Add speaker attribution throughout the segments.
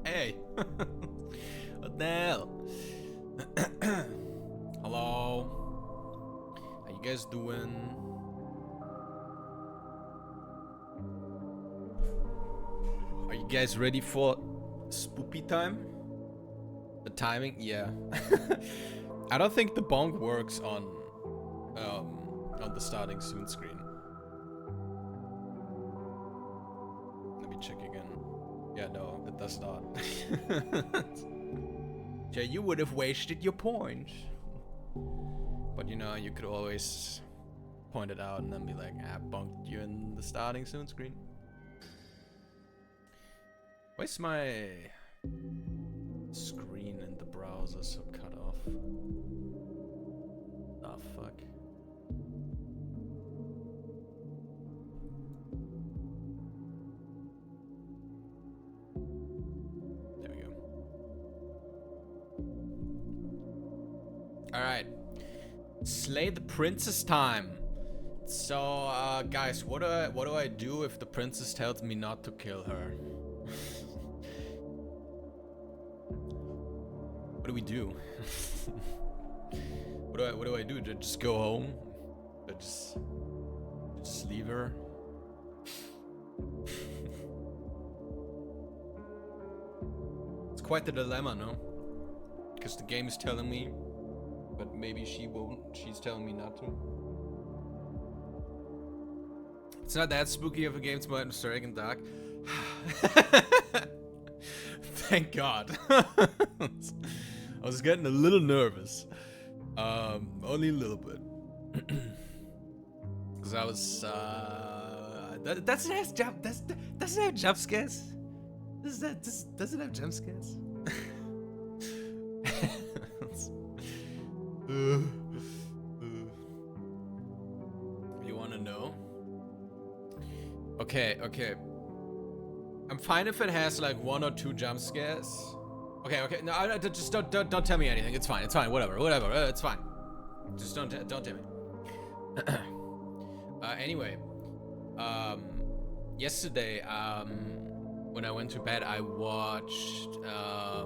Speaker 1: Hey. What the hell? Hello. How you guys doing? Are you guys ready for spoopy time? The timing? Yeah. I don't think the bonk works on the starting soon screen. Let me check again. Yeah, no, it does not. Yeah, you would have wasted your point. But you know, you could always point it out and then be like, ah, bunked you in the starting soon screen. Why's my screen in the browser so cut off? Ah, fuck. There we go. Alright. Slay the princess time. So, guys, what do I do if the princess tells me not to kill her? What do we do? What do I do? Just go home? Just leave her? It's quite the dilemma, no? Because the game is telling me, but maybe she won't. She's telling me not to. It's not that spooky of a game, it's more atmospheric and dark. Thank God. I was getting a little nervous. Only a little bit. Because I was, doesn't have jump scares? Doesn't have jump scares? You wanna know? Okay. I'm fine if it has like 1 or 2 jump scares. Okay. No, just don't tell me anything. It's fine. Whatever. It's fine. Just don't tell me. Anyway, yesterday, when I went to bed, I watched. I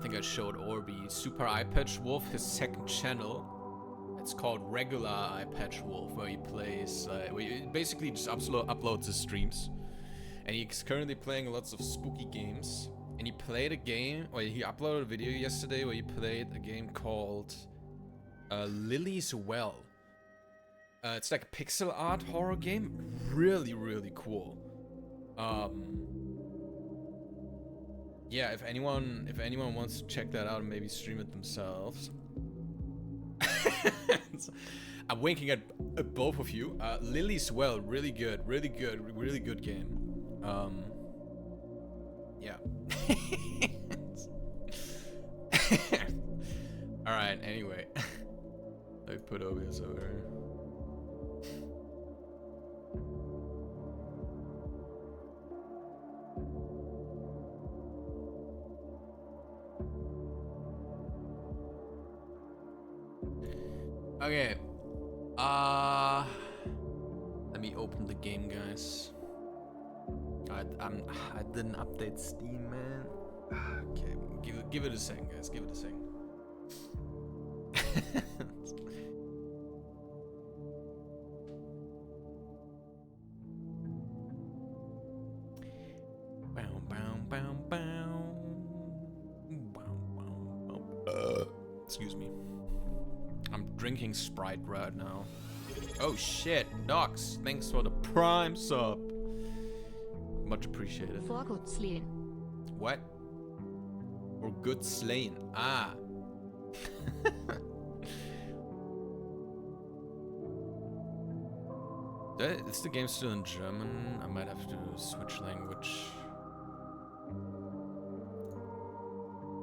Speaker 1: think I showed Orby Super Eye Patch Wolf, his second channel. It's called Regular Eye Patch Wolf, where he plays. Where he basically just uploads his streams. And he's currently playing lots of spooky games. and he played a game, or he uploaded a video yesterday where he played a game called Lily's Well. It's like a pixel art horror game. Really, really cool. Yeah, if anyone wants to check that out and maybe stream it themselves. I'm winking at both of you. Lily's Well, really good game. Yeah. All right. Anyway, I put OBS over here. Okay. Let me open the game, guys. I didn't update Steam, man. Okay, give it a second, guys. Give it a second. Excuse me. I'm drinking Sprite right now. Oh shit, Docs, thanks for the Prime sub. Much appreciated.
Speaker 2: For good slain.
Speaker 1: What? For good slain. Ah. Is the game still in German? I might have to switch language.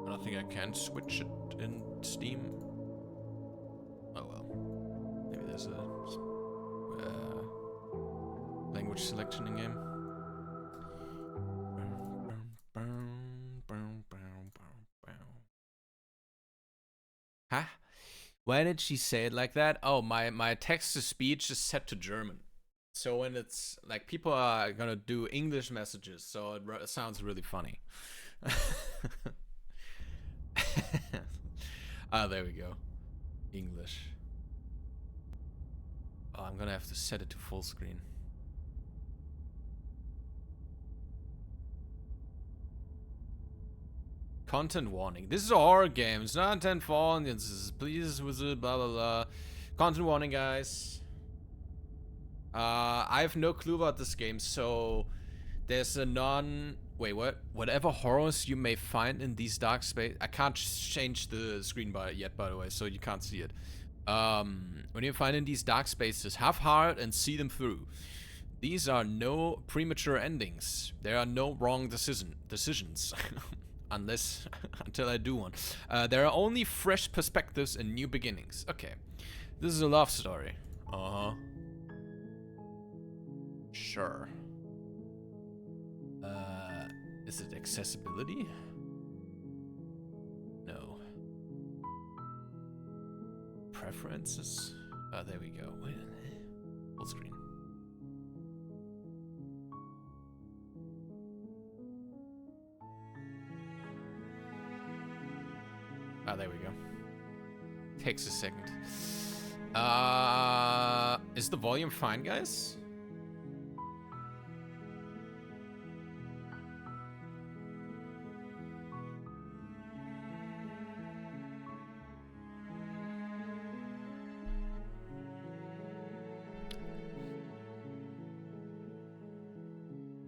Speaker 1: I don't think I can switch it in Steam. Oh well. Maybe there's a language selection in game. Huh? Why did she say it like that? Oh, my text-to-speech is set to German. So when it's like people are gonna do English messages, so it sounds really funny. Ah, there we go. English. Oh, I'm gonna have to set it to full screen. Content warning. This is a horror game. It's not intent for audiences. Please visit blah blah blah. Content warning, guys. I have no clue about this game, so there's a wait, what? Whatever horrors you may find in these dark space. I can't change the screen bar yet, by the way, so you can't see it. When you find in these dark spaces, have heart and see them through. These are no premature endings. There are no wrong decisions. Until I do one. There are only fresh perspectives and new beginnings. Okay. This is a love story. Uh-huh. Sure. Is it accessibility? No. Preferences? Oh, there we go. Wait. Full screen. Ah, there we go. Takes a second. Is the volume fine, guys?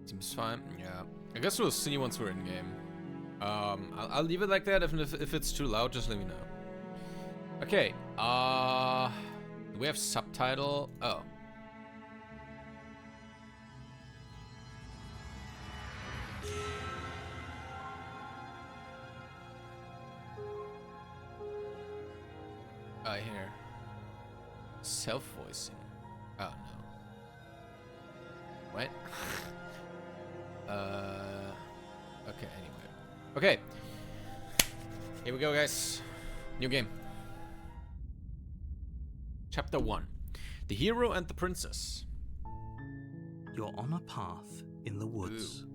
Speaker 1: Seems fine. Yeah. I guess we'll see once we're in game. I'll leave it like that. If it's too loud, just let me know. Okay. Do we have subtitle? Oh. I hear self-voicing. Oh no. What? Okay, anyway. Okay. Here we go, guys. New game. Chapter 1. The Hero and the Princess.
Speaker 3: You're on a path in the woods.
Speaker 1: Ooh.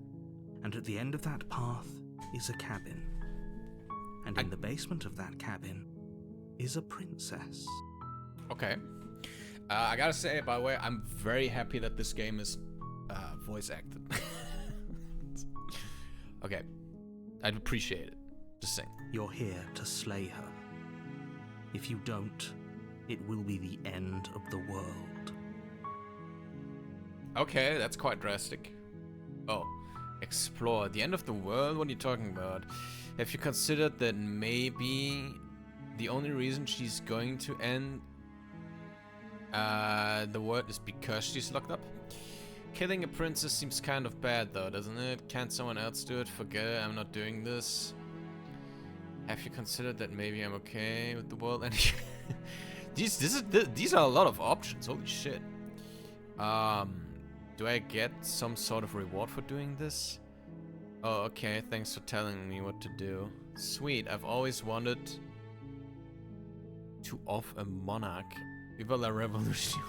Speaker 3: And at the end of that path is a cabin. And in the basement of that cabin is a princess.
Speaker 1: Okay. I gotta say, by the way, I'm very happy that this game is voice acted. Okay. I'd appreciate it. Just saying.
Speaker 3: You're here to slay her. If you don't, it will be the end of the world.
Speaker 1: Okay, that's quite drastic. Oh, explore. The end of the world? What are you talking about? Have you considered that maybe the only reason she's going to end the world is because she's locked up? Killing a princess seems kind of bad though, doesn't it? Can't someone else do it? Forget it, I'm not doing this. Have you considered that maybe I'm okay with the world ending? These are a lot of options, holy shit. Do I get some sort of reward for doing this? Oh, okay, thanks for telling me what to do. Sweet, I've always wanted to off a monarch. Viva la revolution.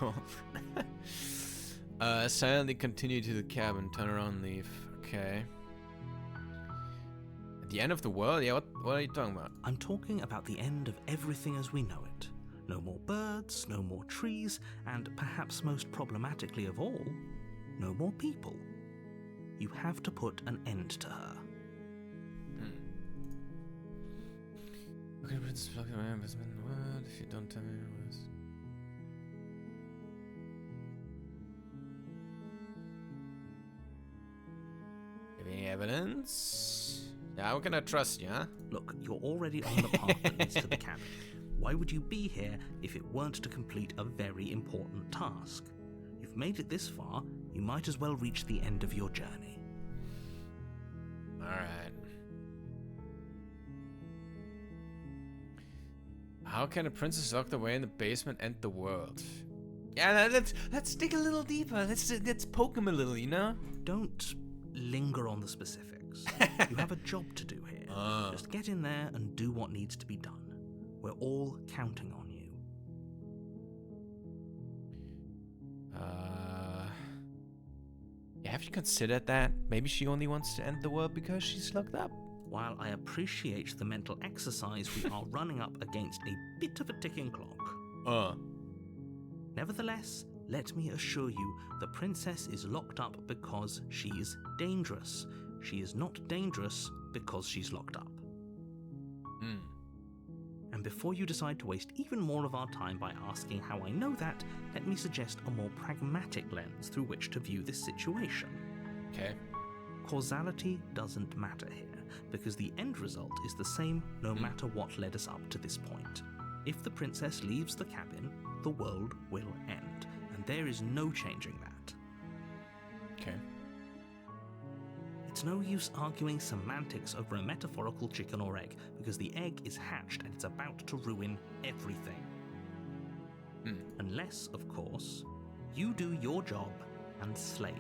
Speaker 1: Silently continue to the cabin, turn around and leave. Okay. At the end of the world? Yeah, what are you talking about?
Speaker 3: I'm talking about the end of everything as we know it. No more birds, no more trees, and perhaps most problematically of all, no more people. You have to put an end to her.
Speaker 1: Okay, Princess, plug my investment in the world if you don't tell me what it was. Any evidence? Yeah, how can I trust you, huh?
Speaker 3: Look, you're already on the path that leads to the cabin. Why would you be here if it weren't to complete a very important task? You've made it this far, you might as well reach the end of your journey.
Speaker 1: Alright. How can a princess locked away in the basement end the world? Yeah, let's dig a little deeper. Let's poke him a little, you know?
Speaker 3: Don't linger on the specifics. You have a job to do here. Just get in there and do what needs to be done. We're all counting on you.
Speaker 1: Yeah, have you considered that? Maybe she only wants to end the world because she's locked up.
Speaker 3: While I appreciate the mental exercise, we are running up against a bit of a ticking clock. Nevertheless, let me assure you, the princess is locked up because she's dangerous. She is not dangerous because she's locked up. And before you decide to waste even more of our time by asking how I know that, let me suggest a more pragmatic lens through which to view this situation.
Speaker 1: Okay.
Speaker 3: Causality doesn't matter here, because the end result is the same no matter what led us up to this point. If the princess leaves the cabin, the world will end, and there is no changing that.
Speaker 1: Okay.
Speaker 3: It's no use arguing semantics over a metaphorical chicken or egg, because the egg is hatched and it's about to ruin everything. Unless, of course, you do your job and slay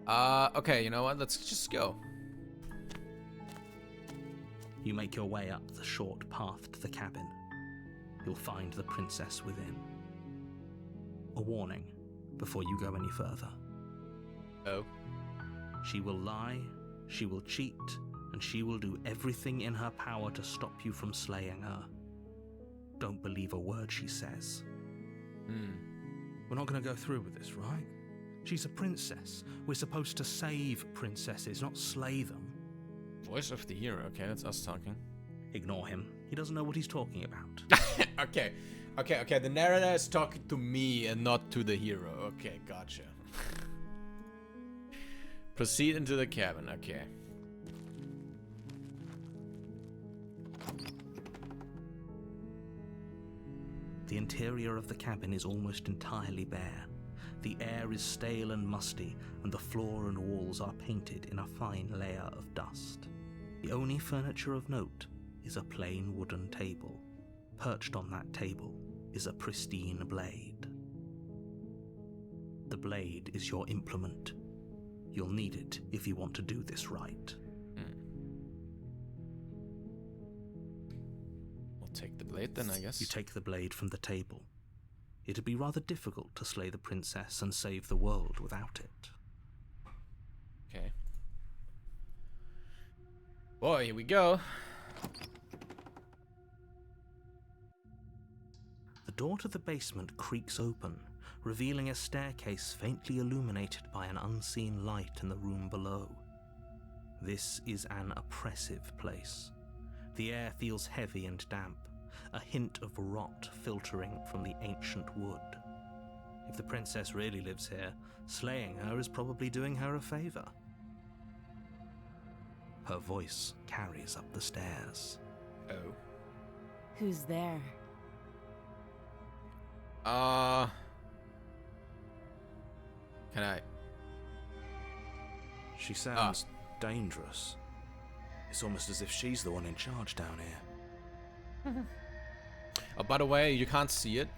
Speaker 3: her.
Speaker 1: Okay, you know what? Let's just go.
Speaker 3: You make your way up the short path to the cabin. You'll find the princess within. A warning before you go any further.
Speaker 1: Oh.
Speaker 3: She will lie, she will cheat, and she will do everything in her power to stop you from slaying her. Don't believe a word she says. We're not going to go through with this, right? She's a princess. We're supposed to save princesses, not slay them.
Speaker 1: Voice of the hero. Okay, that's us talking.
Speaker 3: Ignore him. He doesn't know what he's talking about.
Speaker 1: Okay. The narrator is talking to me and not to the hero. Okay, gotcha. Proceed into the cabin. Okay.
Speaker 3: The interior of the cabin is almost entirely bare. The air is stale and musty, and the floor and walls are painted in a fine layer of dust. The only furniture of note is a plain wooden table. Perched on that table is a pristine blade. The blade is your implement. You'll need it if you want to do this right.
Speaker 1: We'll take the blade then, I guess.
Speaker 3: You take the blade from the table. It'd be rather difficult to slay the princess and save the world without it.
Speaker 1: Okay. Boy, here we go.
Speaker 3: The door to the basement creaks open, revealing a staircase faintly illuminated by an unseen light in the room below. This is an oppressive place. The air feels heavy and damp, a hint of rot filtering from the ancient wood. If the princess really lives here, slaying her is probably doing her a favor. Her voice carries up the stairs.
Speaker 1: Oh.
Speaker 2: Who's there?
Speaker 1: Can I?
Speaker 4: She sounds dangerous. It's almost as if she's the one in charge down here.
Speaker 1: Oh, by the way, you can't see it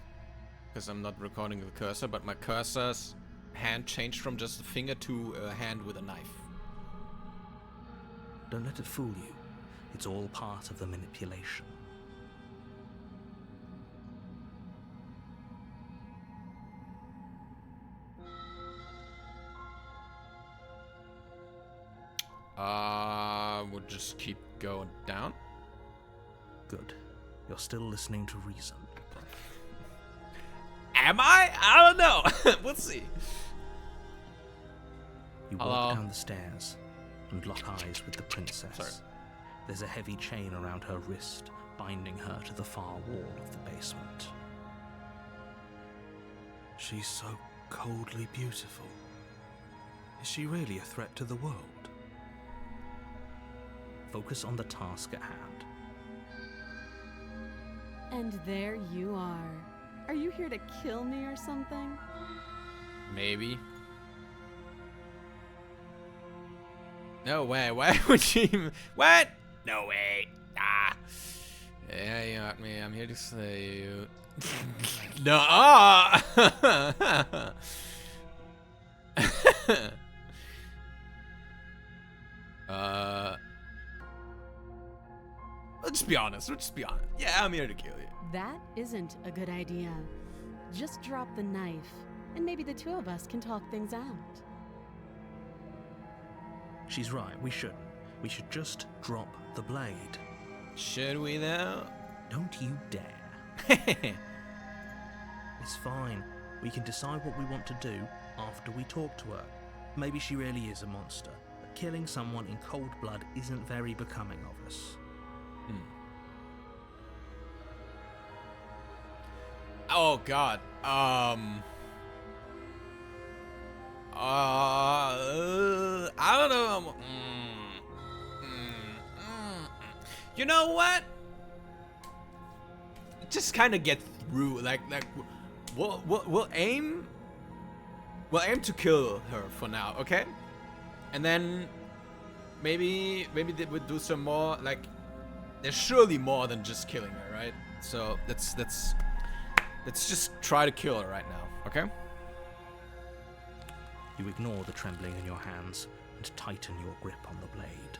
Speaker 1: because I'm not recording the cursor, but my cursor's hand changed from just a finger to a hand with a knife.
Speaker 3: Don't let it fool you. It's all part of the manipulation.
Speaker 1: We'll just keep going down.
Speaker 3: Good. You're still listening to reason.
Speaker 1: Am I? I don't know. We'll see.
Speaker 3: You
Speaker 1: Hello?
Speaker 3: walk down the stairs and lock eyes with the princess.
Speaker 1: Sorry.
Speaker 3: There's a heavy chain around her wrist, binding her to the far wall of the basement.
Speaker 4: She's so coldly beautiful. Is she really a threat to the world?
Speaker 3: Focus on the task at hand.
Speaker 2: And there you are. Are you here to kill me or something?
Speaker 1: Maybe. No way. Why would she even... What? No way. Ah. Yeah, you got me. I'm here to slay you. No. Let's just be honest. Let's just be honest. Yeah, I'm here to kill you.
Speaker 2: That isn't a good idea. Just drop the knife, and maybe the two of us can talk things out.
Speaker 3: She's right, we shouldn't. We should just drop the blade.
Speaker 1: Should we though?
Speaker 3: Don't you dare. It's fine. We can decide what we want to do after we talk to her. Maybe she really is a monster, but killing someone in cold blood isn't very becoming of us.
Speaker 1: Oh God. I don't know. You know what? Just kind of get through. Like we'll aim to kill her for now, okay? And then maybe we'll do some more. Like there's surely more than just killing her, right? So let's just try to kill her right now, okay?
Speaker 3: You ignore the trembling in your hands and tighten your grip on the blade.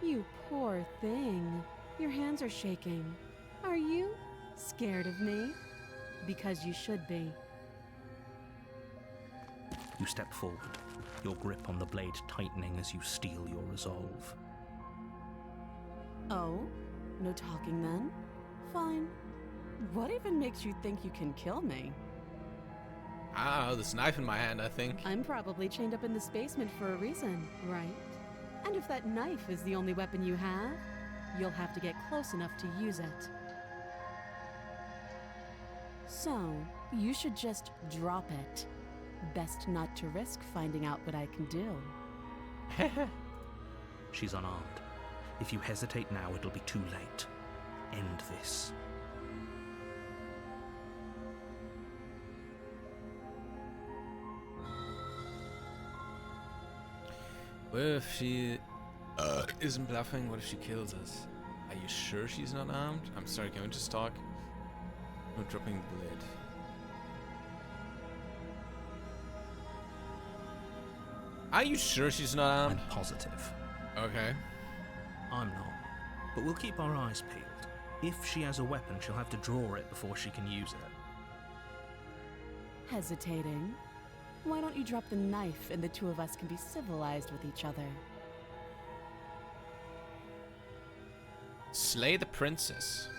Speaker 2: You poor thing. Your hands are shaking. Are you scared of me? Because you should be.
Speaker 3: You step forward, your grip on the blade tightening as you steel your resolve.
Speaker 2: Oh? No talking then? Fine. What even makes you think you can kill me?
Speaker 1: I don't know, this knife in my hand, I think.
Speaker 2: I'm probably chained up in this basement for a reason, right? And if that knife is the only weapon you have, you'll have to get close enough to use it. So, you should just drop it. Best not to risk finding out what I can do.
Speaker 3: She's unarmed. If you hesitate now, it'll be too late. End this.
Speaker 1: What if she isn't bluffing? What if she kills us? Are you sure she's not armed? I'm sorry, can we just talk? No dropping the blade. Are you sure she's not armed?
Speaker 3: I'm positive.
Speaker 1: Okay.
Speaker 3: I'm not. But we'll keep our eyes peeled. If she has a weapon, she'll have to draw it before she can use it.
Speaker 2: Hesitating? Why don't you drop the knife and the two of us can be civilized with each other?
Speaker 1: Slay the princess.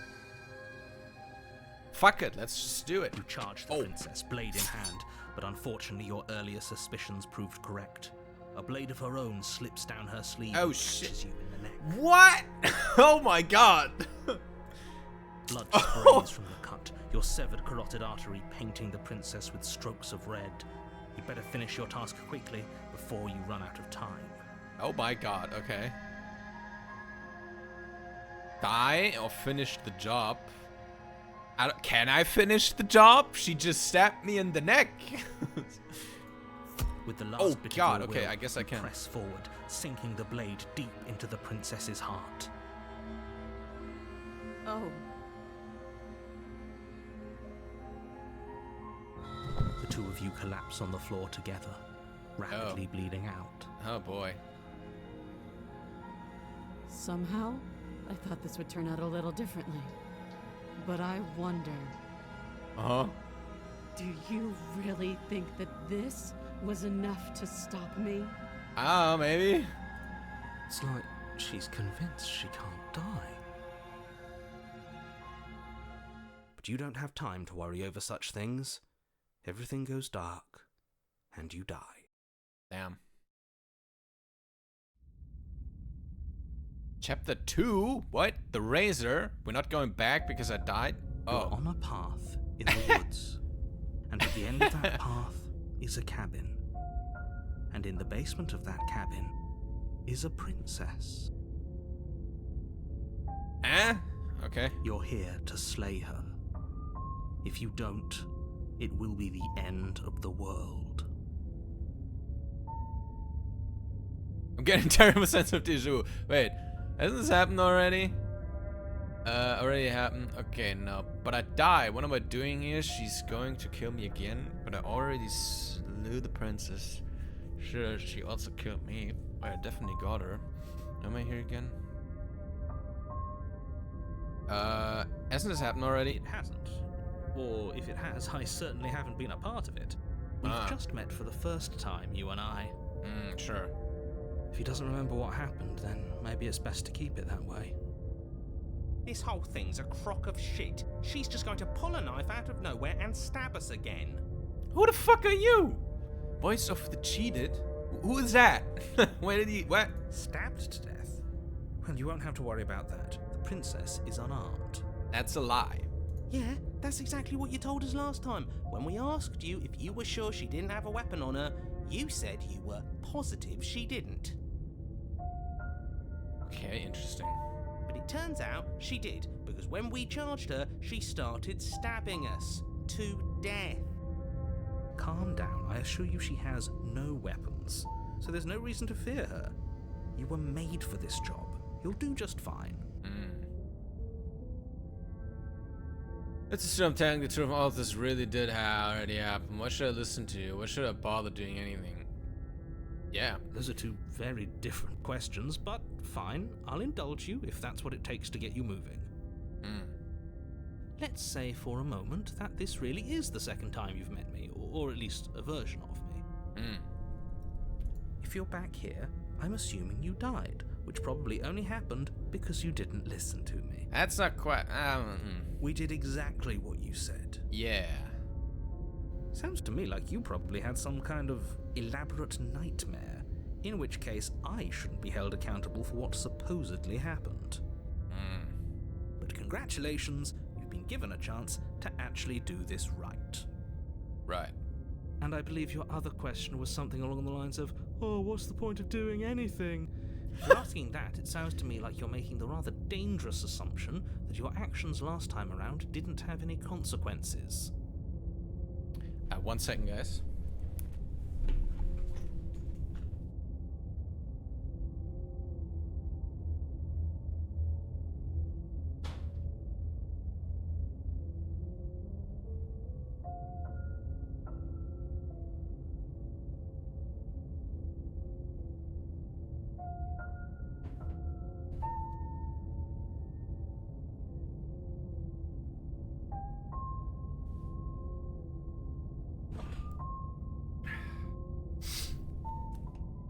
Speaker 1: Fuck it, let's just do it.
Speaker 3: You charge the princess, blade in hand, but unfortunately your earlier suspicions proved correct. A blade of her own slips down her sleeve
Speaker 1: Oh,
Speaker 3: and
Speaker 1: shit.
Speaker 3: catches you in the neck.
Speaker 1: What? Oh my god.
Speaker 3: Blood sprays from the cut, your severed carotid artery painting the princess with strokes of red. You better finish your task quickly before you run out of time.
Speaker 1: Oh my god, okay. Die or finish the job? Can I finish the job? She just stabbed me in the neck.
Speaker 3: With the last
Speaker 1: Oh
Speaker 3: bit
Speaker 1: god,
Speaker 3: of your
Speaker 1: okay,
Speaker 3: will,
Speaker 1: I guess I
Speaker 3: you
Speaker 1: can.
Speaker 3: press forward, sinking the blade deep into the princess's heart.
Speaker 2: Oh.
Speaker 3: The two of you collapse on the floor together, rapidly bleeding out.
Speaker 1: Oh boy.
Speaker 2: Somehow, I thought this would turn out a little differently. But I wonder,
Speaker 1: Uh-huh.
Speaker 2: do you really think that this was enough to stop me?
Speaker 1: Ah, maybe.
Speaker 3: It's like she's convinced she can't die. But you don't have time to worry over such things. Everything goes dark, and you die.
Speaker 1: Damn. Chapter 2? What? The Razor? We're not going back because I died?
Speaker 3: You're
Speaker 1: Oh.
Speaker 3: on a path in the woods, and at the end of that path is a cabin. And in the basement of that cabin is a princess.
Speaker 1: Eh? Okay.
Speaker 3: You're here to slay her. If you don't, it will be the end of the world.
Speaker 1: I'm getting a terrible sense of déjà vu. Wait, hasn't this happened already? Already happened? Okay, no. But I die. What am I doing here? She's going to kill me again. But I already slew the princess. Sure, she also killed me. I definitely got her. Am I here again? Hasn't this happened already?
Speaker 3: It hasn't. Or if it has, I certainly haven't been a part of it. We've
Speaker 1: Ah.
Speaker 3: just met for the first time, you and I.
Speaker 1: Sure.
Speaker 3: If he doesn't remember what happened, then maybe it's best to keep it that way.
Speaker 5: This whole thing's a crock of shit. She's just going to pull a knife out of nowhere and stab us again.
Speaker 1: Who the fuck are you? Voice of the cheated? Who is that? Where did he... What?
Speaker 3: Stabbed to death? Well, you won't have to worry about that. The princess is unarmed.
Speaker 1: That's a lie.
Speaker 5: Yeah, that's exactly what you told us last time. When we asked you if you were sure she didn't have a weapon on her, you said you were positive she didn't.
Speaker 1: Okay, interesting.
Speaker 5: But it turns out she did, because when we charged her, she started stabbing us to death.
Speaker 3: Calm down. I assure you she has no weapons, so there's no reason to fear her. You were made for this job. You'll do just fine.
Speaker 1: Let's assume I'm telling the truth. All this really did already happen. Why should I listen to you? Why should I bother doing anything? Yeah.
Speaker 3: Those are two very different questions, but fine. I'll indulge you if that's what it takes to get you moving. Let's say for a moment that this really is the second time you've met me, or at least a version of me. If you're back here, I'm assuming you died, which probably only happened because you didn't listen to me.
Speaker 1: That's not quite...
Speaker 3: We did exactly what you said.
Speaker 1: Yeah.
Speaker 3: Sounds to me like you probably had some kind of elaborate nightmare, in which case I shouldn't be held accountable for what supposedly happened. But congratulations, you've been given a chance to actually do this right.
Speaker 1: Right.
Speaker 3: And I believe your other question was something along the lines of, oh, what's the point of doing anything? If you're asking that, it sounds to me like you're making the rather dangerous assumption that your actions last time around didn't have any consequences.
Speaker 1: 1 second, guys.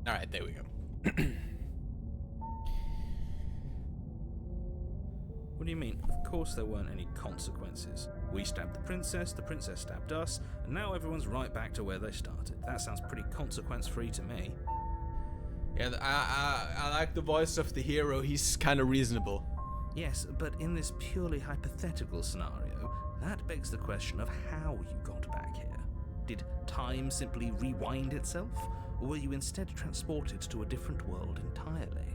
Speaker 1: Alright, there we go.
Speaker 3: What do you mean? Of course there weren't any consequences. We stabbed the princess stabbed us, and now everyone's right back to where they started. That sounds pretty consequence-free to me.
Speaker 1: Yeah, I like the voice of the hero. He's kind of reasonable.
Speaker 3: Yes, but in this purely hypothetical scenario, that begs the question of how you got back here. Did time simply rewind itself, or were you instead transported to a different world entirely?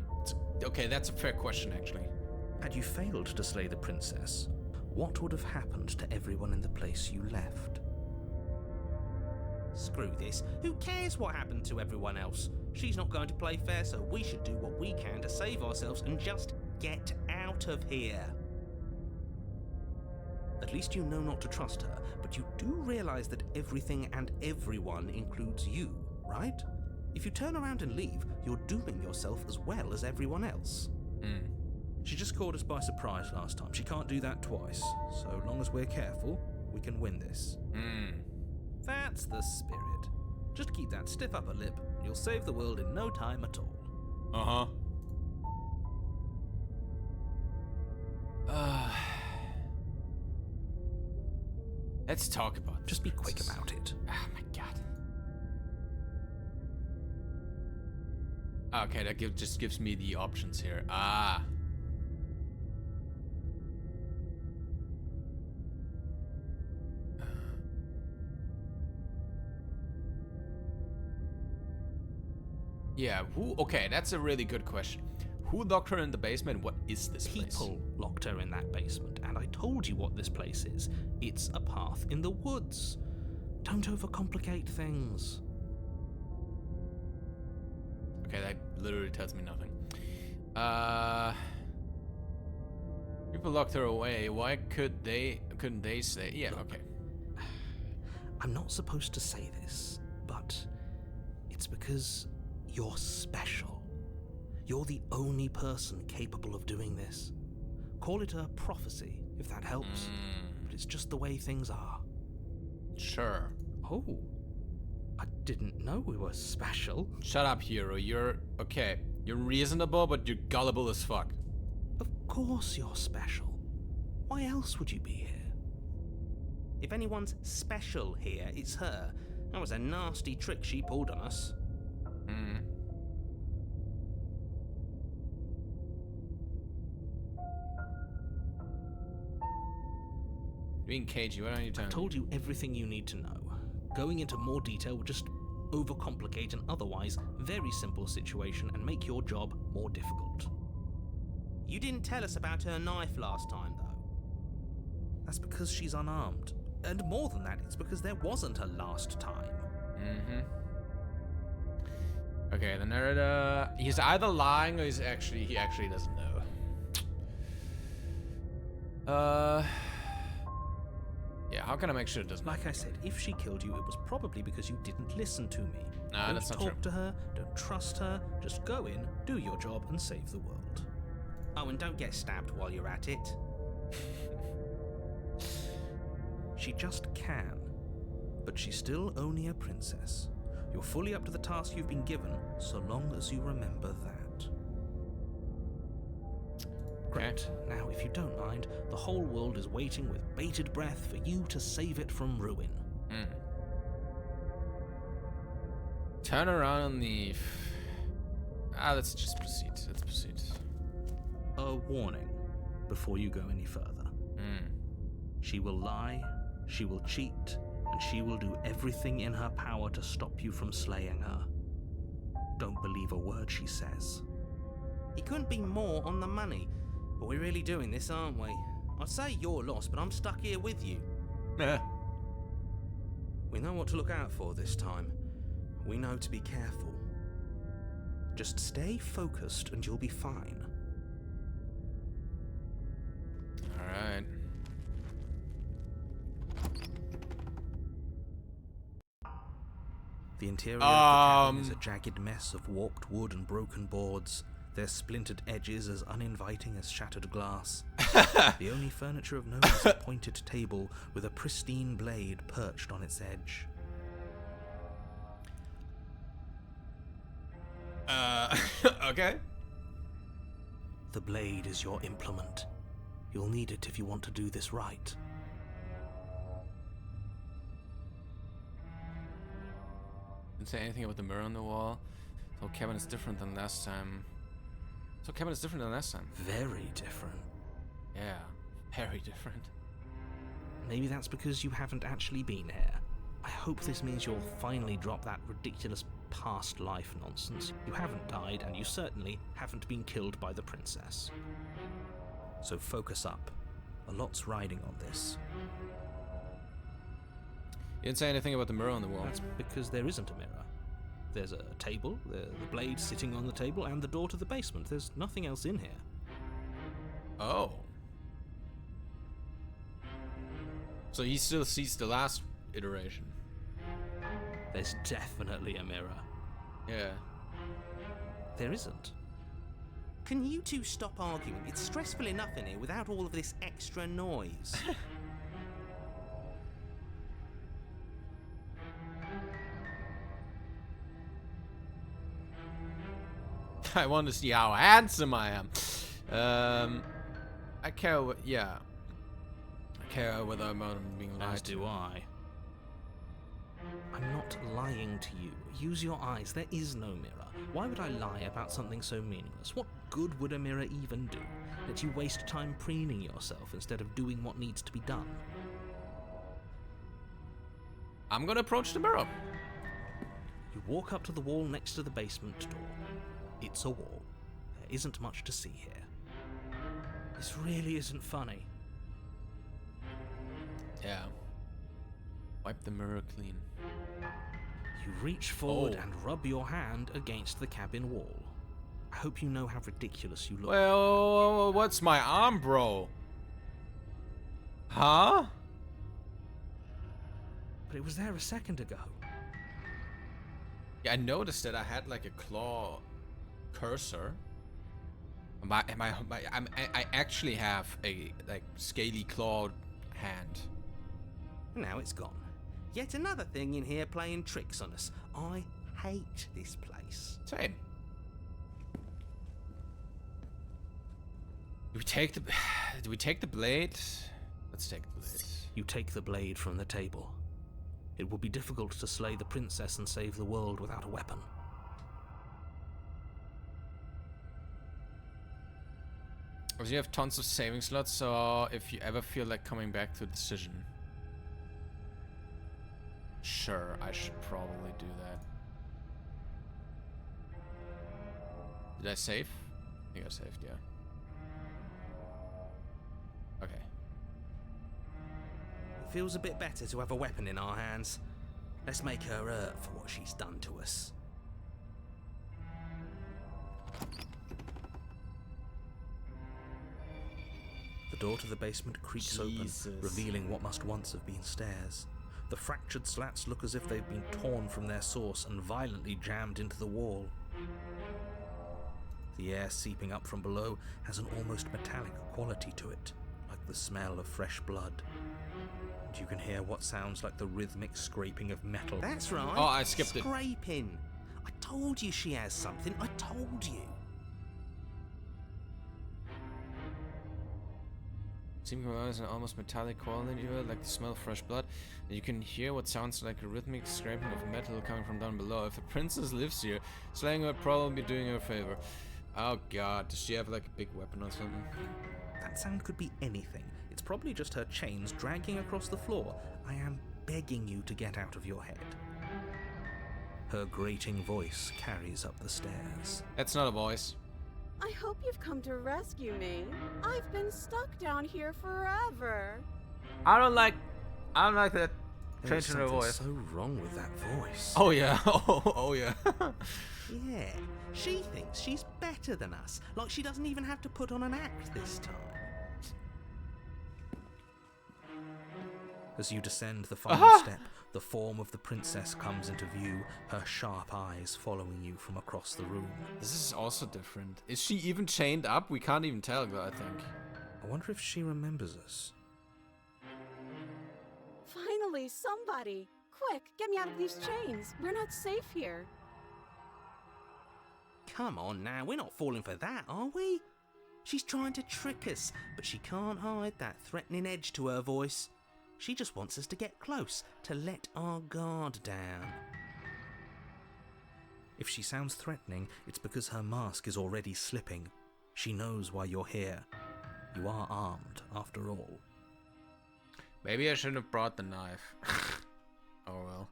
Speaker 1: Okay, that's a fair question, actually.
Speaker 3: Had you failed to slay the princess, what would have happened to everyone in the place you left?
Speaker 5: Screw this. Who cares what happened to everyone else? She's not going to play fair, so we should do what we can to save ourselves and just get out of here.
Speaker 3: At least you know not to trust her, but you do realize that everything and everyone includes you, right? If you turn around and leave, you're dooming yourself as well as everyone else. She just caught us by surprise last time. She can't do that twice. So long as we're careful, we can win this. That's the spirit. Just keep that stiff upper lip, and you'll save the world in no time at all.
Speaker 1: Let's talk about this.
Speaker 3: Just be quick about it.
Speaker 1: Oh my god. Okay, that just gives me the options here. Yeah, okay, that's a really good question. Who locked her in the basement? What is this place?
Speaker 3: People locked her in that basement, and I told you what this place is. It's a path in the woods. Don't overcomplicate things.
Speaker 1: Okay, that literally tells me nothing. People locked her away. Why couldn't they say? Yeah,
Speaker 3: Look,
Speaker 1: okay.
Speaker 3: I'm not supposed to say this, but it's because you're special. You're the only person capable of doing this. Call it a prophecy, if that helps. But it's just the way things are.
Speaker 1: Sure.
Speaker 3: Oh, I didn't know we were special.
Speaker 1: Shut up, hero. You're okay. You're reasonable, but you're gullible as fuck.
Speaker 3: Of course you're special. Why else would you be here?
Speaker 5: If anyone's special here, it's her. That was a nasty trick she pulled on us.
Speaker 1: Being cagey, why don't you tell
Speaker 3: I
Speaker 1: me?
Speaker 3: told you everything you need to know. Going into more detail would just overcomplicate an otherwise very simple situation and make your job more difficult.
Speaker 5: You didn't tell us about her knife last time, though.
Speaker 3: That's because she's unarmed. And more than that, it's because there wasn't a last time.
Speaker 1: Okay, the narrator, he's either lying or he actually doesn't know. Yeah, how can I make sure it doesn't?
Speaker 3: Like I said, if she killed you, it was probably because you didn't listen to me.
Speaker 1: Nah,
Speaker 3: Don't
Speaker 1: that's not
Speaker 3: talk
Speaker 1: true.
Speaker 3: to her, don't trust her, just go in, do your job, and save the world.
Speaker 5: Oh, and don't get stabbed while you're at it.
Speaker 3: She just can. But she's still only a princess. You're fully up to the task you've been given, so long as you remember that. Great. Now, if you don't mind, the whole world is waiting with bated breath for you to save it from ruin.
Speaker 1: Turn around on the... let's just proceed. Let's proceed.
Speaker 3: A warning before you go any further. She will lie, she will cheat, and she will do everything in her power to stop you from slaying her. Don't believe a word she says.
Speaker 5: He couldn't be more on the money. But we're really doing this, aren't we? I'd say you're lost, but I'm stuck here with you. We know what to look out for this time. We know to be careful.
Speaker 3: Just stay focused and you'll be fine.
Speaker 1: Alright.
Speaker 3: The interior of the cabin is a jagged mess of warped wood and broken boards, their splintered edges as uninviting as shattered glass. The only furniture of note is a pointed table with a pristine blade perched on its edge.
Speaker 1: Okay.
Speaker 3: The blade is your implement. You'll need it if you want to do this right.
Speaker 1: Didn't say anything about the mirror on the wall. So cabin is different than last time.
Speaker 3: Very different.
Speaker 1: Yeah, very different.
Speaker 3: Maybe that's because you haven't actually been here. I hope this means you'll finally drop that ridiculous past life nonsense. You haven't died, and you certainly haven't been killed by the princess. So focus up. A lot's riding on this.
Speaker 1: You didn't say anything about the mirror on the wall.
Speaker 3: That's because there isn't a mirror. There's a table, the blade sitting on the table, and the door to the basement. There's nothing else in here.
Speaker 1: Oh. So he still sees the last iteration.
Speaker 3: There's definitely a mirror.
Speaker 1: Yeah.
Speaker 3: There isn't.
Speaker 5: Can you two stop arguing? It's stressful enough in here without all of this extra noise.
Speaker 1: I want to see how handsome I am. I care what, yeah. I care whether I'm being lied
Speaker 3: As
Speaker 1: to.
Speaker 3: do I. I'm not lying to you. Use your eyes. There is no mirror. Why would I lie about something so meaningless? What good would a mirror even do? Let you waste time preening yourself instead of doing what needs to be done.
Speaker 1: I'm gonna approach the mirror.
Speaker 3: You walk up to the wall next to the basement door. It's a wall. There isn't much to see here. This really isn't funny.
Speaker 1: Yeah. Wipe the mirror clean.
Speaker 3: You reach forward
Speaker 1: Oh.
Speaker 3: and rub your hand against the cabin wall. I hope you know how ridiculous you look.
Speaker 1: Well, what's my arm, bro? Huh?
Speaker 3: But it was there a second ago.
Speaker 1: Yeah, I noticed that I had like a claw cursor. I actually have a like scaly clawed hand.
Speaker 5: Now it's gone. Yet another thing in here playing tricks on us. I hate this place.
Speaker 1: Same. Do we take the blade? Let's take the blade.
Speaker 3: You take the blade from the table. It will be difficult to slay the princess and save the world without a weapon.
Speaker 1: Also, you have tons of saving slots, so if you ever feel like coming back to a decision. Sure, I should probably do that. Did I save? I think I saved, yeah. Okay.
Speaker 5: It feels a bit better to have a weapon in our hands. Let's make her hurt for what she's done to us.
Speaker 3: The door to the basement creaks
Speaker 1: Jesus.
Speaker 3: open, revealing what must once have been stairs. The fractured slats look as if they've been torn from their source and violently jammed into the wall. The air seeping up from below has an almost metallic quality to it, like the smell of fresh blood. And you can hear what sounds like the rhythmic scraping of metal.
Speaker 5: That's right.
Speaker 1: Oh, I skipped it.
Speaker 5: Scraping. I told you she has something. I told you.
Speaker 1: Seeming to has an almost metallic quality to it, like the smell of fresh blood. And you can hear what sounds like a rhythmic scraping of metal coming from down below. If the princess lives here, slaying her would probably be doing her a favor. Oh god, does she have like a big weapon or something?
Speaker 3: That sound could be anything. It's probably just her chains dragging across the floor. I am begging you to get out of your head. Her grating voice carries up the stairs.
Speaker 1: That's not a voice.
Speaker 2: I hope you've come to rescue me. I've been stuck down here forever.
Speaker 1: I don't like that
Speaker 3: There's
Speaker 1: change in her
Speaker 3: something
Speaker 1: voice.
Speaker 3: so wrong with that voice.
Speaker 1: Oh yeah, oh yeah.
Speaker 5: Yeah. She thinks she's better than us. Like she doesn't even have to put on an act this time.
Speaker 3: As you descend the final step, the form of the princess comes into view, her sharp eyes following you from across the room.
Speaker 1: This is also different. Is she even chained up? We can't even tell, I think.
Speaker 3: I wonder if she remembers us.
Speaker 2: Finally, somebody! Quick, get me out of these chains. We're not safe here.
Speaker 5: Come on now, we're not falling for that, are we? She's trying to trick us, but she can't hide that threatening edge to her voice. She just wants us to get close, to let our guard down.
Speaker 3: If she sounds threatening, it's because her mask is already slipping. She knows why you're here. You are armed, after all.
Speaker 1: Maybe I shouldn't have brought the knife. Oh well.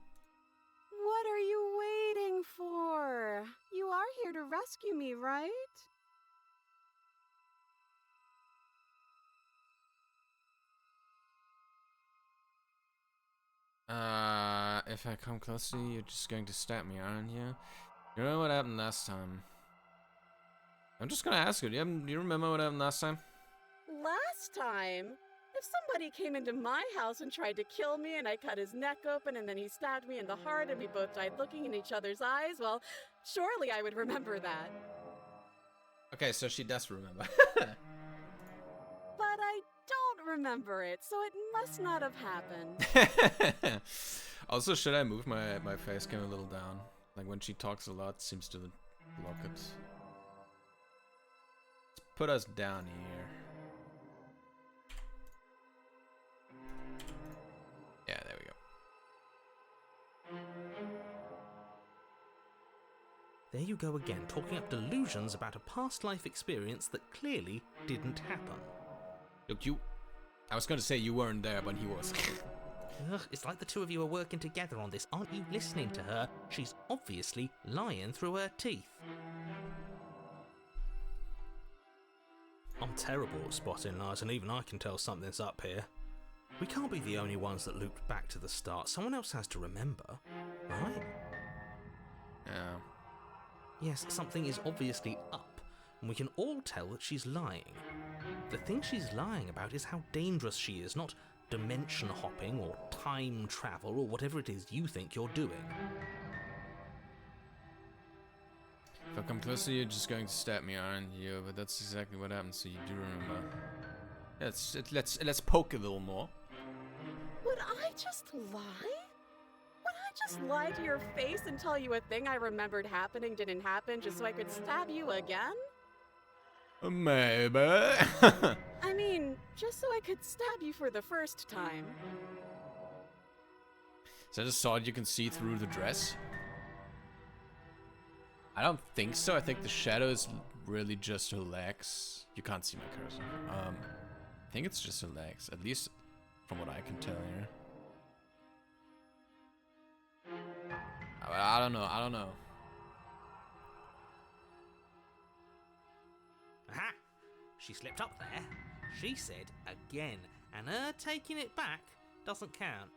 Speaker 2: What are you waiting for? You are here to rescue me, right?
Speaker 1: If I come close to you, you're just going to stab me, aren't you? You know what happened last time? I'm just gonna ask you, do you remember what happened last time?
Speaker 2: Last time? If somebody came into my house and tried to kill me and I cut his neck open and then he stabbed me in the heart and we both died looking in each other's eyes, well, surely I would remember that.
Speaker 1: Okay, so she does remember.
Speaker 2: But I don't remember it, so it must not have happened.
Speaker 1: Also, should I move my face cam a little down? Like when she talks a lot, seems to block it. Let's put us down here. Yeah, there we go.
Speaker 5: There you go again, talking up delusions about a past life experience that clearly didn't happen.
Speaker 1: Look, I was gonna say you weren't there, but he was.
Speaker 5: Ugh, it's like the two of you are working together on this. Aren't you listening to her? She's obviously lying through her teeth.
Speaker 3: I'm terrible at spotting lies, and even I can tell something's up here. We can't be the only ones that looped back to the start. Someone else has to remember, right?
Speaker 1: Yeah.
Speaker 5: Yes, something is obviously up, and we can all tell that she's lying. The thing she's lying about is how dangerous she is, not dimension hopping or time travel or whatever it is you think you're doing.
Speaker 1: If I come close to you, you're just going to stab me, aren't you? But that's exactly what happened, so you do remember. Let's poke a little more.
Speaker 2: Would I just lie? Would I just lie to your face and tell you a thing I remembered happening didn't happen just so I could stab you again?
Speaker 1: Maybe.
Speaker 2: I mean, just so I could stab you for the first time.
Speaker 1: Is that a sword you can see through the dress? I don't think so. I think the shadow is really just her legs. You can't see my cursor. I think it's just her legs, at least from what I can tell here. I don't know.
Speaker 5: Aha! She slipped up there. She said again, and her taking it back doesn't count.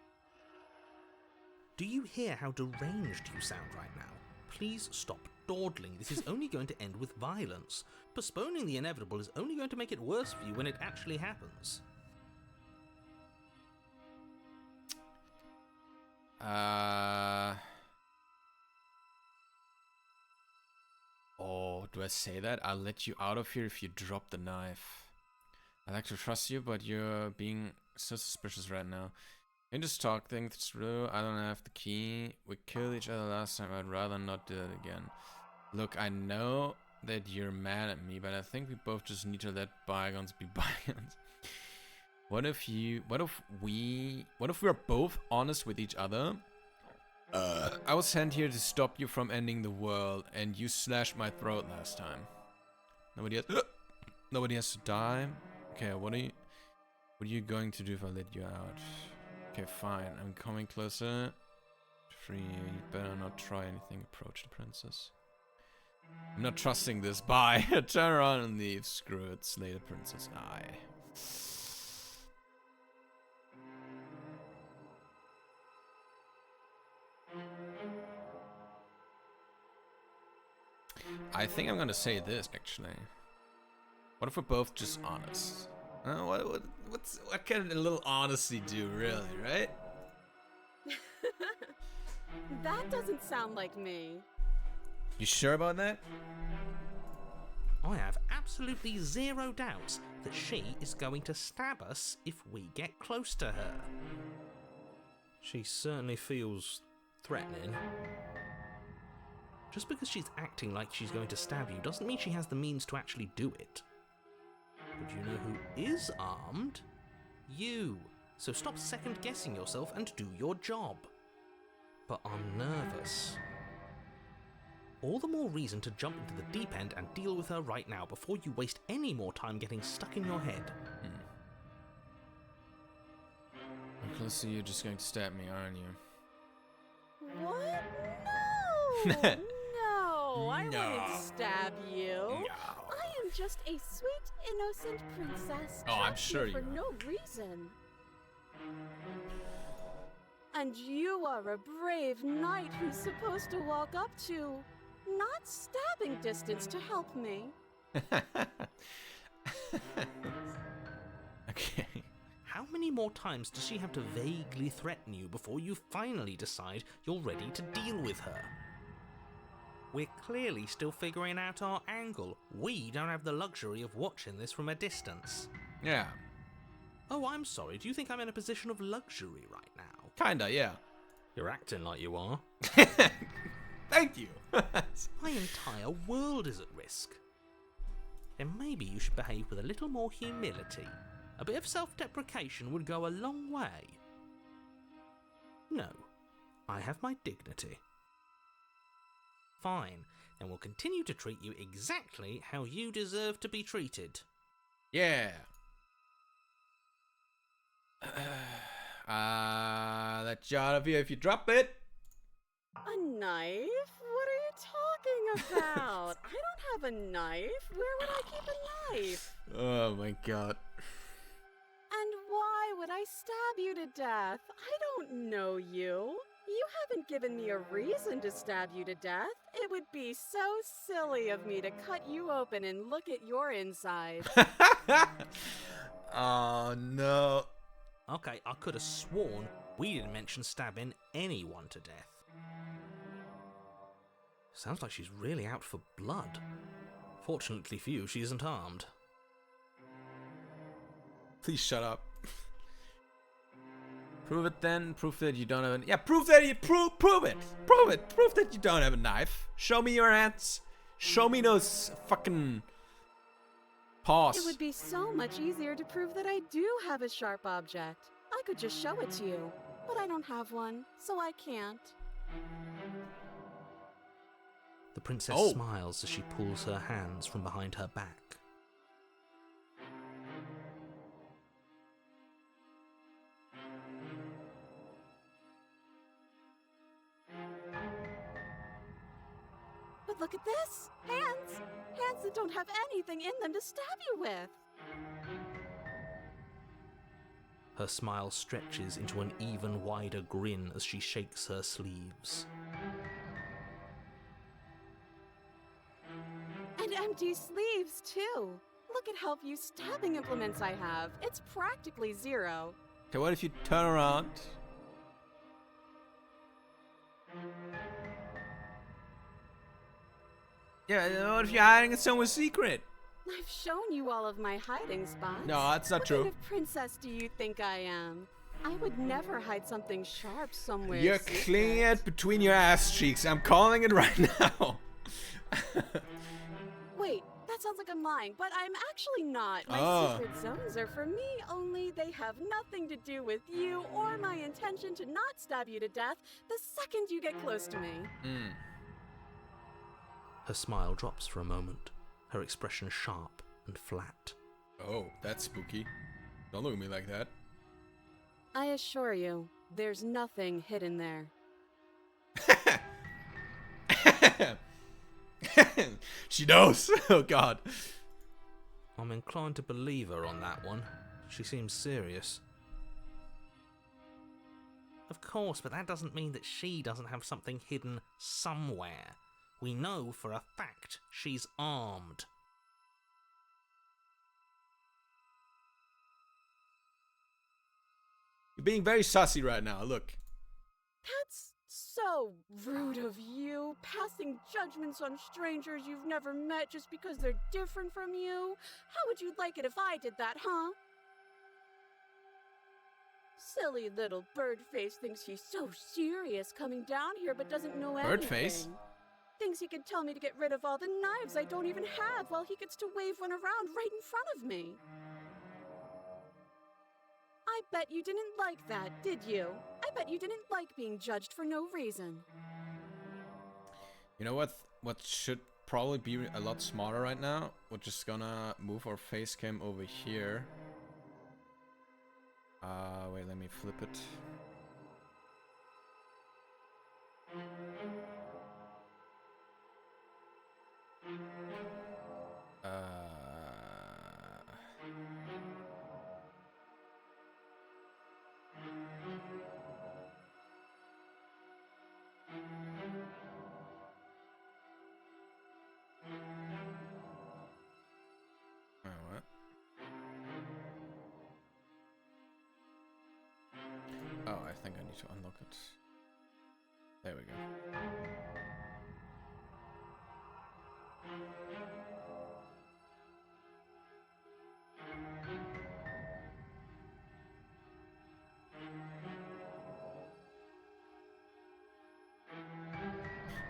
Speaker 5: Do you hear how deranged you sound right now? Please stop dawdling. This is only going to end with violence. Postponing the inevitable is only going to make it worse for you when it actually happens.
Speaker 1: Oh, do I say that? I'll let you out of here if you drop the knife. I like to trust you, but you're being so suspicious right now. Can you just talk things through? I don't have the key. We killed each other last time. I'd rather not do it again. Look, I know that you're mad at me, but I think we both just need to let bygones be bygones. What if we're both honest with each other? I was sent here to stop you from ending the world, and you slashed my throat last time. Nobody has to die. Okay, what are you going to do if I let you out? Okay, fine. I'm coming closer. Free. You better not try anything. Approach the princess. I'm not trusting this. Bye. Turn around and leave. Screw it. Slay the princess. Aye. I think I'm gonna say this actually. What if we're both just honest? What can a little honesty do, really, right?
Speaker 2: That doesn't sound like me.
Speaker 1: You sure about that?
Speaker 5: I have absolutely zero doubts that she is going to stab us if we get close to her.
Speaker 3: She certainly feels threatening.
Speaker 5: Just because she's acting like she's going to stab you doesn't mean she has the means to actually do it. But you know who is armed? You. So stop second-guessing yourself and do your job. But I'm nervous. All the more reason to jump into the deep end and deal with her right now before you waste any more time getting stuck in your head.
Speaker 1: Closer, you're just going to stab me, aren't you?
Speaker 2: What? No! No, I wouldn't stab you.
Speaker 1: No.
Speaker 2: I am just a sweet, innocent princess.
Speaker 1: Oh, I'm
Speaker 2: trapped
Speaker 1: sure
Speaker 2: here
Speaker 1: you
Speaker 2: for
Speaker 1: are.
Speaker 2: no reason. And you are a brave knight who's supposed to walk up to, not stabbing distance to help me.
Speaker 1: Okay.
Speaker 5: How many more times does she have to vaguely threaten you before you finally decide you're ready to deal with her? We're clearly still figuring out our angle. We don't have the luxury of watching this from a distance.
Speaker 1: Yeah.
Speaker 5: Oh, I'm sorry. Do you think I'm in a position of luxury right now?
Speaker 1: Kinda, yeah.
Speaker 5: You're acting like you are.
Speaker 1: Thank you.
Speaker 5: My entire world is at risk. Then maybe you should behave with a little more humility. A bit of self-deprecation would go a long way. No, I have my dignity. Fine, then we'll continue to treat you exactly how you deserve to be treated.
Speaker 1: Yeah. That's out of here if you drop it.
Speaker 2: A knife? What are you talking about? I don't have a knife. Where would I keep a knife?
Speaker 1: Oh my god.
Speaker 2: And why would I stab you to death? I don't know you. You haven't given me a reason to stab you to death. It would be so silly of me to cut you open and look at your inside.
Speaker 1: Oh no.
Speaker 5: Okay, I could have sworn we didn't mention stabbing anyone to death. Sounds like she's really out for blood. Fortunately for you, she isn't armed.
Speaker 1: Please shut up. Prove it then. Prove that you don't have a... Yeah, prove that you... Prove it. Prove it. Prove that you don't have a knife. Show me your hands. Show me those fucking... paws.
Speaker 2: It would be so much easier to prove that I do have a sharp object. I could just show it to you, but I don't have one, so I can't.
Speaker 5: The princess smiles as she pulls her hands from behind her back.
Speaker 2: But look at this! Hands! Hands that don't have anything in them to stab you with!
Speaker 5: Her smile stretches into an even wider grin as she shakes her sleeves.
Speaker 2: And empty sleeves, too! Look at how few stabbing implements I have. It's practically zero.
Speaker 1: Okay, what if you turn around? Yeah, what if you're hiding in somewhere secret?
Speaker 2: I've shown you all of my hiding spots.
Speaker 1: No, that's not
Speaker 2: what
Speaker 1: true.
Speaker 2: What kind of princess do you think I am? I would never hide something sharp somewhere.
Speaker 1: You're cleaning it between your ass cheeks. I'm calling it right now.
Speaker 2: Wait, that sounds like I'm lying, but I'm actually not. My secret zones are for me, only they have nothing to do with you or my intention to not stab you to death the second you get close to me.
Speaker 5: Her smile drops for a moment, her expression sharp and flat.
Speaker 1: Oh, that's spooky. Don't look at me like that.
Speaker 2: I assure you, there's nothing hidden there.
Speaker 1: She knows. Oh god.
Speaker 5: I'm inclined to believe her on that one. She seems serious. Of course, but that doesn't mean that she doesn't have something hidden somewhere. We know for a fact she's armed.
Speaker 1: You're being very sussy right now, look.
Speaker 2: That's so rude of you, passing judgments on strangers you've never met just because they're different from you. How would you like it if I did that, huh? Silly little Birdface thinks he's so serious coming down here but doesn't know anything.
Speaker 1: Birdface?
Speaker 2: Thinks he can tell me to get rid of all the knives I don't even have while he gets to wave one around right in front of me. I bet you didn't like that, did you? I bet you didn't like being judged for no reason.
Speaker 1: You know what? What should probably be a lot smarter right now? We're just gonna move our face cam over here. Wait, let me flip it. What? Oh, I think I need to unlock it. There we go.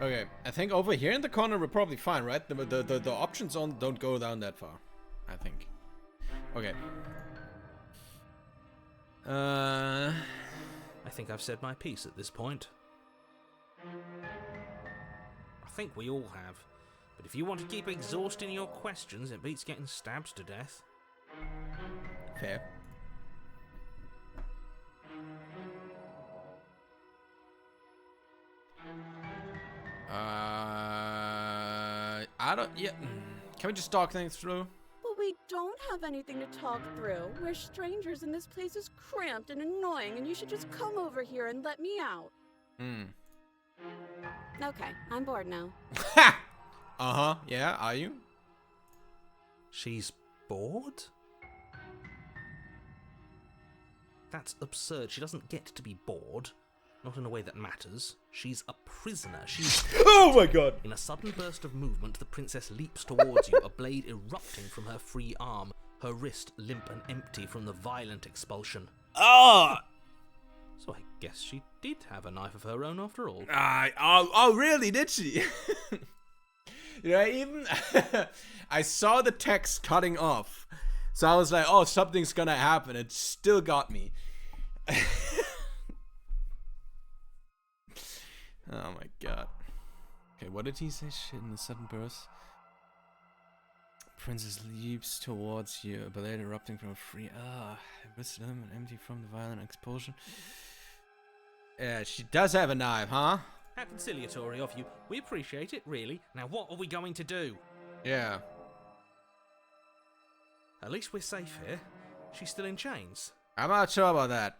Speaker 1: Okay, I think over here in the corner we're probably fine, right? The options don't go down that far, I think. Okay.
Speaker 3: I think I've said my piece at this point. I think we all have. But if you want to keep exhausting your questions, it beats getting stabbed to death.
Speaker 1: Fair. I don't. Yeah. Can we just talk things through?
Speaker 2: But we don't have anything to talk through. We're strangers and this place is cramped and annoying and you should just come over here and let me out. Okay, I'm bored now.
Speaker 1: Uh-huh. Yeah, are you?
Speaker 3: She's bored? That's absurd. She doesn't get to be bored. Not in a way that matters. She's a prisoner. She's...
Speaker 1: Oh my god!
Speaker 3: In a sudden burst of movement, the princess leaps towards you, a blade erupting from her free arm, her wrist limp and empty from the violent expulsion.
Speaker 1: Oh!
Speaker 3: So I guess she did have a knife of her own after all.
Speaker 1: Oh, really? Did she? You know, I saw the text cutting off, so I was like, "Oh, something's gonna happen." It still got me. Oh my god. Okay, what did he say? Shit, in the sudden burst. Princess leaps towards you, a blade erupting from a free wisdom and empty from the violent expulsion. Yeah, she does have a knife, huh?
Speaker 3: How conciliatory of you. We appreciate it, really. Now what are we going to do?
Speaker 1: Yeah.
Speaker 3: At least we're safe here. She's still in chains.
Speaker 1: I'm not sure about that.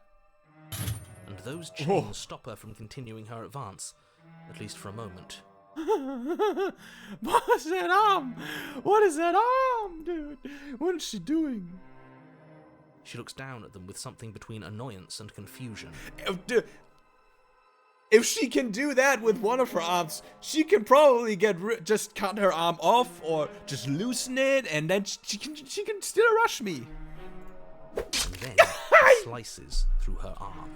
Speaker 3: And those chains stop her from continuing her advance. At least for a moment.
Speaker 1: What is that arm? What is that arm, dude? What is she doing?
Speaker 3: She looks down at them with something between annoyance and confusion.
Speaker 1: If she can do that with one of her arms, she can probably just cut her arm off or just loosen it, and then she can still rush me.
Speaker 3: And then slices through her arm.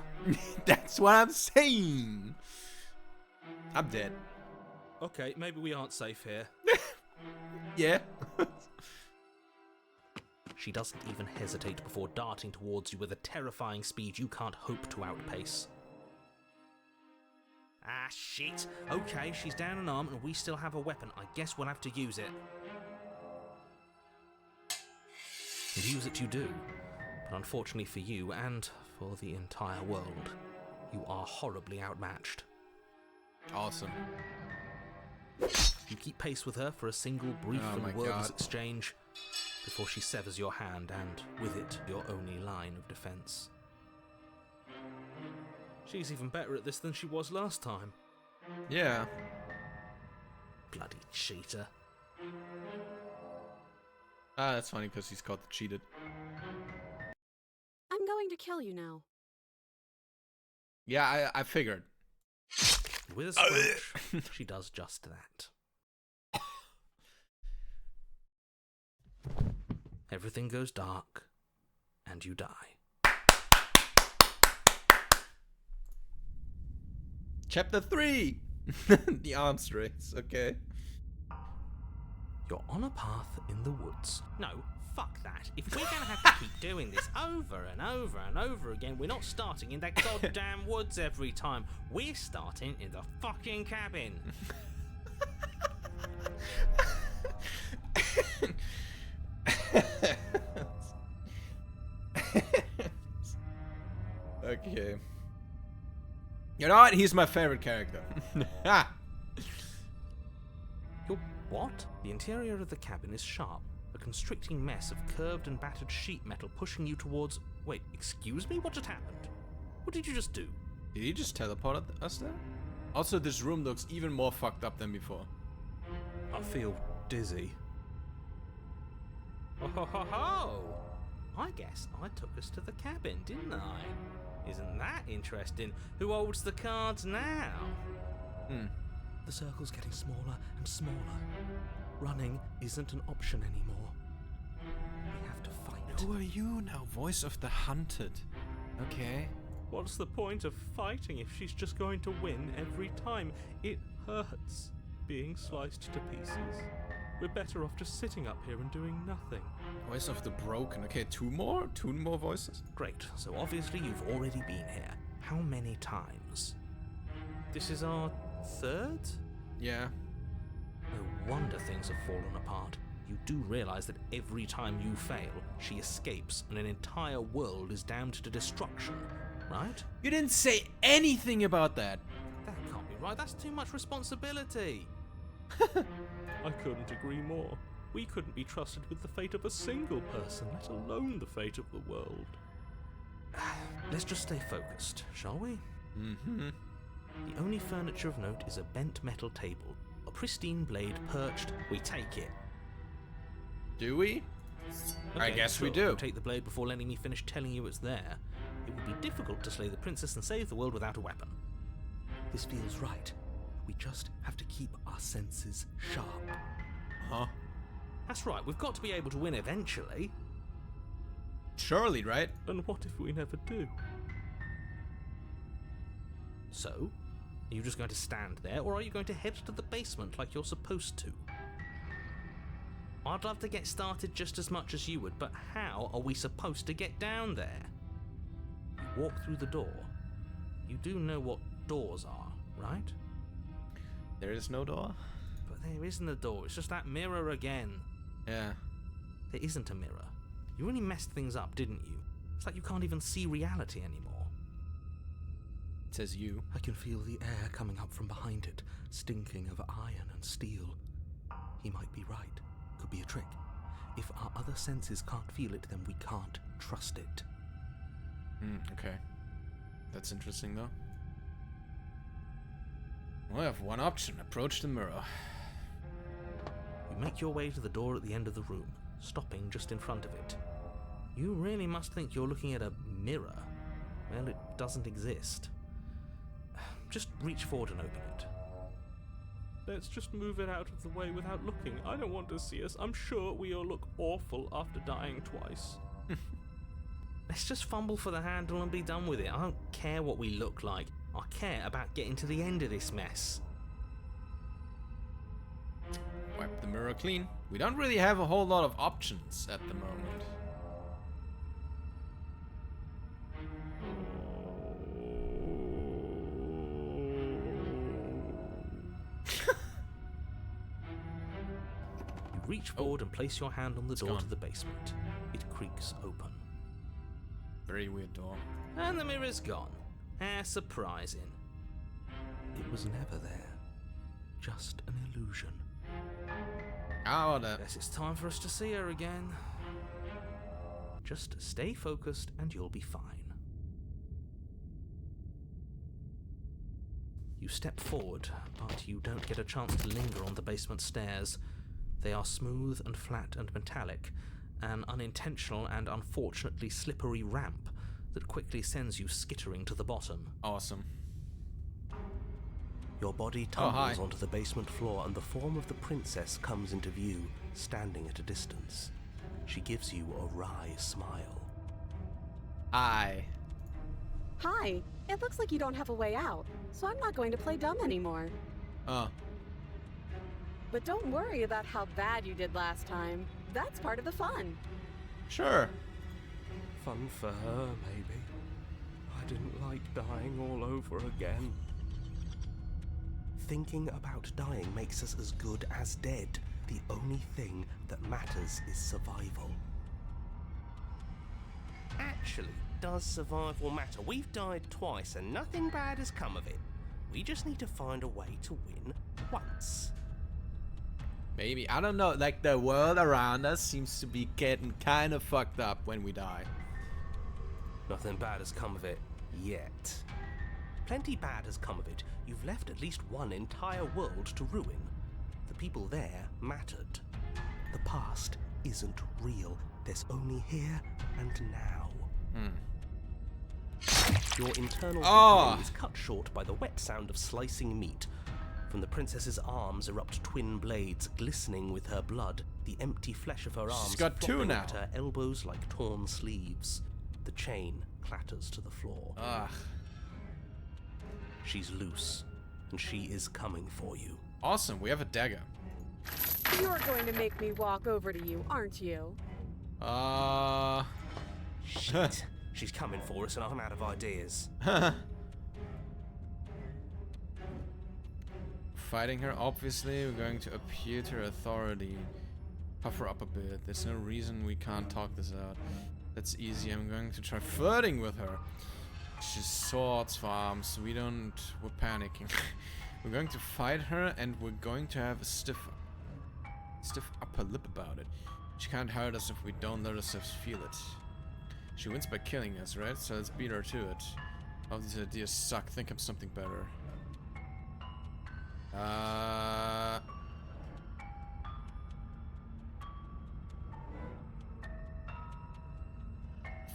Speaker 1: That's what I'm saying. I'm dead.
Speaker 3: Okay, maybe we aren't safe here.
Speaker 1: Yeah.
Speaker 3: She doesn't even hesitate before darting towards you with a terrifying speed you can't hope to outpace. Ah, shit. Okay, she's down an arm and we still have a weapon. I guess we'll have to use it. And use it you do. But unfortunately for you and for the entire world, you are horribly outmatched.
Speaker 1: Awesome.
Speaker 3: You keep pace with her for a single brief and wordless
Speaker 1: God.
Speaker 3: exchange before she severs your hand and, with it, your only line of defense. She's even better at this than she was last time.
Speaker 1: Yeah.
Speaker 3: Bloody cheater.
Speaker 1: That's funny because he's called the cheated.
Speaker 2: I'm going to kill you now.
Speaker 1: Yeah, I figured.
Speaker 3: With a scratch, she does just that. Everything goes dark, and you die.
Speaker 1: Chapter 3. The arms race, okay.
Speaker 3: You're on a path in the woods.
Speaker 5: No, fuck that. If we're gonna have to keep doing this over and over and over again, we're not starting in that goddamn woods every time. We're starting in the fucking cabin.
Speaker 1: Okay. You know what? He's my favorite character.
Speaker 3: You're what? The interior of the cabin is sharp, a constricting mess of curved and battered sheet metal pushing you towards... Wait, excuse me? What just happened? What did you just do?
Speaker 1: Did he just teleport us there? Also, this room looks even more fucked up than before.
Speaker 3: I feel dizzy.
Speaker 5: Oh ho ho ho! I guess I took us to the cabin, didn't I? Isn't that interesting? Who holds the cards now?
Speaker 3: The circle's getting smaller and smaller. Running isn't an option anymore. We have to fight.
Speaker 1: Who are you now? Voice of the hunted. Okay.
Speaker 5: What's the point of fighting if she's just going to win every time? It hurts being sliced to pieces. We're better off just sitting up here and doing nothing.
Speaker 1: Voice of the broken. Okay, two more voices.
Speaker 3: Great, so obviously you've already been here. How many times?
Speaker 5: This is our third?
Speaker 1: Yeah.
Speaker 3: No wonder things have fallen apart. You do realize that every time you fail, she escapes and an entire world is damned to destruction, right?
Speaker 1: You didn't say anything about that.
Speaker 5: That can't be right. That's too much responsibility. I couldn't agree more. We couldn't be trusted with the fate of a single person, let alone the fate of the world.
Speaker 3: Let's just stay focused, shall we?
Speaker 1: Mm-hmm.
Speaker 3: The only furniture of note is a bent metal table, a pristine blade perched. We take it.
Speaker 1: Do we? I guess we
Speaker 3: sure.
Speaker 1: do.
Speaker 3: You'll take the blade before letting me finish telling you it's there. It would be difficult to slay the princess and save the world without a weapon. This feels right. We just have to keep our senses sharp.
Speaker 1: Huh?
Speaker 5: That's right, we've got to be able to win eventually.
Speaker 1: Surely, right?
Speaker 5: And what if we never do?
Speaker 3: So, are you just going to stand there, or are you going to head to the basement like you're supposed to?
Speaker 5: I'd love to get started just as much as you would, but how are we supposed to get down there?
Speaker 3: You walk through the door. You do know what doors are, right?
Speaker 1: There is no door?
Speaker 5: But there isn't a door, it's just that mirror again.
Speaker 1: Yeah.
Speaker 3: There isn't a mirror. You really messed things up, didn't you? It's like you can't even see reality anymore.
Speaker 1: It says you.
Speaker 3: I can feel the air coming up from behind it, stinking of iron and steel. He might be right. Could be a trick. If our other senses can't feel it, then we can't trust it.
Speaker 1: Okay. That's interesting, though. Well, I have one option. Approach the mirror.
Speaker 3: You make your way to the door at the end of the room, stopping just in front of it.
Speaker 5: You really must think you're looking at a mirror. Well, it doesn't exist. Just reach forward and open it. Let's just move it out of the way without looking. I don't want to see us. I'm sure we all look awful after dying twice. Let's just fumble for the handle and be done with it. I don't care what we look like. I care about getting to the end of this mess.
Speaker 1: Wipe the mirror clean. We don't really have a whole lot of options at the moment.
Speaker 3: You reach forward and place your hand on the door
Speaker 1: gone.
Speaker 3: to the basement. It creaks open.
Speaker 1: Very weird door.
Speaker 5: And the mirror's gone. How surprising.
Speaker 3: It was never there. Just an illusion.
Speaker 1: Oh, that.
Speaker 5: Guess it's time for us to see her again.
Speaker 3: Just stay focused and you'll be fine. You step forward, but you don't get a chance to linger on the basement stairs. They are smooth and flat and metallic, an unintentional and unfortunately slippery ramp that quickly sends you skittering to the bottom.
Speaker 1: Awesome.
Speaker 3: Your body
Speaker 1: Oh, hi.
Speaker 3: tumbles onto the basement floor and the form of the princess comes into view, standing at a distance. She gives you a wry smile.
Speaker 1: Hi.
Speaker 2: Hi. It looks like you don't have a way out, so I'm not going to play dumb anymore. But don't worry about how bad you did last time. That's part of the fun.
Speaker 1: Sure.
Speaker 6: Fun for her, maybe. I didn't like dying all over again.
Speaker 4: Thinking about dying makes us as good as dead. The only thing that matters is survival.
Speaker 6: Actually, does survival matter? We've died twice and nothing bad has come of it. We just need to find a way to win once.
Speaker 1: Maybe. I don't know. Like, the world around us seems to be getting kind of fucked up when we die.
Speaker 6: Nothing bad has come of it yet.
Speaker 4: Plenty bad has come of it. You've left at least one entire world to ruin. The people there mattered. The past isn't real. There's only here and now. Your internal victory is cut short by the wet sound of slicing meat. From the princess's arms erupt twin blades, glistening with her blood. The empty flesh of her arms
Speaker 1: got two
Speaker 4: flopping
Speaker 1: now.
Speaker 4: at her elbows like torn sleeves. The chain clatters to the floor.
Speaker 1: Ugh.
Speaker 4: She's loose, and she is coming for you.
Speaker 1: Awesome. We have a dagger.
Speaker 2: You're going to make me walk over to you, aren't you?
Speaker 6: Shit. She's coming for us and I'm out of ideas.
Speaker 1: Fighting her, obviously. We're going to appeal to her authority. Puff her up a bit. There's no reason we can't talk this out. That's easy. I'm going to try flirting with her. She's swords for arms. We're panicking. We're going to fight her and we're going to have a stiff upper lip about it. She can't hurt us if we don't let ourselves feel it. She wins by killing us, right? So let's beat her to it. All these ideas suck. Think of something better.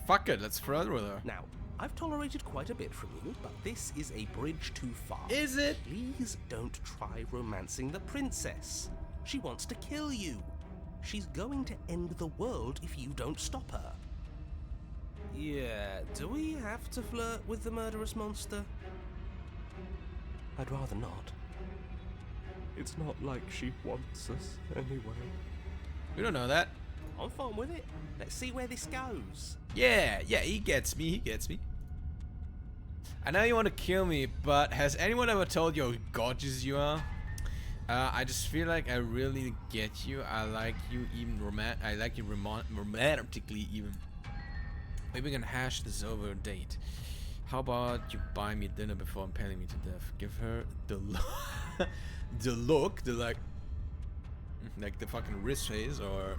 Speaker 1: Fuck it, let's flirt with her.
Speaker 4: Now, I've tolerated quite a bit from you, but this is a bridge too far.
Speaker 1: Is it?
Speaker 4: Please don't try romancing the princess. She wants to kill you. She's going to end the world if you don't stop her.
Speaker 6: Yeah, do we have to flirt with the murderous monster?
Speaker 4: I'd rather not.
Speaker 6: It's not like she wants us anyway.
Speaker 1: We don't know that.
Speaker 6: I'm fine with it. Let's see where this goes.
Speaker 1: Yeah, he gets me, I know you want to kill me, but has anyone ever told you how gorgeous you are? I just feel like I really get you. I like you even romantically even. Maybe we can hash this over a date. How about you buy me dinner before impaling me to death? Give her the look, like the fucking wrist face, or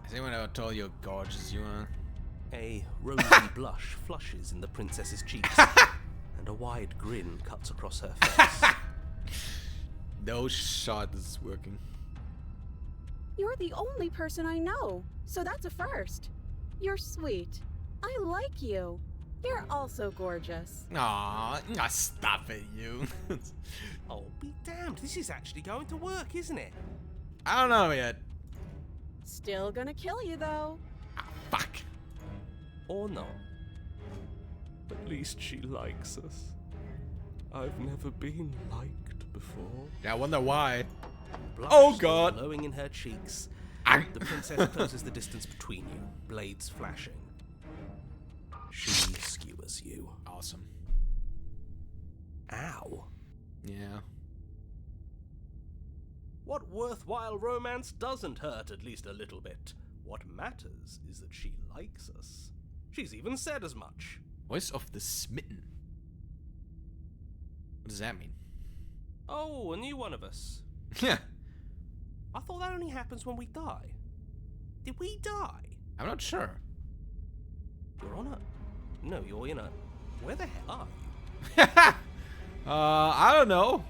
Speaker 1: Has anyone ever told you how gorgeous you are?
Speaker 4: A rosy blush flushes in the princess's cheeks, and a wide grin cuts across her face.
Speaker 1: No shot this is working.
Speaker 2: You're the only person I know, so that's a first. You're sweet. I like you. You're also gorgeous.
Speaker 1: Aw, stop it, you.
Speaker 6: Oh, be damned. This is actually going to work, isn't it?
Speaker 1: I don't know yet.
Speaker 2: Still gonna kill you, though.
Speaker 1: Ah, fuck.
Speaker 6: Or not.
Speaker 7: At least she likes us. I've never been liked before.
Speaker 1: Yeah, I wonder why.
Speaker 4: Blush
Speaker 1: Oh,
Speaker 4: still
Speaker 1: God.
Speaker 4: glowing in her cheeks.
Speaker 1: Ah.
Speaker 4: The princess closes the distance between you, blades flashing. She skewers you.
Speaker 1: Awesome.
Speaker 4: Ow.
Speaker 1: Yeah.
Speaker 6: What worthwhile romance doesn't hurt at least a little bit? What matters is that she likes us. She's even said as much.
Speaker 1: Voice of the Smitten. What does that mean?
Speaker 6: Oh, a new one of us.
Speaker 1: Yeah.
Speaker 6: I thought that only happens when we die. Did we die?
Speaker 1: I'm not sure.
Speaker 6: You're on a... No, you're in a... Where the hell are you?
Speaker 1: I don't know.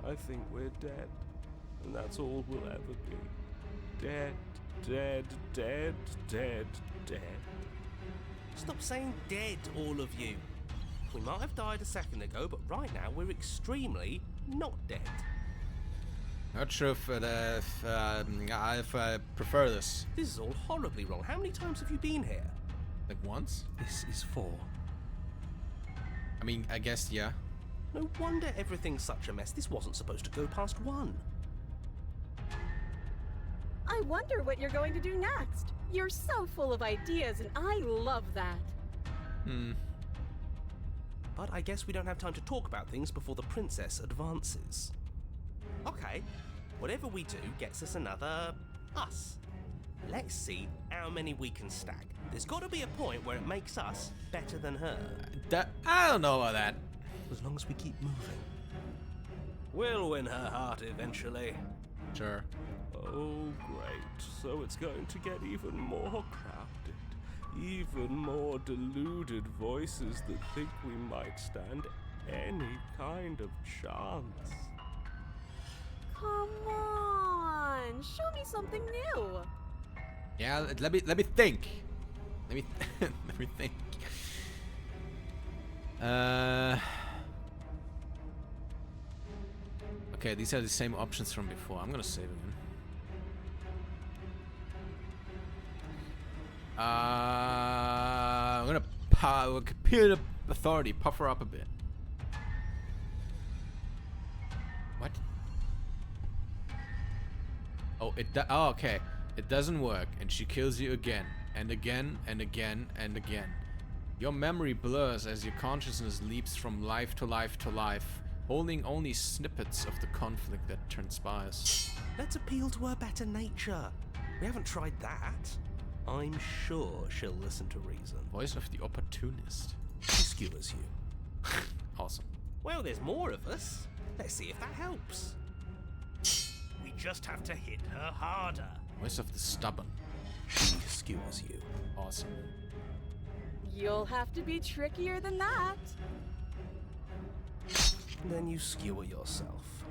Speaker 7: I think we're dead. And that's all we'll ever be. Dead, dead, dead, dead, dead.
Speaker 6: Stop saying dead, all of you. We might have died a second ago, but right now we're extremely not dead.
Speaker 1: Not sure if I prefer this.
Speaker 6: This is all horribly wrong. How many times have you been here?
Speaker 1: Like once?
Speaker 4: This is 4.
Speaker 1: I mean, I guess, yeah.
Speaker 6: No wonder everything's such a mess. This wasn't supposed to go past 1.
Speaker 2: I wonder what you're going to do next. You're so full of ideas, and I love that.
Speaker 6: But I guess we don't have time to talk about things before the princess advances. Okay, whatever we do gets us another us. Let's see how many we can stack. There's got to be a point where it makes us better than her.
Speaker 1: I don't know about that.
Speaker 4: As long as we keep moving.
Speaker 6: We'll win her heart eventually.
Speaker 1: Sure.
Speaker 7: Oh, great. So it's going to get even more crowded. Even more deluded voices that think we might stand any kind of chance.
Speaker 2: Come on, show me something new.
Speaker 1: Yeah, let me think. Let me let me think. Okay, these are the same options from before. I'm gonna save again. I'm gonna computer authority, puff her up a bit. What? Oh, oh, okay. It doesn't work, and she kills you again, and again, and again, and again. Your memory blurs as your consciousness leaps from life to life to life, holding only snippets of the conflict that transpires.
Speaker 6: Let's appeal to her better nature. We haven't tried that. I'm sure she'll listen to reason.
Speaker 1: Voice of the opportunist.
Speaker 6: She skewers you.
Speaker 1: Awesome.
Speaker 6: Well, there's more of us. Let's see if that helps. We just have to hit her harder.
Speaker 1: Voice of the stubborn.
Speaker 6: She skewers you.
Speaker 1: Awesome.
Speaker 2: You'll have to be trickier than that.
Speaker 6: Then you skewer yourself.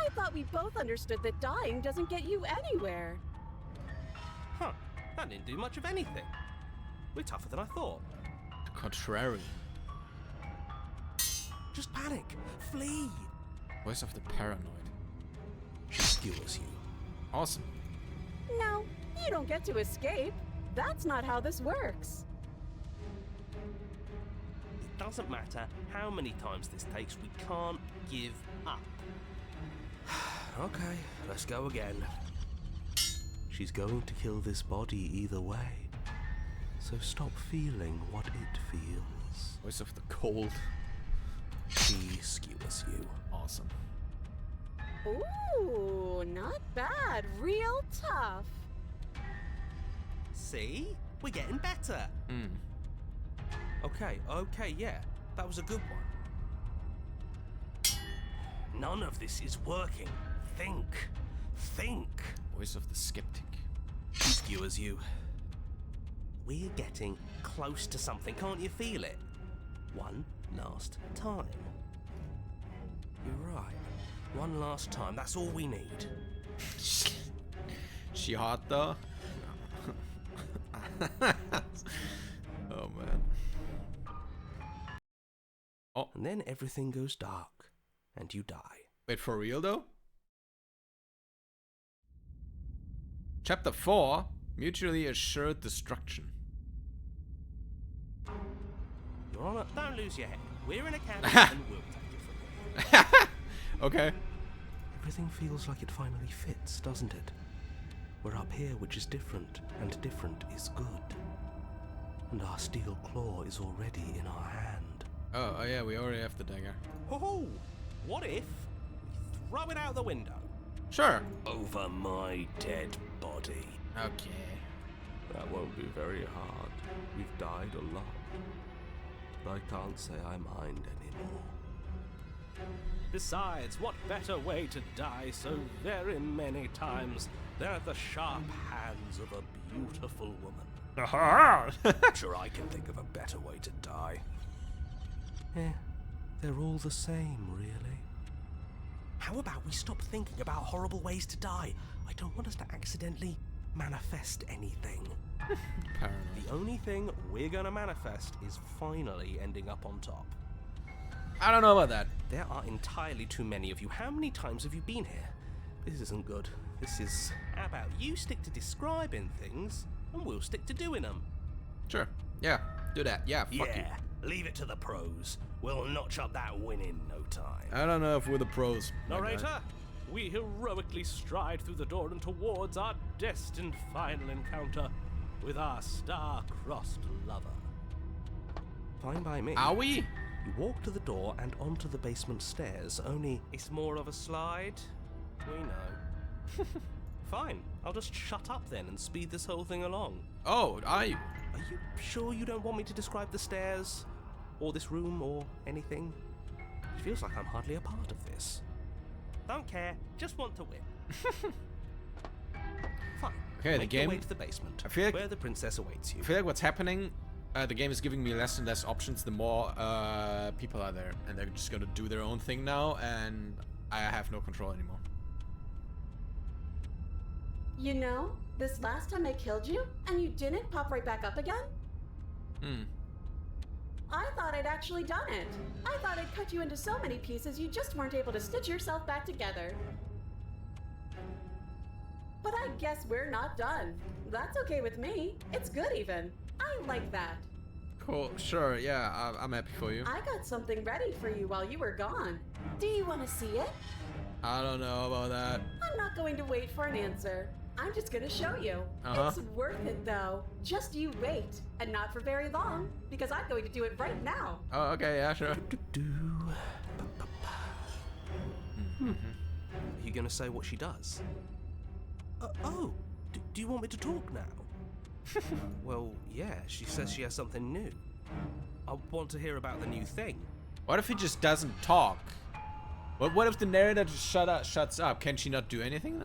Speaker 2: I thought we both understood that dying doesn't get you anywhere.
Speaker 6: Huh. That didn't do much of anything. We're tougher than I thought.
Speaker 1: The contrary.
Speaker 6: Just panic. Flee.
Speaker 1: Voice of the paranoid.
Speaker 6: She skewers you.
Speaker 1: Awesome.
Speaker 2: No, you don't get to escape. That's not how this works.
Speaker 6: It doesn't matter how many times this takes, we can't give up.
Speaker 4: Okay, let's go again. She's going to kill this body either way. So stop feeling what it feels.
Speaker 1: Voice of the cold.
Speaker 6: She skewers you.
Speaker 1: Awesome.
Speaker 2: Ooh, not bad. Real tough.
Speaker 6: See? We're getting better. Okay, yeah. That was a good one. None of this is working. Think.
Speaker 1: Voice of the skeptic.
Speaker 6: She skewers you. We're getting close to something. Can't you feel it? One last time. You're right. One last time. That's all we need.
Speaker 1: She hot though? Oh man. Oh,
Speaker 6: And then everything goes dark. And you die.
Speaker 1: wait, for real though? Chapter 4, Mutually Assured Destruction.
Speaker 6: Your Honor, don't lose your head. We're in a cabin and we'll take it from here.
Speaker 1: Okay.
Speaker 4: Everything feels like it finally fits, doesn't it? We're up here, which is different, and different is good. And our steel claw is already in our hand.
Speaker 1: Oh yeah, we already have the dagger.
Speaker 6: Oh, what if we throw it out the window?
Speaker 1: Sure.
Speaker 6: Over my dead body.
Speaker 1: Okay.
Speaker 7: That won't be very hard. We've died a lot. But I can't say I mind anymore.
Speaker 6: Besides, what better way to die so very many times than at the sharp hands of a beautiful woman? Sure, I can think of a better way to die.
Speaker 4: They're all the same, really.
Speaker 6: How about we stop thinking about horrible ways to die? I don't want us to accidentally manifest anything.
Speaker 1: Paranoid.
Speaker 6: The only thing we're gonna manifest is finally ending up on top.
Speaker 1: I don't know about that.
Speaker 6: There are entirely too many of you. How many times have you been here? This isn't good. This is... How about you stick to describing things, and we'll stick to doing them.
Speaker 1: Sure. Yeah, do that. Yeah, fuck you.
Speaker 6: Leave it to the pros. We'll notch up that win in no time.
Speaker 1: I don't know if we're the pros. my guy.
Speaker 7: Narrator, we heroically stride through the door and towards our destined final encounter with our star-crossed lover.
Speaker 6: Fine by me.
Speaker 1: Are we?
Speaker 6: You walk to the door and onto the basement stairs, only...
Speaker 7: It's more of a slide.
Speaker 6: We know. Fine, I'll just shut up then and speed this whole thing along.
Speaker 1: Oh, are you?
Speaker 6: Are you sure you don't want me to describe the stairs? Or this room, or anything? It feels like I'm hardly a part of this. Don't care, just want to win. Fine.
Speaker 1: Okay, the
Speaker 6: Make your
Speaker 1: game-
Speaker 6: way to the basement,
Speaker 1: I feel like-
Speaker 6: where the princess awaits you.
Speaker 1: I feel like what's happening, the game is giving me less and less options the more people are there. And they're just gonna do their own thing now, and I have no control anymore.
Speaker 2: You know, this last time I killed you, and you didn't pop right back up again? I thought I'd actually done it. I thought I'd cut you into so many pieces you just weren't able to stitch yourself back together. But I guess we're not done. That's okay with me. It's good even. I like that.
Speaker 1: Cool, sure, yeah, I'm happy for you.
Speaker 2: I got something ready for you while you were gone. Do you want to see it?
Speaker 1: I don't know about that.
Speaker 2: I'm not going to wait for an answer. I'm just gonna show you.
Speaker 1: Uh-huh.
Speaker 2: It's worth it though. Just you wait. And not for very long, because I'm going to do it right now.
Speaker 1: Oh, okay, yeah, sure.
Speaker 6: Are you gonna say what she does? Do you want me to talk now? Well, yeah, she says she has something new. I want to hear about the new thing.
Speaker 1: What if he just doesn't talk? What if the narrator just shuts up? Can she not do anything?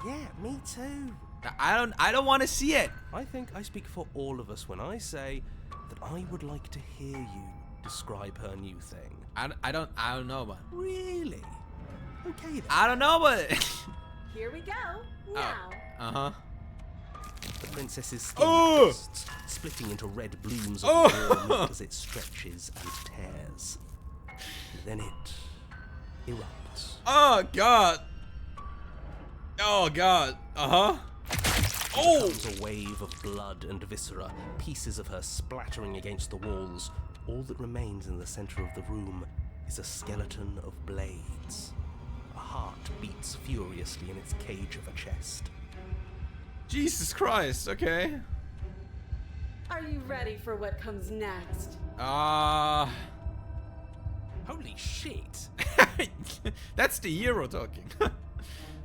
Speaker 6: Yeah, me too.
Speaker 1: I don't want to see it.
Speaker 6: I think I speak for all of us when I say that I would like to hear you describe her new thing.
Speaker 1: I don't know about it.
Speaker 6: Really? Okay then.
Speaker 1: I don't know about it.
Speaker 2: Here we go. Now.
Speaker 1: Uh-huh.
Speaker 6: The princess's skin
Speaker 1: Oh!
Speaker 6: bursts, splitting into red blooms of
Speaker 1: Oh!
Speaker 6: raw meat as it stretches and tears. Then it erupts.
Speaker 1: Oh, God. Oh, God. Uh-huh. Oh!
Speaker 6: Comes a wave of blood and viscera, pieces of her splattering against the walls. All that remains in the center of the room is a skeleton of blades. A heart beats furiously in its cage of a chest.
Speaker 1: Jesus Christ, okay.
Speaker 2: Are you ready for what comes next?
Speaker 6: Holy shit!
Speaker 1: That's the hero talking.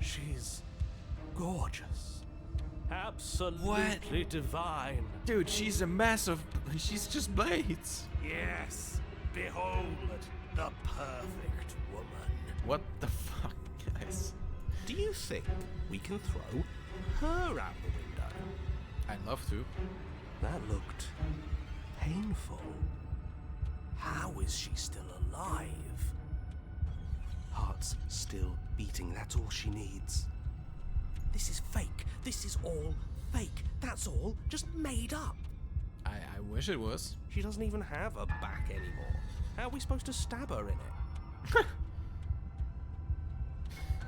Speaker 6: She's gorgeous.
Speaker 7: Absolutely divine.
Speaker 1: Dude, she's a massive... She's just blades.
Speaker 6: Yes, behold the perfect woman.
Speaker 1: What the fuck, guys?
Speaker 6: Do you think we can throw her out the window?
Speaker 1: I'd love to.
Speaker 6: That looked painful. How is she still alive? Heart's still beating, that's all she needs. This is fake. This is all fake. That's all just made up.
Speaker 1: I wish it was.
Speaker 6: She doesn't even have a back anymore. How are we supposed to stab her in it?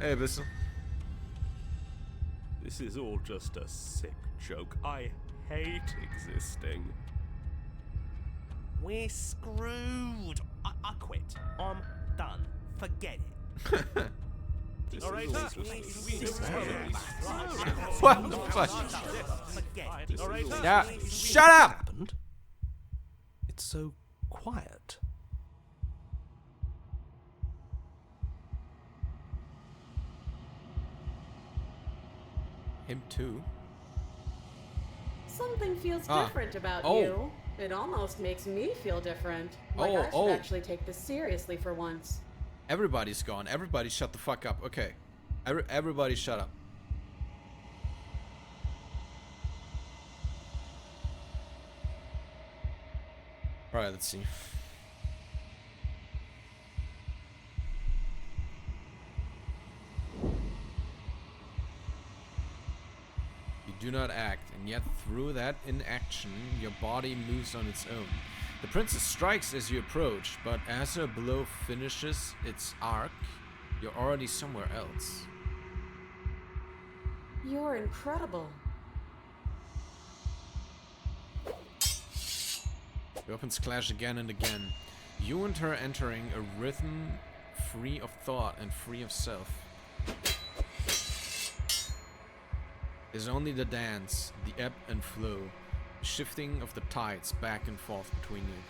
Speaker 1: Hey, listen.
Speaker 7: This is all just a sick joke. I hate existing.
Speaker 6: We're screwed. I quit. I'm done. Forget it.
Speaker 7: Narrator,
Speaker 1: What the fuck?
Speaker 6: Forget it.
Speaker 7: Narrator,
Speaker 1: Yeah, shut up!
Speaker 6: Happened? It's so quiet.
Speaker 1: Him too.
Speaker 2: Something feels
Speaker 1: Ah.
Speaker 2: different about
Speaker 1: Oh.
Speaker 2: you. It almost makes me feel different. Like I should actually take this seriously for once.
Speaker 1: Everybody's gone. Everybody shut the fuck up. Okay. Everybody shut up. Alright, let's see. You do not act, and yet through that inaction, your body moves on its own. The princess strikes as you approach, but as her blow finishes its arc, you're already somewhere else.
Speaker 2: You're incredible.
Speaker 1: Weapons clash again and again. You and her entering a rhythm free of thought and free of self. There's only the dance, the ebb and flow, the shifting of the tides back and forth between you.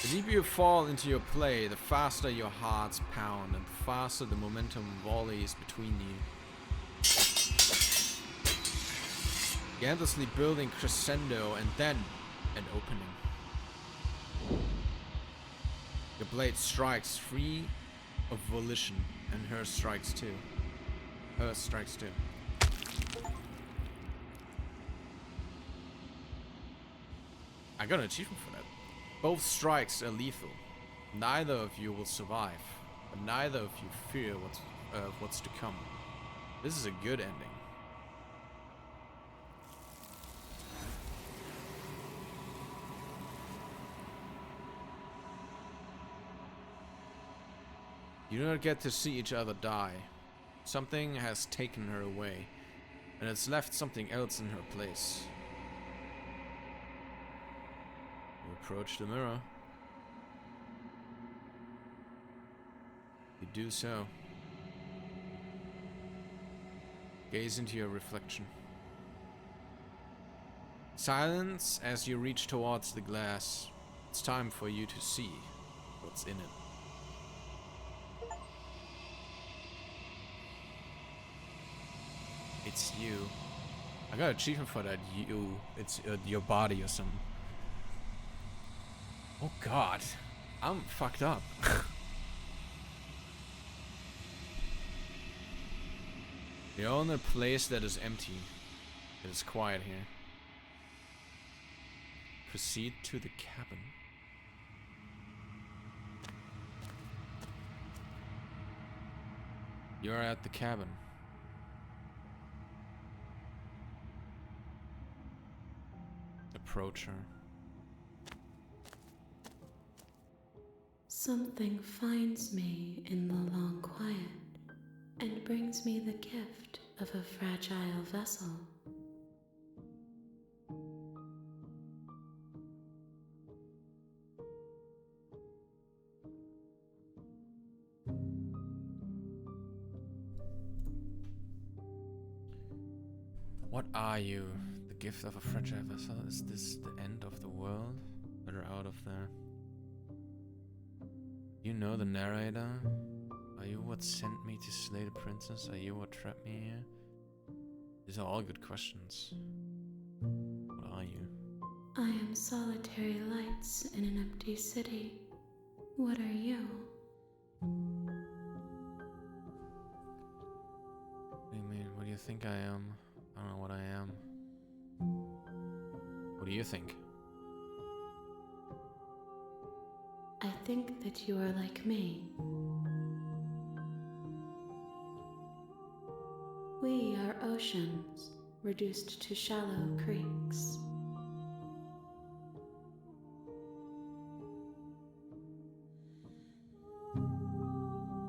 Speaker 1: The deeper you fall into your play, the faster your hearts pound and the faster the momentum volleys between you. You're endlessly building crescendo and then an opening. Your blade strikes free of volition, and hers strikes too. I got an achievement for that. Both strikes are lethal. Neither of you will survive, but neither of you fear what's to come. This is a good ending. You do not get to see each other die. Something has taken her away, and it's left something else in her place. You approach the mirror. You do so. Gaze into your reflection. Silence as you reach towards the glass. It's time for you to see what's in it. It's you. I got an achievement for that. You. It's your body or something. Oh god. I'm fucked up. You're in a place that is empty. It is quiet here. Proceed to the cabin. You're at the cabin. Approach her.
Speaker 8: Something finds me in the long quiet and brings me the gift of a fragile vessel.
Speaker 1: What are you? The gift of a fragile vessel? Is this the end of the world? Better out of there. You know the narrator? Are you what sent me to slay the princess? Are you what trapped me here? These are all good questions. What are you?
Speaker 8: I am solitary lights in an empty city. What are you?
Speaker 1: What do you mean? What do you think I am? I don't know what I am. What do you think?
Speaker 8: I think that you are like me. We are oceans, reduced to shallow creeks.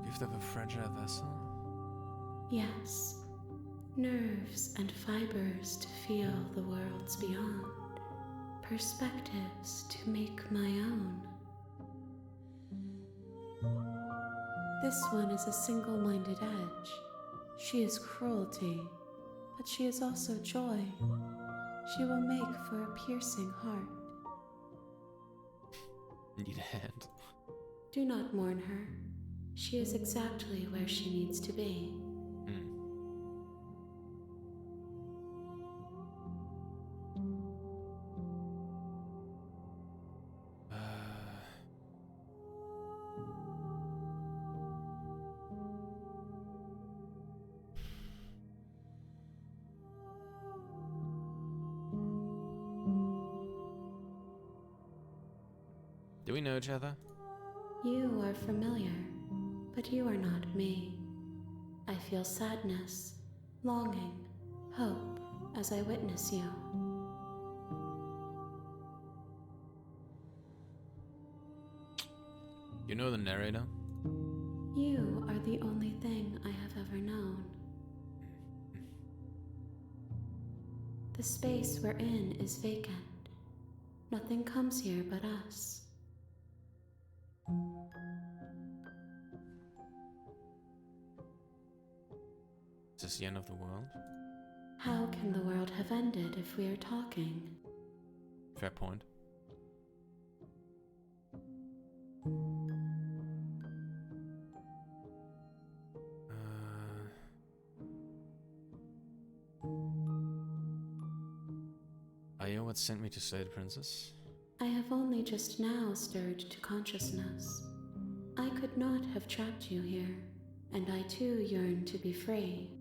Speaker 1: Gift of a fragile vessel?
Speaker 8: Yes, nerves and fibers to feel the worlds beyond, perspectives to make my own. This one is a single-minded edge. She is cruelty, but she is also joy. She will make for a piercing heart.
Speaker 1: Need a hand.
Speaker 8: Do not mourn her. She is exactly where she needs to be.
Speaker 1: Do we know each other?
Speaker 8: You are familiar, but you are not me. I feel sadness, longing, hope as I witness you.
Speaker 1: You know the narrator?
Speaker 8: You are the only thing I have ever known. The space we're in is vacant. Nothing comes here but us.
Speaker 1: Is this the end of the world?
Speaker 8: How can the world have ended if we are talking?
Speaker 1: Fair point. Are you what sent me to slay the princess?
Speaker 8: I have only just now stirred to consciousness. I could not have trapped you here, and I too yearn to be free.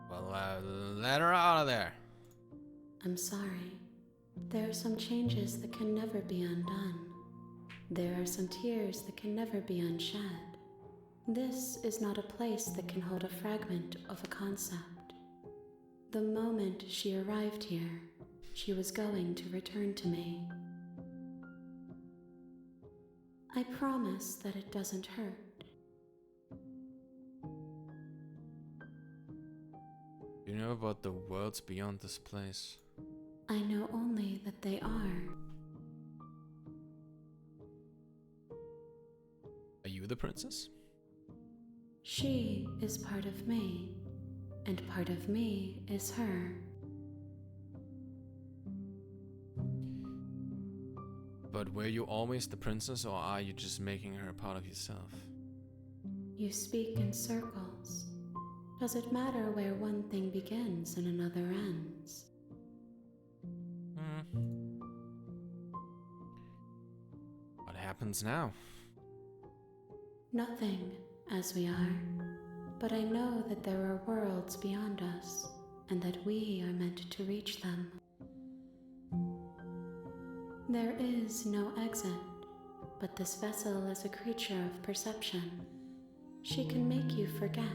Speaker 1: Well, let her out of there.
Speaker 8: I'm sorry. There are some changes that can never be undone. There are some tears that can never be unshed. This is not a place that can hold a fragment of a concept. The moment she arrived here, she was going to return to me. I promise that it doesn't hurt.
Speaker 1: You know about the worlds beyond this place?
Speaker 8: I know only that they are.
Speaker 1: Are you the princess?
Speaker 8: She is part of me, and part of me is her.
Speaker 1: But were you always the princess, or are you just making her a part of yourself?
Speaker 8: You speak in circles. Does it matter where one thing begins and another ends?
Speaker 1: What happens now?
Speaker 8: Nothing, as we are. But I know that there are worlds beyond us, and that we are meant to reach them. There is no exit, but this vessel is a creature of perception. She can make you forget,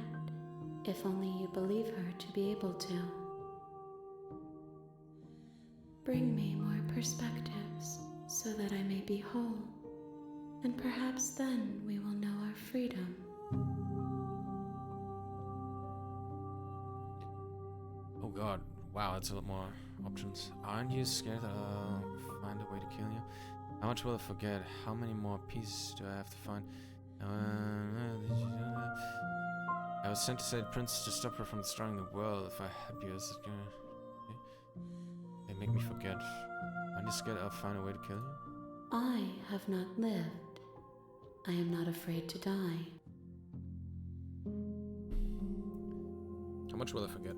Speaker 8: if only you believe her to be able to. Bring me more perspectives, so that I may be whole, and perhaps then we will know our freedom.
Speaker 1: Oh god, wow, that's a lot more options. Aren't you scared that I'll find a way to kill you? How much will I forget? How many more pieces do I have to find? I was sent to say the princess to stop her from destroying the world. If I help you, is it gonna... They make me forget. Aren't you scared I'll find a way to kill you?
Speaker 8: I have not lived. I am not afraid to die.
Speaker 1: How much will I forget?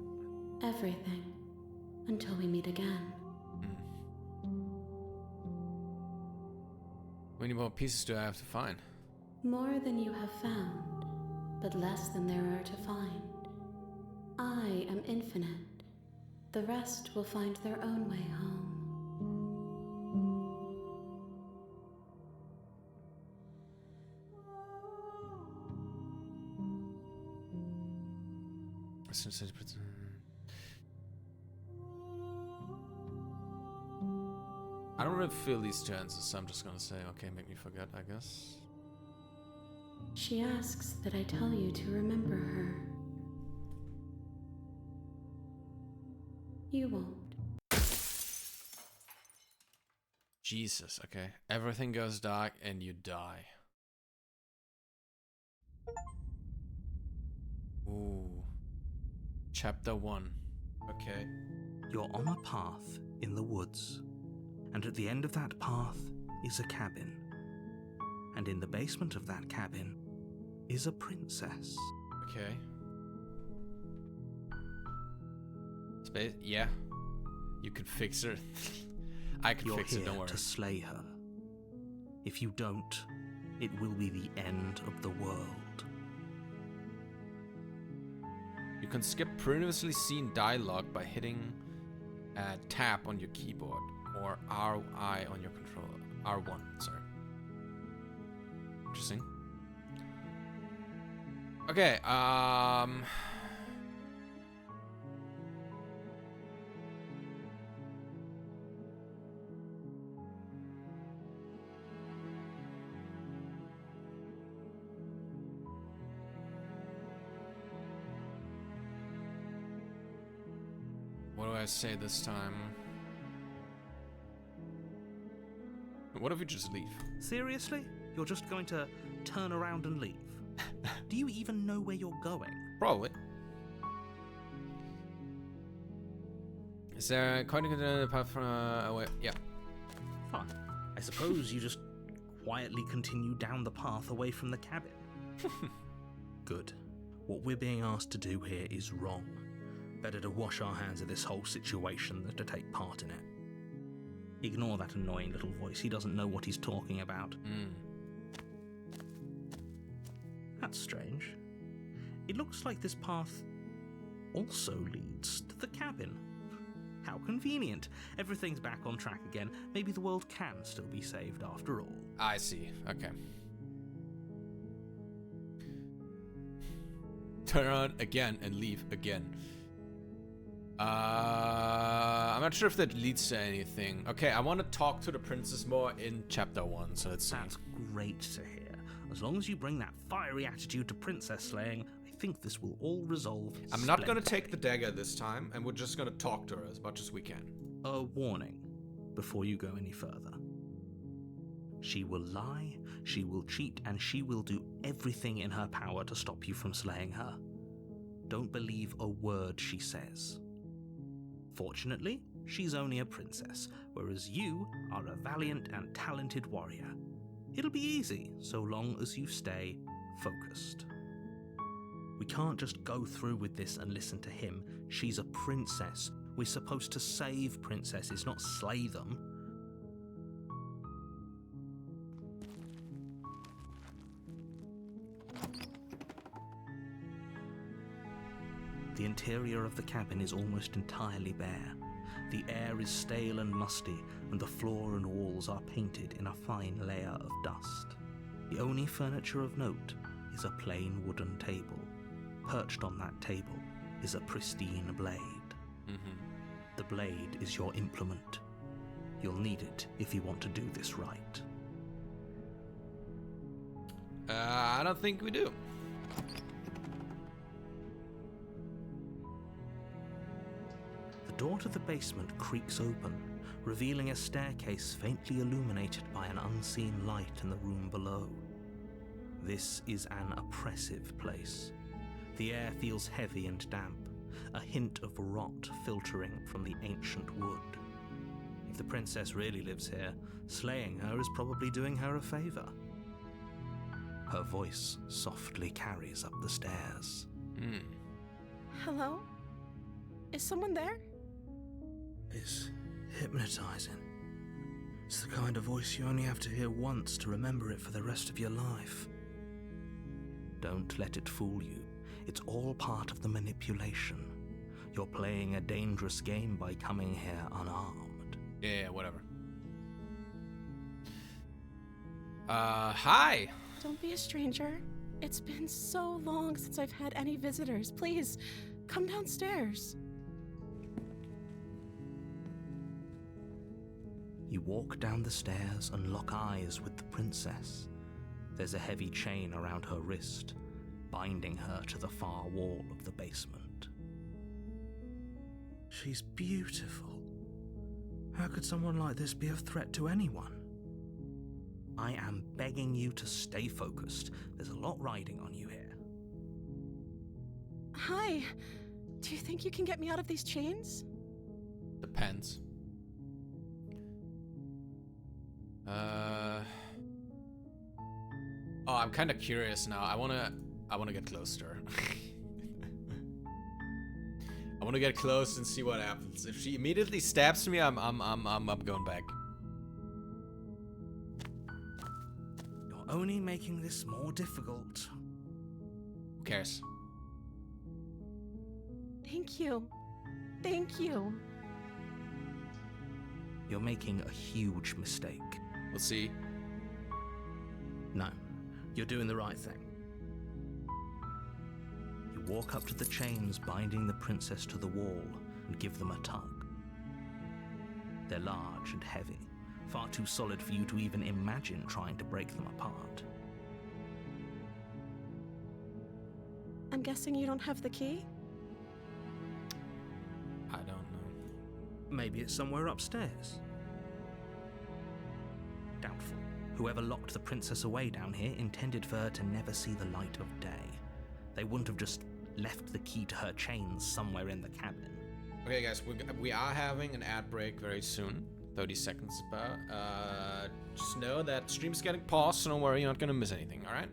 Speaker 8: Everything. Until we meet again.
Speaker 1: How many more pieces do I have to find?
Speaker 8: More than you have found, but less than there are to find. I am infinite. The rest will find their own way home.
Speaker 1: I don't really feel these two answers, so I'm just gonna say, okay, make me forget, I guess.
Speaker 8: She asks that I tell you to remember her. You won't.
Speaker 1: Jesus, okay. Everything goes dark and you die. Ooh. Chapter 1. Okay.
Speaker 3: You're on a path in the woods, and at the end of that path is a cabin. And in the basement of that cabin is a princess.
Speaker 1: Okay. Space? Yeah. You could fix her. I could
Speaker 3: You're
Speaker 1: fix
Speaker 3: here
Speaker 1: it, don't worry.
Speaker 3: to slay her. If you don't, it will be the end of the world.
Speaker 1: You can skip previously seen dialogue by hitting tab on your keyboard or RI on your controller. R1, sorry. Interesting. Okay, What do I say this time? What if we just leave?
Speaker 3: Seriously? You're just going to turn around and leave? Do you even know where you're going?
Speaker 1: Probably. Is there quite a good path from away? Yeah.
Speaker 3: Fine. I suppose you just quietly continue down the path away from the cabin. Good. What we're being asked to do here is wrong. Better to wash our hands of this whole situation than to take part in it. Ignore that annoying little voice. He doesn't know what he's talking about. That's strange. It looks like this path also leads to the cabin. How convenient. Everything's back on track again. Maybe the world can still be saved after all.
Speaker 1: I see. Okay. Turn around again and leave again. I'm not sure if that leads to anything. Okay, I want to talk to the princess more in chapter 1, so let's see.
Speaker 3: That's great to hear. As long as you bring that fiery attitude to princess slaying, I think this will all resolve.
Speaker 1: I'm not gonna take the dagger this time, and we're just gonna talk to her as much as we can.
Speaker 3: A warning before you go any further. She will lie, she will cheat, and she will do everything in her power to stop you from slaying her. Don't believe a word she says. Fortunately, she's only a princess, whereas you are a valiant and talented warrior. It'll be easy, so long as you stay focused. We can't just go through with this and listen to him. She's a princess. We're supposed to save princesses, not slay them. The interior of the cabin is almost entirely bare. The air is stale and musty, and the floor and walls are painted in a fine layer of dust. The only furniture of note is a plain wooden table. Perched on that table is a pristine blade. The blade is your implement. You'll need it if you want to do this right.
Speaker 1: I don't think we do.
Speaker 3: The door to the basement creaks open, revealing a staircase faintly illuminated by an unseen light in the room below. This is an oppressive place. The air feels heavy and damp, a hint of rot filtering from the ancient wood. If the princess really lives here, slaying her is probably doing her a favor. Her voice softly carries up the stairs.
Speaker 2: Hello? Is someone there?
Speaker 3: It's hypnotizing. It's the kind of voice you only have to hear once to remember it for the rest of your life. Don't let it fool you. It's all part of the manipulation. You're playing a dangerous game by coming here unarmed.
Speaker 1: Yeah, whatever. Hi!
Speaker 2: Don't be a stranger. It's been so long since I've had any visitors. Please, come downstairs.
Speaker 3: You walk down the stairs and lock eyes with the princess. There's a heavy chain around her wrist, binding her to the far wall of the basement. She's beautiful. How could someone like this be a threat to anyone? I am begging you to stay focused. There's a lot riding on you here.
Speaker 2: Hi. Do you think you can get me out of these chains?
Speaker 1: Depends. Oh, I'm kind of curious now. I wanna get close to her. I wanna get close and see what happens. If she immediately stabs me, I'm going back.
Speaker 3: You're only making this more difficult.
Speaker 1: Who cares?
Speaker 2: Thank you. Thank you.
Speaker 3: You're making a huge mistake.
Speaker 1: We'll see.
Speaker 3: No, you're doing the right thing. You walk up to the chains binding the princess to the wall and give them a tug. They're large and heavy, far too solid for you to even imagine trying to break them apart.
Speaker 2: I'm guessing you don't have the key?
Speaker 1: I don't know.
Speaker 3: Maybe it's somewhere upstairs. Doubtful. Whoever locked the princess away down here intended for her to never see the light of day. They wouldn't have just left the key to her chains somewhere in the cabin.
Speaker 1: Okay, guys, we are having an ad break very soon. 30 seconds about. Just know that stream's getting paused, so don't worry, you're not gonna miss anything, alright?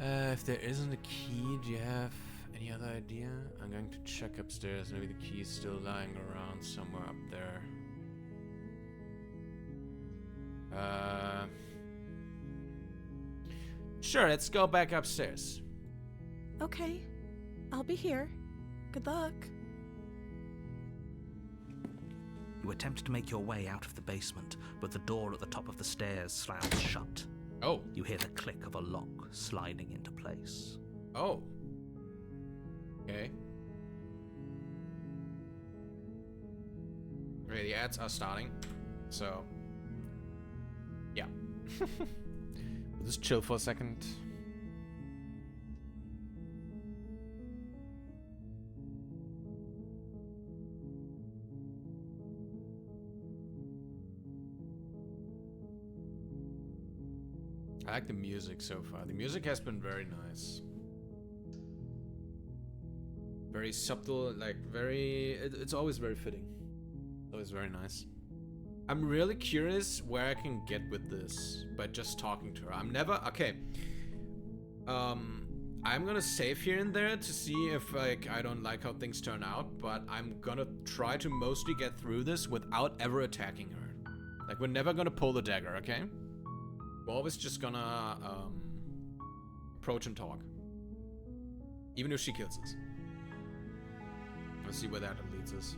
Speaker 1: If there isn't a key, do you have any other idea? I'm going to check upstairs. Maybe the key is still lying around somewhere up there. Sure, let's go back upstairs.
Speaker 2: Okay, I'll be here. Good luck.
Speaker 3: You attempt to make your way out of the basement, but the door at the top of the stairs slams shut.
Speaker 1: Oh.
Speaker 3: You hear the click of a lock sliding into place.
Speaker 1: Oh. Okay. Okay, the ads are starting. So. Yeah. We'll just chill for a second. I like the music so far. The music has been very nice. Very subtle, like it's always very fitting. Always very nice. I'm really curious where I can get with this by just talking to her. I'm never, okay. I'm gonna save here and there to see if like I don't like how things turn out, but I'm gonna try to mostly get through this without ever attacking her. Like we're never gonna pull the dagger, okay? We're always just gonna approach and talk. Even if she kills us. Let's see where that leads us.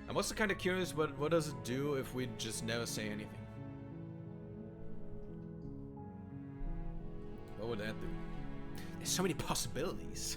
Speaker 1: I'm also kind of curious, what does it do if we just never say anything? What would that do? There's so many possibilities.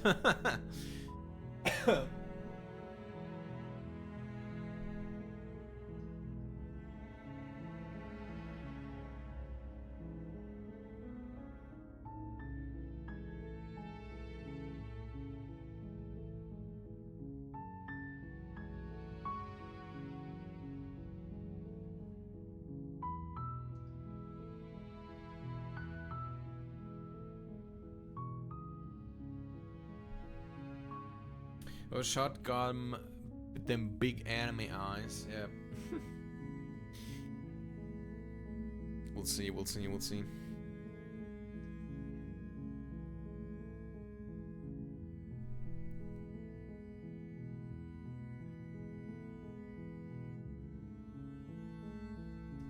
Speaker 1: Oh, shotgun with them big anime eyes. Yeah. We'll see, we'll see, we'll see.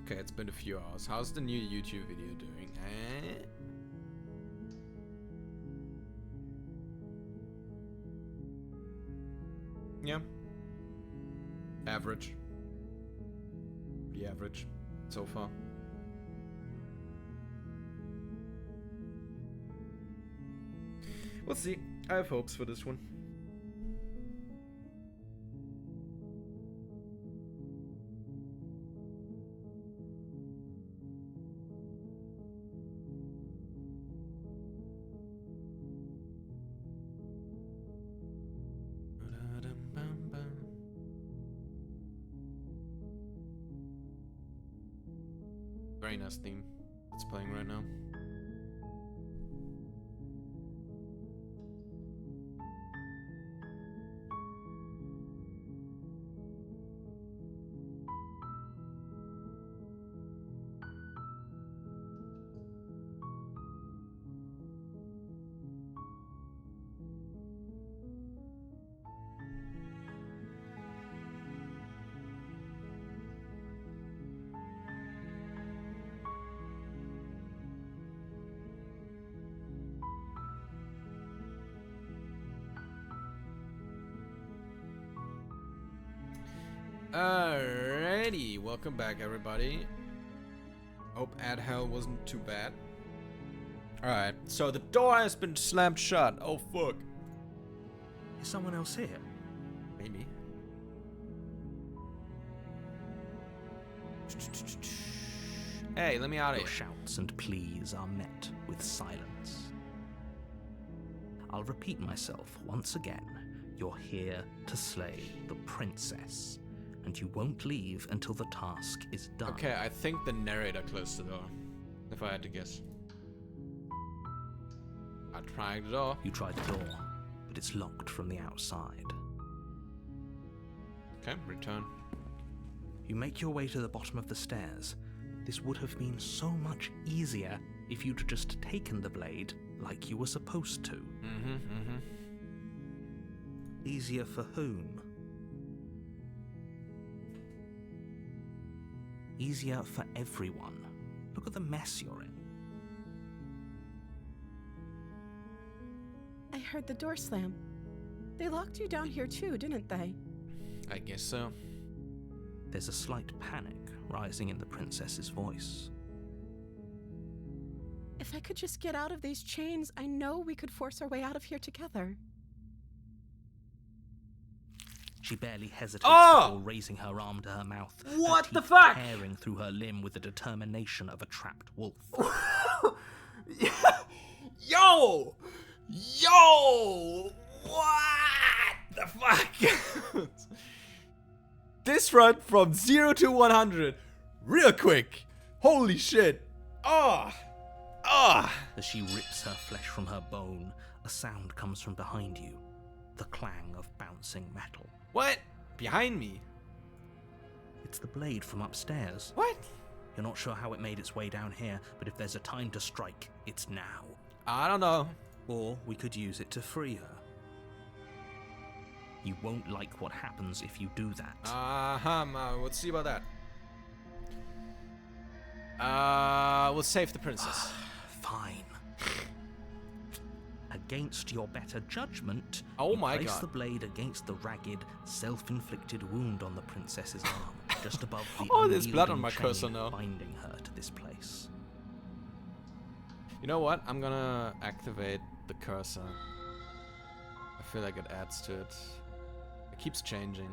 Speaker 1: Okay, it's been a few hours. How's the new YouTube video doing? Yeah. Average. Pretty average so far. We'll see. I have hopes for this one. Very nice theme that's playing right now. Alrighty, welcome back everybody. Hope ad hell wasn't too bad. Alright, so the door has been slammed shut. Oh fuck.
Speaker 3: Is someone else here?
Speaker 1: Maybe. Hey, let me out of
Speaker 3: Your
Speaker 1: here.
Speaker 3: shouts and pleas are met with silence. I'll repeat myself once again. You're here to slay the princess, and you won't leave until the task is done.
Speaker 1: Okay, I think the narrator closed the door. If I had to guess. I tried the door.
Speaker 3: You try the door, but it's locked from the outside.
Speaker 1: Okay, return.
Speaker 3: You make your way to the bottom of the stairs. This would have been so much easier if you'd just taken the blade like you were supposed to. Easier for whom? Easier for everyone. Look at the mess you're in.
Speaker 9: I heard the door slam. They locked you down here too, didn't they?
Speaker 1: I guess so.
Speaker 3: There's a slight panic rising in the princess's voice.
Speaker 9: If I could just get out of these chains, I know we could force our way out of here together.
Speaker 3: She barely hesitates
Speaker 1: Ah!
Speaker 3: before raising her arm to her mouth.
Speaker 1: What
Speaker 3: her
Speaker 1: the
Speaker 3: teeth
Speaker 1: fuck?
Speaker 3: tearing through her limb with the determination of a trapped wolf.
Speaker 1: Yo! Yo! What the fuck? This run from 0 to 100 real quick. Holy shit. Ah. Ah.
Speaker 3: As she rips her flesh from her bone, a sound comes from behind you. The clang of bouncing metal.
Speaker 1: What? Behind me?
Speaker 3: It's the blade from upstairs.
Speaker 1: What?
Speaker 3: You're not sure how it made its way down here, but if there's a time to strike, it's now.
Speaker 1: I don't know.
Speaker 3: Or we could use it to free her. You won't like what happens if you do that.
Speaker 1: Let's see about that. We'll save the princess.
Speaker 3: Fine. Against your better judgment,
Speaker 1: Oh
Speaker 3: you
Speaker 1: my
Speaker 3: place
Speaker 1: God.
Speaker 3: the blade against the ragged, self-inflicted wound on the princess's arm, just above the
Speaker 1: Oh, there's blood on
Speaker 3: unyielding
Speaker 1: my
Speaker 3: chain
Speaker 1: cursor now.
Speaker 3: binding her to this place.
Speaker 1: You know what? I'm gonna activate the cursor. I feel like it adds to it. It keeps changing.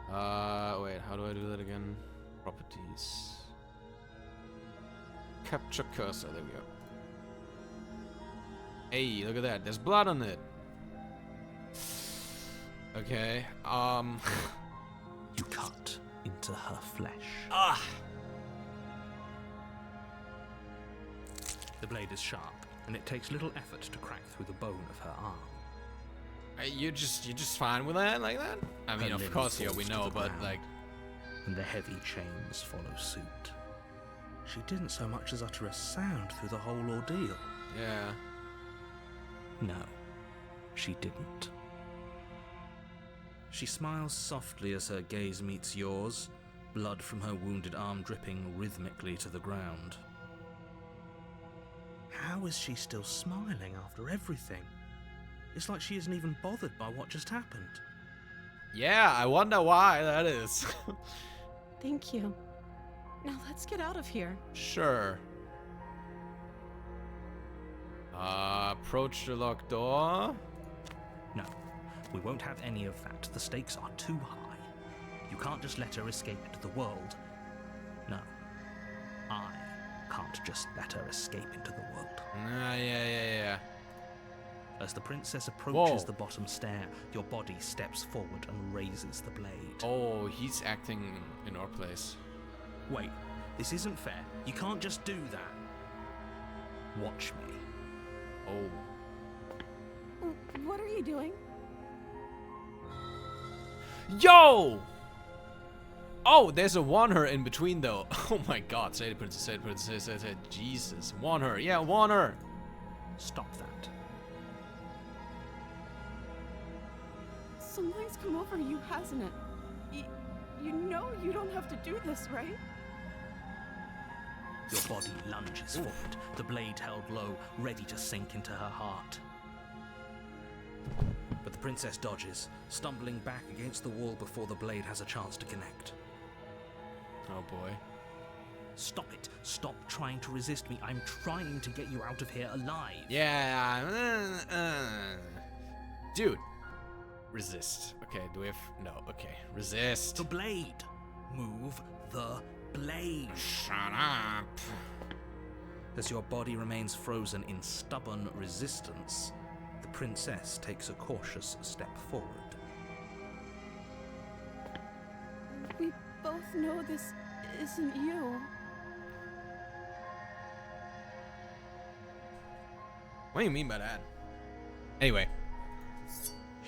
Speaker 1: Wait, how do I do that again? Properties. Capture cursor, there we go. Hey, look at that. There's blood on it. Okay,
Speaker 3: You cut into her flesh.
Speaker 1: Ah!
Speaker 3: The blade is sharp, and it takes little effort to crack through the bone of her arm.
Speaker 1: You're just fine with that, like that? I mean,
Speaker 3: Her
Speaker 1: of
Speaker 3: limb
Speaker 1: course, yeah,
Speaker 3: falls
Speaker 1: we
Speaker 3: to
Speaker 1: know,
Speaker 3: the
Speaker 1: but
Speaker 3: ground.
Speaker 1: like,
Speaker 3: And the heavy chains follow suit. She didn't so much as utter a sound through the whole ordeal.
Speaker 1: yeah.
Speaker 3: No, she didn't. She smiles softly as her gaze meets yours, blood from her wounded arm dripping rhythmically to the ground. How is she still smiling after everything? It's like she isn't even bothered by what just happened.
Speaker 1: Yeah, I wonder why that is.
Speaker 9: Thank you. Now let's get out of here.
Speaker 1: Sure. Approach the locked door.
Speaker 3: No, we won't have any of that. The stakes are too high. You can't just let her escape into the world. No, I can't just let her escape into the world.
Speaker 1: Yeah.
Speaker 3: As the princess approaches
Speaker 1: Whoa.
Speaker 3: the bottom stair, your body steps forward and raises the blade.
Speaker 1: Oh, he's acting in our place.
Speaker 3: Wait, this isn't fair. You can't just do that. Watch me.
Speaker 1: Oh.
Speaker 9: What are you doing?
Speaker 1: Yo! Oh, there's a warn her in between though. Oh my god, say the princess, say the princess, say the Jesus. Warn her, yeah, warn her.
Speaker 3: Stop that.
Speaker 9: Something's come over you, hasn't it? You know you don't have to do this, right?
Speaker 3: Your body lunges forward, the blade held low, ready to sink into her heart. But the princess dodges, stumbling back against the wall before the blade has a chance to connect.
Speaker 1: Oh boy.
Speaker 3: Stop it. Stop trying to resist me. I'm trying to get you out of here alive.
Speaker 1: Yeah. Dude. Resist. Okay, do we have... No, okay. Resist.
Speaker 3: The blade. Move the blade.
Speaker 1: Shut up.
Speaker 3: As your body remains frozen in stubborn resistance, the princess takes a cautious step forward.
Speaker 9: We both know this isn't you.
Speaker 1: What do you mean by that? Anyway.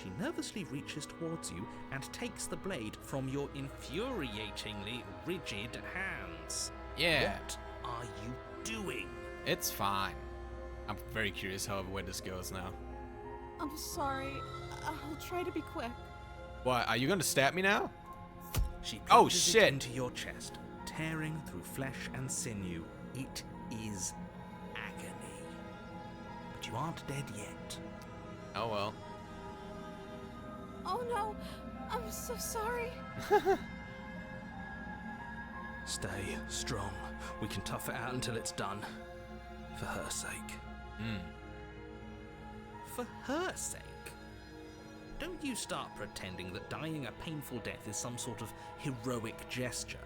Speaker 3: She nervously reaches towards you and takes the blade from your infuriatingly rigid hands.
Speaker 1: Yeah.
Speaker 3: What are you doing?
Speaker 1: It's fine. I'm very curious where this goes now.
Speaker 9: I'm sorry. I'll try to be quick.
Speaker 1: What, are you gonna stab me now?
Speaker 3: She
Speaker 1: Oh,
Speaker 3: plunges
Speaker 1: shit.
Speaker 3: it into your chest, tearing through flesh and sinew. It is agony. But you aren't dead yet.
Speaker 1: Oh well.
Speaker 9: Oh no, I'm so sorry.
Speaker 3: Stay strong. We can tough it out until it's done. For her sake. For her sake? Don't you start pretending that dying a painful death is some sort of heroic gesture.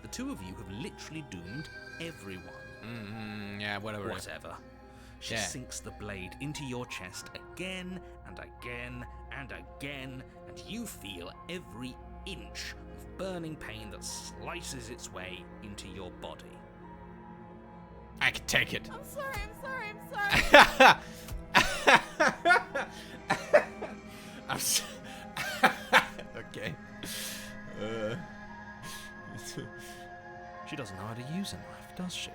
Speaker 3: The two of you have literally doomed everyone.
Speaker 1: Yeah, whatever.
Speaker 3: Whatever. She
Speaker 1: Yeah.
Speaker 3: sinks the blade into your chest again and again and again, and you feel every inch of burning pain that slices its way into your body.
Speaker 1: I can take it.
Speaker 9: I'm sorry.
Speaker 1: Okay.
Speaker 3: She doesn't know how to use a knife, does she?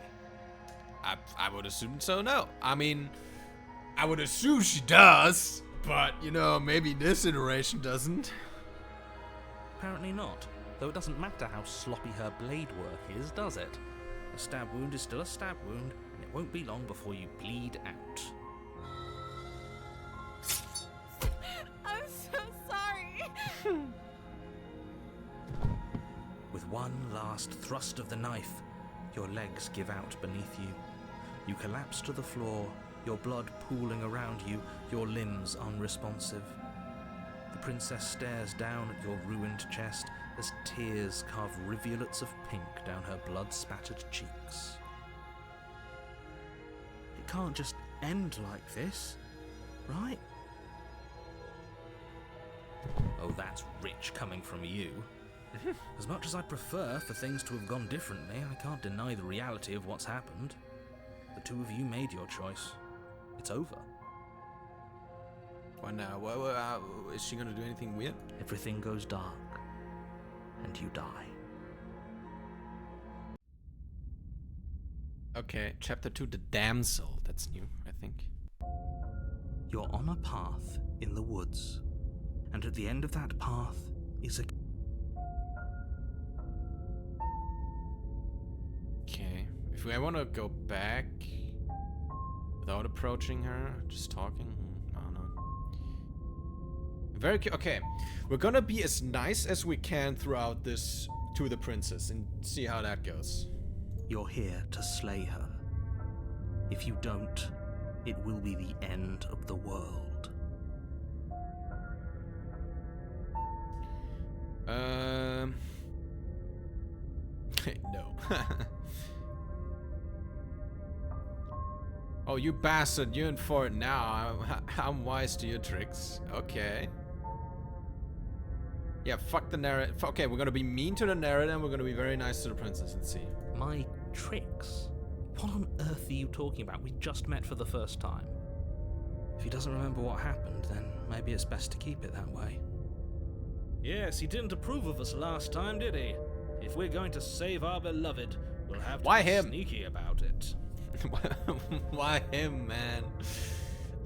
Speaker 1: I would assume so, no. I mean, I would assume she does, but, you know, maybe this iteration doesn't.
Speaker 3: Apparently not, though it doesn't matter how sloppy her blade work is, does it? A stab wound is still a stab wound, and it won't be long before you bleed out.
Speaker 9: I'm so sorry.
Speaker 3: With one last thrust of the knife, your legs give out beneath you. You collapse to the floor, your blood pooling around you, your limbs unresponsive. The princess stares down at your ruined chest as tears carve rivulets of pink down her blood-spattered cheeks. It can't just end like this, right? Oh, that's rich coming from you. As much as I'd prefer for things to have gone differently, I can't deny the reality of what's happened. The two of you made your choice. It's over.
Speaker 1: Why now? Is she gonna do anything weird?
Speaker 3: Everything goes dark, and you die.
Speaker 1: Okay, chapter 2, The Damsel. That's new, I think.
Speaker 3: You're on a path in the woods, and at the end of that path is a...
Speaker 1: Okay, if I want to go back without approaching her, just talking, I don't know. Okay, we're gonna be as nice as we can throughout this to the princess and see how that goes.
Speaker 3: You're here to slay her. If you don't, it will be the end of the world.
Speaker 1: No. Oh, you bastard, you're in for it now. I'm wise to your tricks. Okay. Yeah, fuck the narrative. Okay, we're gonna be mean to the narrator and we're gonna be very nice to the princess. Let's see.
Speaker 3: My tricks? What on earth are you talking about? We just met for the first time. If he doesn't remember what happened, then maybe it's best to keep it that way.
Speaker 5: Yes, he didn't approve of us last time, did he? If we're going to save our beloved, we'll have to
Speaker 1: Why
Speaker 5: be
Speaker 1: him?
Speaker 5: sneaky about it.
Speaker 1: Why him, man?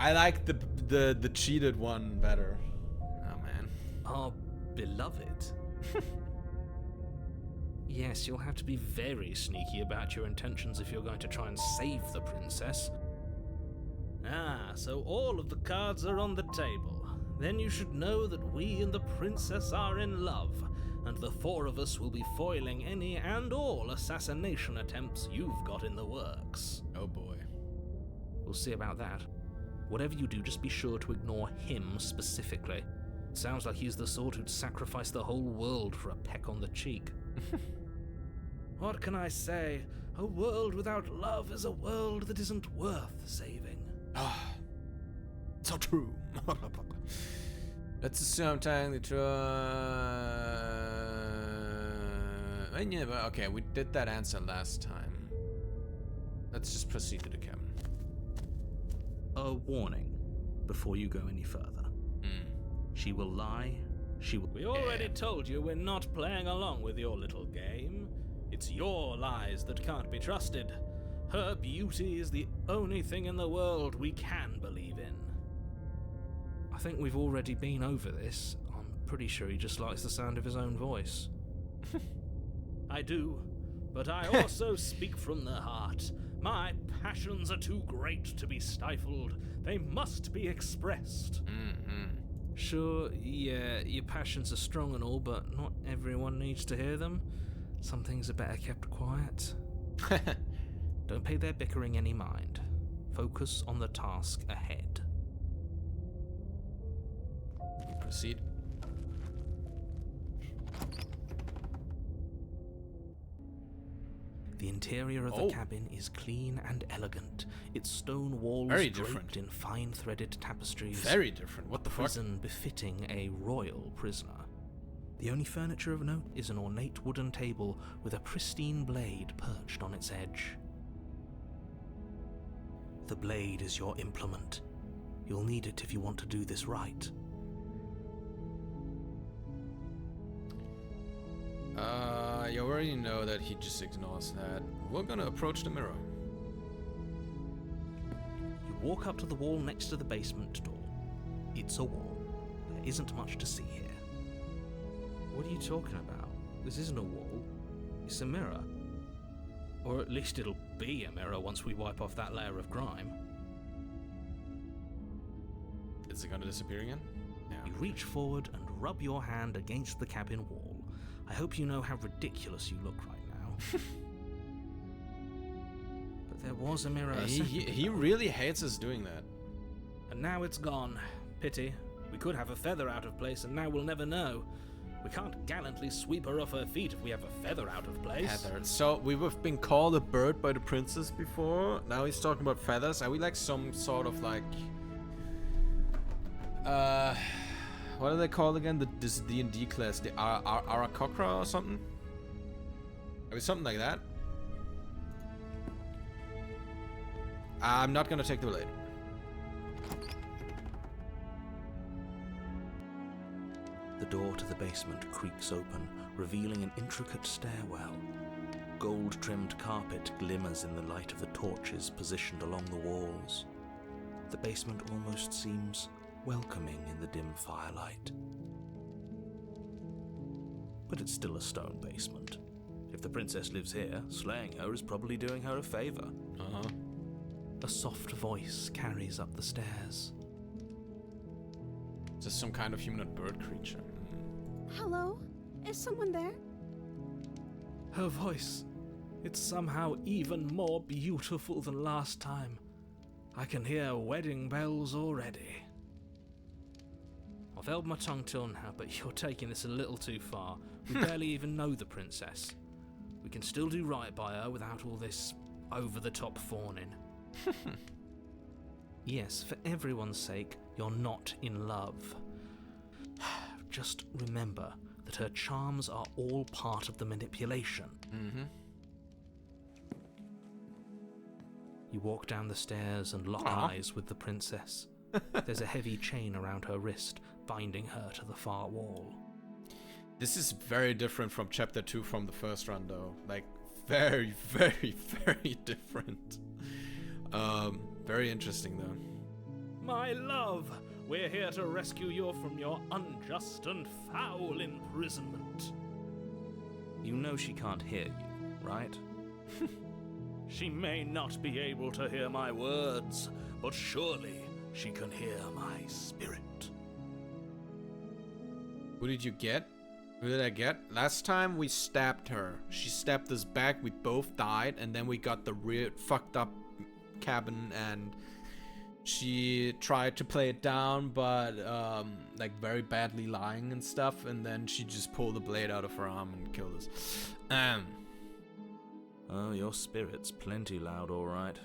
Speaker 1: I like the cheated one better. Oh man.
Speaker 5: Our beloved? Yes, you'll have to be very sneaky about your intentions if you're going to try and save the princess. Ah, so all of the cards are on the table. Then you should know that we and the princess are in love. and the four of us will be foiling any and all assassination attempts you've got in the works.
Speaker 1: Oh boy.
Speaker 5: We'll see about that. Whatever you do, just be sure to ignore him specifically. Sounds like he's the sort who'd sacrifice the whole world for a peck on the cheek. What can I say? A world without love is a world that isn't worth saving.
Speaker 1: Ah, so true. Let's assume tying the yeah, but okay, we did that answer last time. Let's just proceed to the cabin.
Speaker 3: A warning before you go any further. She will lie. She will.
Speaker 5: We already told you we're not playing along with your little game. It's your lies that can't be trusted. Her beauty is the only thing in the world we can believe in. I think we've already been over this. I'm pretty sure he just likes the sound of his own voice. I do, but I also speak from the heart. My passions are too great to be stifled. They must be expressed. Sure, yeah, your passions are strong and all, but not everyone needs to hear them. Some things are better kept quiet. Don't pay their bickering any mind. Focus on the task ahead.
Speaker 1: Proceed.
Speaker 3: The interior of the cabin is clean and elegant. Its stone walls
Speaker 1: Very
Speaker 3: draped
Speaker 1: different.
Speaker 3: in fine threaded tapestries.
Speaker 1: Very different. What the fuck?
Speaker 3: Prison befitting a royal prisoner. The only furniture of note is an ornate wooden table with a pristine blade perched on its edge. The blade is your implement. You'll need it if you want to do this right.
Speaker 1: You already know that he just ignores that. We're gonna approach the mirror.
Speaker 3: You walk up to the wall next to the basement door. It's a wall. There isn't much to see here.
Speaker 5: What are you talking about? This isn't a wall. It's a mirror. Or at least it'll be a mirror once we wipe off that layer of grime.
Speaker 1: Is it gonna disappear again? Yeah.
Speaker 3: You reach forward and rub your hand against the cabin wall. I hope you know how ridiculous you look right now.
Speaker 5: But there was a mirror a
Speaker 1: He
Speaker 5: second
Speaker 1: he
Speaker 5: ago.
Speaker 1: really hates us doing that.
Speaker 5: And now it's gone. Pity. We could have a feather out of place and now we'll never know. We can't gallantly sweep her off her feet if we have a feather out of place.
Speaker 1: Feather. So we've been called a bird by the princess before. Now he's talking about feathers. Are we like some sort of like what are they called again? This D&D class, the Arakocra or something? Are we something like that? I'm not gonna take the blade.
Speaker 3: The door to the basement creaks open, revealing an intricate stairwell. Gold-trimmed carpet glimmers in the light of the torches positioned along the walls. The basement almost seems welcoming in the dim firelight. But it's still a stone basement. If the princess lives here, slaying her is probably doing her a favor. A soft voice carries up the stairs.
Speaker 1: Is this some kind of humanoid bird creature?
Speaker 9: Hello? Is someone there?
Speaker 5: Her voice. It's somehow even more beautiful than last time. I can hear wedding bells already. I've held my tongue till now, but you're taking this a little too far. We barely even know the princess. We can still do right by her without all this over-the-top fawning. Yes, for everyone's sake, you're not in love. Just remember that her charms are all part of the manipulation. You walk down the stairs and lock eyes with the princess. There's a heavy chain around her wrist, binding her to the far wall.
Speaker 1: This is very different from chapter 2 from the first run though. Like very, very, very different. Very interesting though.
Speaker 5: My love, we're here to rescue you from your unjust and foul imprisonment.
Speaker 3: You know she can't hear you, right?
Speaker 5: She may not be able to hear my words, but surely she can hear my spirit.
Speaker 1: Who did you get? What did I get? Last time we stabbed her. She stabbed us back, we both died, and then we got the weird fucked up cabin, and she tried to play it down, but like very badly lying and stuff, and then she just pulled the blade out of her arm and killed us.
Speaker 3: Oh, your spirit's plenty loud, all right.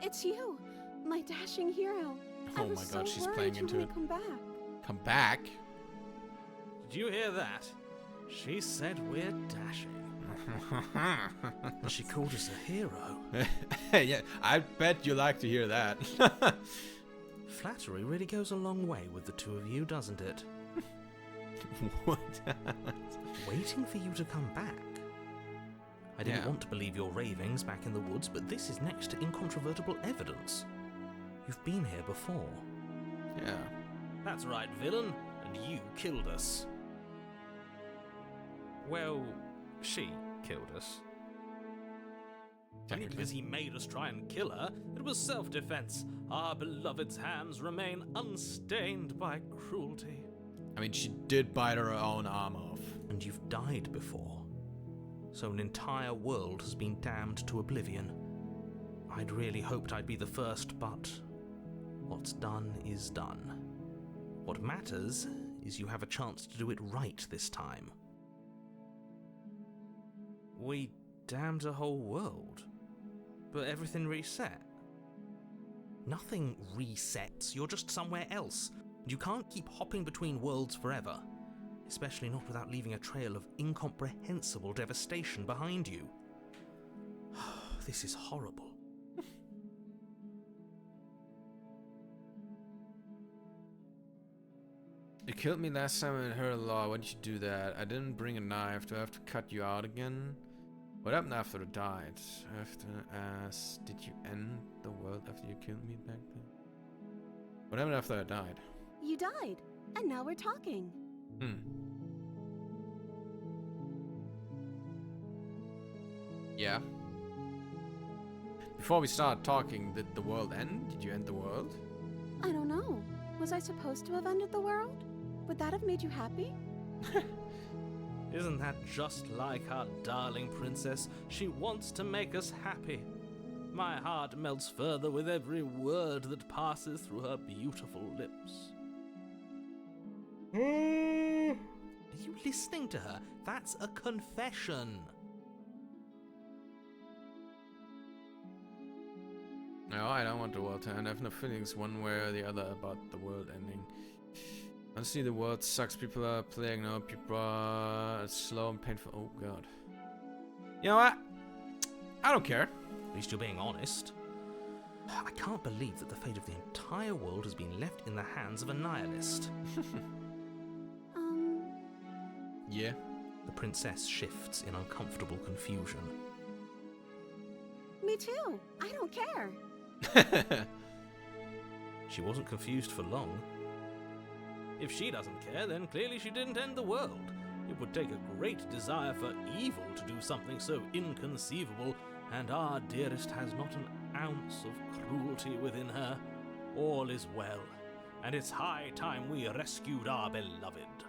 Speaker 9: It's you, my dashing hero. I
Speaker 1: Oh
Speaker 9: was
Speaker 1: my
Speaker 9: so
Speaker 1: god, she's
Speaker 9: worried
Speaker 1: playing
Speaker 9: you
Speaker 1: into
Speaker 9: wouldn't
Speaker 1: it.
Speaker 9: Come back.
Speaker 1: Come back?
Speaker 5: Did you hear that? She said we're dashing.
Speaker 3: And she called us a hero.
Speaker 1: Yeah, I bet you like to hear that.
Speaker 3: Flattery really goes a long way with the two of you, doesn't it?
Speaker 1: What?
Speaker 3: Waiting for you to come back. I didn't
Speaker 1: Yeah.
Speaker 3: want to believe your ravings back in the woods, but this is next to incontrovertible evidence. You've been here before.
Speaker 1: Yeah.
Speaker 5: That's right, villain. And you killed us. Well, she killed us. Only because he made us try and kill her. It was self-defense. Our beloved's hands remain unstained by cruelty.
Speaker 1: I mean, she did bite her own arm off.
Speaker 3: And you've died before. So an entire world has been damned to oblivion. I'd really hoped I'd be the first, but what's done is done. What matters is you have a chance to do it right this time. We damned a whole world, but everything reset. Nothing resets, you're just somewhere else. You can't keep hopping between worlds forever, especially not without leaving a trail of incomprehensible devastation behind you. This is horrible.
Speaker 1: You killed me last time and hurt a lot. Why did you do that? I didn't bring a knife. Do I have to cut you out again? What happened after I died? Did you end the world after you killed me back then? What happened after I died?
Speaker 9: You died, and now we're talking.
Speaker 1: Yeah. Before we start talking, did the world end? Did you end the world?
Speaker 9: I don't know. Was I supposed to have ended the world? Would that have made you happy?
Speaker 5: Isn't that just like our darling princess? She wants to make us happy. My heart melts further with every word that passes through her beautiful lips. Are you listening to her? That's a confession.
Speaker 1: No, I don't want the world to end. I have no feelings one way or the other about the world ending. Honestly, the world sucks. People are playing now. People are slow and painful. Oh god. You know what? I don't care.
Speaker 3: At least you're being honest. I can't believe that the fate of the entire world has been left in the hands of a nihilist.
Speaker 1: Yeah.
Speaker 3: The princess shifts in uncomfortable confusion.
Speaker 9: Me too. I don't care.
Speaker 3: She wasn't confused for long.
Speaker 5: If she doesn't care, then clearly she didn't end the world. It would take a great desire for evil to do something so inconceivable, and our dearest has not an ounce of cruelty within her. All is well, and it's high time we rescued our beloved.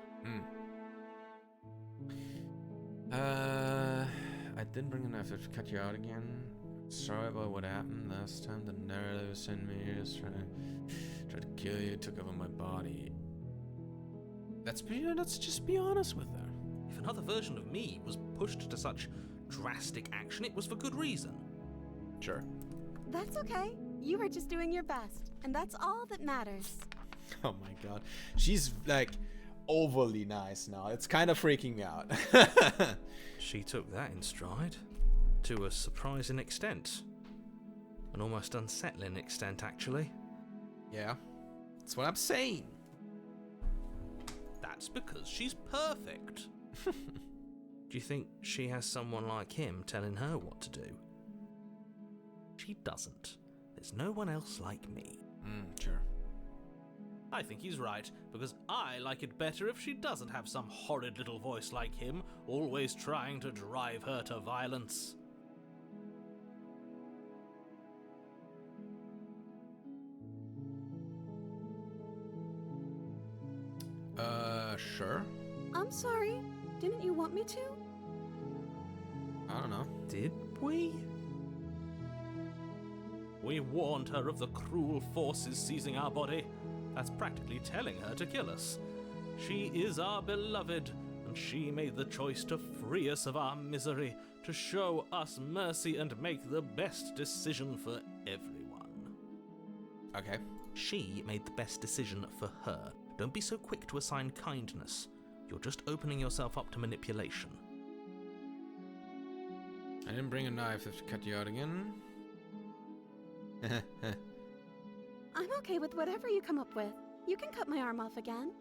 Speaker 1: I didn't bring enough to cut you out again. Sorry about what happened last time. The narrative sent me here to try to kill you. Took over my body. Let's just be honest with her.
Speaker 3: If another version of me was pushed to such drastic action, it was for good reason.
Speaker 1: Sure.
Speaker 9: That's okay. You were just doing your best, and that's all that matters.
Speaker 1: Oh my god. She's like overly nice now. It's kind of freaking me out.
Speaker 3: She took that in stride. To a surprising extent. An almost unsettling extent, actually.
Speaker 1: Yeah. That's what I'm saying.
Speaker 3: That's because she's perfect. Do you think she has someone like him telling her what to do? She doesn't. There's no one else like me.
Speaker 1: Sure.
Speaker 5: I think he's right, because I like it better if she doesn't have some horrid little voice like him, always trying to drive her to violence.
Speaker 1: Sure.
Speaker 9: I'm sorry. Didn't you want me to?
Speaker 1: I don't know.
Speaker 5: Did we? We warned her of the cruel forces seizing our body. That's practically telling her to kill us. She is our beloved, and she made the choice to free us of our misery, to show us mercy and make the best decision for everyone.
Speaker 1: Okay.
Speaker 3: She made the best decision for her. Don't be so quick to assign kindness. You're just opening yourself up to manipulation.
Speaker 1: I didn't bring a knife to cut you out again.
Speaker 9: I'm okay with whatever you come up with. You can cut my arm off again.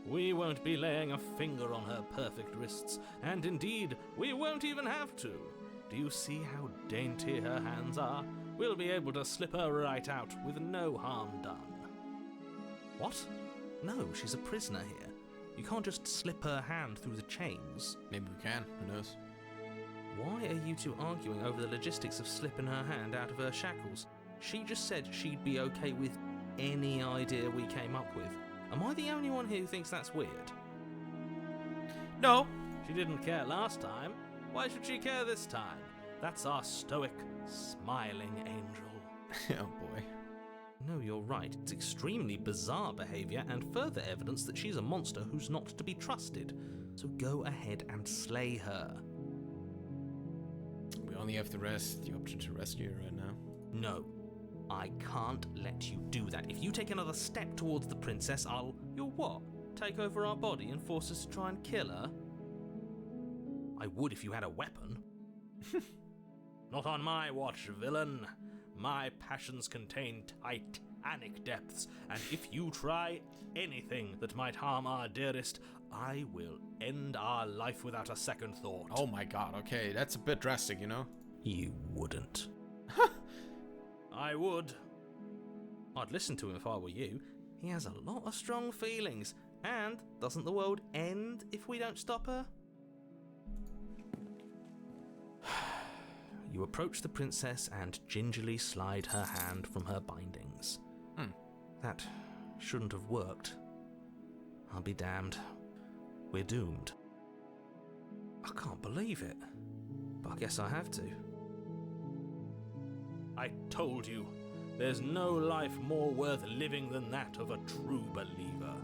Speaker 5: We won't be laying a finger on her perfect wrists, and indeed, we won't even have to. Do you see how dainty her hands are? We'll be able to slip her right out with no harm done.
Speaker 3: What? No, she's a prisoner here. You can't just slip her hand through the chains.
Speaker 1: Maybe we can. Who knows?
Speaker 3: Why are you two arguing over the logistics of slipping her hand out of her shackles? She just said she'd be okay with any idea we came up with. Am I the only one here who thinks that's weird?
Speaker 1: No.
Speaker 5: She didn't care last time. Why should she care this time? That's our stoic, smiling angel.
Speaker 1: Oh boy.
Speaker 3: No, you're right. It's extremely bizarre behavior and further evidence that she's a monster who's not to be trusted. So go ahead and slay her.
Speaker 1: We only have the option to rescue her right now.
Speaker 3: No, I can't let you do that. If you take another step towards the princess, You'll what? Take over our body and force us to try and kill her? I would if you had a weapon.
Speaker 5: Not on my watch, villain. My passions contain titanic depths, and if you try anything that might harm our dearest, I will end our life without a second thought.
Speaker 1: Oh my god, okay, that's a bit drastic, you know?
Speaker 3: You wouldn't.
Speaker 5: I would.
Speaker 3: I'd listen to him if I were you. He has a lot of strong feelings. And doesn't the world end if we don't stop her? You approach the princess and gingerly slide her hand from her bindings. That shouldn't have worked. I'll be damned. We're doomed. I can't believe it. But I guess I have to.
Speaker 5: I told you, there's no life more worth living than that of a true believer.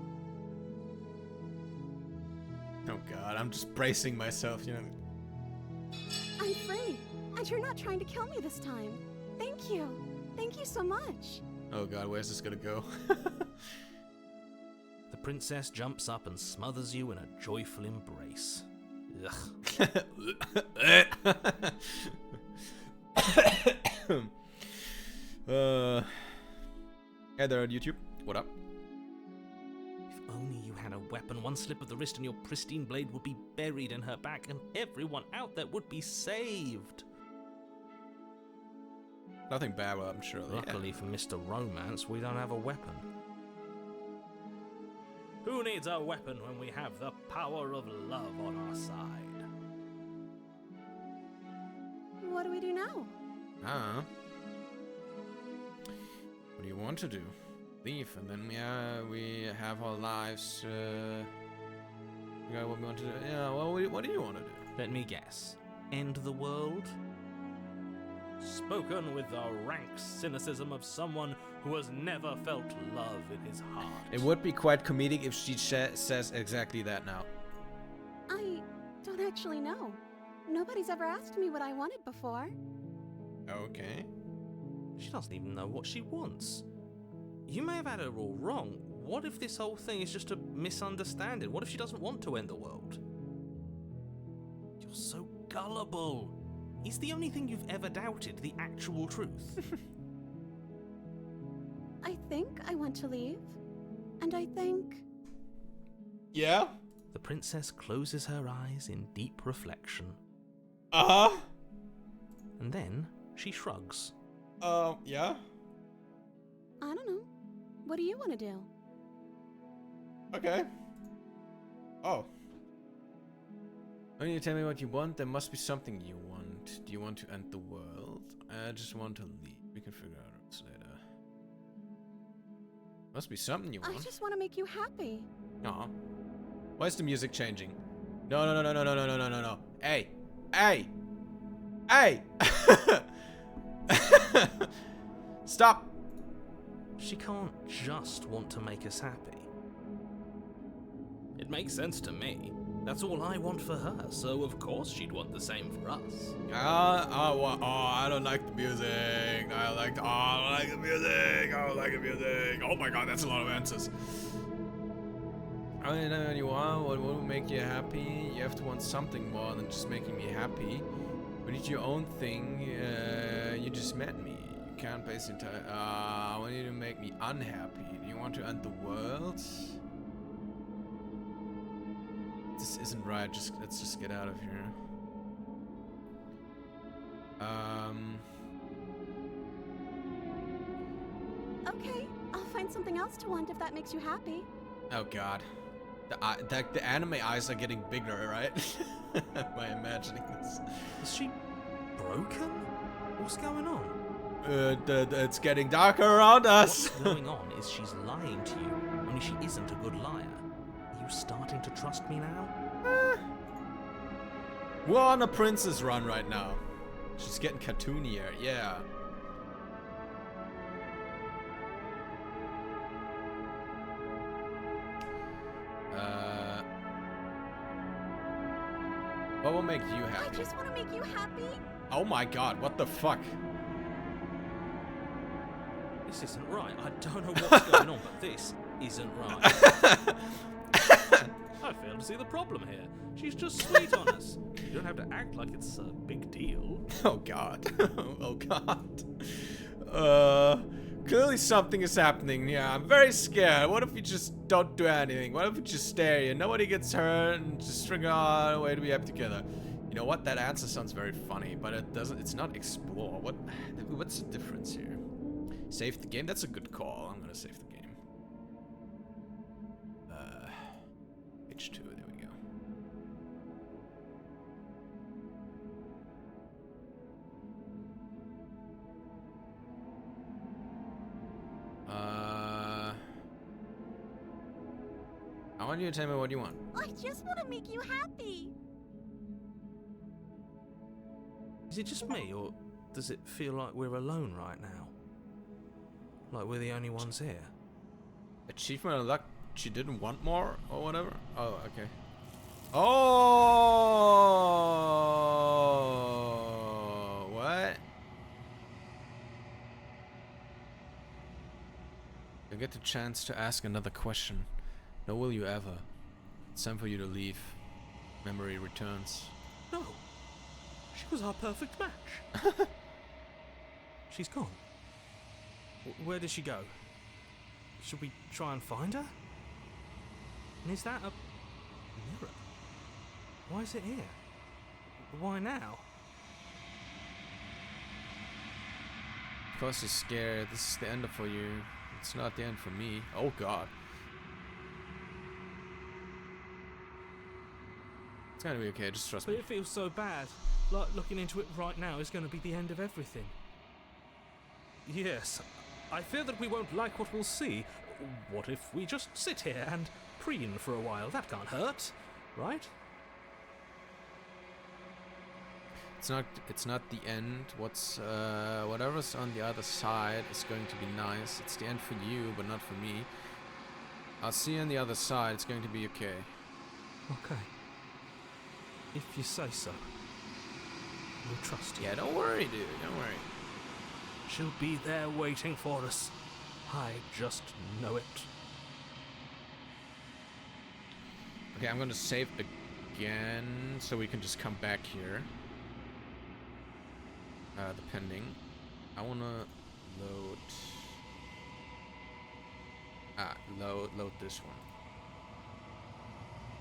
Speaker 1: Oh god, I'm just bracing myself, you know?
Speaker 9: I'm free, and you're not trying to kill me this time. Thank you. Thank you so much.
Speaker 1: Oh god, where's this gonna go?
Speaker 3: The princess jumps up and smothers you in a joyful embrace.
Speaker 1: Ugh. Hey there on YouTube. What up?
Speaker 3: If only you had a weapon, one slip of the wrist and your pristine blade would be buried in her back and everyone out there would be saved.
Speaker 1: Nothing bad, well, I'm sure.
Speaker 3: Luckily for Mr. Romance, we don't have a weapon.
Speaker 5: Who needs a weapon when we have the power of love on our side?
Speaker 9: What do we do now?
Speaker 1: What do you want to do? Leave, and then we have our lives. What we want to do? Yeah. Well, what do you want to do?
Speaker 3: Let me guess. End the world?
Speaker 5: Spoken with the rank cynicism of someone who has never felt love in his heart.
Speaker 1: It would be quite comedic if she says exactly that now.
Speaker 9: I don't actually know. Nobody's ever asked me what I wanted before.
Speaker 1: Okay.
Speaker 3: She doesn't even know what she wants. You may have had her all wrong. What if this whole thing is just a misunderstanding? What if she doesn't want to end the world? You're so gullible. Is the only thing you've ever doubted the actual truth?
Speaker 9: I think I want to leave. And I think...
Speaker 1: Yeah?
Speaker 3: The princess closes her eyes in deep reflection.
Speaker 1: Uh-huh.
Speaker 3: And then she shrugs.
Speaker 1: Yeah?
Speaker 9: I don't know. What do you want to do?
Speaker 1: Okay. Oh. When you tell me what you want, there must be something you want. Do you want to end the world? I just want to leave. We can figure out later. Must be something you
Speaker 9: I
Speaker 1: want.
Speaker 9: just want to make you happy.
Speaker 1: Aw. Why is the music changing? No, no, no, no, no, no, no, no, no, no. Hey! Hey! Hey! Stop!
Speaker 3: She can't just want to make us happy.
Speaker 5: It makes sense to me. That's all I want for her, so of course she'd want the same for us.
Speaker 1: I don't like the music. I don't like the music. I don't like the music. Oh my god, that's a lot of answers. I don't know what you want. What will make you happy? You have to want something more than just making me happy. We need your own thing. You just met me. You can't base the entire. I want you to make me unhappy. Do you want to end the world? This isn't right. Let's just get out of here.
Speaker 9: Okay, I'll find something else to want if that makes you happy.
Speaker 1: Oh god. The anime eyes are getting bigger, right? Am I imagining this?
Speaker 3: Is she broken? What's going on?
Speaker 1: It's getting darker around us.
Speaker 3: What's going on is she's lying to you, only she isn't a good liar. Are you starting to trust me now?
Speaker 1: We're on a princess run right now. She's getting cartoonier, yeah. What will make you happy?
Speaker 9: I just want to make you happy.
Speaker 1: Oh my god, what the fuck?
Speaker 3: This isn't right. I don't know what's going on, but this isn't right.
Speaker 5: I fail to see the problem here. She's just sweet on us. You don't have to act like it's a big deal.
Speaker 1: Oh god. Oh god. Clearly something is happening. Yeah, I'm very scared. What if we just don't do anything? What if we just stare here? Nobody gets hurt and just string on away to be happy together. You know what? That answer sounds very funny, but it doesn't. It's not explore. What's the difference here? Save the game? That's a good call. I'm gonna save the game. H2, there we go. I want you to tell me what you want.
Speaker 9: I just want to make you happy.
Speaker 3: Is it just me, or does it feel like we're alone right now? Like we're the only ones here?
Speaker 1: Achievement unlocked. She didn't want more or whatever. Oh, okay. Oh, what? You'll get the chance to ask another question. Nor will you ever. It's time for you to leave. Memory returns.
Speaker 3: No. She was our perfect match. She's gone. Where did she go? Should we try and find her? And is that a mirror? Why is it here? Why now?
Speaker 1: Of course you're scared. This is the end for you. It's not the end for me. Oh god. It's gonna be okay, just trust
Speaker 3: But
Speaker 1: me.
Speaker 3: it feels so bad. Like looking into it right now is going to be the end of everything.
Speaker 5: Yes, I fear that we won't like what we'll see. What if we just sit here and preen for a while? That can't hurt, right?
Speaker 1: It's not the end. Whatever's on the other side is going to be nice. It's the end for you, but not for me. I'll see you on the other side. It's going to be okay.
Speaker 3: Okay. If you say so. We'll trust you.
Speaker 1: Yeah, don't worry, dude. Don't worry.
Speaker 3: She'll be there waiting for us. I just know it.
Speaker 1: Okay, I'm gonna save again so we can just come back here. The pending. I wanna load this one.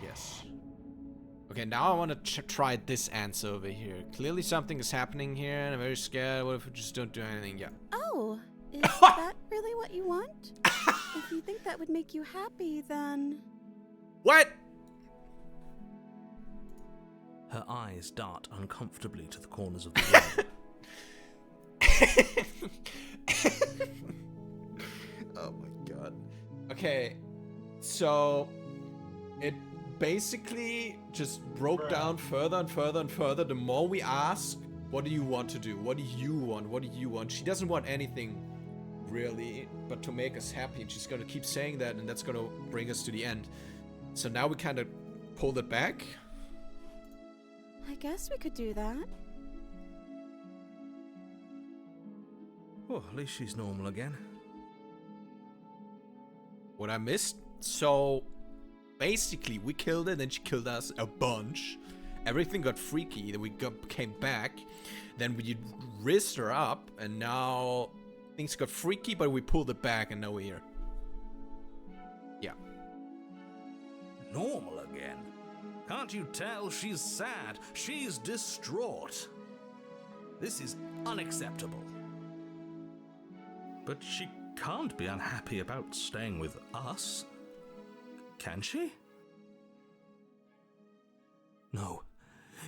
Speaker 1: Yes. Okay, now I want to try this answer over here. Clearly something is happening here, and I'm very scared. What if we just don't do anything? Yeah.
Speaker 9: Oh, is that really what you want? If you think that would make you happy, then...
Speaker 1: What?
Speaker 3: Her eyes dart uncomfortably to the corners of the room.
Speaker 1: Oh my god. Okay, so it basically just broke down further and further and further. The more we ask, what do you want to do? What do you want? What do you want? She doesn't want anything really, but to make us happy. And she's gonna keep saying that, and that's gonna bring us to the end. So now we kind of pulled it back.
Speaker 9: I guess we could do that.
Speaker 3: Oh, at least she's normal again.
Speaker 1: What I missed? So basically we killed her, then she killed us a bunch. Everything got freaky, then we came back, then we rizzed her up, and now things got freaky, but we pulled it back, and now we're here. Yeah.
Speaker 3: Normal again? Can't you tell she's sad? She's distraught. This is unacceptable. But she can't be unhappy about staying with us, can she? No,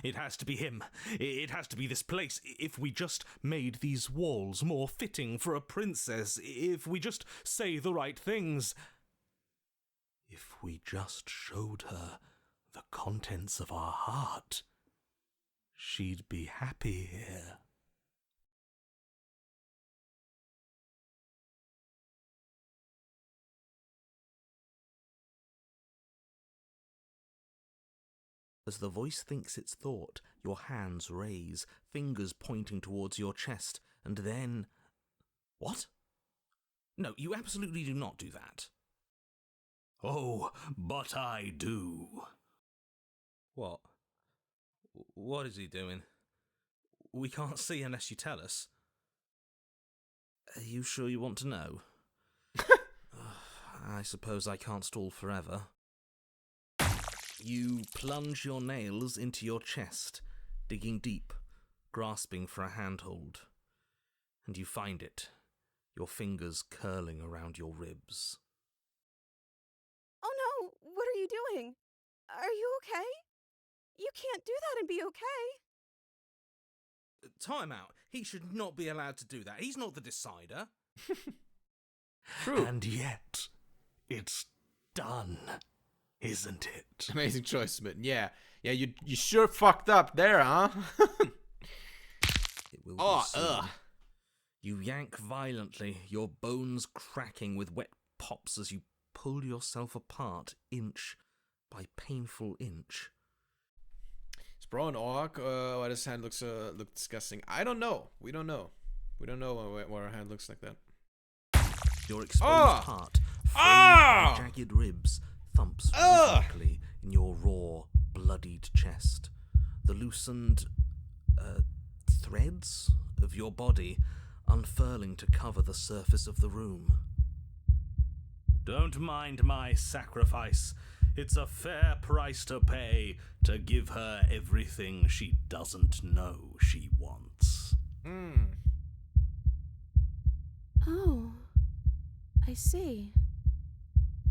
Speaker 3: it has to be him. It has to be this place. If we just made these walls more fitting for a princess, if we just say the right things, if we just showed her the contents of our heart, she'd be happy here. As the voice thinks its thought, your hands raise, fingers pointing towards your chest, and then... What? No, you absolutely do not do that. Oh, but I do. What? What is he doing? We can't see unless you tell us. Are you sure you want to know? I suppose I can't stall forever. You plunge your nails into your chest, digging deep, grasping for a handhold. And you find it, your fingers curling around your ribs.
Speaker 9: Oh no, what are you doing? Are you okay? You can't do that and be okay.
Speaker 3: Time out. He should not be allowed to do that. He's not the decider.
Speaker 1: True.
Speaker 3: And yet, it's done, isn't it?
Speaker 1: Amazing choice, Smitten. Yeah, you sure fucked up there, huh?
Speaker 3: It will be soon. You yank violently, your bones cracking with wet pops as you pull yourself apart inch by painful inch.
Speaker 1: Is Bro an orc? Why does his hand look disgusting? I don't know. We don't know. We don't know why our hand looks like that.
Speaker 3: Your exposed part, framed by jagged ribs, thumps rhythmically in your raw, bloodied chest. The loosened threads of your body unfurling to cover the surface of the room. Don't mind my sacrifice. It's a fair price to pay to give her everything she doesn't know she wants.
Speaker 9: Oh, I see.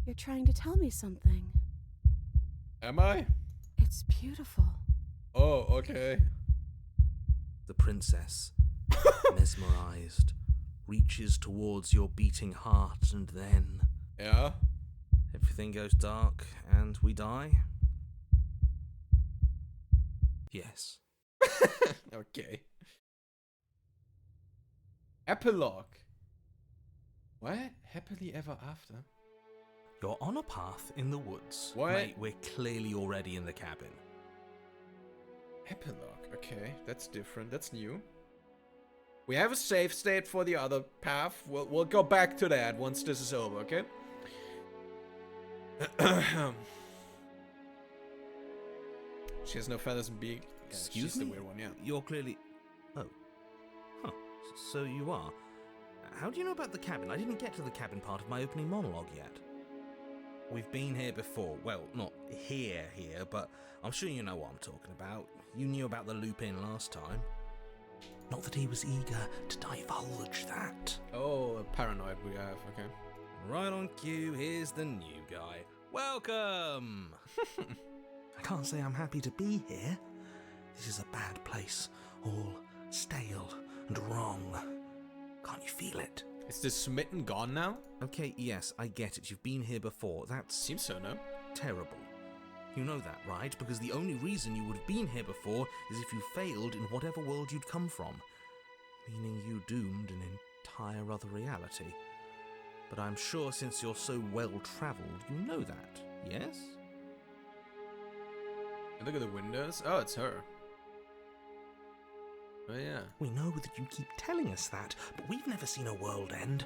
Speaker 9: You're trying to tell me something.
Speaker 1: Am I?
Speaker 9: It's beautiful.
Speaker 1: Oh, okay.
Speaker 3: The princess, mesmerized, reaches towards your beating heart, and then...
Speaker 1: Yeah?
Speaker 3: Everything goes dark, and we die? Yes.
Speaker 1: Okay. Epilogue. What? Happily ever after?
Speaker 3: You're on a path in the woods.
Speaker 1: What?
Speaker 3: Mate, we're clearly already in the cabin.
Speaker 1: Epilogue. Okay, that's different. That's new. We have a save state for the other path. We'll go back to that once this is over, okay? She has no feathers and beak. Yeah,
Speaker 3: Excuse
Speaker 1: she's
Speaker 3: me?
Speaker 1: the weird one, yeah.
Speaker 3: You're clearly... Oh. Huh. So you are. How do you know about the cabin? I didn't get to the cabin part of my opening monologue yet. We've been here before. Well, not here, but I'm sure you know what I'm talking about. You knew about the Lupin last time. Not that he was eager to divulge that.
Speaker 1: Oh, a paranoid we have, okay.
Speaker 3: Right on cue, here's the new guy. Welcome! I can't say I'm happy to be here. This is a bad place. All stale and wrong. Can't you feel it?
Speaker 1: Is the smitten gone now?
Speaker 3: Okay, yes, I get it. You've been here before. That's
Speaker 1: Seems so, no?
Speaker 3: terrible. You know that, right? Because the only reason you would have been here before is if you failed in whatever world you'd come from. Meaning you doomed an entire other reality. But I'm sure since you're so well-travelled, you know that, yes?
Speaker 1: Look at the windows. Oh, it's her. Oh, yeah.
Speaker 3: We know that you keep telling us that, but we've never seen a world end.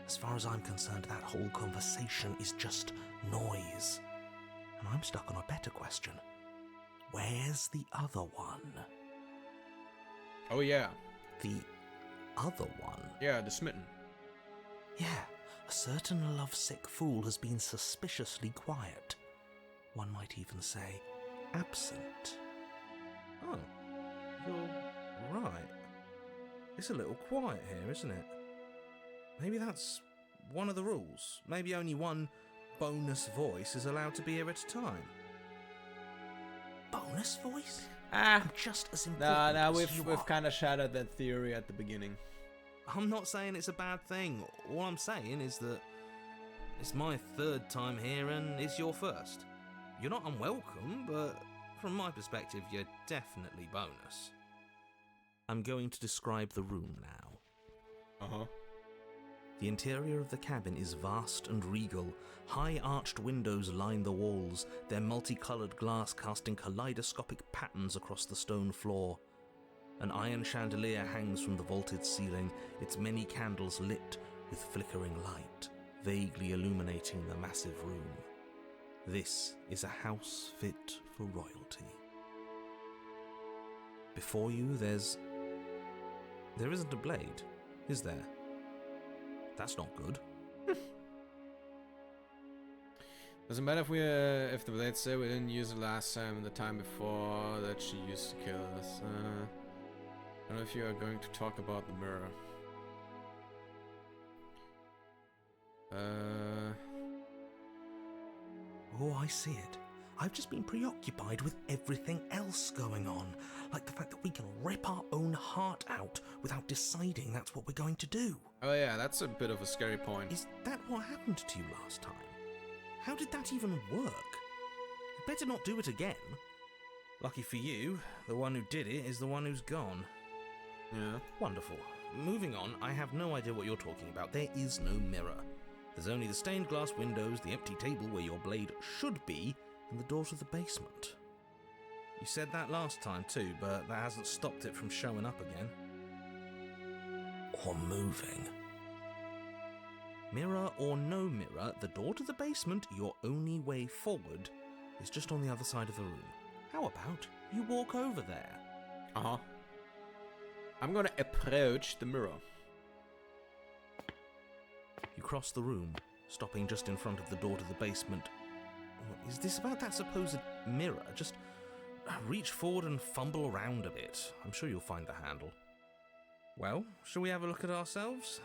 Speaker 3: As far as I'm concerned, that whole conversation is just noise. And I'm stuck on a better question. Where's the other one?
Speaker 1: Oh, yeah.
Speaker 3: The other one?
Speaker 1: Yeah, the smitten.
Speaker 3: Yeah, a certain lovesick fool has been suspiciously quiet. One might even say, absent. Oh, you're right. It's a little quiet here, isn't it? Maybe that's one of the rules. Maybe only one bonus voice is allowed to be here at a time. Bonus voice? I'm just as important
Speaker 1: Nah,
Speaker 3: as
Speaker 1: we've
Speaker 3: you are.
Speaker 1: kind of shattered that theory at the beginning.
Speaker 3: I'm not saying it's a bad thing. All I'm saying is that it's my third time here and it's your first. You're not unwelcome, but from my perspective, you're definitely bonus. I'm going to describe the room now.
Speaker 1: Uh-huh.
Speaker 3: The interior of the cabin is vast and regal. High arched windows line the walls, their multicoloured glass casting kaleidoscopic patterns across the stone floor. An iron chandelier hangs from the vaulted ceiling, its many candles lit with flickering light, vaguely illuminating the massive room. This is a house fit for royalty. Before you, there isn't a blade, is there? That's not good.
Speaker 1: Doesn't matter if the blade say we didn't use it last time and the time before that she used to kill us. I don't know if you are going to talk about the mirror.
Speaker 3: Oh, I see it. I've just been preoccupied with everything else going on, like the fact that we can rip our own heart out without deciding that's what we're going to do.
Speaker 1: Oh yeah, that's a bit of a scary point.
Speaker 3: Is that what happened to you last time? How did that even work? You better not do it again. Lucky for you, the one who did it is the one who's gone.
Speaker 1: Yeah.
Speaker 3: Wonderful. Moving on, I have no idea what you're talking about. There is no mirror. There's only the stained glass windows, the empty table where your blade should be, and the door to the basement. You said that last time too, but that hasn't stopped it from showing up again. Or moving. Mirror or no mirror, the door to the basement, your only way forward, is just on the other side of the room. How about you walk over there?
Speaker 1: Uh-huh. I'm gonna approach the mirror.
Speaker 3: You cross the room, stopping just in front of the door to the basement. Is this about that supposed mirror? Just reach forward and fumble around a bit. I'm sure you'll find the handle. Well, shall we have a look at ourselves?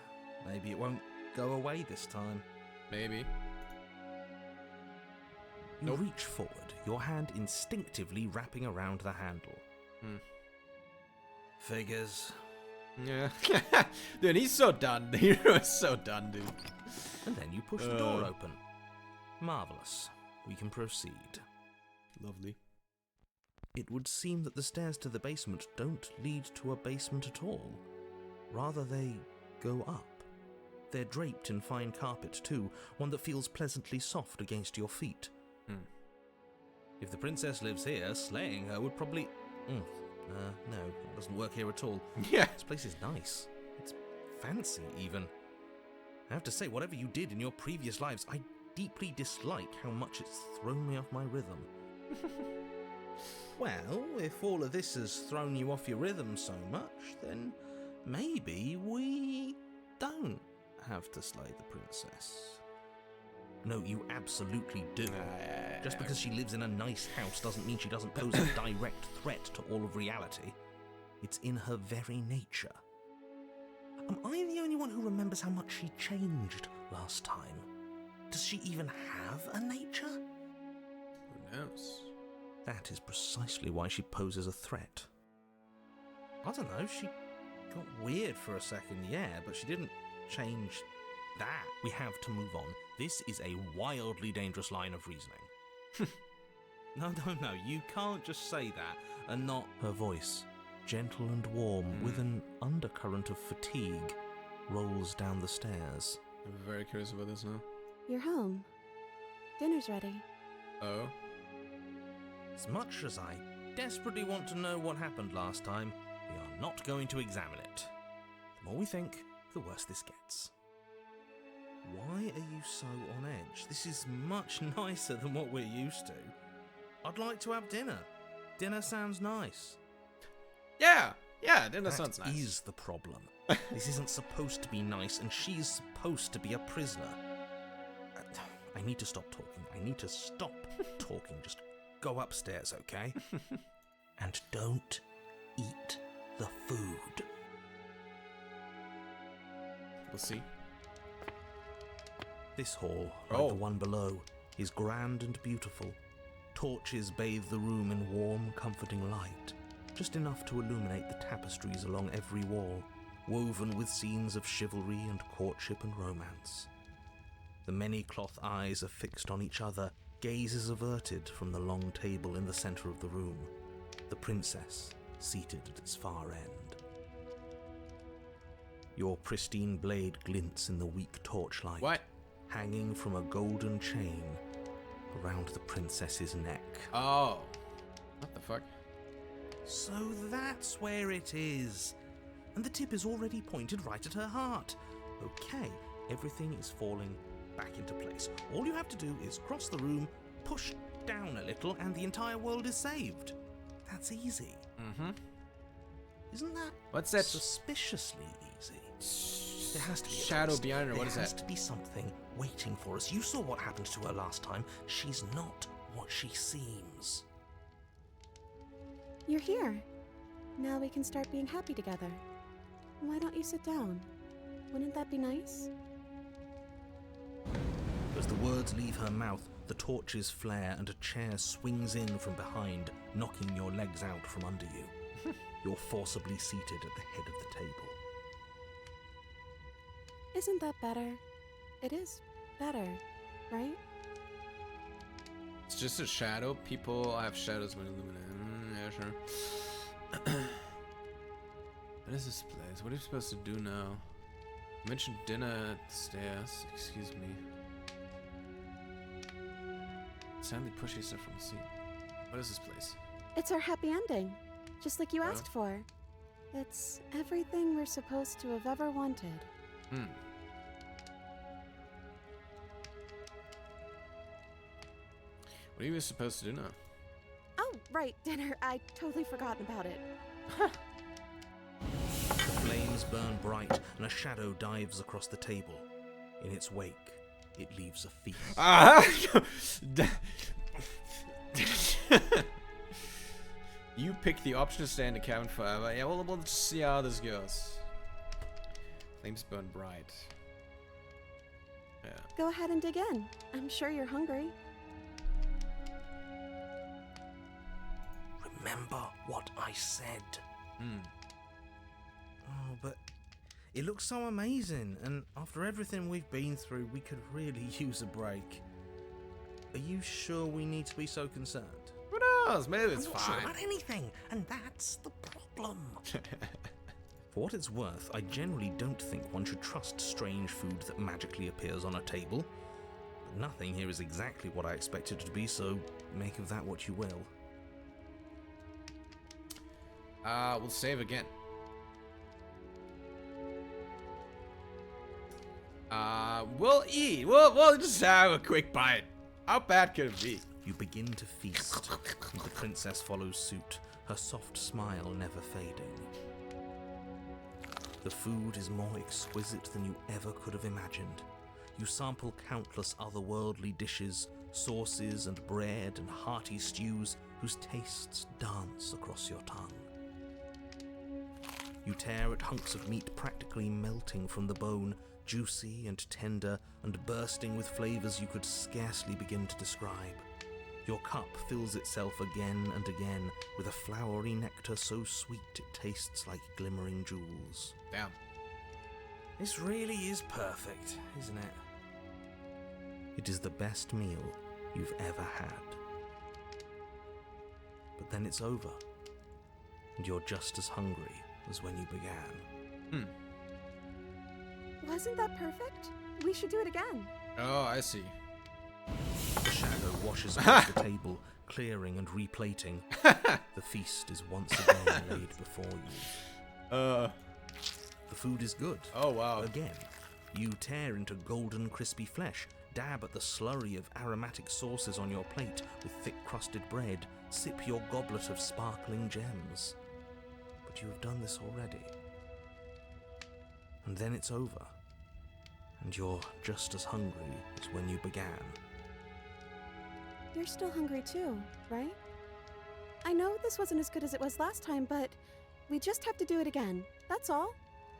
Speaker 3: Maybe it won't go away this time.
Speaker 1: Maybe.
Speaker 3: You reach forward, your hand instinctively wrapping around the handle. Figures.
Speaker 1: Yeah. Dude, he's so done. The hero is so done, dude.
Speaker 3: And then you push the door open. Marvellous. We can proceed.
Speaker 1: Lovely.
Speaker 3: It would seem that the stairs to the basement don't lead to a basement at all. Rather, they go up. They're draped in fine carpet too, one that feels pleasantly soft against your feet. If the princess lives here, slaying her would probably... no, that doesn't work here at all.
Speaker 1: Yeah.
Speaker 3: This place is nice. It's fancy, even. I have to say, whatever you did in your previous lives, I deeply dislike how much it's thrown me off my rhythm. Well, if all of this has thrown you off your rhythm so much, then maybe we don't have to slay the princess. No, you absolutely do. Just because she lives in a nice house doesn't mean she doesn't pose a direct threat to all of reality. It's in her very nature. Am I the only one who remembers how much she changed last time? Does she even have a nature?
Speaker 1: Who knows?
Speaker 3: That is precisely why she poses a threat. I don't know, she got weird for a second, yeah, but she didn't
Speaker 4: change that. We have to move on. This is a wildly dangerous line of reasoning.
Speaker 3: No, you can't just say that and not...
Speaker 4: Her voice, gentle and warm, with an undercurrent of fatigue, rolls down the stairs.
Speaker 1: I'm very curious about this now.
Speaker 9: You're home. Dinner's ready.
Speaker 1: Oh?
Speaker 4: As much as I desperately want to know what happened last time, we are not going to examine it. The more we think, the worse this gets.
Speaker 3: Why are you so on edge? This is much nicer than what we're used to. I'd like to have dinner. Dinner sounds nice.
Speaker 1: Yeah, dinner sounds nice.
Speaker 4: That is the problem. This isn't supposed to be nice, and she's supposed to be a prisoner. I need to stop talking. I need to stop talking. Just go upstairs, okay? And don't eat the food.
Speaker 1: We'll see.
Speaker 4: This hall, like the one below, is grand and beautiful. Torches bathe the room in warm, comforting light, just enough to illuminate the tapestries along every wall, woven with scenes of chivalry and courtship and romance. The many cloth eyes are fixed on each other, gazes averted from the long table in the center of the room, the princess seated at its far end. Your pristine blade glints in the weak torchlight.
Speaker 1: What?
Speaker 4: Hanging from a golden chain around the princess's neck.
Speaker 1: Oh. What the fuck?
Speaker 4: So that's where it is. And the tip is already pointed right at her heart. Okay, everything is falling back into place. All you have to do is cross the room, push down a little, and the entire world is saved. That's easy.
Speaker 1: Mm-hmm.
Speaker 4: Isn't that
Speaker 1: What's that?
Speaker 4: suspiciously easy? There has to be a
Speaker 1: Shadow
Speaker 4: twist.
Speaker 1: behind her, what is
Speaker 4: There has
Speaker 1: that?
Speaker 4: to be something waiting for us. You saw what happened to her last time. She's not what she seems.
Speaker 9: You're here. Now we can start being happy together. Why don't you sit down? Wouldn't that be nice?
Speaker 4: As the words leave her mouth, the torches flare and a chair swings in from behind, knocking your legs out from under you. You're forcibly seated at the head of the table.
Speaker 9: Isn't that better? It is better, right?
Speaker 1: It's just a shadow. People have shadows when illuminated. Yeah, sure. What is this place? What are you supposed to do now? You mentioned dinner at the stairs. Excuse me. Sadly push yourself from the seat. What is this place?
Speaker 9: It's our happy ending, just like you
Speaker 1: Oh.
Speaker 9: asked for. It's everything we're supposed to have ever wanted.
Speaker 1: Hmm. What are you supposed to do now?
Speaker 9: Oh, right, dinner. I totally forgotten about it.
Speaker 4: The flames burn bright and a shadow dives across the table. In its wake, it leaves a feast.
Speaker 1: You pick the option to stay in the cabin forever. Yeah, well, we'll see how this goes. Flames burn bright. Yeah.
Speaker 9: Go ahead and dig in. I'm sure you're hungry.
Speaker 4: Remember what I said.
Speaker 1: Hmm.
Speaker 3: Oh, but it looks so amazing, and after everything we've been through, we could really use a break. Are you sure we need to be so concerned?
Speaker 1: Who knows? Maybe it's
Speaker 4: I'm not
Speaker 1: fine.
Speaker 4: sure about anything, and that's the problem.
Speaker 3: For what it's worth, I generally don't think one should trust strange food that magically appears on a table. But nothing here is exactly what I expected it to be, so make of that what you will.
Speaker 1: We'll save again. We'll eat. We'll just have a quick bite. How bad could it be?
Speaker 3: You begin to feast, and the princess follows suit, her soft smile never fading. The food is more exquisite than you ever could have imagined. You sample countless otherworldly dishes, sauces and bread and hearty stews whose tastes dance across your tongue. You tear at hunks of meat practically melting from the bone, juicy and tender and bursting with flavors you could scarcely begin to describe. Your cup fills itself again and again with a flowery nectar so sweet it tastes like glimmering jewels.
Speaker 1: Damn.
Speaker 4: This really is perfect, isn't it?
Speaker 3: It is the best meal you've ever had. But then it's over, and you're just as hungry as when you began.
Speaker 9: Wasn't that perfect? We should do it again.
Speaker 1: Oh, I see.
Speaker 3: The shadow washes across the table, clearing and replating. The feast is once again laid before you. The food is good.
Speaker 1: Oh, wow.
Speaker 3: Again, you tear into golden, crispy flesh, dab at the slurry of aromatic sauces on your plate with thick-crusted bread, sip your goblet of sparkling gems. But you have done this already. And then it's over, and you're just as hungry as when you began.
Speaker 9: You're still hungry too, right? I know this wasn't as good as it was last time, but we just have to do it again. That's all.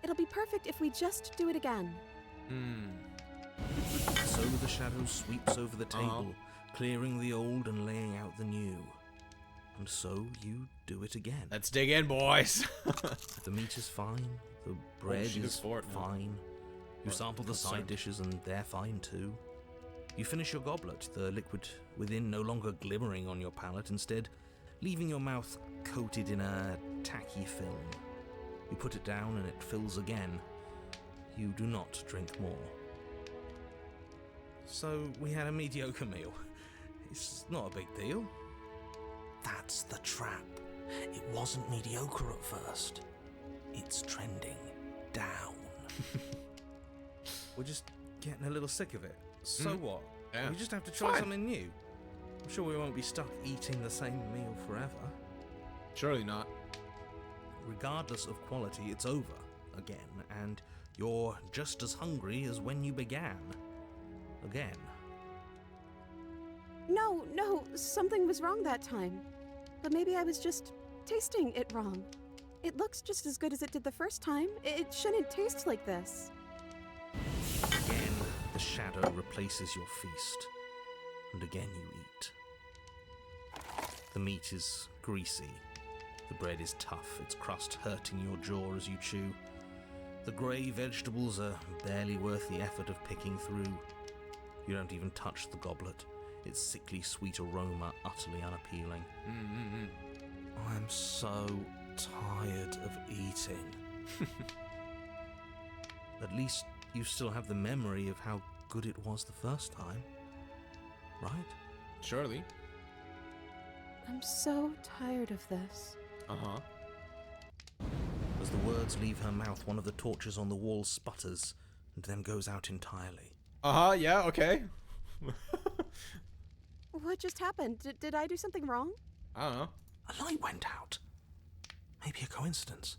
Speaker 9: It'll be perfect if we just do it again.
Speaker 3: So the shadow sweeps over the table, clearing the old and laying out the new. And so you do it again.
Speaker 1: Let's dig in, boys.
Speaker 3: The meat is fine, the bread
Speaker 1: she looks
Speaker 3: is
Speaker 1: for it now.
Speaker 3: fine. You sample the side dishes and they're fine too. You finish your goblet, the liquid within no longer glimmering on your palate, instead leaving your mouth coated in a tacky film. You put it down and it fills again. You do not drink more. So we had a mediocre meal. It's not a big deal.
Speaker 4: That's the trap. It wasn't mediocre at first. It's trending down.
Speaker 3: We're just getting a little sick of it. So what?
Speaker 1: Yeah.
Speaker 3: We just have to try
Speaker 1: Fine.
Speaker 3: something new. I'm sure we won't be stuck eating the same meal forever.
Speaker 1: Surely not.
Speaker 3: Regardless of quality, it's over again, and you're just as hungry as when you began. Again.
Speaker 9: No, something was wrong that time. But maybe I was just tasting it wrong. It looks just as good as it did the first time. It shouldn't taste like this.
Speaker 3: Again, the shadow replaces your feast, and again you eat. The meat is greasy. The bread is tough, its crust hurting your jaw as you chew. The grey vegetables are barely worth the effort of picking through. You don't even touch the goblet, its sickly sweet aroma utterly unappealing. I'm so tired of eating. At least you still have the memory of how good it was the first time, right?
Speaker 1: Surely.
Speaker 9: I'm so tired of this.
Speaker 3: As the words leave her mouth, one of the torches on the wall sputters and then goes out entirely.
Speaker 1: Yeah, okay.
Speaker 9: What just happened? Did I do something wrong?
Speaker 1: I don't know.
Speaker 3: A light went out. Maybe a coincidence,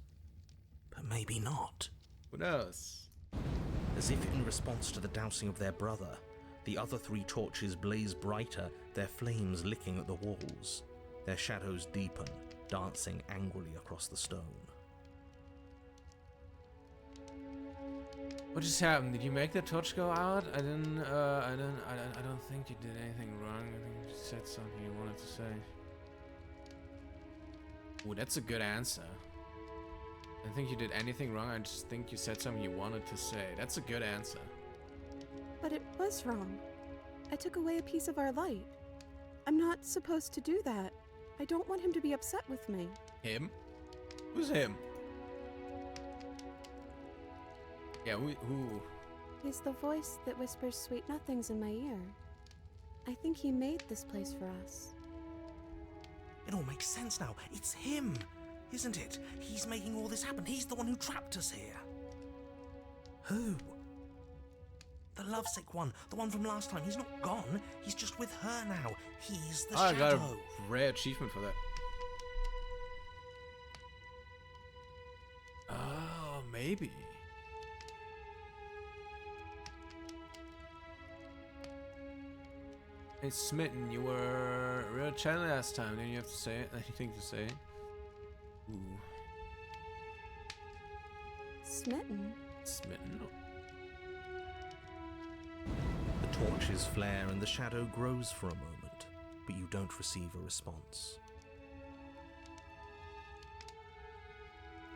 Speaker 3: but maybe not.
Speaker 1: Who knows?
Speaker 3: As if in response to the dousing of their brother, the other three torches blaze brighter, their flames licking at the walls. Their shadows deepen, dancing angrily across the stone.
Speaker 1: What just happened? Did you make the torch go out? I don't think you did anything wrong. I think you said something you wanted to say. Ooh, that's a good answer. I don't think you did anything wrong. I just think you said something you wanted to say. That's a good answer.
Speaker 9: But it was wrong. I took away a piece of our light. I'm not supposed to do that. I don't want him to be upset with me.
Speaker 1: Him? Who's him? Yeah, who?
Speaker 9: He's the voice that whispers sweet nothings in my ear. I think he made this place for us.
Speaker 4: It all makes sense now. It's him, isn't it? He's making all this happen. He's the one who trapped us here. Who? The lovesick one. The one from last time. He's not gone. He's just with her now. He's the
Speaker 1: I got
Speaker 4: shadow.
Speaker 1: a rare achievement for that. Oh, maybe. Hey, Smitten, you were real chatty last time. Didn't you have to say it? Anything to say? Ooh.
Speaker 9: Smitten?
Speaker 1: Smitten?
Speaker 3: The torches flare and the shadow grows for a moment, but you don't receive a response.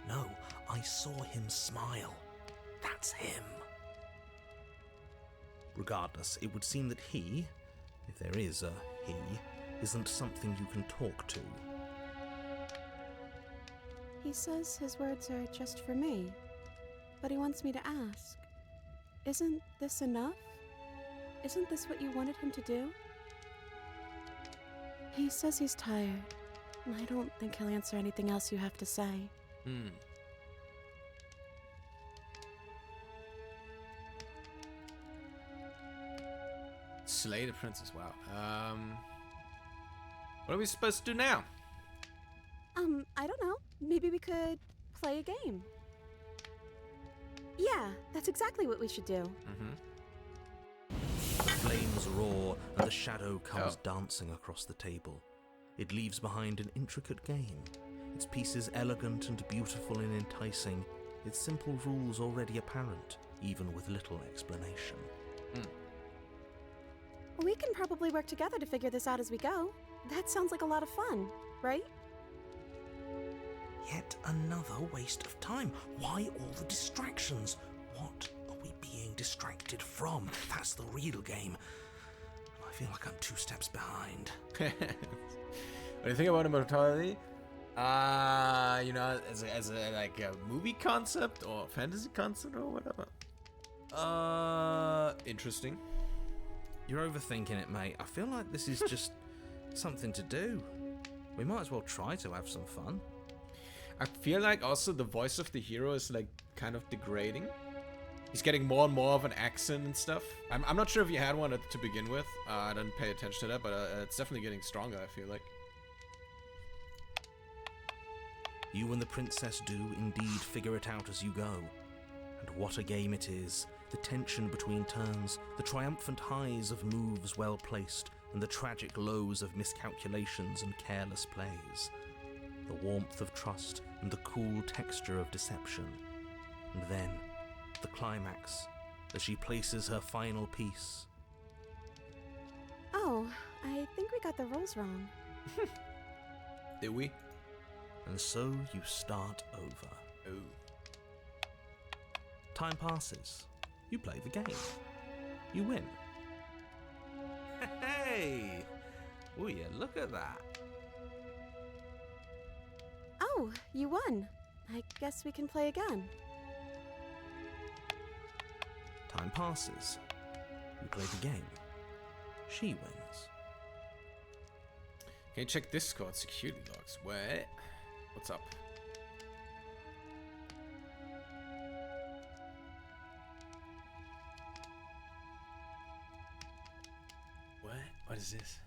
Speaker 4: No, I saw him smile.
Speaker 3: That's him. Regardless, it would seem that he, if there is a he, isn't something you can talk to.
Speaker 9: He says his words are just for me, but he wants me to ask. Isn't this enough? Isn't this what you wanted him to do? He says he's tired. I don't think he'll answer anything else you have to say.
Speaker 1: Slay the princess, wow. What are we supposed to do now?
Speaker 9: I don't know. Maybe we could play a game. Yeah, that's exactly what we should do.
Speaker 3: Flames roar and the shadow comes dancing across the table. It leaves behind an intricate game, its pieces elegant and beautiful and enticing, its simple rules already apparent, even with little explanation.
Speaker 9: We can probably work together to figure this out as we go. That sounds like a lot of fun, right?
Speaker 3: Yet another waste of time. Why all the distractions? What are we being distracted from? That's the real game. I feel like I'm 2 steps behind.
Speaker 1: What do you think about immortality? You know, as a like a movie concept or fantasy concept or whatever. Interesting.
Speaker 3: You're overthinking it, mate. I feel like this is just something to do. We might as well try to have some fun.
Speaker 1: I feel like also the voice of the hero is like kind of degrading. He's getting more and more of an accent and stuff. I'm not sure if you had one to begin with. I didn't pay attention to that, but it's definitely getting stronger, I feel like.
Speaker 3: You and the princess do indeed figure it out as you go. And what a game it is. The tension between turns, the triumphant highs of moves well placed, and the tragic lows of miscalculations and careless plays. The warmth of trust and the cool texture of deception. And then, the climax, as she places her final piece.
Speaker 9: Oh, I think we got the rules wrong.
Speaker 1: Did we?
Speaker 3: And so you start over.
Speaker 1: Oh.
Speaker 3: Time passes. You play the game. You win.
Speaker 5: Hey! Will you look at that?
Speaker 9: Oh, you won. I guess we can play again.
Speaker 3: Time passes. You play the game. She wins.
Speaker 1: Can you check Discord security logs? What? What's up? What? What is this?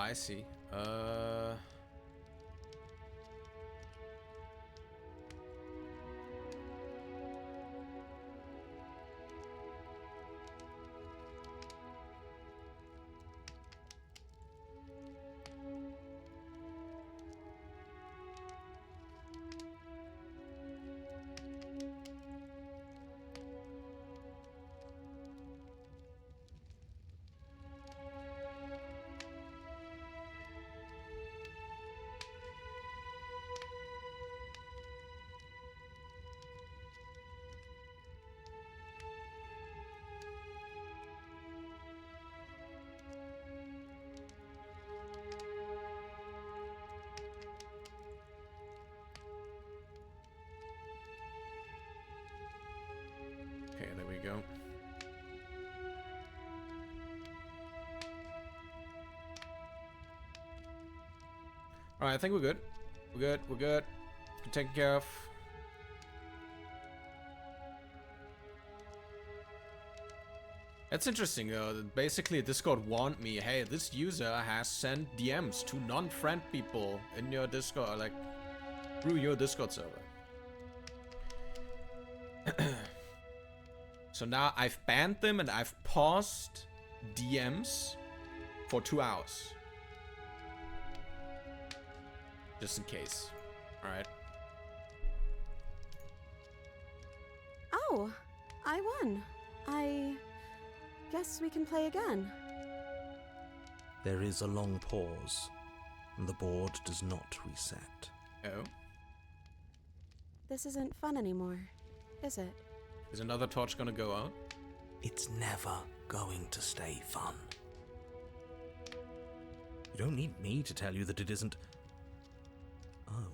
Speaker 1: I see. Okay, there we go. Alright, I think we're good. We're good, we're good. We're taken care of. That's interesting though, that basically Discord warned me, hey, this user has sent DMs to non-friend people in your Discord, like, through your Discord server. So now I've banned them and I've paused DMs for 2 hours. Just in case. Alright.
Speaker 9: Oh, I won. I guess we can play again.
Speaker 3: There is a long pause, and the board does not reset.
Speaker 1: Oh.
Speaker 9: This isn't fun anymore, is it?
Speaker 1: Is another torch gonna go out?
Speaker 3: It's never going to stay fun. You don't need me to tell you that it isn't. Oh.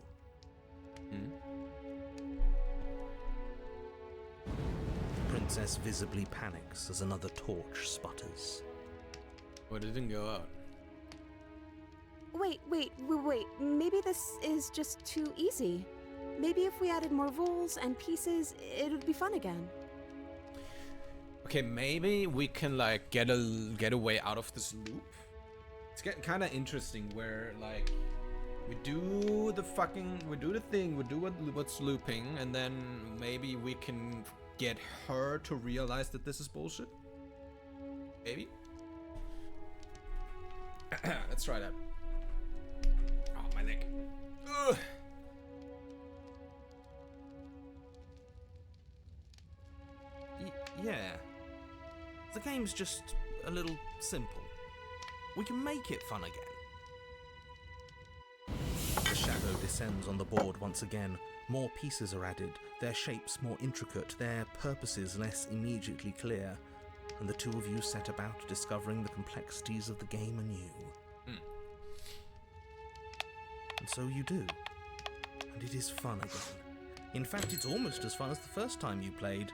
Speaker 1: Hmm?
Speaker 3: The princess visibly panics as another torch sputters.
Speaker 1: But it didn't go out.
Speaker 9: Wait. Maybe this is just too easy. Maybe if we added more rules and pieces, it would be fun again.
Speaker 1: Okay, maybe we can like get a way out of this loop. It's getting kind of interesting where like we do the thing, we do what's looping, and then maybe we can get her to realize that this is bullshit. Maybe. Let's try that. Oh, my leg. Ugh.
Speaker 3: Yeah. The game's just a little simple. We can make it fun again. The shadow descends on the board once again. More pieces are added, their shapes more intricate, their purposes less immediately clear, and the two of you set about discovering the complexities of the game anew. And so you do. And it is fun again. In fact, it's almost as fun as the first time you played,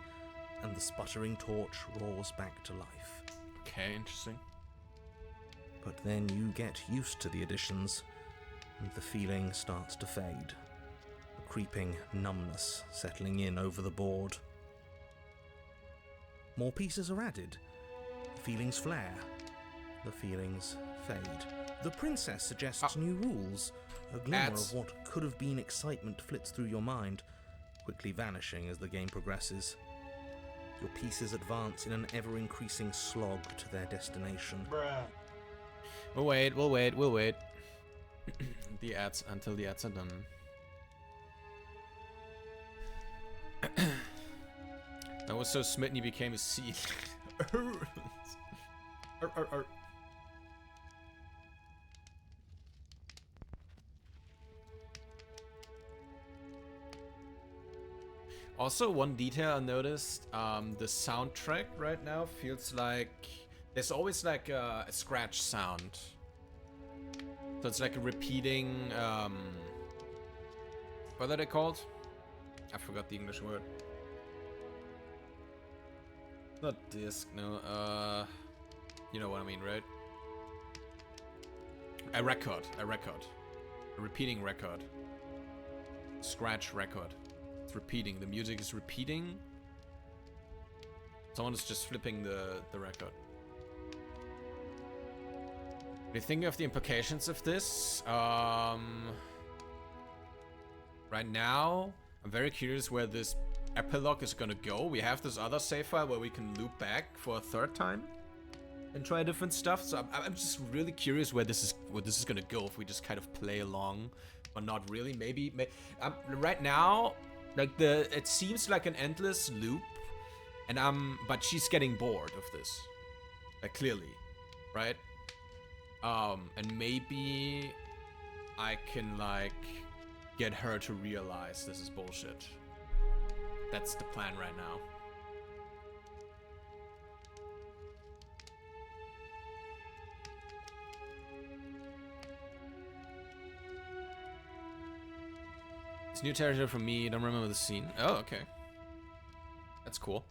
Speaker 3: and the sputtering torch roars back to life.
Speaker 1: Okay, interesting.
Speaker 3: But then you get used to the additions, and the feeling starts to fade. A creeping numbness settling in over the board. More pieces are added. The feelings flare. The feelings fade. The princess suggests new rules. A glimmer of what could have been excitement flits through your mind, quickly vanishing as the game progresses. Your pieces advance in an ever-increasing slog to their destination.
Speaker 1: We'll wait. The ads until the ads are done. I was so smitten he became a seed. Also, one detail I noticed, the soundtrack right now feels like there's always like a scratch sound. So it's like a repeating, what are they called? I forgot the English word. Not disc, no, you know what I mean, right? A record. A repeating record. Scratch record. It's repeating, the music is repeating. Someone is just flipping the record. What do you think of the implications of this? Right now, I'm very curious where this epilogue is gonna go. We have this other save file where we can loop back for a third time and try different stuff. So I'm just really curious where this is gonna go. If we just kind of play along, or not really. Maybe right now, like it seems like an endless loop, and but she's getting bored of this, like clearly, right? And maybe I can like get her to realize this is bullshit. That's the plan right now. It's new territory for me. Don't remember the scene. Oh, okay. That's cool.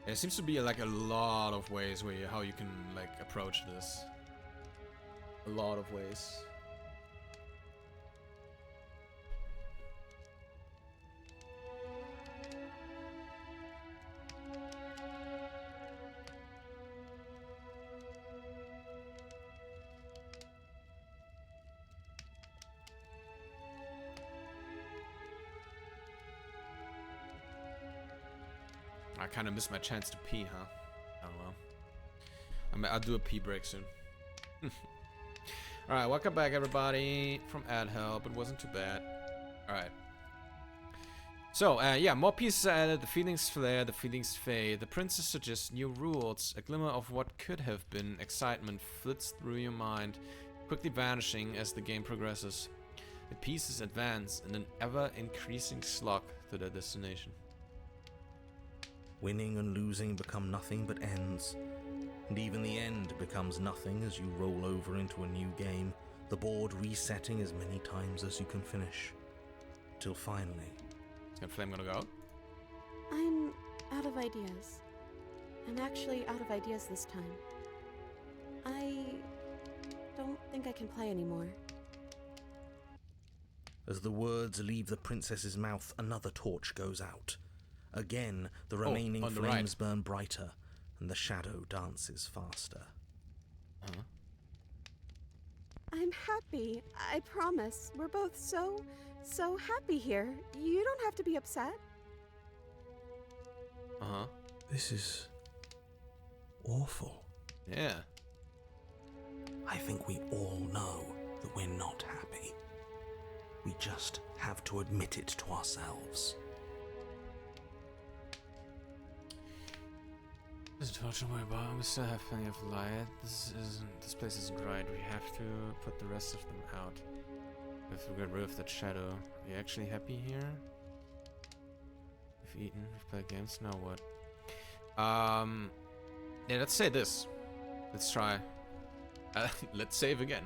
Speaker 1: There seems to be like a lot of ways how you can like approach this. A lot of ways. I kind of missed my chance to pee, huh? I don't know. I'll do a pee break soon. Alright, welcome back everybody from ad help. It wasn't too bad. Alright. So, yeah, more pieces are added, the feelings flare, the feelings fade. The princess suggests new rules. A glimmer of what could have been excitement flits through your mind, quickly vanishing as the game progresses. The pieces advance in an ever-increasing slog to their destination.
Speaker 3: Winning and losing become nothing but ends. And even the end becomes nothing as you roll over into a new game, the board resetting as many times as you can finish. Till finally...
Speaker 1: Is that flame gonna go out?
Speaker 9: I'm out of ideas. I'm actually out of ideas this time. I don't think I can play anymore.
Speaker 3: As the words leave the princess's mouth, another torch goes out. Again, the remaining
Speaker 1: on the
Speaker 3: flames
Speaker 1: right.
Speaker 3: burn brighter, and the shadow dances faster.
Speaker 1: Huh?
Speaker 9: I'm happy. I promise. We're both so happy here. You don't have to be upset.
Speaker 1: Uh-huh.
Speaker 3: This is... awful.
Speaker 1: Yeah.
Speaker 3: I think we all know that we're not happy. We just have to admit it to ourselves.
Speaker 1: There's a torch on my bar. We still have plenty of light. This place isn't right. We have to put the rest of them out. We have to get rid of that shadow. Are you actually happy here? We've eaten, we've played games, now what? Yeah, let's say this. Let's try. Let's save again.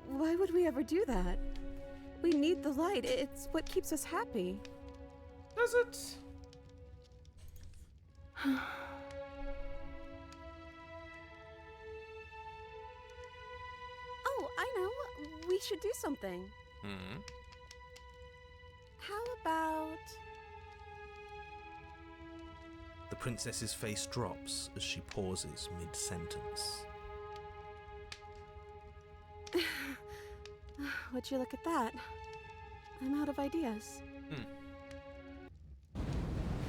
Speaker 9: Why would we ever do that? We need the light. It's what keeps us happy.
Speaker 1: Does it?
Speaker 9: Oh, I know. We should do something.
Speaker 1: Hmm.
Speaker 9: How about...
Speaker 3: The princess's face drops as she pauses mid-sentence.
Speaker 9: Would you look at that? I'm out of ideas.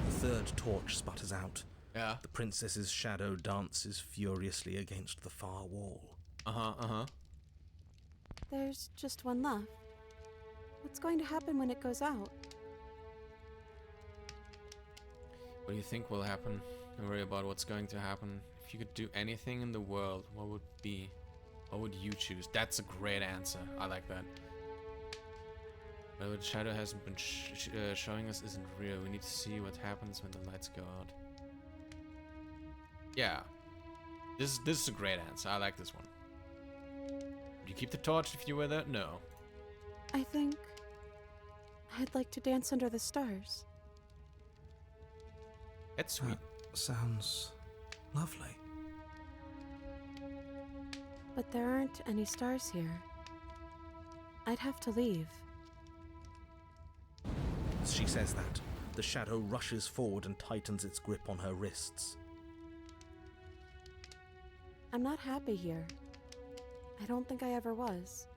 Speaker 3: The third torch sputters out.
Speaker 1: Yeah.
Speaker 3: The princess's shadow dances furiously against the far wall.
Speaker 1: Uh-huh.
Speaker 9: There's just one left. What's going to happen when it goes out?
Speaker 1: What do you think will happen? Don't worry about what's going to happen. If you could do anything in the world, what would it be? What would you choose? That's a great answer. I like that. But what Shadow hasn't been showing us isn't real. We need to see what happens when the lights go out. Yeah. This is a great answer. I like this one. Would you keep the torch if you were there? No.
Speaker 9: I think... I'd like to dance under the stars.
Speaker 1: That's sweet.
Speaker 3: Sounds lovely.
Speaker 9: But there aren't any stars here. I'd have to leave.
Speaker 3: As she says that, the shadow rushes forward and tightens its grip on her wrists.
Speaker 9: I'm not happy here. I don't think I ever was.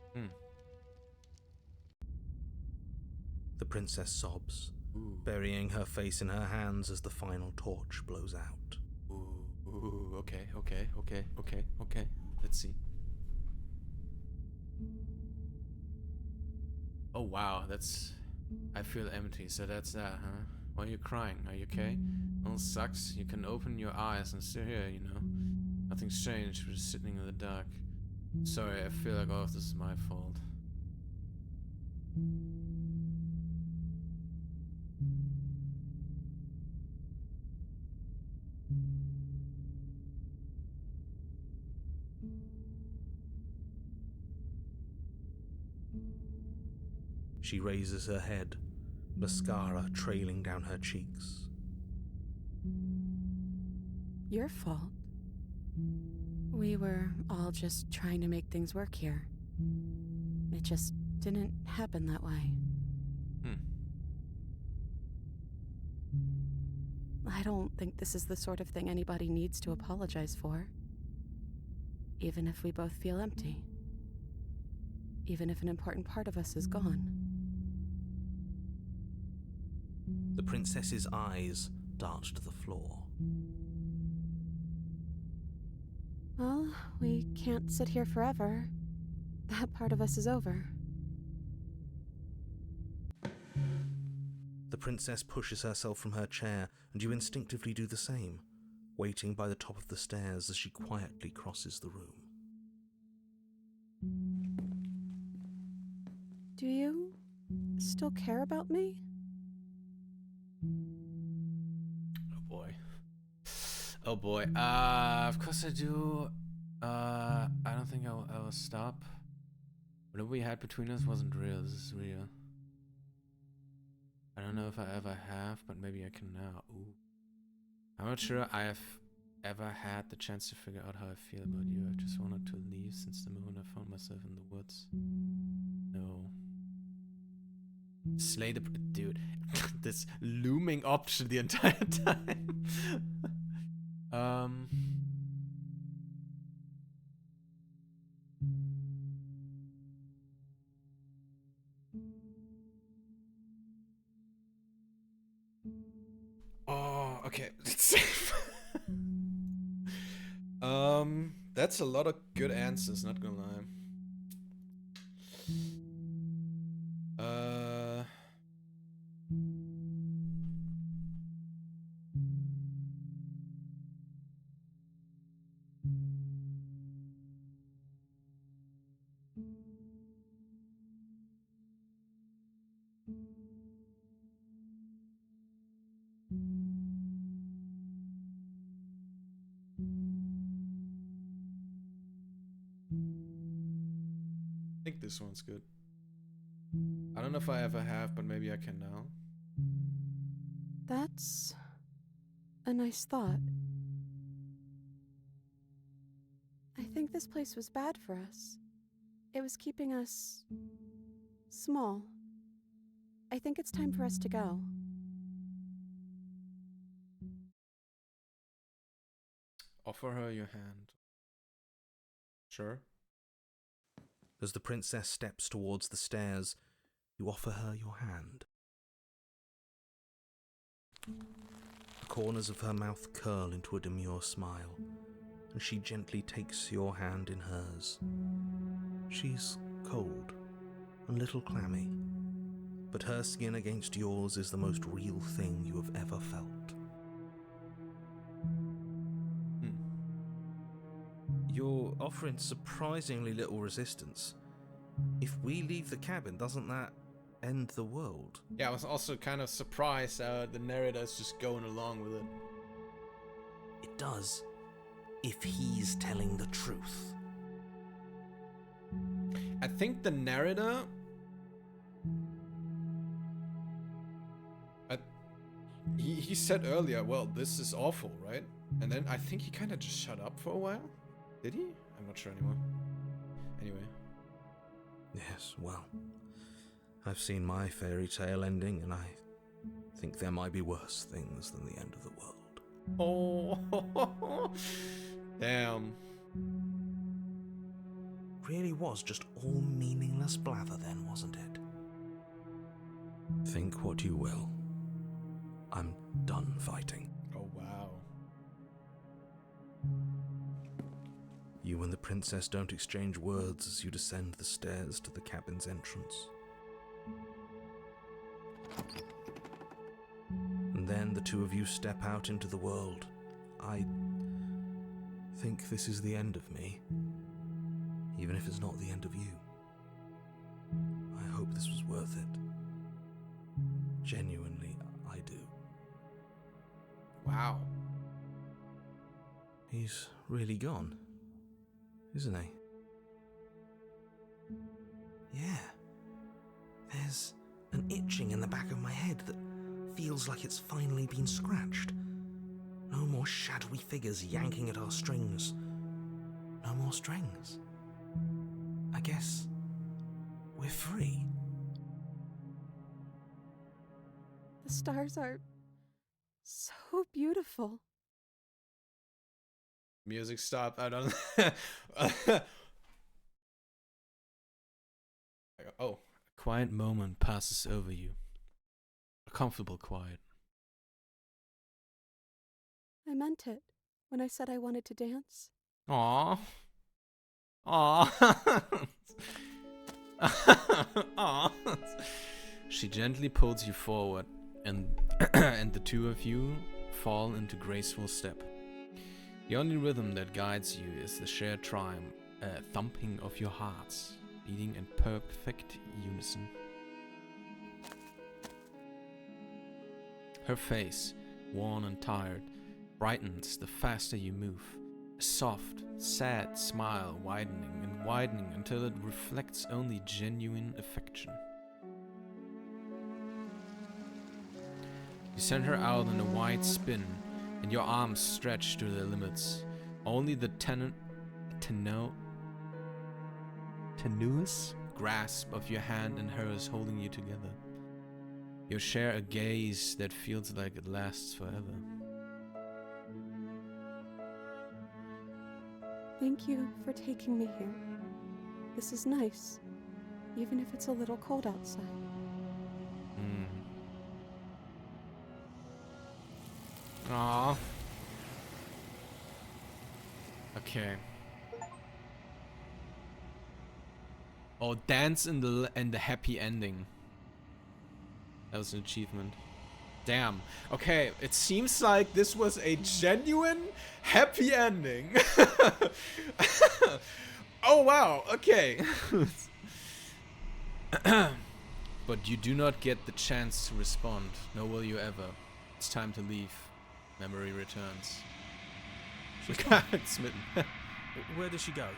Speaker 3: The princess sobs,
Speaker 1: Ooh.
Speaker 3: burying her face in her hands as the final torch blows out.
Speaker 1: Ooh, okay. Let's see. Oh wow, that's... I feel empty, so that's that, huh? Why are you crying? Are you okay? Well, sucks. You can open your eyes and still here, you know? Nothing's changed, we're just sitting in the dark. Sorry, I feel like all of this is my fault.
Speaker 3: She raises her head, mascara trailing down her cheeks.
Speaker 9: Your fault. We were all just trying to make things work here. It just didn't happen that way. I don't think this is the sort of thing anybody needs to apologize for. Even if we both feel empty. even if an important part of us is gone.
Speaker 3: The princess's eyes dart to the floor.
Speaker 9: Well, we can't sit here forever. That part of us is over.
Speaker 3: The princess pushes herself from her chair, and you instinctively do the same, waiting by the top of the stairs as she quietly crosses the room.
Speaker 9: Do you still care about me?
Speaker 1: Oh boy. Oh boy. Of course I do. I don't think I will stop. Whatever we had between us wasn't real. This is real. I don't know if I ever have, but maybe I can now. Ooh. I'm not sure I have ever had the chance to figure out how I feel about you. I've just wanted to leave since the moment I found myself in the woods. No. Slay the... Dude. This looming option the entire time. Oh, okay. Let's save. That's a lot of good answers, not gonna lie. I think this one's good. I don't know if I ever have, but maybe I can now.
Speaker 9: That's a nice thought. I think this place was bad for us. It was keeping us small. I think it's time for us to go.
Speaker 1: Offer her your hand. Sure.
Speaker 3: As the princess steps towards the stairs, you offer her your hand. The corners of her mouth curl into a demure smile, and she gently takes your hand in hers. She's cold and a little clammy, but her skin against yours is the most real thing you have ever felt. You're offering surprisingly little resistance. If we leave the cabin, doesn't that end the world?
Speaker 1: Yeah, I was also kind of surprised the narrator's just going along with it.
Speaker 3: It does, if he's telling the truth.
Speaker 1: I think the narrator... He said earlier, well, this is awful, right? And then I think he kind of just shut up for a while. Did he? I'm not sure anymore. Anyway.
Speaker 3: Yes, well, I've seen my fairy tale ending, and I think there might be worse things than the end of the world.
Speaker 1: Oh, damn.
Speaker 3: Really was just all meaningless blather then, wasn't it? Think what you will. I'm done fighting.
Speaker 1: Oh, wow.
Speaker 3: You and the princess don't exchange words as you descend the stairs to the cabin's entrance. And then the two of you step out into the world. I think this is the end of me, even if it's not the end of you. I hope this was worth it. Genuinely, I do.
Speaker 1: Wow.
Speaker 3: He's really gone, isn't he? Yeah. There's an itching in the back of my head that feels like it's finally been scratched. No more shadowy figures yanking at our strings. No more strings. I guess we're free.
Speaker 9: The stars are so beautiful.
Speaker 1: Music stopped. I don't Oh, a quiet moment passes over you. A comfortable quiet.
Speaker 9: I meant it when I said I wanted to dance.
Speaker 1: Aww. Aww. Aww. She gently pulls you forward, and and the two of you fall into graceful step. The only rhythm that guides you is the shared thumping of your hearts, beating in perfect unison. Her face, worn and tired, brightens the faster you move. A soft, sad smile widening and widening until it reflects only genuine affection. You send her out in a wide spin, and your arms stretch to their limits. Only the tenuous grasp of your hand and hers holding you together. You share a gaze that feels like it lasts forever.
Speaker 9: Thank you for taking me here. This is nice, even if it's a little cold outside.
Speaker 1: Aww. Okay. Oh, dance in the happy ending. That was an achievement. Damn. Okay, it seems like this was a genuine happy ending. Oh wow. Okay. But you do not get the chance to respond, nor will you ever. It's time to leave. Memory returns. Smitten.
Speaker 5: Where does she go?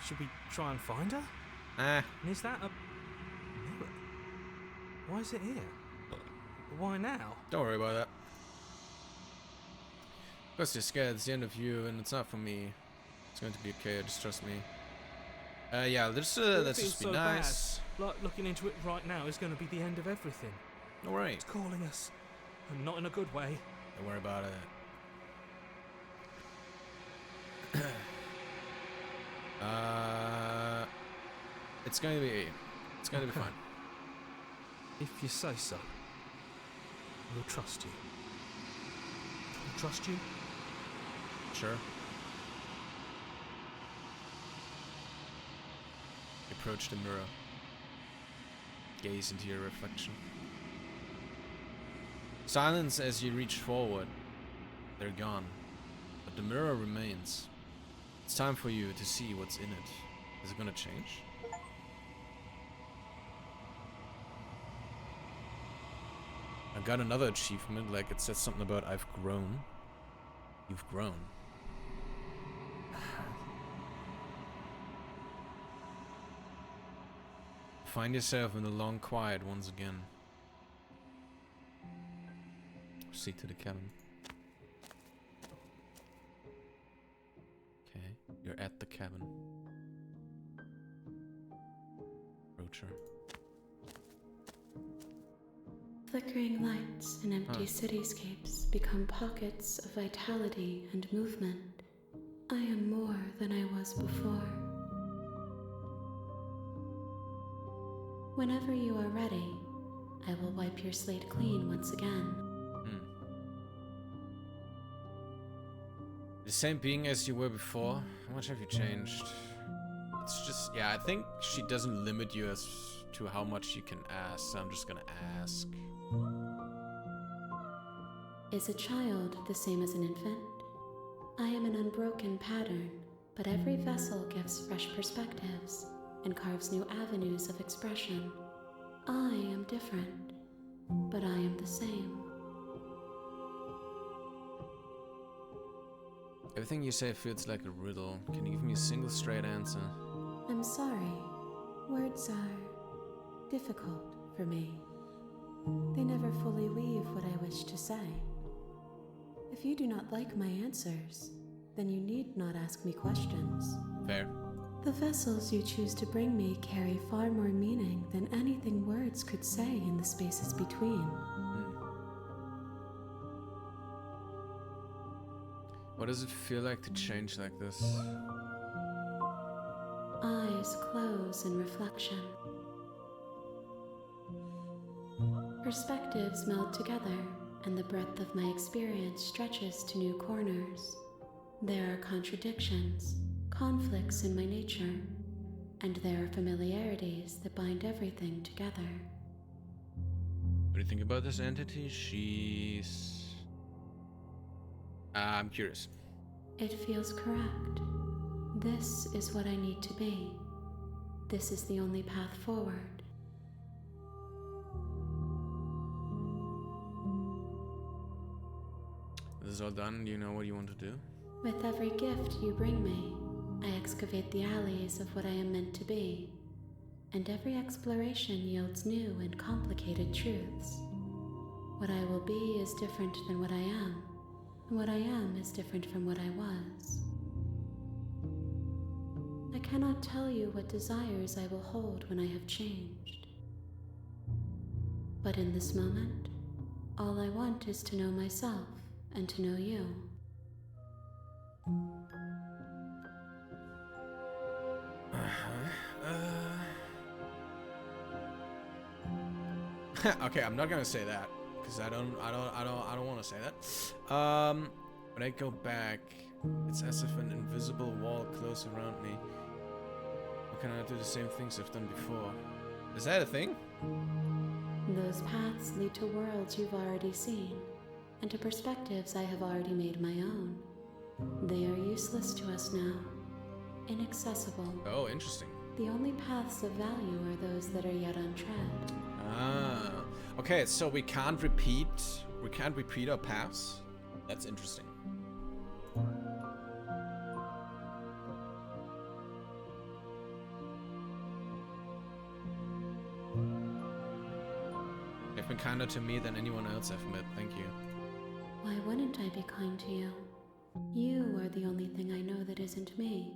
Speaker 5: Should we try and find her?
Speaker 1: Ah.
Speaker 5: And is that a mirror? Why is it here? Why now?
Speaker 1: Don't worry about that. Because you're scared, it's the end of you, and it's not for me. It's going to be okay, just trust me. Yeah, let's just be
Speaker 5: so
Speaker 1: nice.
Speaker 5: Bad. Like, looking into it right now is going to be the end of everything.
Speaker 1: Alright.
Speaker 5: It's calling us. And not in a good way.
Speaker 1: Don't worry about it. It's going to be fine.
Speaker 5: If you say so, we'll trust you. We'll trust you?
Speaker 1: Sure. You approach the mirror. Gaze into your reflection. Silence as you reach forward. They're gone. But the mirror remains. It's time for you to see what's in it. Is it gonna change? I got another achievement, like it says something about I've grown. You've grown. Find yourself in the long quiet once again. Proceed to the cabin. Okay, you're at the cabin. Approach her.
Speaker 8: Flickering lights in empty cityscapes become pockets of vitality and movement. I am more than I was before. Whenever you are ready, I will wipe your slate clean once again.
Speaker 1: The same being as you were before? How much have you changed? It's just, yeah, I think she doesn't limit you as to how much you can ask, so I'm just gonna ask.
Speaker 8: Is a child the same as an infant? I am an unbroken pattern, but every vessel gives fresh perspectives and carves new avenues of expression. I am different, but I am the same.
Speaker 1: Everything you say feels like a riddle. Can you give me a single straight answer?
Speaker 8: I'm sorry. Words are difficult for me. They never fully weave what I wish to say. If you do not like my answers, then you need not ask me questions.
Speaker 1: Fair.
Speaker 8: The vessels you choose to bring me carry far more meaning than anything words could say in the spaces between.
Speaker 1: What does it feel like to change like this?
Speaker 8: I doors close in reflection. Perspectives meld together, and the breadth of my experience stretches to new corners. There are contradictions, conflicts in my nature, and there are familiarities that bind everything together.
Speaker 1: What do you think about this entity? She's... I'm curious.
Speaker 8: It feels correct. This is what I need to be. This is the only path forward.
Speaker 1: This is all done. Do you know what you want to do?
Speaker 8: With every gift you bring me, I excavate the alleys of what I am meant to be, and every exploration yields new and complicated truths. What I will be is different than what I am, and what I am is different from what I was. I cannot tell you what desires I will hold when I have changed. But in this moment, all I want is to know myself and to know you.
Speaker 1: Okay, I'm not gonna say that because I don't want to say that. When I go back, it's as if an invisible wall closes around me. How can I do the same things I've done before? Is that a thing?
Speaker 8: Those paths lead to worlds you've already seen, and to perspectives I have already made my own. They are useless to us now, inaccessible.
Speaker 1: Oh, interesting.
Speaker 8: The only paths of value are those that are yet untread.
Speaker 1: Ah, okay. So we can't repeat our paths. That's interesting. You've been kinder to me than anyone else I've met. Thank you.
Speaker 8: Why wouldn't I be kind to you? You are the only thing I know that isn't me.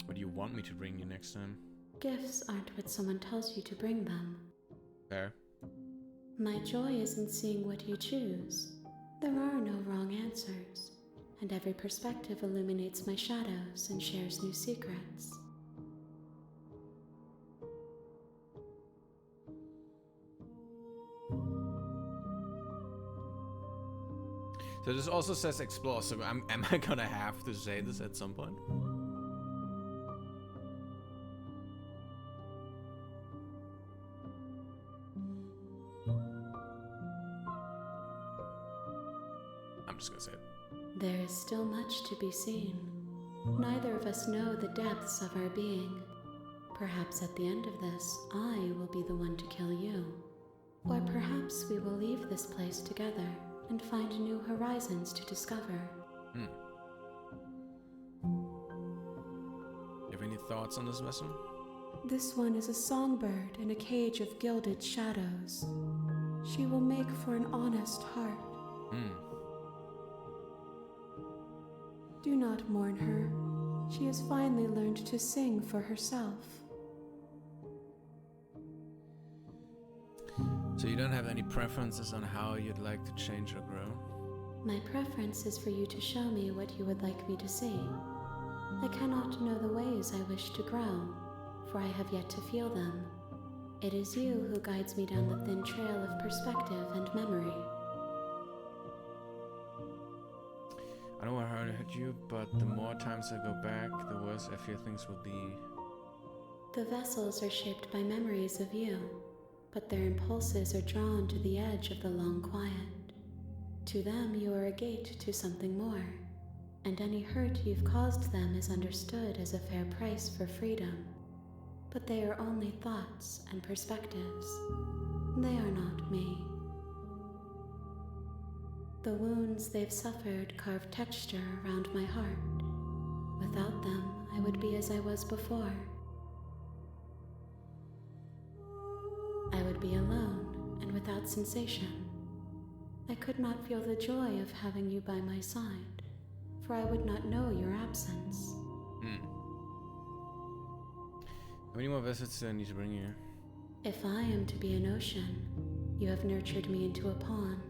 Speaker 1: What do you want me to bring you next time?
Speaker 8: Gifts aren't what someone tells you to bring them.
Speaker 1: Fair.
Speaker 8: My joy is in seeing what you choose. There are no wrong answers, and every perspective illuminates my shadows and shares new secrets.
Speaker 1: So this also says explore, so am I gonna have to say this at some point? I'm just gonna say it.
Speaker 8: There is still much to be seen. Neither of us know the depths of our being. Perhaps at the end of this, I will be the one to kill you. Or perhaps we will leave this place together and find new horizons to discover.
Speaker 1: You have any thoughts on this vessel?
Speaker 9: This one is a songbird in a cage of gilded shadows. She will make for an honest heart. Do not mourn her. She has finally learned to sing for herself.
Speaker 1: So you don't have any preferences on how you'd like to change or grow?
Speaker 8: My preference is for you to show me what you would like me to see. I cannot know the ways I wish to grow, for I have yet to feel them. It is you who guides me down the thin trail of perspective and memory.
Speaker 1: I don't want to hurt you, but the more times I go back, the worse I fear things will be.
Speaker 8: The vessels are shaped by memories of you, but their impulses are drawn to the edge of the long quiet. To them, you are a gate to something more, and any hurt you've caused them is understood as a fair price for freedom. But they are only thoughts and perspectives. They are not me. The wounds they've suffered carve texture around my heart. Without them, I would be as I was before. I would be alone and without sensation. I could not feel the joy of having you by my side, for I would not know your absence.
Speaker 1: How many more vessels do I need to bring you?
Speaker 8: If I am to be an ocean, you have nurtured me into a pond.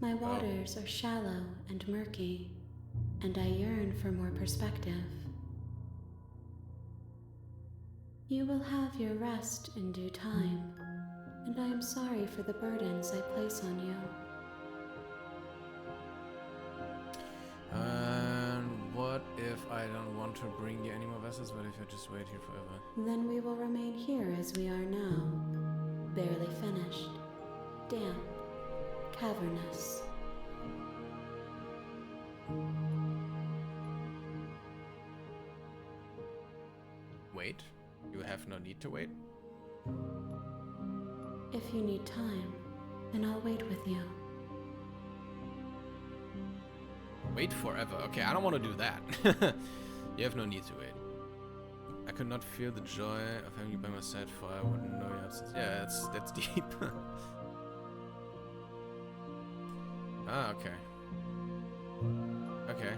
Speaker 8: My waters are shallow and murky. and I yearn for more perspective. You will have your rest in due time, and I am sorry for the burdens I place on you.
Speaker 1: And what if I don't want to bring you any more vessels? What if I just wait here forever?
Speaker 8: Then we will remain here as we are now, barely finished, damp, cavernous.
Speaker 1: Wait? You have no need to wait?
Speaker 8: If you need time, then I'll wait with you.
Speaker 1: Wait forever. Okay, I don't want to do that. You have no need to wait. I could not feel the joy of having you by my side, for I wouldn't know your absence. Yeah, that's deep. Ah, okay. Okay.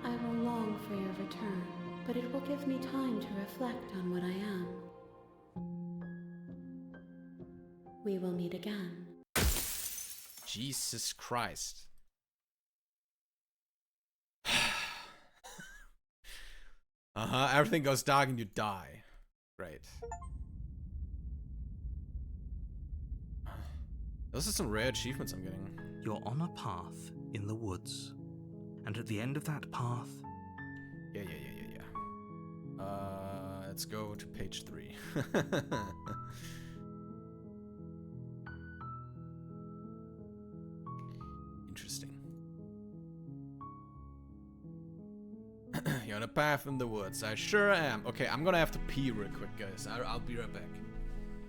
Speaker 8: I will long for your return, but it will give me time to reflect on what I am. We will meet again.
Speaker 1: Jesus Christ. Everything goes dark and you die. Great. Those are some rare achievements I'm getting.
Speaker 3: You're on a path in the woods, and at the end of that path,
Speaker 1: Yeah. Let's go to page 3. Interesting. You're on a path in the woods. I sure am. Okay, I'm gonna have to pee real quick, guys. I'll be right back.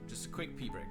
Speaker 1: Just a quick pee break.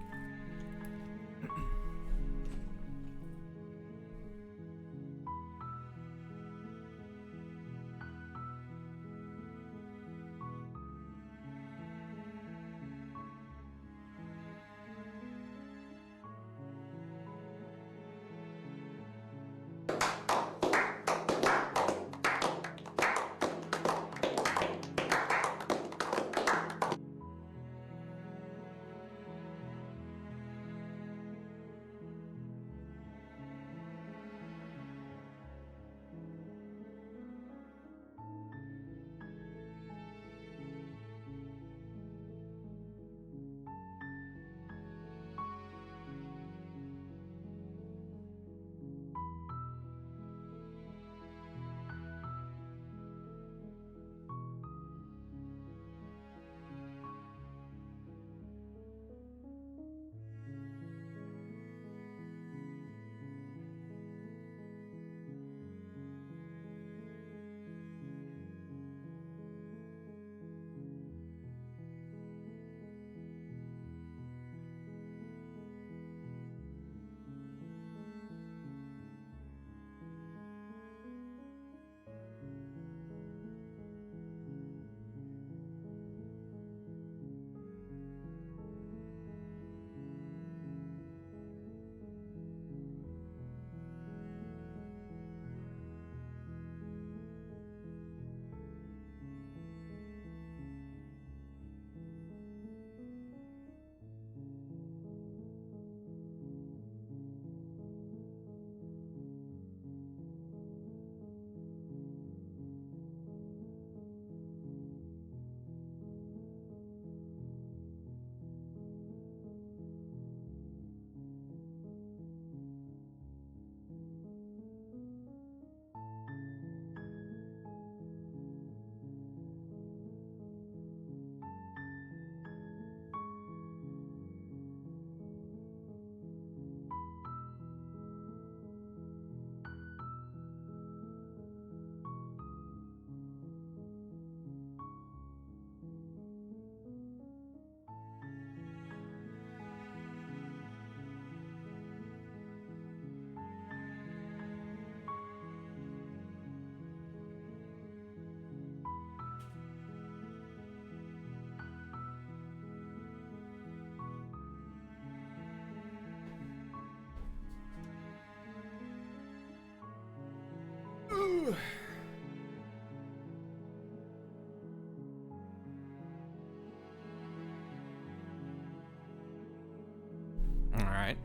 Speaker 1: Alright.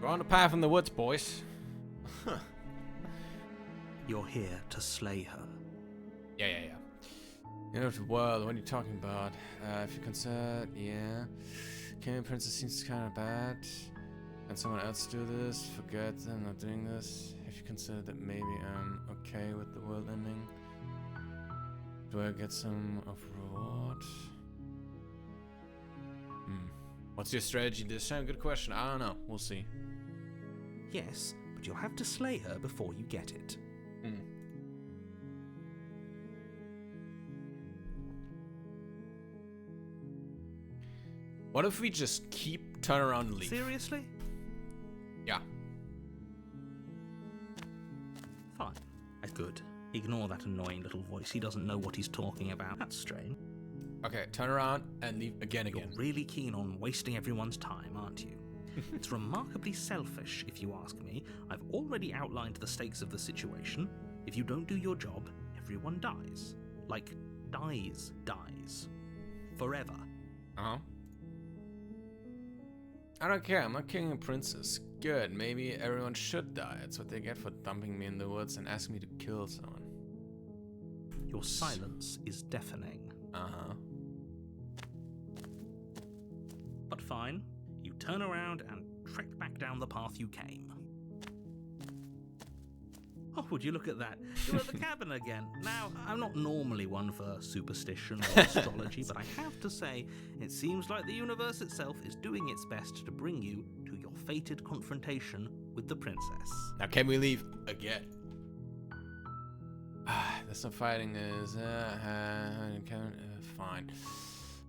Speaker 1: We're on the path in the woods, boys.
Speaker 3: You're here to slay her.
Speaker 1: Yeah. You know the world, what are you talking about? If you consider, yeah. Killing Princess seems kind of bad. Can someone else do this? Forget I'm not doing this. If you consider that maybe I'm okay with the world ending. Do I get some of reward? What's your strategy this time? Good question. I don't know. We'll see.
Speaker 4: Yes, but you'll have to slay her before you get it.
Speaker 1: What if we just turn around and leave?
Speaker 3: Seriously?
Speaker 1: Yeah.
Speaker 3: Fine. Good. Ignore that annoying little voice. He doesn't know what he's talking about. That's strange.
Speaker 1: Okay, turn around and leave again.
Speaker 3: You're really keen on wasting everyone's time, aren't you? It's remarkably selfish, if you ask me. I've already outlined the stakes of the situation. If you don't do your job, everyone dies. Like, dies. Forever.
Speaker 1: Uh-huh. I don't care, I'm not killing a princess. Good, maybe everyone should die. That's what they get for dumping me in the woods and asking me to kill someone.
Speaker 3: Your silence is deafening.
Speaker 1: Uh-huh.
Speaker 3: But fine, you turn around and trek back down the path you came. Oh, would you look at that? You're at the cabin again. Now, I'm not normally one for superstition or astrology, but I have to say, it seems like the universe itself is doing its best to bring you to your fated confrontation with the princess.
Speaker 1: Now can we leave again? There's some fighting is fine.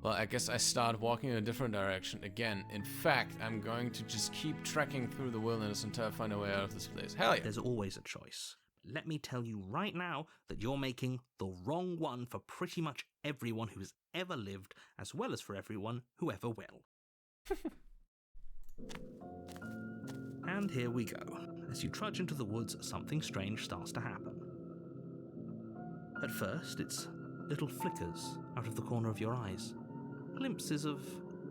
Speaker 1: Well, I guess I start walking in a different direction again. In fact, I'm going to just keep trekking through the wilderness until I find a way out of this place. Hell yeah.
Speaker 3: There's always a choice. Let me tell you right now that you're making the wrong one for pretty much everyone who's ever lived, as well as for everyone who ever will. And here we go. As you trudge into the woods, something strange starts to happen. At first, it's little flickers out of the corner of your eyes. Glimpses of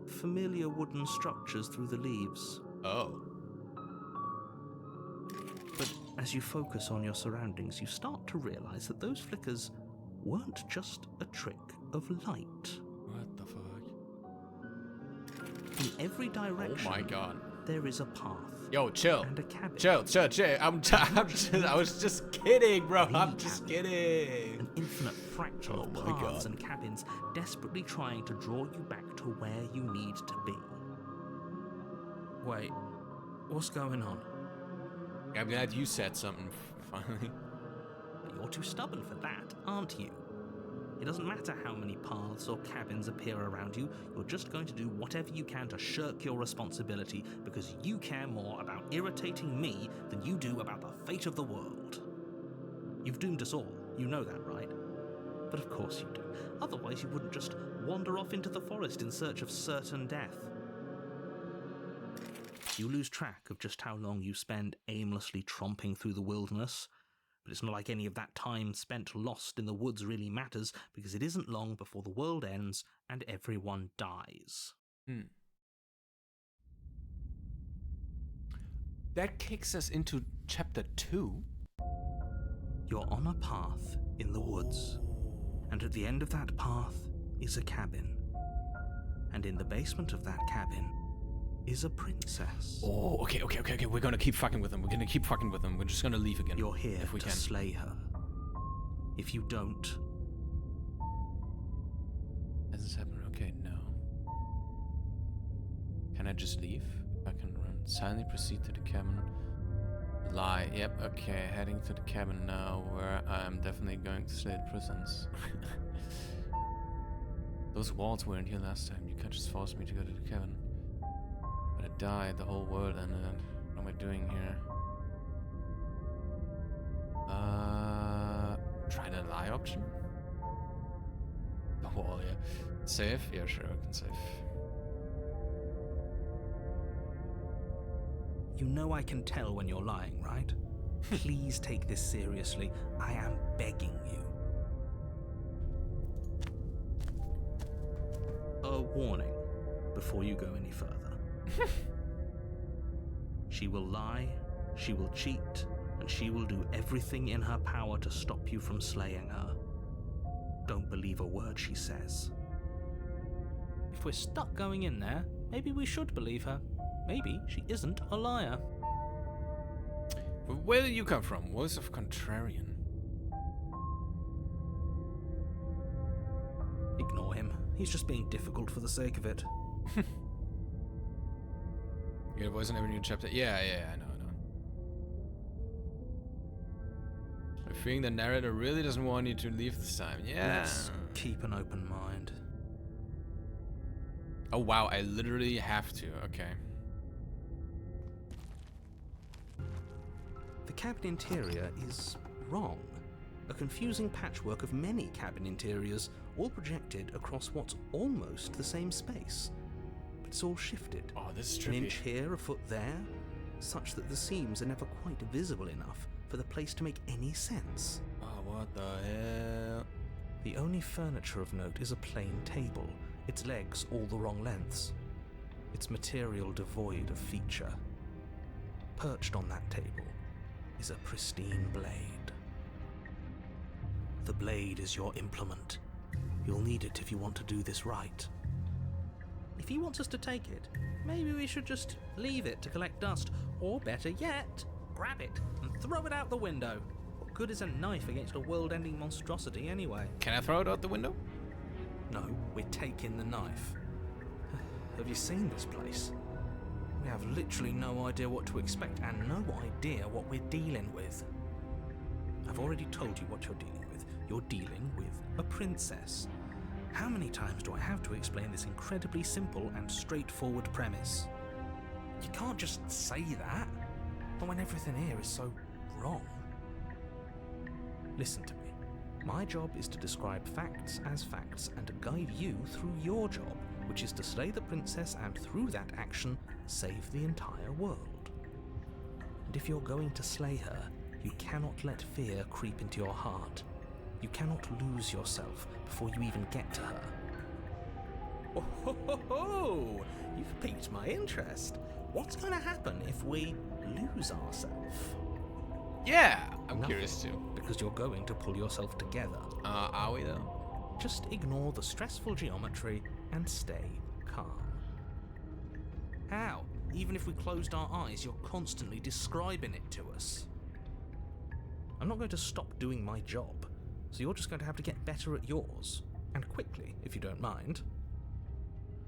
Speaker 3: familiar wooden structures through the leaves.
Speaker 1: Oh.
Speaker 3: But as you focus on your surroundings, you start to realize that those flickers weren't just a trick of light.
Speaker 1: What the fuck?
Speaker 3: In every direction,
Speaker 1: Oh my god.
Speaker 3: there is a path.
Speaker 1: Yo, chill.
Speaker 3: And a cabin.
Speaker 1: Chill. I was just kidding, bro. I'm just kidding.
Speaker 3: An infinite fractal of
Speaker 1: my
Speaker 3: paths
Speaker 1: God.
Speaker 3: and cabins, desperately trying to draw you back to where you need to be. Wait, what's going on?
Speaker 1: I'm glad you said something, finally.
Speaker 3: You're too stubborn for that, aren't you? It doesn't matter how many paths or cabins appear around you, you're just going to do whatever you can to shirk your responsibility because you care more about irritating me than you do about the fate of the world. You've doomed us all, you know that, right? But of course you do. Otherwise you wouldn't just wander off into the forest in search of certain death. You lose track of just how long you spend aimlessly tromping through the wilderness. But it's not like any of that time spent lost in the woods really matters, because it isn't long before the world ends and everyone dies.
Speaker 1: That kicks us into chapter 2.
Speaker 3: You're on a path in the woods, and at the end of that path is a cabin. And in the basement of that cabin is a princess.
Speaker 1: Oh, okay. We're gonna keep fucking with them. We're just gonna leave again.
Speaker 3: You're here
Speaker 1: if we
Speaker 3: to
Speaker 1: can.
Speaker 3: slay her. If you don't...
Speaker 1: Has this happened? Okay, no. Can I just leave? I can run. Silently proceed to the cabin. Lie. Yep, okay. Heading to the cabin now, where I'm definitely going to slay the prisons. Those walls weren't here last time. You can't just force me to go to the cabin. But I died, the whole world ended. What am I doing here? Try the lie option? The wall, yeah. Save? Yeah, sure, I can save.
Speaker 3: You know I can tell when you're lying, right? Please take this seriously. I am begging you. A warning before you go any further. She will lie, she will cheat, and and she will do everything in her power to stop you from slaying her. Don't believe a word she says.
Speaker 5: If we're stuck going in there, maybe we should believe her. Maybe she isn't a liar.
Speaker 1: Where did you come from? Voice of Contrarian.
Speaker 3: Ignore him. He's just being difficult for the sake of it.
Speaker 1: Your voice in every new chapter. Yeah, I know. I'm feeling the narrator really doesn't want you to leave this time. Yeah.
Speaker 3: Let's keep an open mind.
Speaker 1: Oh wow, I literally have to. Okay.
Speaker 3: The cabin interior is wrong. A confusing patchwork of many cabin interiors, all projected across what's almost the same space. But it's all shifted.
Speaker 1: Oh, this is
Speaker 3: An
Speaker 1: trippy.
Speaker 3: inch here, a foot there, such that the seams are never quite visible enough for the place to make any sense.
Speaker 1: Oh, what the hell?
Speaker 3: The only furniture of note is a plain table, its legs all the wrong lengths, its material devoid of feature. Perched on that table is a pristine blade. The blade is your implement. You'll need it if you want to do this right.
Speaker 5: If he wants us to take it, maybe we should just leave it to collect dust. Or better yet, grab it and throw it out the window. What good is a knife against a world-ending monstrosity anyway?
Speaker 1: Can I throw it out the window?
Speaker 3: No, we're taking the knife. Have you seen this place? We have literally no idea what to expect and no idea what we're dealing with. I've already told you what you're dealing with. You're dealing with a princess. How many times do I have to explain this incredibly simple and straightforward premise? You can't just say that, but when everything here is so wrong. Listen to me. My job is to describe facts as facts and to guide you through your job, which is to slay the princess and through that action, save the entire world. And if you're going to slay her, you cannot let fear creep into your heart. You cannot lose yourself before you even get to her.
Speaker 5: Oh, ho, ho, ho. You've piqued my interest. What's going to happen if we lose ourselves?
Speaker 1: Yeah, I'm
Speaker 3: Nothing,
Speaker 1: curious too.
Speaker 3: because you're going to pull yourself together.
Speaker 1: Are we though?
Speaker 3: Just ignore the stressful geometry and stay calm. How? Even if we closed our eyes, you're constantly describing it to us. I'm not going to stop doing my job, so you're just going to have to get better at yours. And quickly, if you don't mind.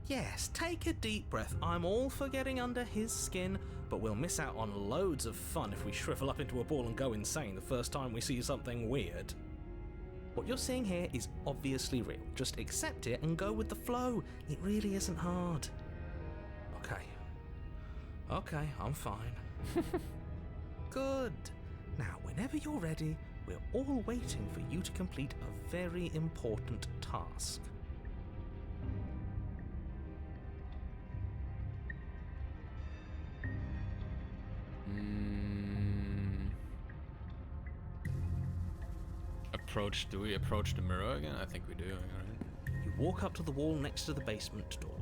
Speaker 3: Yes, take a deep breath. I'm all for getting under his skin, but we'll miss out on loads of fun if we shrivel up into a ball and go insane the first time we see something weird. What you're seeing here is obviously real. Just accept it and go with the flow. It really isn't hard. Okay, I'm fine. Good. Now, whenever you're ready, we're all waiting for you to complete a very important task.
Speaker 1: Do we approach the mirror again? I think we do. Right?
Speaker 3: You walk up to the wall next to the basement door.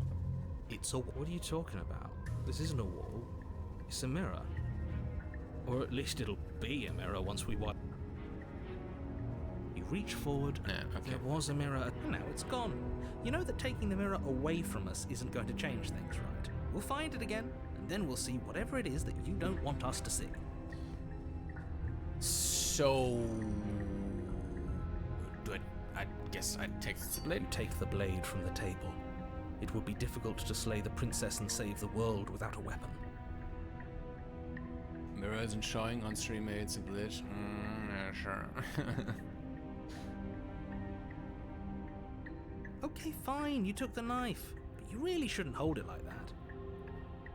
Speaker 3: It's a... What are you talking about? This isn't a wall. It's a mirror. Or at least it'll be a mirror once we wipe. You reach forward.
Speaker 1: Yeah, okay.
Speaker 3: There was a mirror, and now it's gone. You know that taking the mirror away from us isn't going to change things, right? We'll find it again, and then we'll see whatever it is that you don't want us to see.
Speaker 1: So... I guess I'd take the blade.
Speaker 3: Take the blade from the table. It would be difficult to slay the princess and save the world without a weapon.
Speaker 1: Mirror isn't showing on stream, it's a glitch. Yeah, sure.
Speaker 3: Okay, fine, you took the knife, but you really shouldn't hold it like that.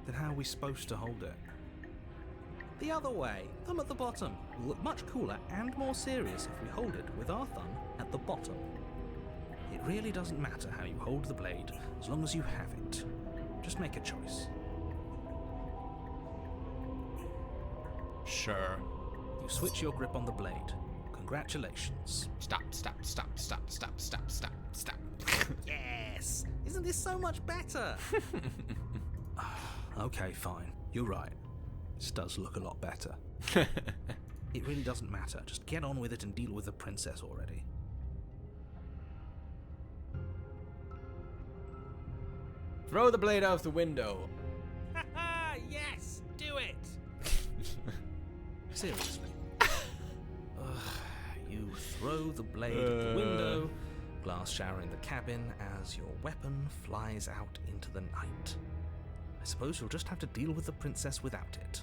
Speaker 3: Then how are we supposed to hold it? The other way, thumb at the bottom. Will look much cooler and more serious if we hold it with our thumb at the bottom. It really doesn't matter how you hold the blade, as long as you have it. Just make a choice.
Speaker 1: Sure.
Speaker 3: You switch your grip on the blade. Congratulations.
Speaker 1: Stop.
Speaker 5: Yes! Isn't this so much better?
Speaker 3: Okay, fine. You're right. This does look a lot better. It really doesn't matter. Just get on with it and deal with the princess already.
Speaker 1: Throw the blade out the window.
Speaker 5: Haha, yes, do it.
Speaker 3: Seriously. You throw the blade at the window, glass showering the cabin as your weapon flies out into the night. I suppose you'll just have to deal with the princess without it.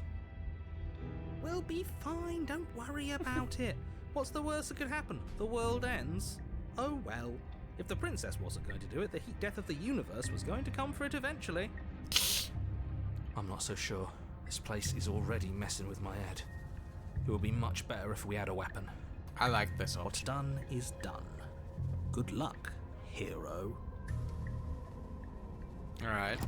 Speaker 3: We'll be fine, don't worry about it. What's the worst that could happen? The world ends? Oh well. If the princess wasn't going to do it, the heat death of the universe was going to come for it eventually. I'm not so sure. This place is already messing with my head. It would be much better if we had a weapon.
Speaker 1: I like this
Speaker 3: What's
Speaker 1: option.
Speaker 3: done is done. Good luck, hero.
Speaker 1: Alright.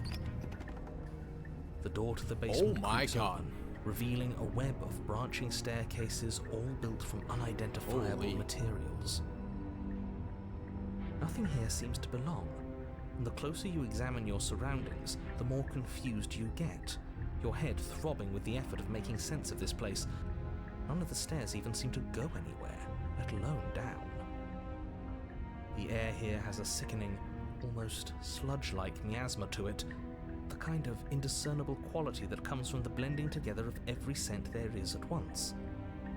Speaker 3: The door to the basement
Speaker 1: Oh my
Speaker 3: creaks
Speaker 1: god.
Speaker 3: open, revealing a web of branching staircases all built from unidentifiable
Speaker 1: Holy.
Speaker 3: materials. Nothing here seems to belong, and the closer you examine your surroundings, the more confused you get, your head throbbing with the effort of making sense of this place. None of the stairs even seem to go anywhere, let alone down. The air here has a sickening, almost sludge-like miasma to it, the kind of indiscernible quality that comes from the blending together of every scent there is at once.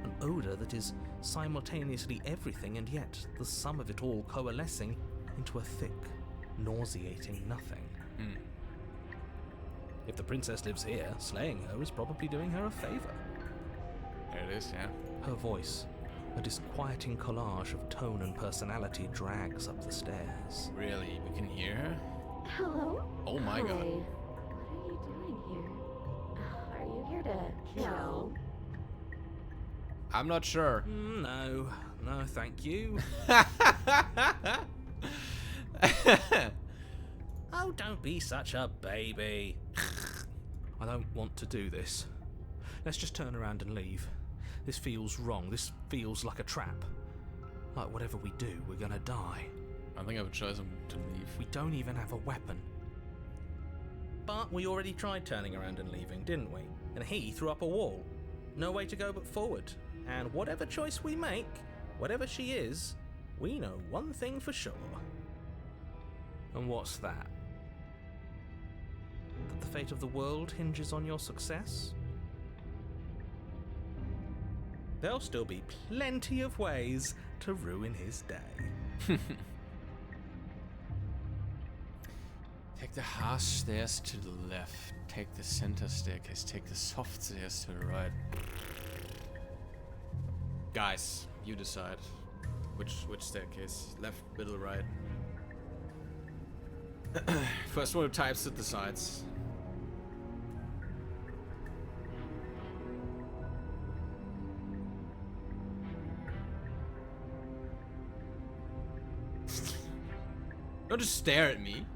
Speaker 3: An odour that is simultaneously everything and yet the sum of it all coalescing into a thick, nauseating nothing. If the princess lives here, slaying her is probably doing her a favour.
Speaker 1: There it is, yeah.
Speaker 3: Her voice, a disquieting collage of tone and personality, drags up the stairs.
Speaker 1: Really, we can hear her?
Speaker 8: Hello?
Speaker 1: Oh my
Speaker 8: Hi.
Speaker 1: god.
Speaker 8: What are you doing here? Are you here to kill?
Speaker 1: I'm not sure.
Speaker 3: No, thank you. Oh, don't be such a baby. I don't want to do this. Let's just turn around and leave. This feels wrong. This feels like a trap. Like whatever we do, we're gonna die.
Speaker 1: I think I would choose him to leave.
Speaker 3: We don't even have a weapon. But we already tried turning around and leaving, didn't we? And he threw up a wall. No way to go but forward. And whatever choice we make, whatever she is, we know one thing for sure. And what's that? That the fate of the world hinges on your success? There'll still be plenty of ways to ruin his day.
Speaker 1: Take the harsh stairs to the left. Take the center staircase. Take the soft stairs to the right. Guys, you decide. Which staircase? Left, middle, right? First one who types it decides. Don't just stare at me.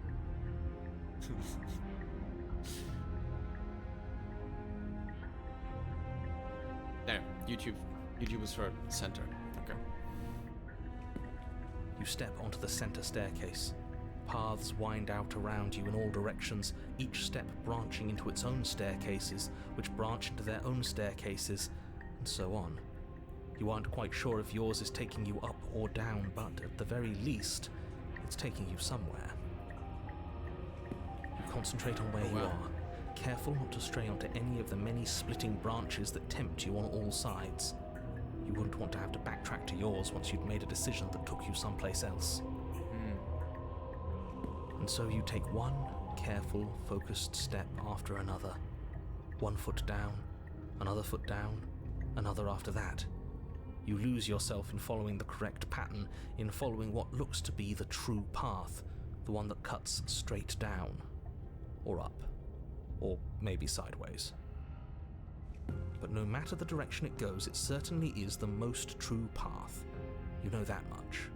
Speaker 1: There, YouTube was for center. Okay.
Speaker 3: You step onto the center staircase. Paths wind out around you in all directions, each step branching into its own staircases, which branch into their own staircases, and so on. You aren't quite sure if yours is taking you up or down, but at the very least, it's taking you somewhere. You concentrate on where you are, careful not to stray onto any of the many splitting branches that tempt you on all sides. You wouldn't want to have to backtrack to yours once you'd made a decision that took you someplace else. And so you take one careful, focused step after another. 1 foot down, another foot down, another after that. You lose yourself in following the correct pattern, in following what looks to be the true path, the one that cuts straight down, or up, or maybe sideways. But no matter the direction it goes, it certainly is the most true path. You know that much.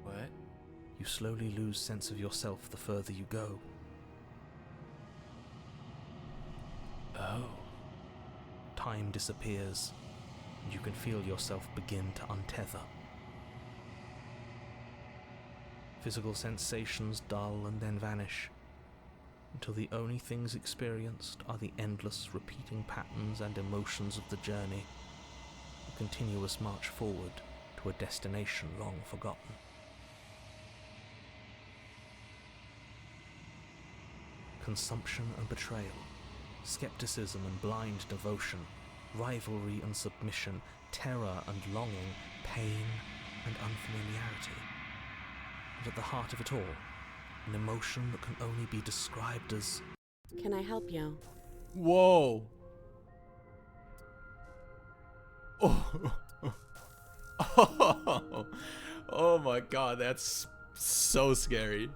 Speaker 1: What?
Speaker 3: You slowly lose sense of yourself the further you go.
Speaker 1: Oh.
Speaker 3: Time disappears, and you can feel yourself begin to untether. Physical sensations dull and then vanish. until the only things experienced are the endless repeating patterns and emotions of the journey, a continuous march forward to a destination long forgotten. Consumption and betrayal, skepticism and blind devotion, rivalry and submission, terror and longing, pain and unfamiliarity. And at the heart of it all, an emotion that can only be described as...
Speaker 2: Can I help you?
Speaker 1: Whoa. Oh. Oh my god, that's so scary.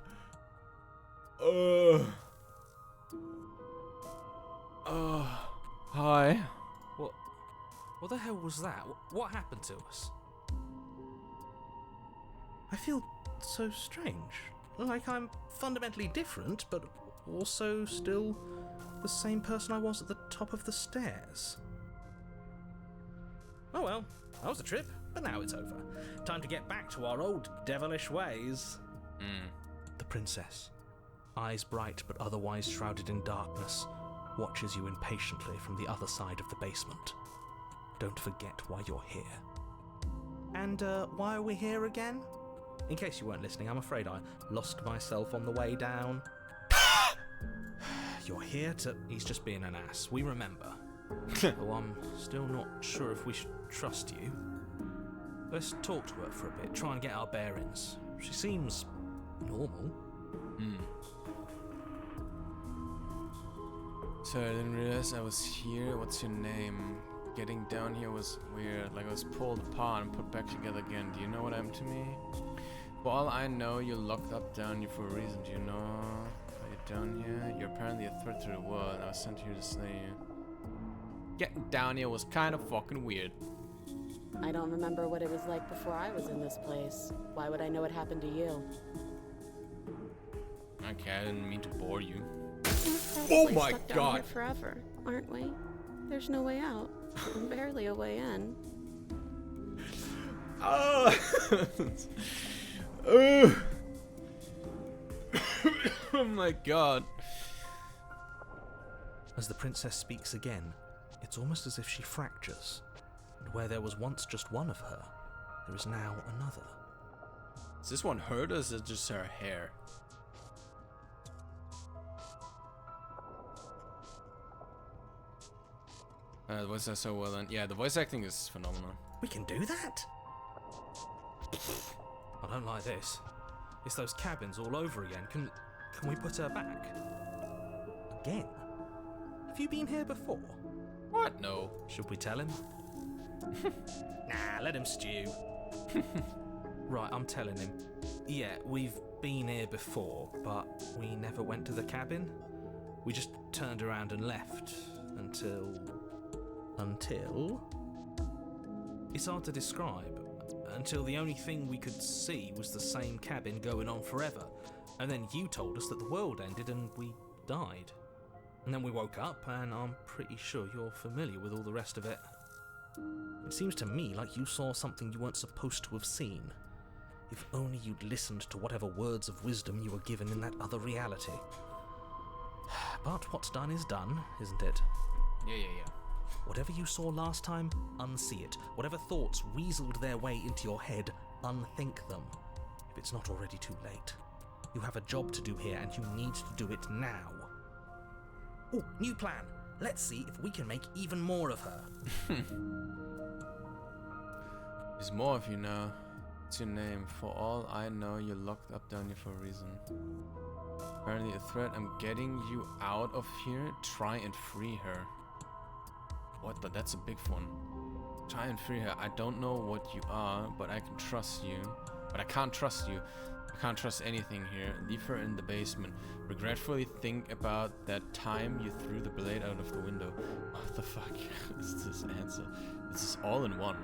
Speaker 1: Hi.
Speaker 5: What the hell was that? What happened to us?
Speaker 3: I feel so strange. Like I'm fundamentally different, but also still the same person I was at the top of the stairs.
Speaker 5: Oh well, that was a trip, but now it's over. Time to get back to our old devilish ways.
Speaker 3: The princess, eyes bright but otherwise shrouded in darkness, watches you impatiently from the other side of the basement. Don't forget why you're here. And why are we here again? In case you weren't listening, I'm afraid I lost myself on the way down. You're here to...
Speaker 5: He's just being an ass, we remember. Though I'm still not sure if we should trust you. Let's talk to her for a bit, try and get our bearings. She seems normal.
Speaker 1: Sorry, I didn't realize I was here. What's your name? Getting down here was weird. Like I was pulled apart and put back together again. Do you know what happened to me? For all I know, you're locked up down here for a reason. Do you know why you're down here? You're apparently a threat to the world, and I was sent here to slay you. Getting down here was kind of fucking weird.
Speaker 2: I don't remember what it was like before I was in this place. Why would I know what happened to you?
Speaker 1: Okay, I didn't mean to bore you.
Speaker 2: We're
Speaker 1: Oh my
Speaker 2: stuck down
Speaker 1: god!
Speaker 2: here forever, aren't we? There's no way out. And barely a way in.
Speaker 1: Oh! Oh my god.
Speaker 3: As the princess speaks again, it's almost as if she fractures, and where there was once just one of her, there is now another.
Speaker 1: Is this one hurt or is it just her hair? The voice is so well done. Yeah, the voice acting is phenomenal.
Speaker 3: We can do that?
Speaker 5: I don't like this. It's those cabins all over again. Can we put her back?
Speaker 3: Again? Have you been here before?
Speaker 1: What? No.
Speaker 3: Should we tell him?
Speaker 5: Nah, let him stew. Right, I'm telling him. Yeah, we've been here before, but we never went to the cabin. We just turned around and left until...
Speaker 3: Until?
Speaker 5: It's hard to describe. Until the only thing we could see was the same cabin going on forever. And then you told us that the world ended and we died. And then we woke up, and I'm pretty sure you're familiar with all the rest of it.
Speaker 3: It seems to me like you saw something you weren't supposed to have seen. If only you'd listened to whatever words of wisdom you were given in that other reality. But what's done is done, isn't it?
Speaker 1: Yeah.
Speaker 3: Whatever you saw last time, unsee it. Whatever thoughts weaseled their way into your head, unthink them. If it's not already too late. You have a job to do here, and you need to do it now. Oh, new plan. Let's see if we can make even more of her.
Speaker 1: There's more of you now. What's your name? For all I know, you're locked up down here for a reason. Apparently a threat. I'm getting you out of here. Try and free her. What the? That's a big one. Try and free her. I don't know what you are, but I can trust you. But I can't trust you. I can't trust anything here. Leave her in the basement. Regretfully think about that time you threw the blade out of the window. What the fuck is this answer? This is all in one.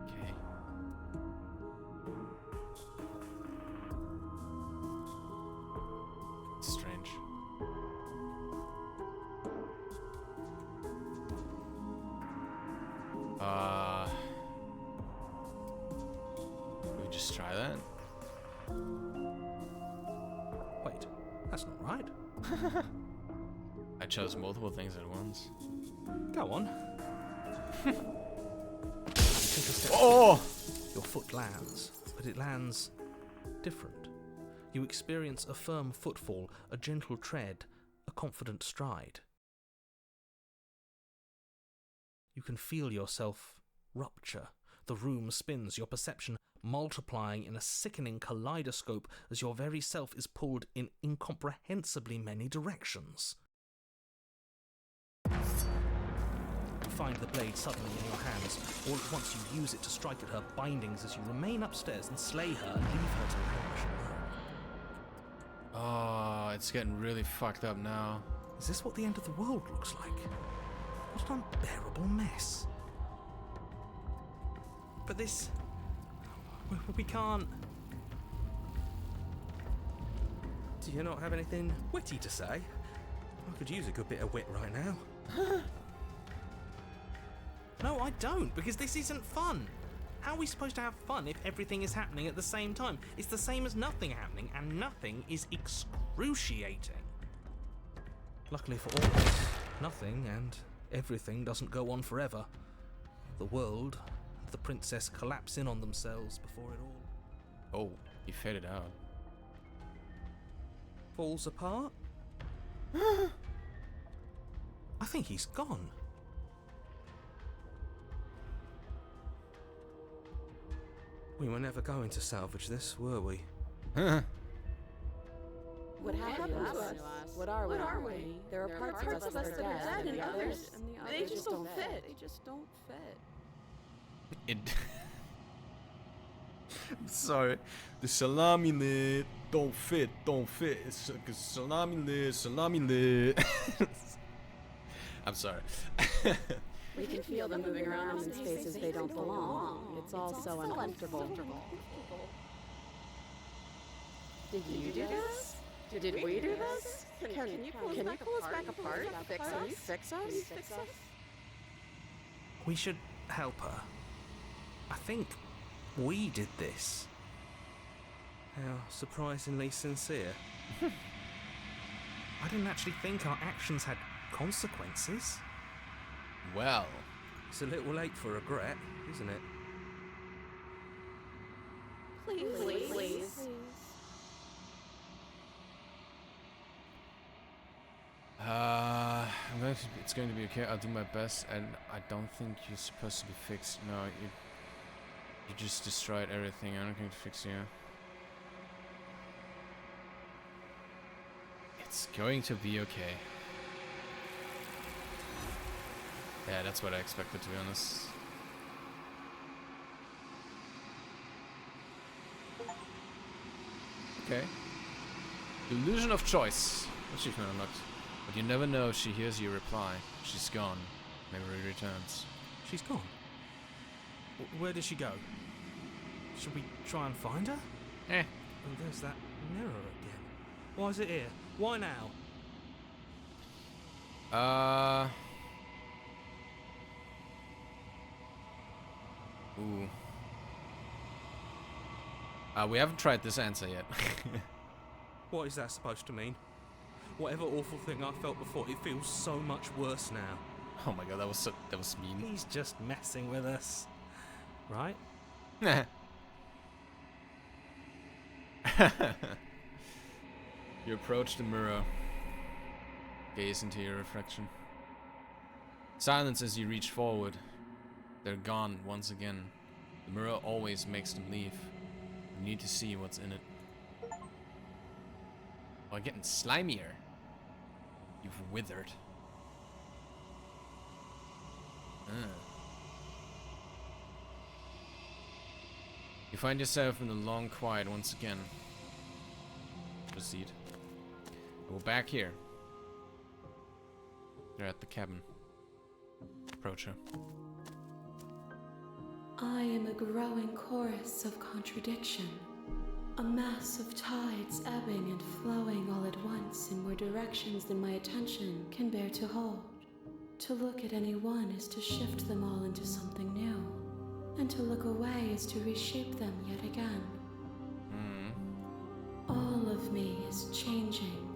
Speaker 1: Okay. It's strange. Can we just try that?
Speaker 3: Wait,
Speaker 4: That's not right.
Speaker 1: I chose multiple things at once.
Speaker 4: Go on.
Speaker 1: Oh!
Speaker 4: Your foot lands, but it lands different. You experience a firm footfall, a gentle tread, a confident stride. You can feel yourself rupture. The room spins, your perception multiplying in a sickening kaleidoscope as your very self is pulled in incomprehensibly many directions. You find the blade suddenly in your hands. All at once you use it to strike at her bindings as you remain upstairs and slay her and leave her to languish alone.
Speaker 1: Oh, it's getting really fucked up now.
Speaker 4: Is this what the end of the world looks like? What an unbearable mess. But this... we can't... Do you not have anything witty to say? I could use a good bit of wit right now. No, I don't, because this isn't fun. How are we supposed to have fun if everything is happening at the same time? It's the same as nothing happening, and nothing is excruciating. Luckily for all of us, nothing and everything doesn't go on forever. The world and the princess collapse in on themselves before it all
Speaker 1: Oh, he faded out.
Speaker 4: falls apart. I think he's gone. We were never going to salvage this, were we?
Speaker 2: What happened to us? What are we? There are parts of us that are dead, and others, they just don't fit. They just don't fit.
Speaker 1: It. I'm sorry. The salami lid don't fit. It's salami lid. I'm sorry.
Speaker 2: We can feel them moving around in spaces they don't belong. It's all so uncomfortable. Did you do this? Did we do this? Can you pull us back apart? Fix us?
Speaker 4: We should help her. I think we did this. How surprisingly sincere. I didn't actually think our actions had consequences.
Speaker 1: Well,
Speaker 4: It's a little late for regret, isn't it?
Speaker 2: Please.
Speaker 1: it's going to be okay. I'll do my best, and I don't think you're supposed to be fixed. No, you just destroyed everything. I'm not going to fix you. It's going to be okay. Yeah, that's what I expected, to be honest. Okay. Illusion of choice. Achievement unlocked. But you never know if she hears your reply. She's gone. Memory returns.
Speaker 4: She's gone. Where did she go? Should we try and find her?
Speaker 1: Eh.
Speaker 4: Oh, there's that mirror again. Why is it here? Why now?
Speaker 1: Ooh. We haven't tried this answer yet.
Speaker 4: What is that supposed to mean? Whatever awful thing I felt before, it feels so much worse now.
Speaker 1: Oh my god, that was mean.
Speaker 4: He's just messing with us. Right?
Speaker 1: You approach the mirror. Gaze into your reflection. Silence as you reach forward. They're gone once again. The mirror always makes them leave. You need to see what's in it. Oh, getting slimier. You've withered. You find yourself in the long quiet once again. Proceed. We're back here. They're at the cabin. Approach her.
Speaker 8: I am a growing chorus of contradiction, a mass of tides ebbing and flowing all at once in more directions than my attention can bear to hold. To look at any one is to shift them all into something new, and to look away is to reshape them yet again. All of me is changing,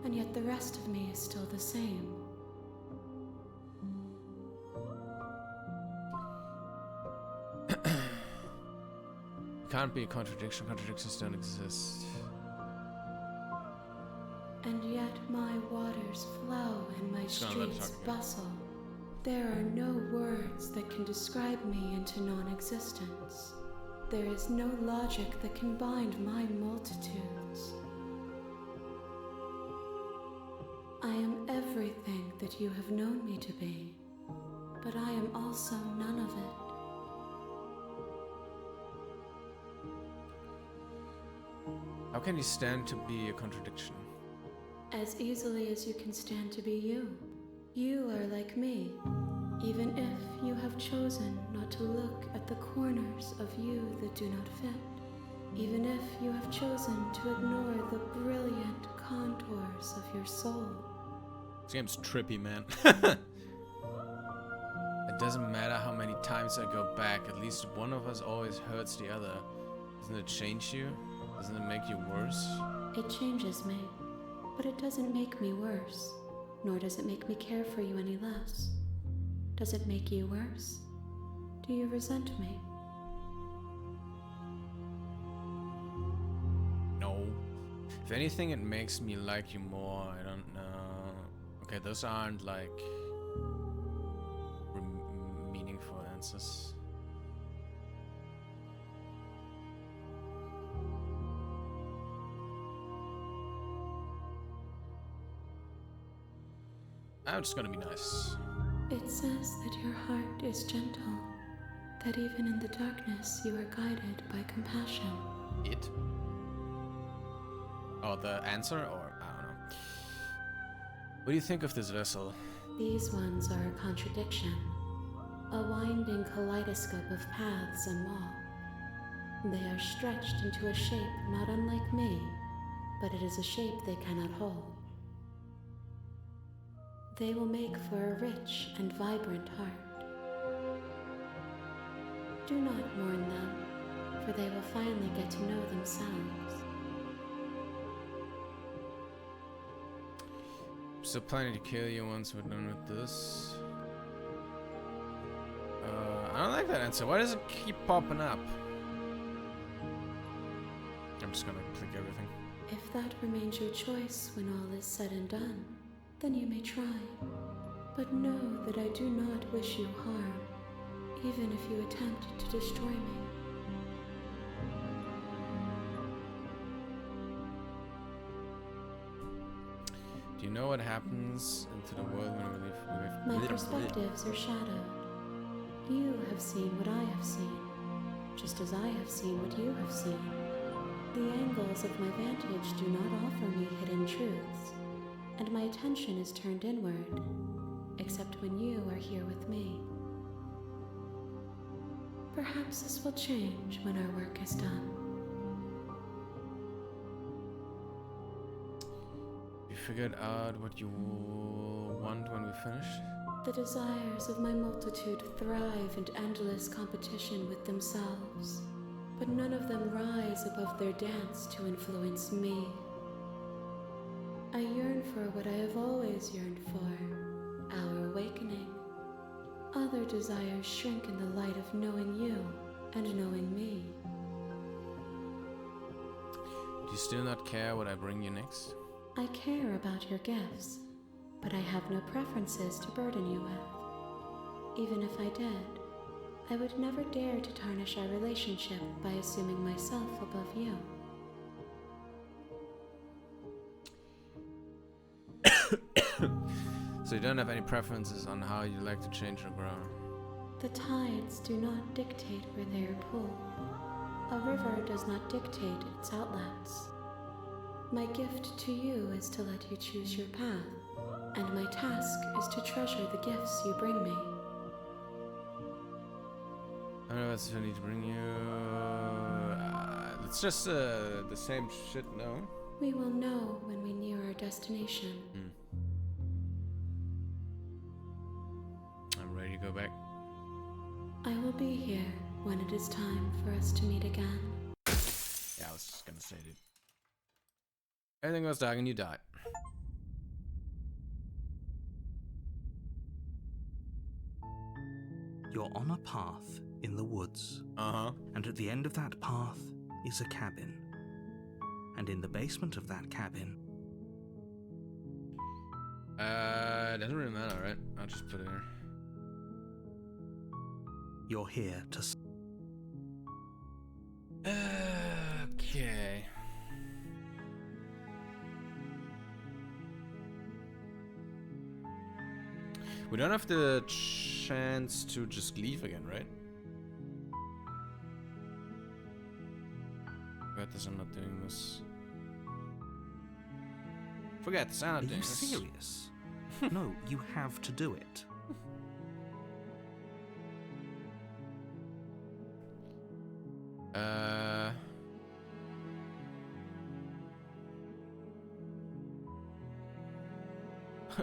Speaker 8: and yet the rest of me is still the same.
Speaker 1: Can't be a contradiction. Contradictions don't exist.
Speaker 8: And yet my waters flow and my
Speaker 1: Just gonna let it
Speaker 8: streets
Speaker 1: talk again.
Speaker 8: bustle. There are no words that can describe me into non-existence. There is no logic that can bind my multitudes. I am everything that you have known me to be, but I am also none of it.
Speaker 1: How can you stand to be a contradiction?
Speaker 8: As easily as you can stand to be you. You are like me, even if you have chosen not to look at the corners of you that do not fit. Even if you have chosen to ignore the brilliant contours of your soul.
Speaker 1: This game's trippy, man. It doesn't matter how many times I go back, at least one of us always hurts the other. Doesn't it change you? Doesn't it make you worse?
Speaker 8: It changes me, but it doesn't make me worse, nor does it make me care for you any less. Does it make you worse? Do you resent me?
Speaker 1: No. If anything, it makes me like you more. I don't know. Okay, those aren't like meaningful answers. I'm just gonna be nice.
Speaker 8: It says that your heart is gentle, that even in the darkness you are guided by compassion.
Speaker 1: It? Oh, the answer? Or, I don't know. What do you think of this vessel?
Speaker 8: These ones are a contradiction, a winding kaleidoscope of paths and wall. They are stretched into a shape not unlike me, but it is a shape they cannot hold. They will make for a rich and vibrant heart. Do not mourn them, for they will finally get to know themselves.
Speaker 1: Still planning to kill you once we're done with this. I don't like that answer. Why does it keep popping up? I'm just gonna click everything.
Speaker 8: If that remains your choice when all is said and done, then you may try. But know that I do not wish you harm, even if you attempt to destroy me.
Speaker 1: Do you know what happens into the world when we leave?
Speaker 8: My perspectives are shadowed. You have seen what I have seen, just as I have seen what you have seen. The angles of my vantage do not offer me hidden truths, and my attention is turned inward, except when you are here with me. Perhaps this will change when our work is done.
Speaker 1: You figured out what you want when we finish?
Speaker 8: The desires of my multitude thrive in endless competition with themselves, but none of them rise above their dance to influence me. I yearn for what I have always yearned for, our awakening. Other desires shrink in the light of knowing you and knowing me.
Speaker 1: Do you still not care what I bring you next?
Speaker 8: I care about your gifts, but I have no preferences to burden you with. Even if I did, I would never dare to tarnish our relationship by assuming myself above you.
Speaker 1: So you don't have any preferences on how you like to change or grow?
Speaker 8: The tides do not dictate where they are pulled. A river does not dictate its outlets. My gift to you is to let you choose your path, and my task is to treasure the gifts you bring me.
Speaker 1: I don't know what I need to bring you. It's just the same shit, no?
Speaker 8: We will know when we near our destination.
Speaker 1: I'm ready to go back.
Speaker 8: I will be here when it is time for us to meet again.
Speaker 1: Yeah, I was just gonna say, dude. Everything goes dark and you die.
Speaker 3: You're on a path in the woods, and at the end of that path is a cabin. And in the basement of that cabin...
Speaker 1: It doesn't really matter, right? I'll just put it here.
Speaker 3: You're here to...
Speaker 1: Okay. We don't have the chance to just leave again, right? Forget this, I'm not doing this. Forget this, I'm not
Speaker 3: Are
Speaker 1: doing
Speaker 3: you
Speaker 1: this.
Speaker 3: serious? No, you have to do it.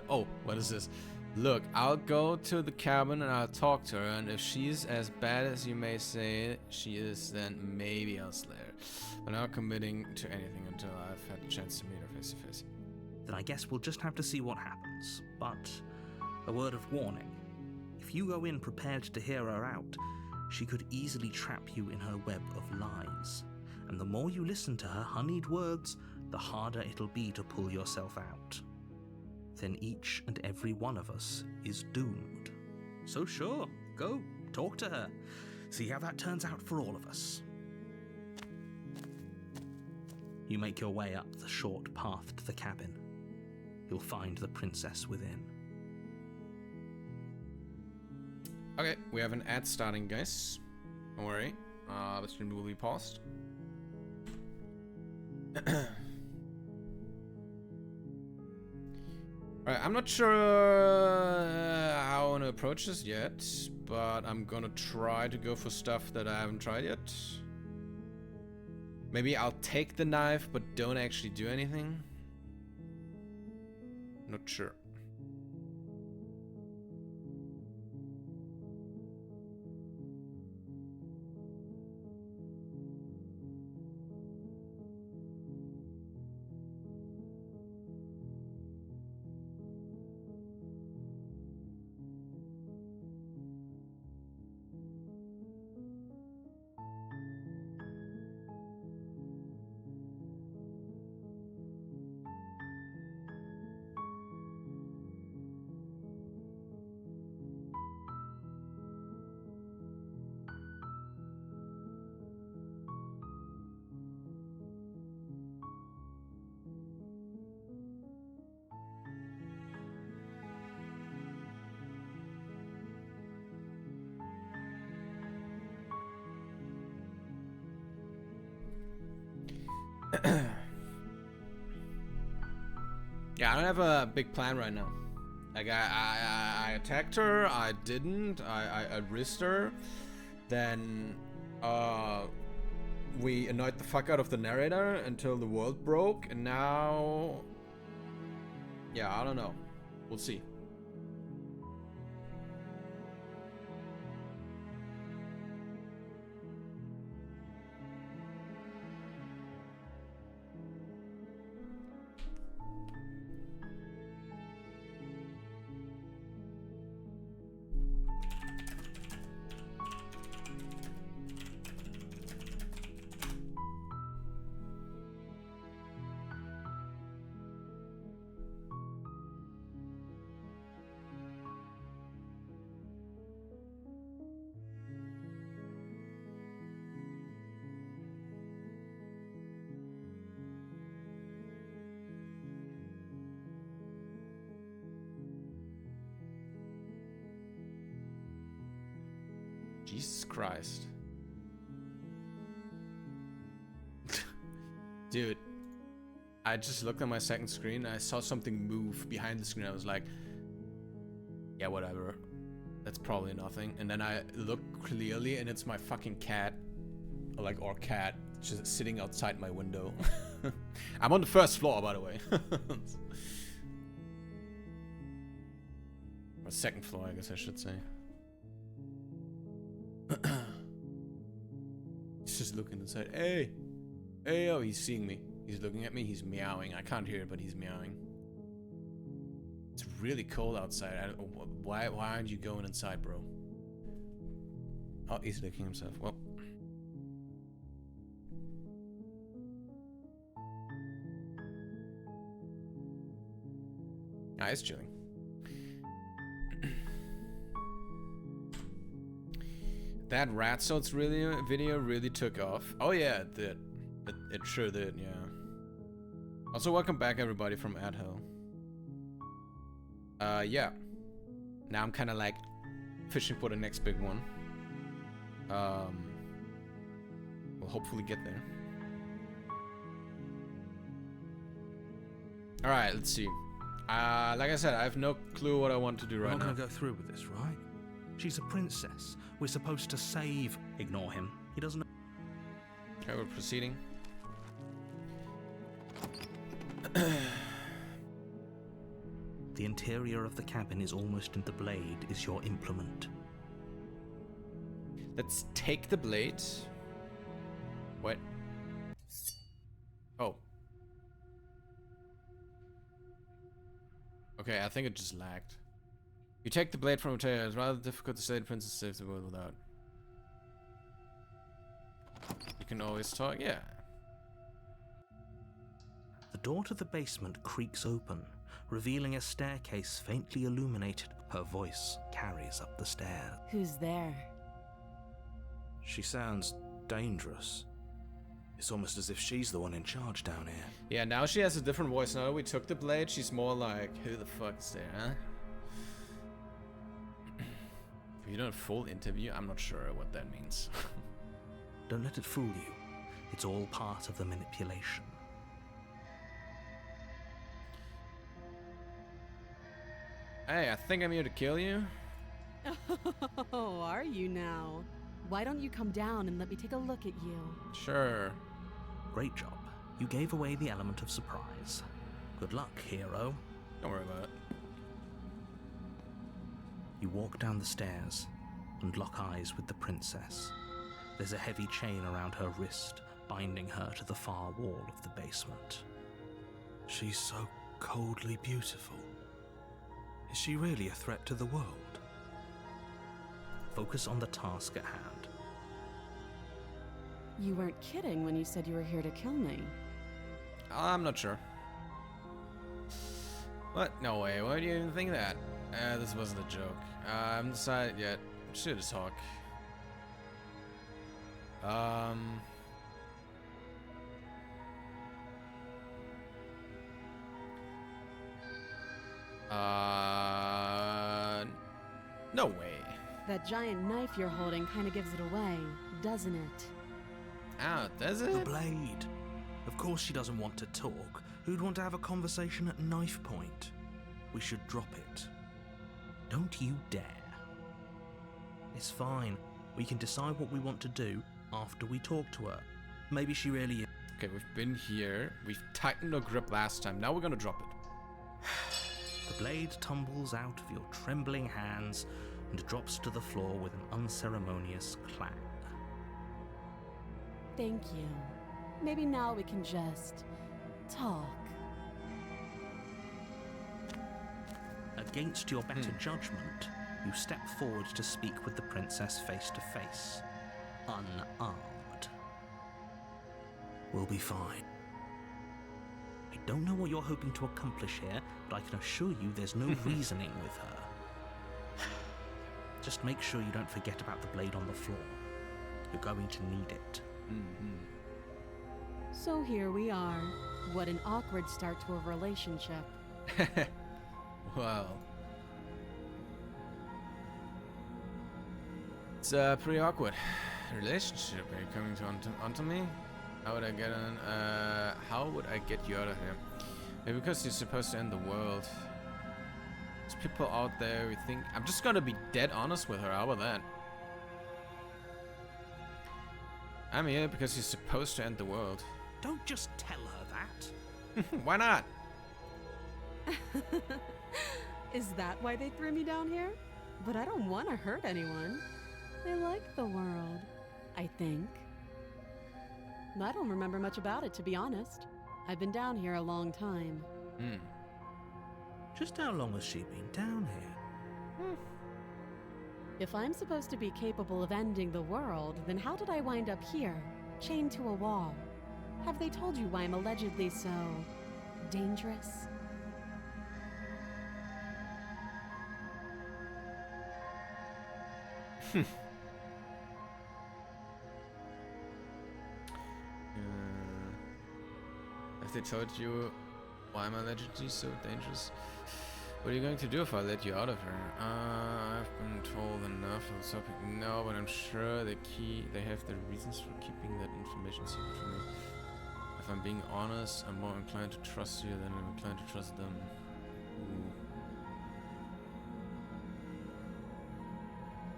Speaker 1: Oh, what is this? Look, I'll go to the cabin and I'll talk to her, and if she's as bad as you may say she is, then maybe I'll slay her. But not committing to anything until I've had a chance to meet her face to face.
Speaker 3: Then I guess we'll just have to see what happens. But a word of warning. If you go in prepared to hear her out, she could easily trap you in her web of lies. And the more you listen to her honeyed words, the harder it'll be to pull yourself out. Then each and every one of us is doomed. So sure, go, talk to her. See how that turns out for all of us. You make your way up the short path to the cabin. You'll find the princess within.
Speaker 1: Okay, we have an ad starting, guys. Don't worry. The stream will be paused. Alright, I'm not sure how I want to approach this yet, but I'm gonna try to go for stuff that I haven't tried yet. Maybe I'll take the knife, but don't actually do anything. Not sure. Yeah, I don't have a big plan right now. Like, I attacked her, I didn't, I risked her, then, we annoyed the fuck out of the narrator until the world broke, and now... Yeah, I don't know. We'll see. Jesus Christ. Dude, I just looked at my second screen and I saw something move behind the screen. I was like, yeah, whatever. That's probably nothing. And then I look clearly and it's my fucking cat. Or cat, just sitting outside my window. I'm on the first floor, by the way. Or second floor, I guess I should say. He's just looking inside. Hey! Hey, oh, he's seeing me. He's looking at me, he's meowing. I can't hear it, but he's meowing. It's really cold outside. Why aren't you going inside, bro? Oh, he's licking himself. Well. Ah, he's chilling. That Rat Swords video really took off. Oh yeah, it did. It sure did, yeah. Also, welcome back everybody from Adho. Yeah. Now I'm kind of like fishing for the next big one. We'll hopefully get there. All right, let's see. Like I said, I have no clue what I want to do right
Speaker 3: We're not
Speaker 1: now.
Speaker 3: gonna go through with this, right? She's a princess. We're supposed to save. Ignore him. He doesn't.
Speaker 1: Okay, we're proceeding.
Speaker 3: The interior of the cabin is almost in the blade is your implement.
Speaker 1: Let's take the blade. What? Oh. Okay, I think it just lagged. You take the blade from a tail. It's rather difficult to say the princess saves the world without. You can always talk, yeah.
Speaker 3: The door to the basement creaks open, revealing a staircase faintly illuminated. Her voice carries up the stairs.
Speaker 10: Who's there?
Speaker 11: She sounds dangerous. It's almost as if she's the one in charge down here.
Speaker 1: Yeah, now she has a different voice. Now that we took the blade, she's more like, who the fuck is there, huh? If you don't full interview, I'm not sure what that means.
Speaker 3: Don't let it fool you. It's all part of the manipulation.
Speaker 1: Hey, I think I'm here to kill you.
Speaker 10: Oh, are you now? Why don't you come down and let me take a look at you?
Speaker 1: Sure.
Speaker 3: Great job. You gave away the element of surprise. Good luck, hero.
Speaker 1: Don't worry about it.
Speaker 3: You walk down the stairs and lock eyes with the princess. There's a heavy chain around her wrist, binding her to the far wall of the basement.
Speaker 11: She's so coldly beautiful. Is she really a threat to the world?
Speaker 3: Focus on the task at hand.
Speaker 10: You weren't kidding when you said you were here to kill me.
Speaker 1: I'm not sure. What? No way. Why do you even think that? This wasn't a joke. I haven't decided yet. Should just talk. No way.
Speaker 10: That giant knife you're holding kind of gives it away, doesn't it?
Speaker 1: Oh, does
Speaker 3: The
Speaker 1: it?
Speaker 3: blade. Of course she doesn't want to talk. Who'd want to have a conversation at knife point? We should drop it. Don't you dare. It's fine. We can decide what we want to do after we talk to her. Maybe she really is.
Speaker 1: Okay, we've been here. We've tightened our grip last time. Now we're gonna drop it.
Speaker 3: The blade tumbles out of your trembling hands and drops to the floor with an unceremonious clang.
Speaker 10: Thank you. Maybe now we can just talk.
Speaker 3: Against your better judgment, you step forward to speak with the princess face to face, unarmed. We'll be fine. I don't know what you're hoping to accomplish here, but I can assure you there's no reasoning with her. Just make sure you don't forget about the blade on the floor. You're going to need it.
Speaker 10: So here we are. What an awkward start to a relationship.
Speaker 1: Wow. It's pretty awkward. Relationship. Are you coming to onto me? How would I get on? How would I get you out of here? Maybe because you're supposed to end the world. There's people out there who think I'm just gonna be dead honest with her. How about that? I'm here because you're supposed to end the world.
Speaker 5: Don't just tell her that.
Speaker 1: Why not?
Speaker 10: Is that why they threw me down here? But I don't want to hurt anyone. I like the world, I think. I don't remember much about it, to be honest. I've been down here a long time.
Speaker 3: Just how long has she been down here?
Speaker 10: If I'm supposed to be capable of ending the world, then how did I wind up here, chained to a wall? Have they told you why I'm allegedly so dangerous?
Speaker 1: Have they told you why I'm allegedly so dangerous? What are you going to do if I let you out of here? I've been told enough of the topic. No, but I'm sure they have their reasons for keeping that information secret from me. If I'm being honest, I'm more inclined to trust you than I'm inclined to trust them. Ooh.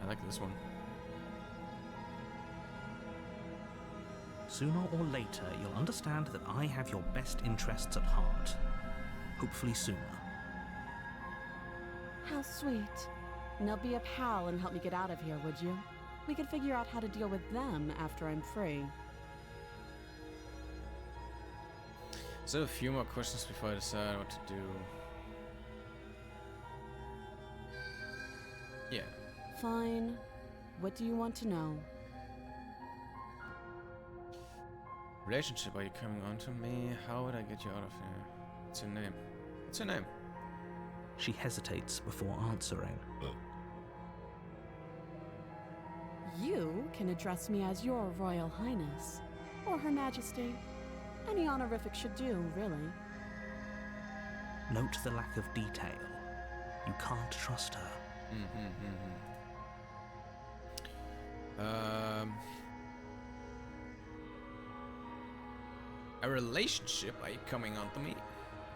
Speaker 1: I like this one.
Speaker 3: Sooner or later, you'll understand that I have your best interests at heart. Hopefully sooner.
Speaker 10: How sweet. Now be a pal and help me get out of here, would you? We could figure out how to deal with them after I'm free.
Speaker 1: So a few more questions before I decide what to do. Yeah.
Speaker 10: Fine. What do you want to know?
Speaker 1: Relationship, are you coming on to me? How would I get you out of here? What's your name? What's your name?
Speaker 3: She hesitates before answering.
Speaker 10: You can address me as your Royal Highness, or Her Majesty. Any honorific should do, really.
Speaker 3: Note the lack of detail. You can't trust her.
Speaker 1: A relationship? Are you coming on to me?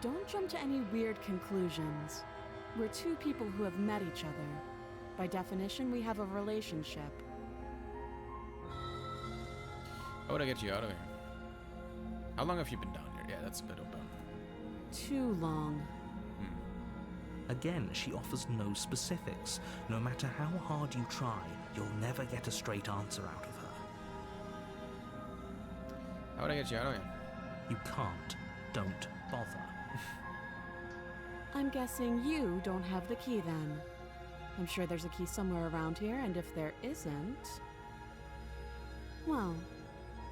Speaker 10: Don't jump to any weird conclusions. We're two people who have met each other. By definition, we have a relationship.
Speaker 1: How would I get you out of here? How long have you been down here? Yeah, that's a bit open.
Speaker 10: Too long.
Speaker 3: Again, she offers no specifics. No matter how hard you try, you'll never get a straight answer out of her.
Speaker 1: How would I get you out of here?
Speaker 3: You can't. Don't bother.
Speaker 10: I'm guessing you don't have the key then. I'm sure there's a key somewhere around here, and if there isn't... well,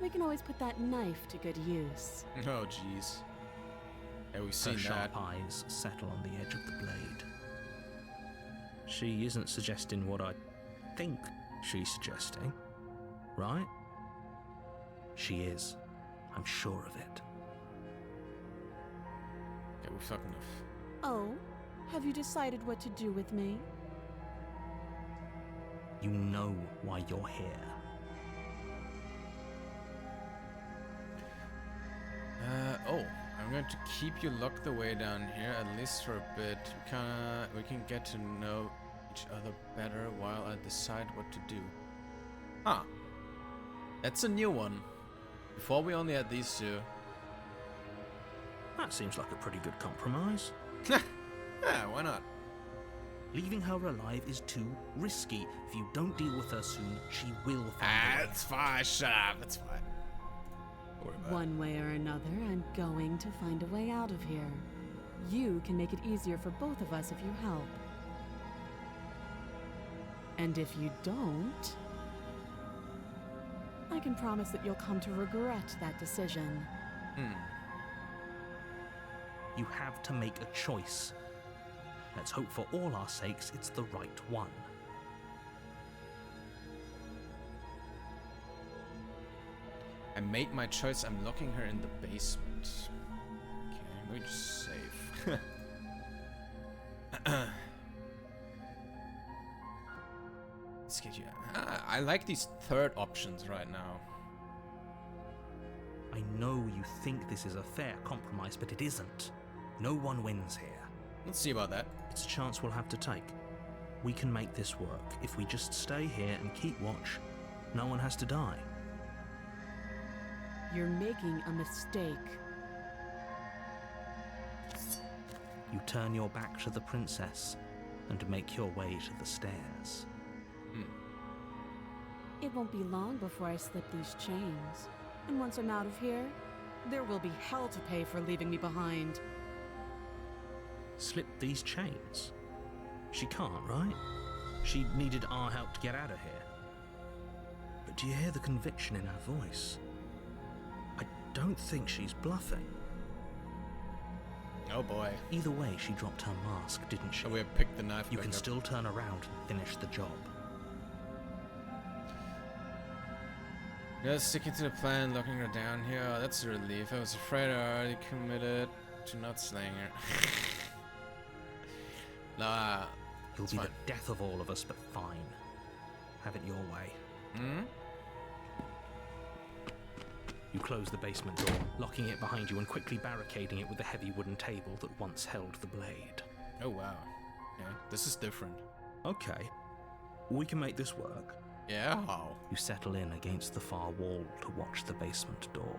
Speaker 10: we can always put that knife to good use.
Speaker 1: Oh, jeez. Yeah, we've seen
Speaker 3: Her
Speaker 1: that.
Speaker 3: sharp eyes settle on the edge of the blade. She isn't suggesting what I think she's suggesting, right? She is. I'm sure of it.
Speaker 1: Yeah, we've talked enough.
Speaker 10: Oh? Have you decided what to do with me?
Speaker 3: You know why you're here.
Speaker 1: I'm going to keep you locked away down here, at least for a bit. We can get to know each other better while I decide what to do. Huh. That's a new one. Before we only had these two.
Speaker 3: That seems like a pretty good compromise.
Speaker 1: Yeah, why not?
Speaker 3: Leaving her alive is too risky. If you don't deal with her soon, she will find a way.
Speaker 1: It's fine, shut up, it's fine. Don't worry about it.
Speaker 10: One way or another, I'm going to find a way out of here. You can make it easier for both of us if you help. And if you don't, I can promise that you'll come to regret that decision.
Speaker 3: You have to make a choice. Let's hope for all our sakes it's the right one.
Speaker 1: I made my choice. I'm locking her in the basement. Okay, let me just save. Let's get you. I like these third options right now.
Speaker 3: I know you think this is a fair compromise, but it isn't. No one wins here.
Speaker 1: Let's see about that.
Speaker 3: It's a chance we'll have to take. We can make this work. If we just stay here and keep watch, no one has to die.
Speaker 10: You're making a mistake.
Speaker 3: You turn your back to the princess and make your way to the stairs.
Speaker 10: It won't be long before I slip these chains. And once I'm out of here, there will be hell to pay for leaving me behind.
Speaker 3: Slip these chains? She can't, right? She needed our help to get out of here. But do you hear the conviction in her voice? I don't think she's bluffing.
Speaker 1: Oh boy.
Speaker 3: Either way, she dropped her mask, didn't she?
Speaker 1: Oh, we have picked the knife.
Speaker 3: You
Speaker 1: back
Speaker 3: can
Speaker 1: up.
Speaker 3: still turn around and finish the job.
Speaker 1: Just sticking to the plan, locking her down here. Oh, that's a relief. I was afraid I already committed to not slaying her. Nah.
Speaker 3: You'll
Speaker 1: it's
Speaker 3: be
Speaker 1: fine.
Speaker 3: the death of all of us, but fine. Have it your way.
Speaker 1: Hmm?
Speaker 3: You close the basement door, locking it behind you and quickly barricading it with the heavy wooden table that once held the blade.
Speaker 1: Oh wow. Yeah, this is different.
Speaker 3: Okay. We can make this work.
Speaker 1: Yeah, how?
Speaker 3: You settle in against the far wall to watch the basement door.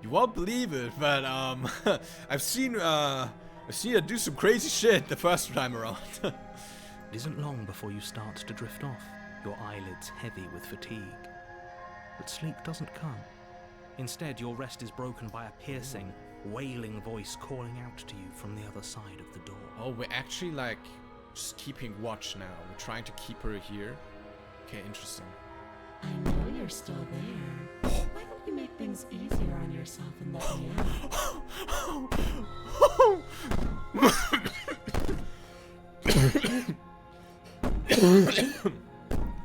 Speaker 1: You won't believe it, but I've seen her do some crazy shit the first time around.
Speaker 3: It isn't long before you start to drift off, your eyelids heavy with fatigue. But sleep doesn't come. Instead, your rest is broken by a piercing, wailing voice calling out to you from the other side of the door.
Speaker 1: Oh, we're actually like just keeping watch now. We're trying to keep her here. Okay, interesting.
Speaker 8: I know you're still there. Why don't you make things easier on yourself and let me out?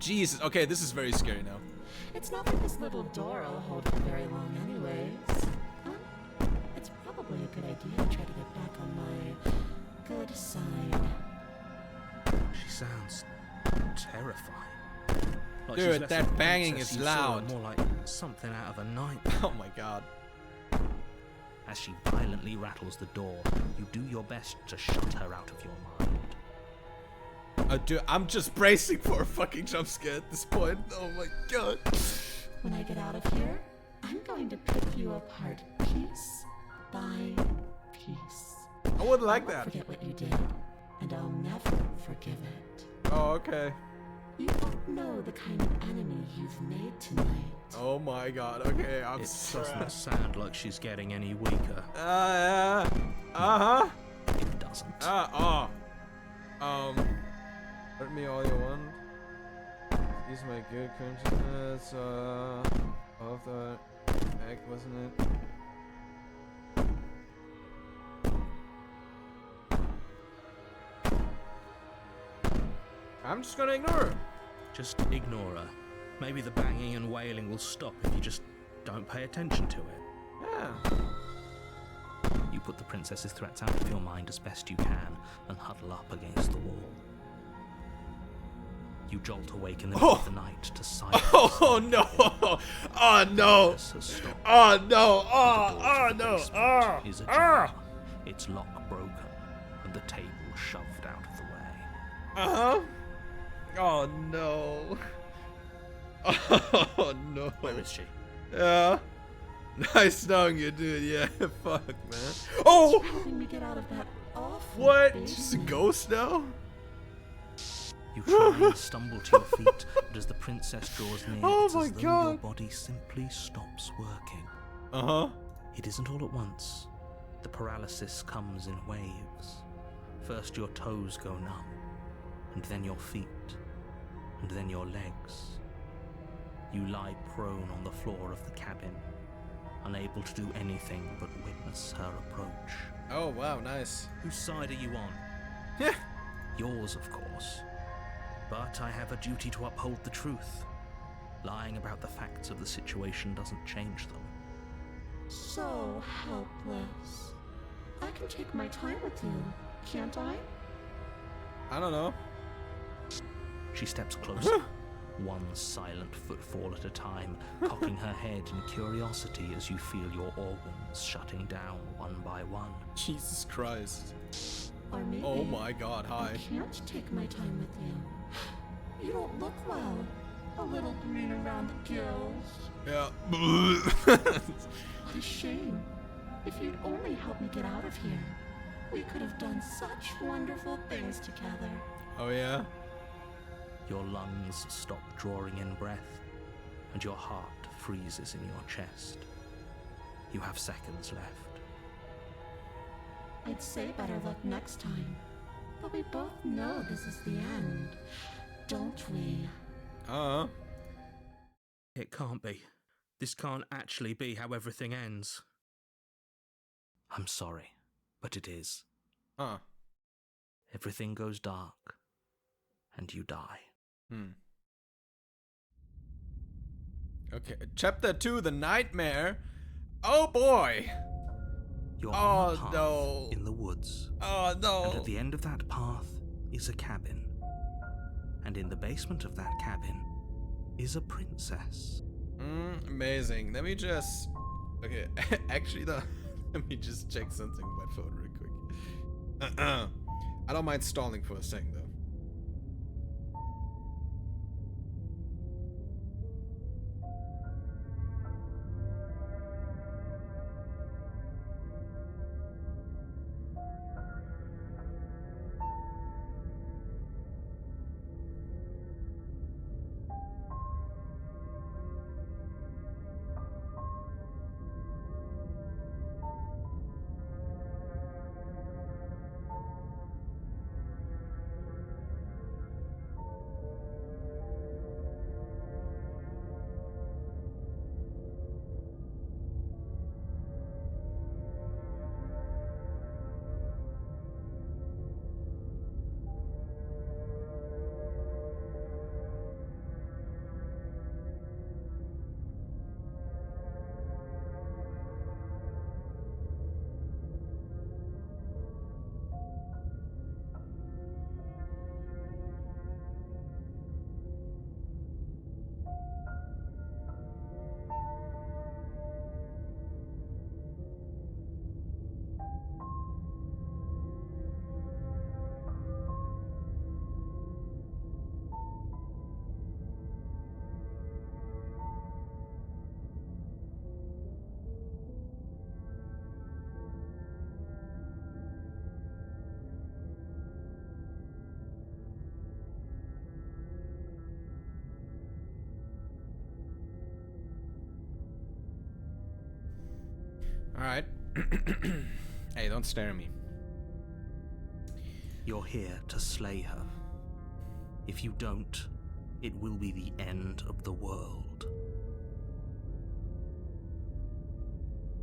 Speaker 1: Jesus. Okay, this is very scary now.
Speaker 8: It's not like this little door will hold for very long anyways. It's probably a good idea to try to get back on my good side.
Speaker 3: She sounds terrifying. Like
Speaker 1: Dude,
Speaker 3: she's less
Speaker 1: that
Speaker 3: of a
Speaker 1: banging
Speaker 3: princess
Speaker 1: is
Speaker 3: you saw
Speaker 1: loud.
Speaker 3: and more like something out of a nightmare.
Speaker 1: Oh my god.
Speaker 3: As she violently rattles the door, you do your best to shut her out of your mind.
Speaker 1: Dude, I'm just bracing for a fucking jump scare at this point. Oh my god.
Speaker 8: When I get out of here, I'm going to pick you apart piece by piece.
Speaker 1: I wouldn't like
Speaker 8: I won't
Speaker 1: that.
Speaker 8: forget what you did, and I'll never forgive it.
Speaker 1: Oh, okay.
Speaker 8: You don't know the kind of enemy you've made tonight.
Speaker 1: Oh my god. Okay, I'm
Speaker 3: It
Speaker 1: stressed.
Speaker 3: doesn't sound like she's getting any weaker.
Speaker 1: Uh-huh.
Speaker 3: It doesn't.
Speaker 1: Hurt me all you want. Use my good consciousness, of the act, wasn't it? I'm just gonna ignore her.
Speaker 3: Just ignore her. Maybe the banging and wailing will stop if you just don't pay attention to it.
Speaker 1: Yeah.
Speaker 3: You put the princess's threats out of your mind as best you can and huddle up against the wall. You jolt awake in the middle of the night to silence.
Speaker 1: Oh no! Oh no! Oh no! Oh no!
Speaker 3: Is ajar, its lock broken, and the table shoved out of the way.
Speaker 1: Uh-huh. Oh no. Oh no.
Speaker 3: Where is she?
Speaker 1: Yeah. Nice knowing you, dude. Yeah, fuck, man. Oh!
Speaker 8: Helping me get out of that awful
Speaker 1: What?
Speaker 8: basement.
Speaker 1: She's a ghost now?
Speaker 3: You try and stumble to your feet, but as the princess draws near,
Speaker 1: Oh
Speaker 3: it's
Speaker 1: my
Speaker 3: as though
Speaker 1: God.
Speaker 3: your body simply stops working.
Speaker 1: Uh-huh.
Speaker 3: It isn't all at once. The paralysis comes in waves. First your toes go numb, and then your feet, and then your legs. You lie prone on the floor of the cabin, unable to do anything but witness her approach.
Speaker 1: Oh, wow, nice.
Speaker 3: Whose side are you on?
Speaker 1: Yeah.
Speaker 3: Yours, of course. But I have a duty to uphold the truth. Lying about the facts of the situation doesn't change them.
Speaker 8: So helpless. I can take my time with you, can't I?
Speaker 1: I don't know.
Speaker 3: She steps closer, one silent footfall at a time, cocking her head in curiosity as you feel your organs shutting down one by one.
Speaker 1: Jesus Christ.
Speaker 8: Or maybe
Speaker 1: Oh my god, hi.
Speaker 8: I can't take my time with you. You don't look well. A little green around the gills.
Speaker 1: Yeah.
Speaker 8: What a shame. If you'd only helped me get out of here, we could have done such wonderful things together.
Speaker 1: Oh, yeah?
Speaker 3: Your lungs stop drawing in breath, and your heart freezes in your chest. You have seconds left.
Speaker 8: I'd say better luck next time. But we both know this is the end, don't we?
Speaker 3: It can't be. This can't actually be how everything ends. I'm sorry, but it is. Everything goes dark, and you die.
Speaker 1: Okay, chapter 2, The Nightmare. Oh boy!
Speaker 3: You're on a path in the woods.
Speaker 1: Oh no!
Speaker 3: And at the end of that path is a cabin. And in the basement of that cabin is a princess.
Speaker 1: Amazing. Let me just... Okay, actually though, let me just check something on my phone real quick. I don't mind stalling for a second though. Alright. Hey, don't stare at me.
Speaker 3: You're here to slay her. If you don't, it will be the end of the world.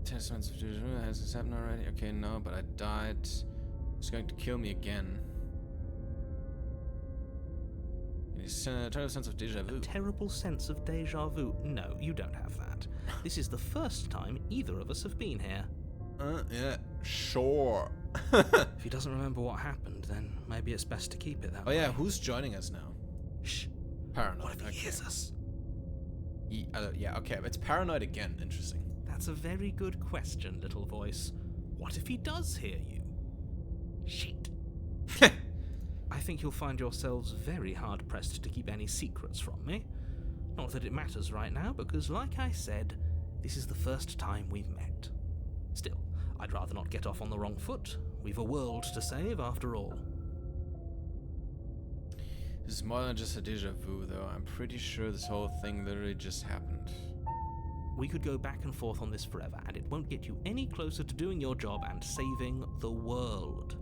Speaker 1: Testaments of Judah, has this happened already? Okay, no, but I died. It's going to kill me again. It's a terrible sense of deja vu.
Speaker 3: A terrible sense of deja vu? No, you don't have that. This is the first time either of us have been here.
Speaker 1: Yeah, sure.
Speaker 3: If he doesn't remember what happened, then maybe it's best to keep it that way.
Speaker 1: Oh yeah, who's joining us now?
Speaker 3: Shh.
Speaker 1: Paranoid.
Speaker 3: What if he hears us?
Speaker 1: Yeah, okay, it's paranoid again. Interesting.
Speaker 3: That's a very good question, little voice. What if he does hear you? Shit. I think you'll find yourselves very hard-pressed to keep any secrets from me. Not that it matters right now, because like I said, this is the first time we've met. Still, I'd rather not get off on the wrong foot. We've a world to save, after all.
Speaker 1: This is more than just a deja vu, though. I'm pretty sure this whole thing literally just happened.
Speaker 3: We could go back and forth on this forever, and it won't get you any closer to doing your job and saving the world.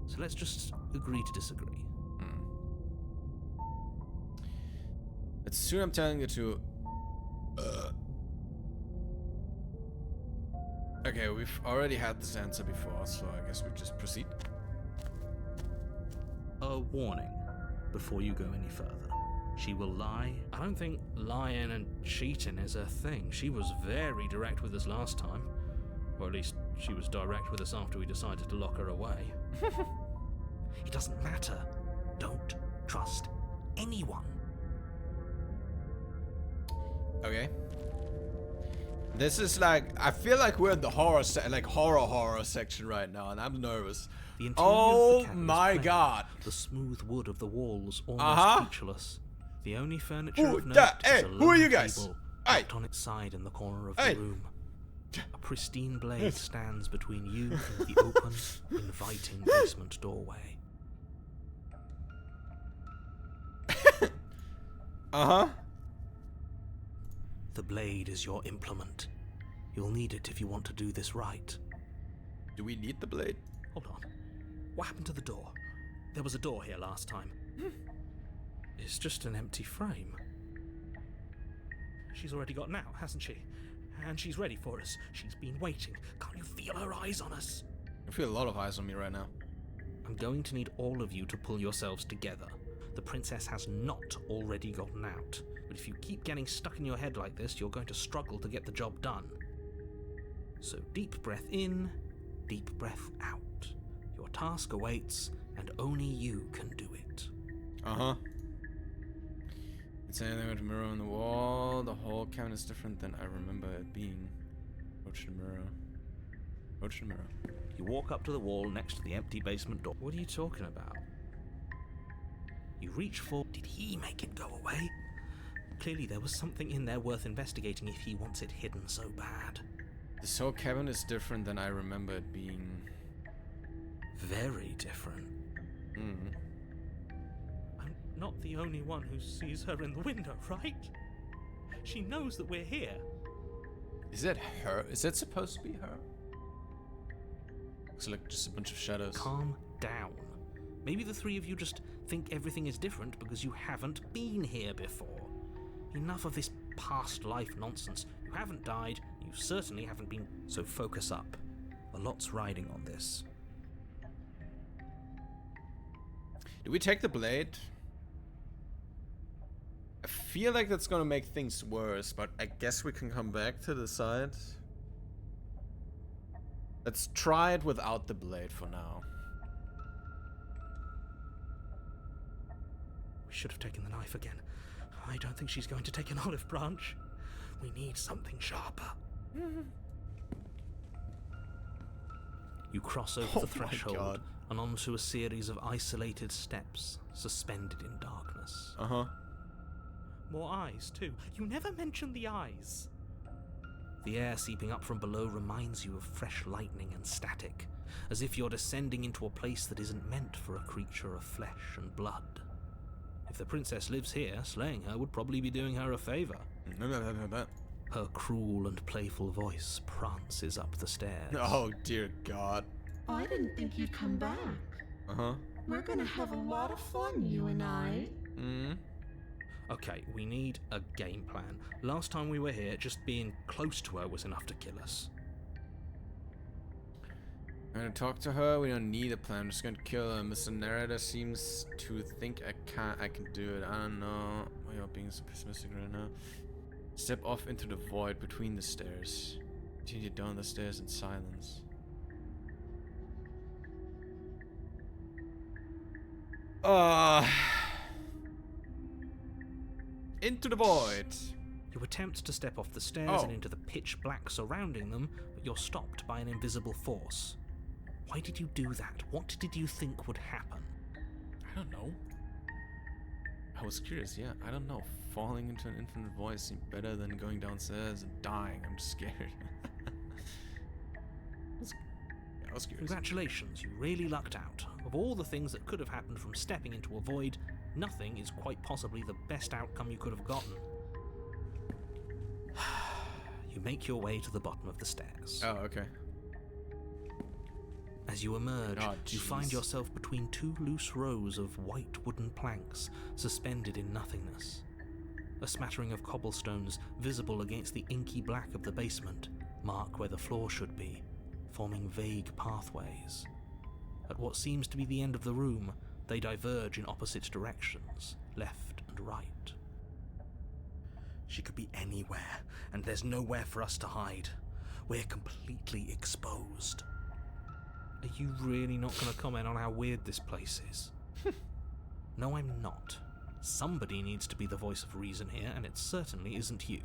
Speaker 3: So let's just agree to disagree.
Speaker 1: It's soon I'm telling you to... Okay, we've already had this answer before, so I guess we just proceed.
Speaker 3: A warning before you go any further. She will lie. I don't think lying and cheating is a thing. She was very direct with us last time. Or at least she was direct with us after we decided to lock her away. It doesn't matter. Don't trust anyone.
Speaker 1: Okay. This is like, I feel like we're in the horror horror section right now, and I'm nervous.
Speaker 3: The interior
Speaker 1: Oh
Speaker 3: of the cabin
Speaker 1: my
Speaker 3: is plain.
Speaker 1: god.
Speaker 3: The smooth wood of the walls almost featureless. The only furniture
Speaker 1: Who
Speaker 3: of note
Speaker 1: that?
Speaker 3: is
Speaker 1: Hey,
Speaker 3: a
Speaker 1: who are you
Speaker 3: lone
Speaker 1: guys?
Speaker 3: table
Speaker 1: Hey.
Speaker 3: propped on its side in the corner of
Speaker 1: Hey.
Speaker 3: the room. A pristine blade stands between you and the open, inviting basement doorway. The blade is your implement. You'll need it if you want to do this right.
Speaker 1: Do we need the blade?
Speaker 3: Hold on. What happened to the door? There was a door here last time. It's just an empty frame. She's already gotten out, hasn't she? And she's ready for us. She's been waiting. Can't you feel her eyes on us?
Speaker 1: I feel a lot of eyes on me right now.
Speaker 3: I'm going to need all of you to pull yourselves together. The princess has not already gotten out. But if you keep getting stuck in your head like this, you're going to struggle to get the job done. So deep breath in, deep breath out. Your task awaits, and only you can do it.
Speaker 1: Uh-huh. It's anything with a mirror on the wall. The whole cabin is different than I remember it being. Approach the mirror. Approach the mirror.
Speaker 3: You walk up to the wall next to the empty basement door. What are you talking about? You reach for... Did he make it go away? Clearly there was something in there worth investigating if he wants it hidden so bad.
Speaker 1: This whole cabin is different than I remember it being.
Speaker 3: Very different.
Speaker 1: Mm.
Speaker 3: I'm not the only one who sees her in the window, right? She knows that we're here.
Speaker 1: Is that her? Is that supposed to be her? Looks like just a bunch of shadows.
Speaker 3: Calm down. Maybe the three of you just think everything is different because you haven't been here before. Enough of this past life nonsense. You haven't died, you certainly haven't been...
Speaker 11: So focus up. A lot's riding on this.
Speaker 1: Do we take the blade? I feel like that's gonna make things worse, but I guess we can come back to the side. Let's try it without the blade for now.
Speaker 3: We should have taken the knife again. I don't think she's going to take an olive branch. We need something sharper. You cross over the threshold and onto a series of isolated steps, suspended in darkness.
Speaker 1: Uh-huh.
Speaker 3: More eyes, too. You never mention the eyes. The air seeping up from below reminds you of fresh lightning and static, as if you're descending into a place that isn't meant for a creature of flesh and blood. If the princess lives here, slaying her would probably be doing her a favor. Her cruel and playful voice prances up the stairs.
Speaker 1: Oh, dear God.
Speaker 12: I didn't think you'd come back.
Speaker 1: Uh-huh.
Speaker 12: We're gonna have a lot of fun, you and I.
Speaker 3: Okay, we need a game plan. Last time we were here, just being close to her was enough to kill us.
Speaker 1: I'm gonna talk to her. We don't need a plan. I'm just gonna kill her. Mr. Narrator seems to think I can do it. I don't know. Why are you being so pessimistic right now? Step off into the void between the stairs. Continue down the stairs in silence. Into the void.
Speaker 3: You attempt to step off the stairs and into the pitch black surrounding them, but you're stopped by an invisible force. Why did you do that? What did you think would happen?
Speaker 1: I don't know. I was curious, yeah. I don't know. Falling into an infinite void seemed better than going downstairs and dying. I'm just scared. I was curious.
Speaker 3: Congratulations, you really lucked out. Of all the things that could have happened from stepping into a void, nothing is quite possibly the best outcome you could have gotten. You make your way to the bottom of the stairs.
Speaker 1: Oh, okay.
Speaker 3: As you emerge, you find yourself between two loose rows of white wooden planks suspended in nothingness. A smattering of cobblestones visible against the inky black of the basement mark where the floor should be, forming vague pathways. At what seems to be the end of the room, they diverge in opposite directions, left and right.
Speaker 4: She could be anywhere, and there's nowhere for us to hide. We're completely exposed.
Speaker 3: Are you really not going to comment on how weird this place is? No, I'm not. Somebody needs to be the voice of reason here, and it certainly isn't you.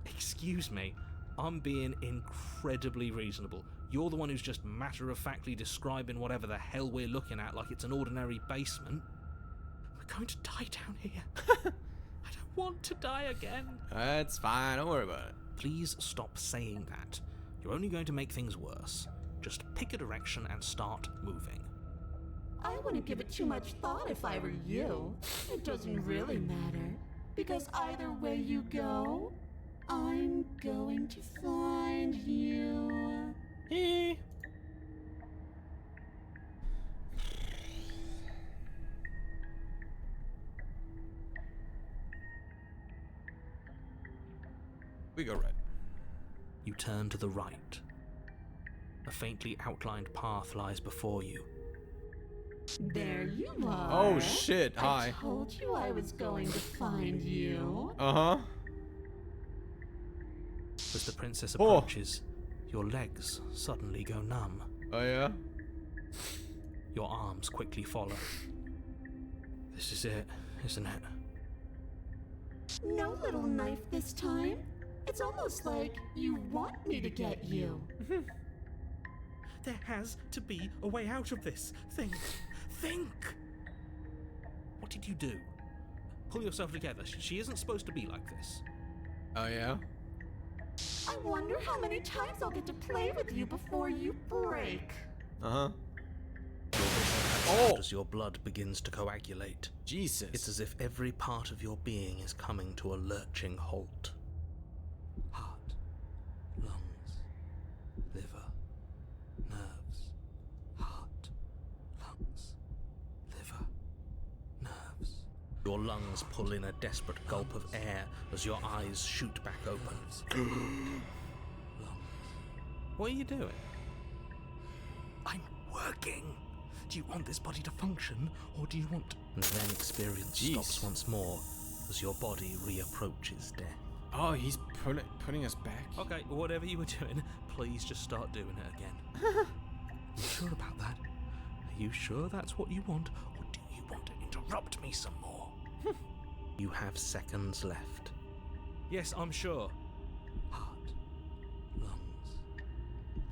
Speaker 3: Excuse me, I'm being incredibly reasonable. You're the one who's just matter-of-factly describing whatever the hell we're looking at like it's an ordinary basement. We're going to die down here. I don't want to die again.
Speaker 1: It's fine, don't worry about it.
Speaker 3: Please stop saying that. You're only going to make things worse. Just pick a direction and start moving.
Speaker 12: I wouldn't give it too much thought if I were you. It doesn't really matter, because either way you go, I'm going to find you.
Speaker 1: We go right.
Speaker 3: You turn to the right. A faintly outlined path lies before you.
Speaker 12: There you are.
Speaker 1: Oh shit, hi.
Speaker 12: I told you I was going to find you.
Speaker 1: Uh-huh.
Speaker 3: As the princess approaches, your legs suddenly go numb.
Speaker 1: Oh yeah?
Speaker 3: Your arms quickly follow. This is it, isn't it?
Speaker 12: No little knife this time. It's almost like you want me to get you.
Speaker 4: There has to be a way out of this. Think.
Speaker 3: What did you do? Pull yourself together. She isn't supposed to be like this.
Speaker 1: Oh yeah?
Speaker 12: I wonder how many times I'll get to play with you before you break.
Speaker 1: Uh-huh.
Speaker 3: As your blood begins to coagulate.
Speaker 1: Jesus.
Speaker 3: It's as if every part of your being is coming to a lurching halt. Heart, lungs, liver, nerves. Heart, lungs, liver, nerves. Your lungs pull in a desperate gulp of air as your eyes shoot back open. Lungs. What are you doing?
Speaker 4: I'm working. Do you want this body to function, or do you want...
Speaker 3: And then experience stops once more as your body reapproaches death.
Speaker 1: Oh, he's putting us back?
Speaker 3: Okay, whatever you were doing, please just start doing it again.
Speaker 4: You sure about that? Are you sure that's what you want, or do you want to interrupt me some more?
Speaker 3: You have seconds left.
Speaker 4: Yes, I'm sure.
Speaker 3: Heart, lungs,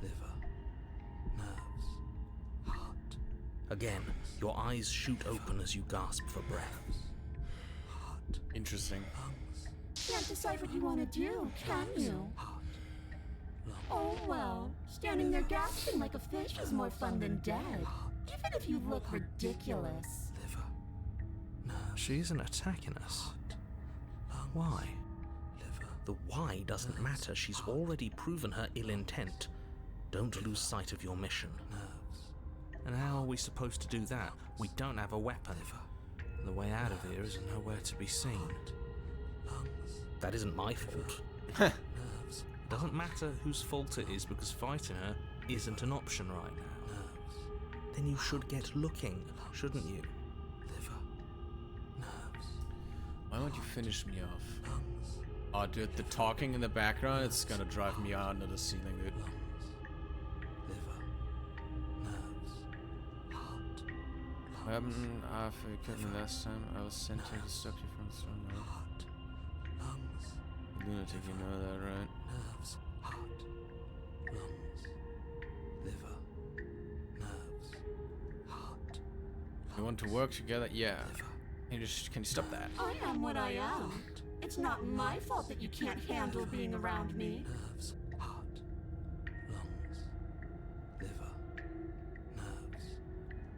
Speaker 3: liver, nerves, heart. Again, your eyes shoot open as you gasp for breath.
Speaker 4: Heart.
Speaker 1: Interesting.
Speaker 4: Lungs.
Speaker 12: Can't decide what you want to do, can you?
Speaker 3: Heart. Lungs.
Speaker 12: Oh well, standing there gasping like a fish is more fun than dead. Even if you look ridiculous.
Speaker 3: Liver. Nerves. She isn't attacking us.
Speaker 4: Lungs.
Speaker 3: Why?
Speaker 4: Liver.
Speaker 3: The why doesn't matter. She's already proven her ill intent. Don't lose sight of your mission.
Speaker 4: Nerves.
Speaker 3: And how are we supposed to do that? We don't have a weapon. The way out of here is nowhere to be seen.
Speaker 4: Lungs.
Speaker 3: That isn't my fault.
Speaker 4: Nerves.
Speaker 3: It doesn't matter whose fault it is because fighting her isn't an option right now.
Speaker 4: Nerves.
Speaker 3: Then you should get looking, shouldn't you?
Speaker 4: Liver. Nerves.
Speaker 1: Why won't you finish me off?
Speaker 4: Lungs.
Speaker 1: Oh, dude, the talking in the background, it's gonna drive me out into the ceiling, dude.
Speaker 4: Lungs. Liver. Nerves. Heart.
Speaker 1: What happened after you killed me last time? I was sent here to stop you from throwing me.
Speaker 4: Heart. Lungs.
Speaker 1: Lunatic, you know that, right?
Speaker 4: Nerves. Heart. Lungs. Liver. Nerves. Heart.
Speaker 1: You want to work together? Yeah.
Speaker 4: Liver.
Speaker 1: Can you stop that?
Speaker 12: I am what I am. It's not my fault that you can't handle being around me.
Speaker 4: Nerves. Heart. Lungs. Liver. Nerves.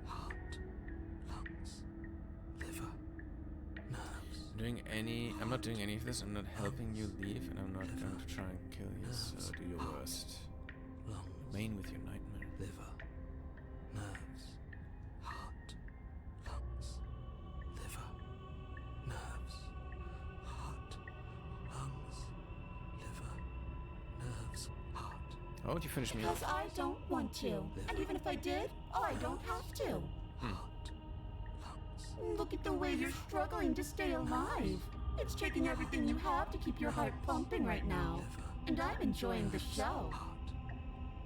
Speaker 4: Heart. Lungs. Liver. Nerves.
Speaker 1: I'm not doing any of this. I'm not helping you leave, and I'm not going to try and kill you. So do your worst.
Speaker 4: Lungs.
Speaker 1: Remain with your nightmare.
Speaker 4: Liver. Nerves. Heart. Lungs. Liver. Nerves. Heart. Lungs. Liver. Nerves. Heart.
Speaker 1: Why won't you finish me off?
Speaker 12: Because I don't want to. And even if I did, I don't have to.
Speaker 4: Heart. Lungs.
Speaker 12: Look at the way you're struggling to stay alive. It's taking everything you have to keep your heart pumping right now. And I'm enjoying the show.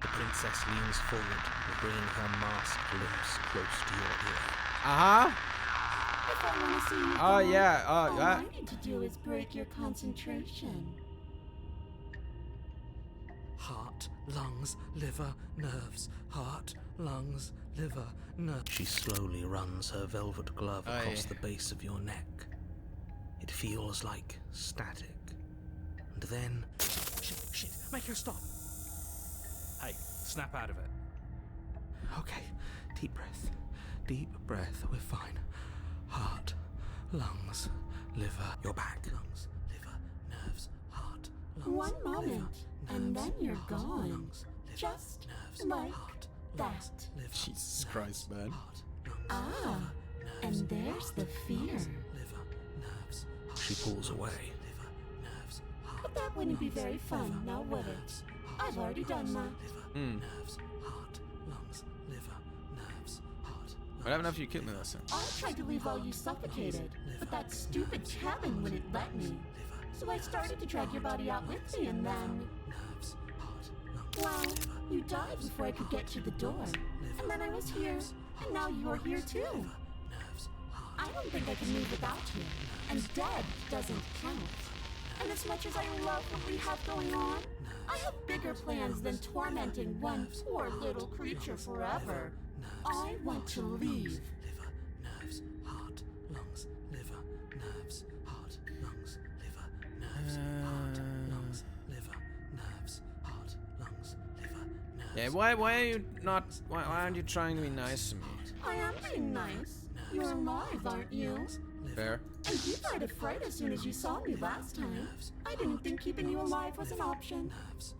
Speaker 3: The princess leans forward, bringing her masked lips close to your ear.
Speaker 1: Uh-huh.
Speaker 12: If I want to see you
Speaker 1: Oh,
Speaker 12: go,
Speaker 1: yeah.
Speaker 12: all I need to do is break your concentration.
Speaker 4: Heart. Lungs. Liver. Nerves. Heart. Lungs. Liver. Nerves.
Speaker 3: She slowly runs her velvet glove
Speaker 1: Aye.
Speaker 3: across the base of your neck. It feels like static. And then...
Speaker 4: Shit. Make her stop.
Speaker 3: Hey, snap out of it.
Speaker 4: Okay. Deep breath. Deep breath. We're fine. Heart. Lungs. Liver.
Speaker 3: You're back.
Speaker 4: Lungs. Liver. Nerves. Heart. Lungs.
Speaker 12: One moment,
Speaker 4: liver,
Speaker 12: and
Speaker 4: nerves,
Speaker 12: then you're
Speaker 4: heart,
Speaker 12: gone.
Speaker 4: Lungs, liver,
Speaker 12: Just
Speaker 4: nerves,
Speaker 12: like
Speaker 4: heart,
Speaker 12: that.
Speaker 4: lungs, liver,
Speaker 1: Jesus
Speaker 4: nerves,
Speaker 1: Christ, man.
Speaker 4: Heart, lungs,
Speaker 12: Ah,
Speaker 4: liver,
Speaker 12: and
Speaker 4: nerves,
Speaker 12: there's the
Speaker 4: heart,
Speaker 12: fear.
Speaker 4: lungs, liver, nerves, heart,
Speaker 3: She pulls away.
Speaker 4: liver, nerves, heart,
Speaker 12: But that wouldn't be very fun, now would it? I've already done that.
Speaker 3: Nerves, heart, lungs, liver, nerves, heart.
Speaker 1: What happened after you killed me last time?
Speaker 12: I tried to leave while you suffocated, but that stupid cabin wouldn't let me. So I started to drag your body out with me, and then...
Speaker 3: Nerves, heart, lungs,
Speaker 12: well, you died before I could get to the door. And then I was here, and now you're here too.
Speaker 3: nerves, heart.
Speaker 12: I don't think I can move without you, and dead doesn't count. And as much as I love what we have going on, I have bigger plans than tormenting one poor little creature forever. I want to leave.
Speaker 3: Liver, nerves, heart, lungs, liver, nerves, heart, lungs, liver, nerves, heart, lungs, liver, nerves, heart, lungs, liver, nerves.
Speaker 1: Yeah, why are you not? Why aren't you trying to be nice to me?
Speaker 12: I am being nice. You're alive, aren't you?
Speaker 1: Fair.
Speaker 12: And you died of fright as soon as you saw me last time. I didn't think keeping you alive was an option.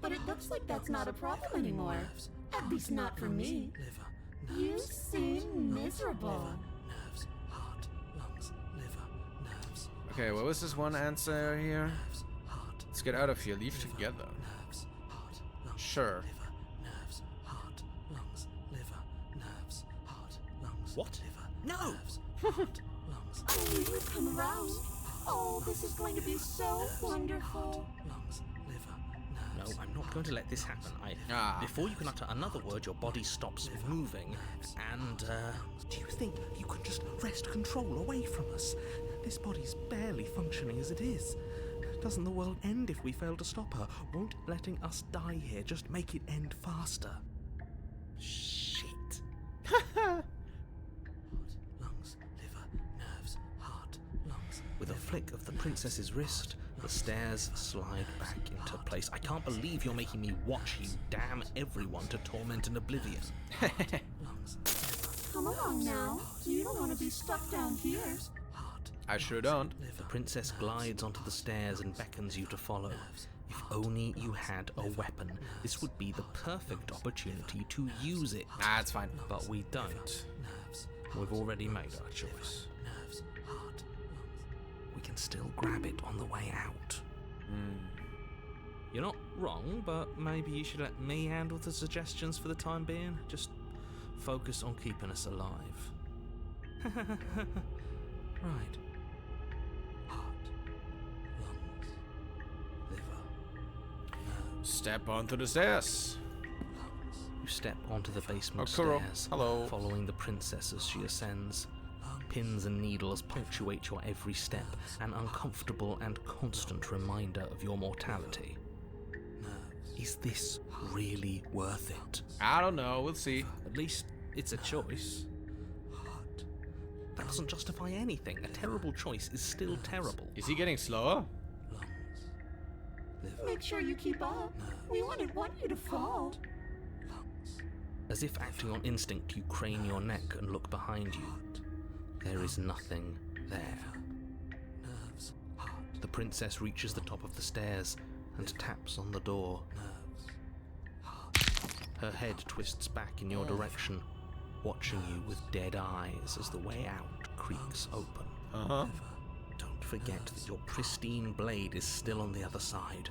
Speaker 12: But it looks like that's not a problem anymore. At least not for me. You seem miserable.
Speaker 3: Nerves, heart, lungs, liver, nerves.
Speaker 1: Okay, what was this one answer here?
Speaker 3: Nerves, heart,
Speaker 1: Let's get out of here. Leave together.
Speaker 3: nerves, heart, lungs,
Speaker 1: Sure.
Speaker 3: liver, nerves, heart, lungs, liver, nerves, heart, lungs.
Speaker 5: What?
Speaker 3: Liver,
Speaker 5: No!
Speaker 3: nerves, heart, lungs.
Speaker 12: I knew you'd come around. Oh, this is going to be so wonderful.
Speaker 3: Lungs, liver,
Speaker 5: No,
Speaker 3: nerves.
Speaker 5: I'm not going to let this happen. Before you can utter another word, your body stops moving, and,
Speaker 3: Do you think you could just wrest control away from us? This body's barely functioning as it is. Doesn't the world end if we fail to stop her? Won't letting us die here just make it end faster?
Speaker 5: shit.
Speaker 3: Lungs, liver, nerves, heart, lungs.
Speaker 5: With a flick of the princess's wrist, the stairs slide back into place. I can't believe you're making me watch you damn everyone to torment and oblivion.
Speaker 3: Lungs,
Speaker 12: Come along now. You don't want to be stuck down here.
Speaker 3: heart,
Speaker 1: I sure don't.
Speaker 5: The princess glides onto the stairs and beckons you to follow. If only you had a weapon, this would be the perfect opportunity to use it.
Speaker 1: Ah, it's fine.
Speaker 5: But we don't.
Speaker 3: nerves,
Speaker 5: We've already made our choice.
Speaker 3: nerves, heart, lungs. We can still grab it on the way out.
Speaker 5: You're not wrong, but maybe you should let me handle the suggestions for the time being. Just focus on keeping us alive.
Speaker 3: Right. Heart, lungs, liver, nerves,
Speaker 1: Step onto the stairs.
Speaker 3: lungs.
Speaker 5: You step onto the basement
Speaker 1: Oh, Kuro.
Speaker 5: stairs,
Speaker 1: Hello.
Speaker 5: following the princess as she ascends. Pins and needles punctuate your every step, an uncomfortable and constant reminder of your mortality. Is this really worth it?
Speaker 1: I don't know. We'll see.
Speaker 5: At least it's a choice. That doesn't justify anything. A terrible choice is still terrible.
Speaker 1: Is he getting slower?
Speaker 12: Make sure you keep up. We wouldn't want you to fall.
Speaker 5: As if acting on instinct, you crane your neck and look behind you. There is nothing there.
Speaker 3: Nerves,
Speaker 5: The princess reaches the top of the stairs and taps on the door. Her head twists back in your direction, watching you with dead eyes as the way out creaks open.
Speaker 1: Uh-huh.
Speaker 5: Don't forget that your pristine blade is still on the other side.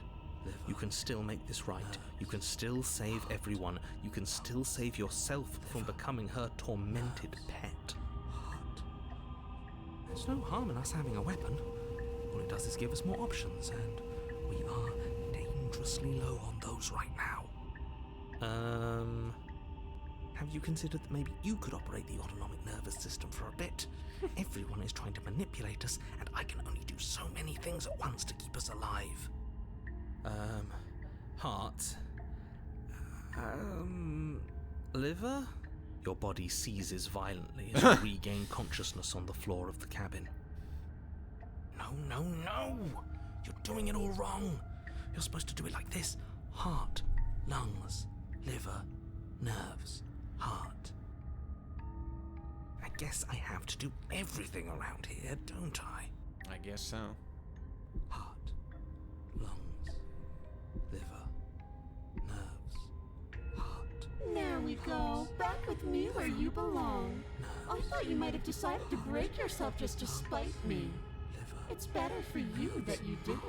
Speaker 5: You can still make this right. You can still save everyone. You can still save yourself from becoming her tormented pet.
Speaker 3: There's no harm in us having a weapon. All it does is give us more options, and we are dangerously low on those right now. Have you considered that maybe you could operate the autonomic nervous system for a bit? Everyone is trying to manipulate us, and I can only do so many things at once to keep us alive.
Speaker 5: Heart. Liver? Your body seizes violently as you regain consciousness on the floor of the cabin.
Speaker 3: No! You're doing it all wrong. You're supposed to do it like this. Heart, lungs, liver, nerves, heart. I guess I have to do everything around here, don't I?
Speaker 1: I guess so.
Speaker 3: Heart, lungs, liver, nerves, heart.
Speaker 12: There we go. Back with me where you belong. I thought you might have decided to break yourself just to spite me. It's better for you that you didn't.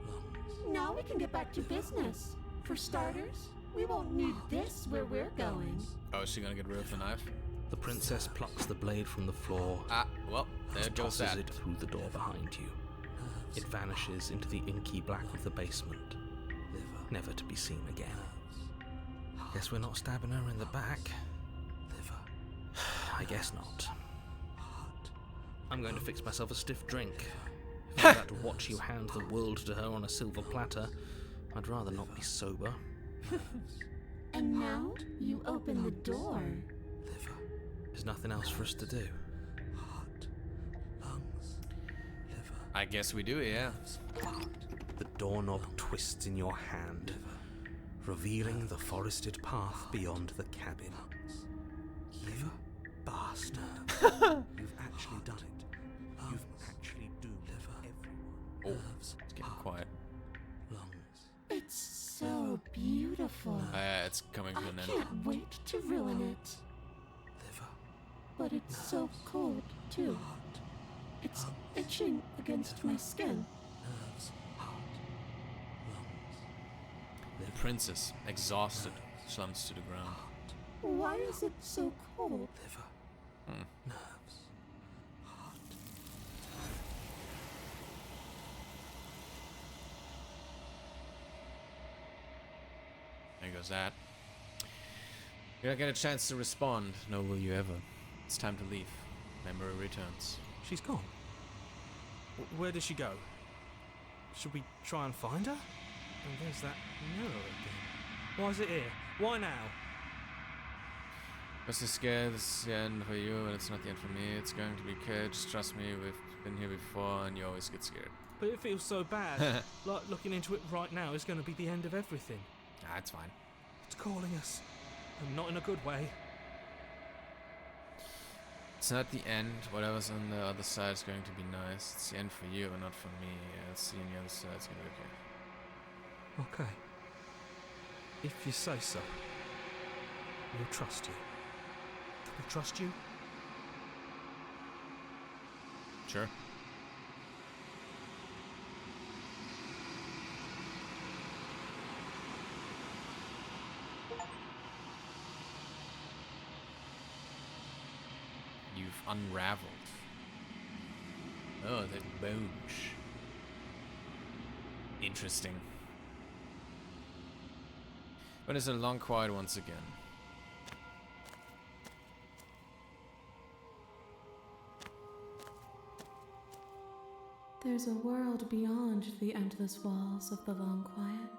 Speaker 3: Lungs,
Speaker 12: Now we can get back to business. For starters, we won't need this where we're going.
Speaker 1: Oh, is she gonna get rid of the knife?
Speaker 3: The princess plucks the blade from the floor
Speaker 1: Ah, well, there
Speaker 3: and
Speaker 1: goes
Speaker 3: tosses
Speaker 1: that.
Speaker 3: it through the door behind you. It vanishes into the inky black of the basement, never to be seen again. Guess we're not stabbing her in the back. I guess not. I'm going to fix myself a stiff drink. If I'm about to watch you hand the world to her on a silver platter, I'd rather not be sober.
Speaker 12: And now you open the door.
Speaker 3: There's nothing else for us to do.
Speaker 1: I guess we do, yeah.
Speaker 3: The doorknob twists in your hand, revealing the forested path beyond the cabin. You bastard. You've actually done it. You've actually doomed everyone.
Speaker 1: Oh, it's getting quiet.
Speaker 12: It's so beautiful.
Speaker 1: It's coming to an
Speaker 12: I
Speaker 1: end.
Speaker 12: can't wait to ruin it. But it's so cold, too. It's itching against my skin.
Speaker 1: The princess, exhausted, slumps to the ground.
Speaker 12: Why is it so cold?
Speaker 1: There goes that. You don't get a chance to respond, nor will you ever. It's time to leave. Memory returns.
Speaker 5: She's gone. Where did she go? Should we try and find her? And there's that mirror again. Why is it here? Why now?
Speaker 1: Was this scared? This is the end for you, and it's not the end for me. It's going to be okay. Just trust me. We've been here before, and you always get scared.
Speaker 5: But it feels so bad. Like looking into it right now is going to be the end of everything.
Speaker 1: Ah, it's fine.
Speaker 5: It's calling us. And not in a good way.
Speaker 1: It's not the end. Whatever's on the other side is going to be nice. It's the end for you, and not for me. It's the other side. It's going to be okay.
Speaker 5: Okay. If you say so. We'll trust you. We'll trust you?
Speaker 1: Sure. You've unraveled. Oh, the bones. Interesting. But it's a long quiet once again.
Speaker 8: There's a world beyond the endless walls of the long quiet.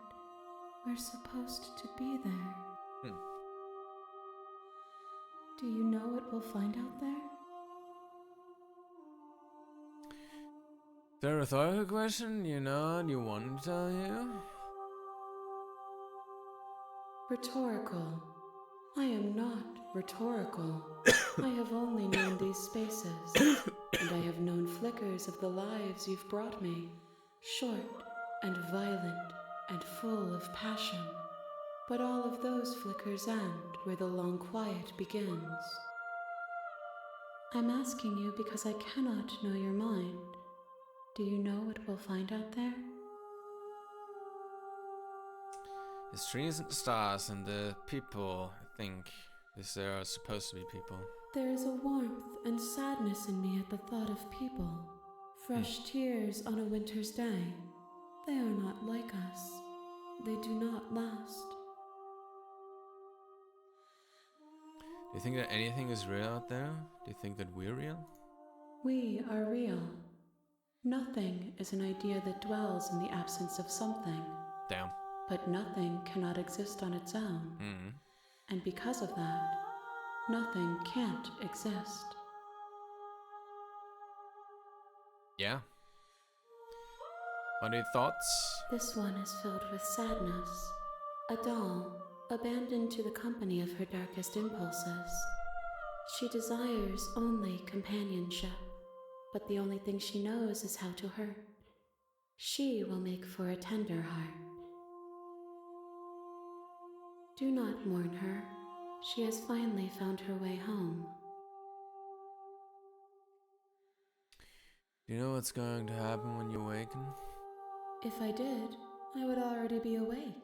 Speaker 8: We're supposed to be there. Do you know what we'll find out there?
Speaker 1: Is there a rhetorical question? You know, and you want to tell you?
Speaker 8: Rhetorical. I am not rhetorical. I have only known these spaces, and I have known flickers of the lives you've brought me, short and violent and full of passion. But all of those flickers end where the long quiet begins. I'm asking you because I cannot know your mind. Do you know what we'll find out there?
Speaker 1: There's trees and stars and the people, I think. There are supposed to be people.
Speaker 8: There is a warmth and sadness in me at the thought of people. Fresh tears on a winter's day. They are not like us. They do not last.
Speaker 1: Do you think that anything is real out there? Do you think that we're real?
Speaker 8: We are real. Nothing is an idea that dwells in the absence of something.
Speaker 1: Damn.
Speaker 8: But nothing cannot exist on its own. And because of that, nothing can't exist.
Speaker 1: Yeah. What are your thoughts?
Speaker 8: This one is filled with sadness. A doll, abandoned to the company of her darkest impulses. She desires only companionship, but the only thing she knows is how to hurt. She will make for a tender heart. Do not mourn her. She has finally found her way home.
Speaker 1: Do you know what's going to happen when you awaken?
Speaker 8: If I did, I would already be awake.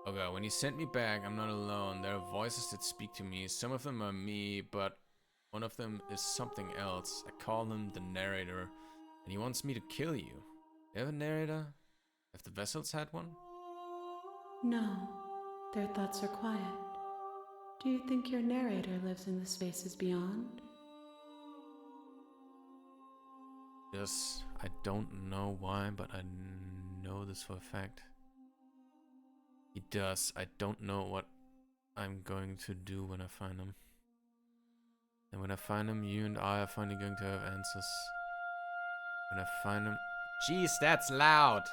Speaker 1: Okay, when you sent me back, I'm not alone. There are voices that speak to me. Some of them are me, but one of them is something else. I call him the narrator, and he wants me to kill you. You have a narrator? Have the vessels had one?
Speaker 8: No, their thoughts are quiet. Do you think your narrator lives in the spaces beyond?
Speaker 1: Yes, I don't know why, but I know this for a fact. He does. I don't know what I'm going to do when I find him. And when I find him, you and I are finally going to have answers. When I find him... Jeez, that's loud!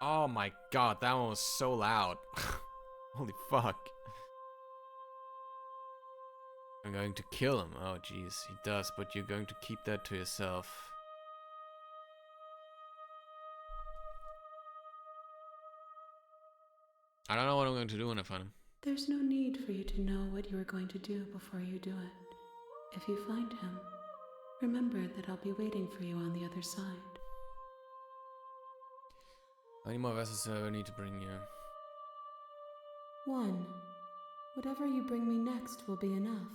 Speaker 1: Oh my god, that one was so loud. Holy fuck. I'm going to kill him. Oh jeez, he does, but you're going to keep that to yourself. I don't know what I'm going to do when I find him.
Speaker 8: There's no need for you to know what you are going to do before you do it. If you find him, remember that I'll be waiting for you on the other side.
Speaker 1: How many more vessels do I need to bring you?
Speaker 8: 1. Whatever you bring me next will be enough.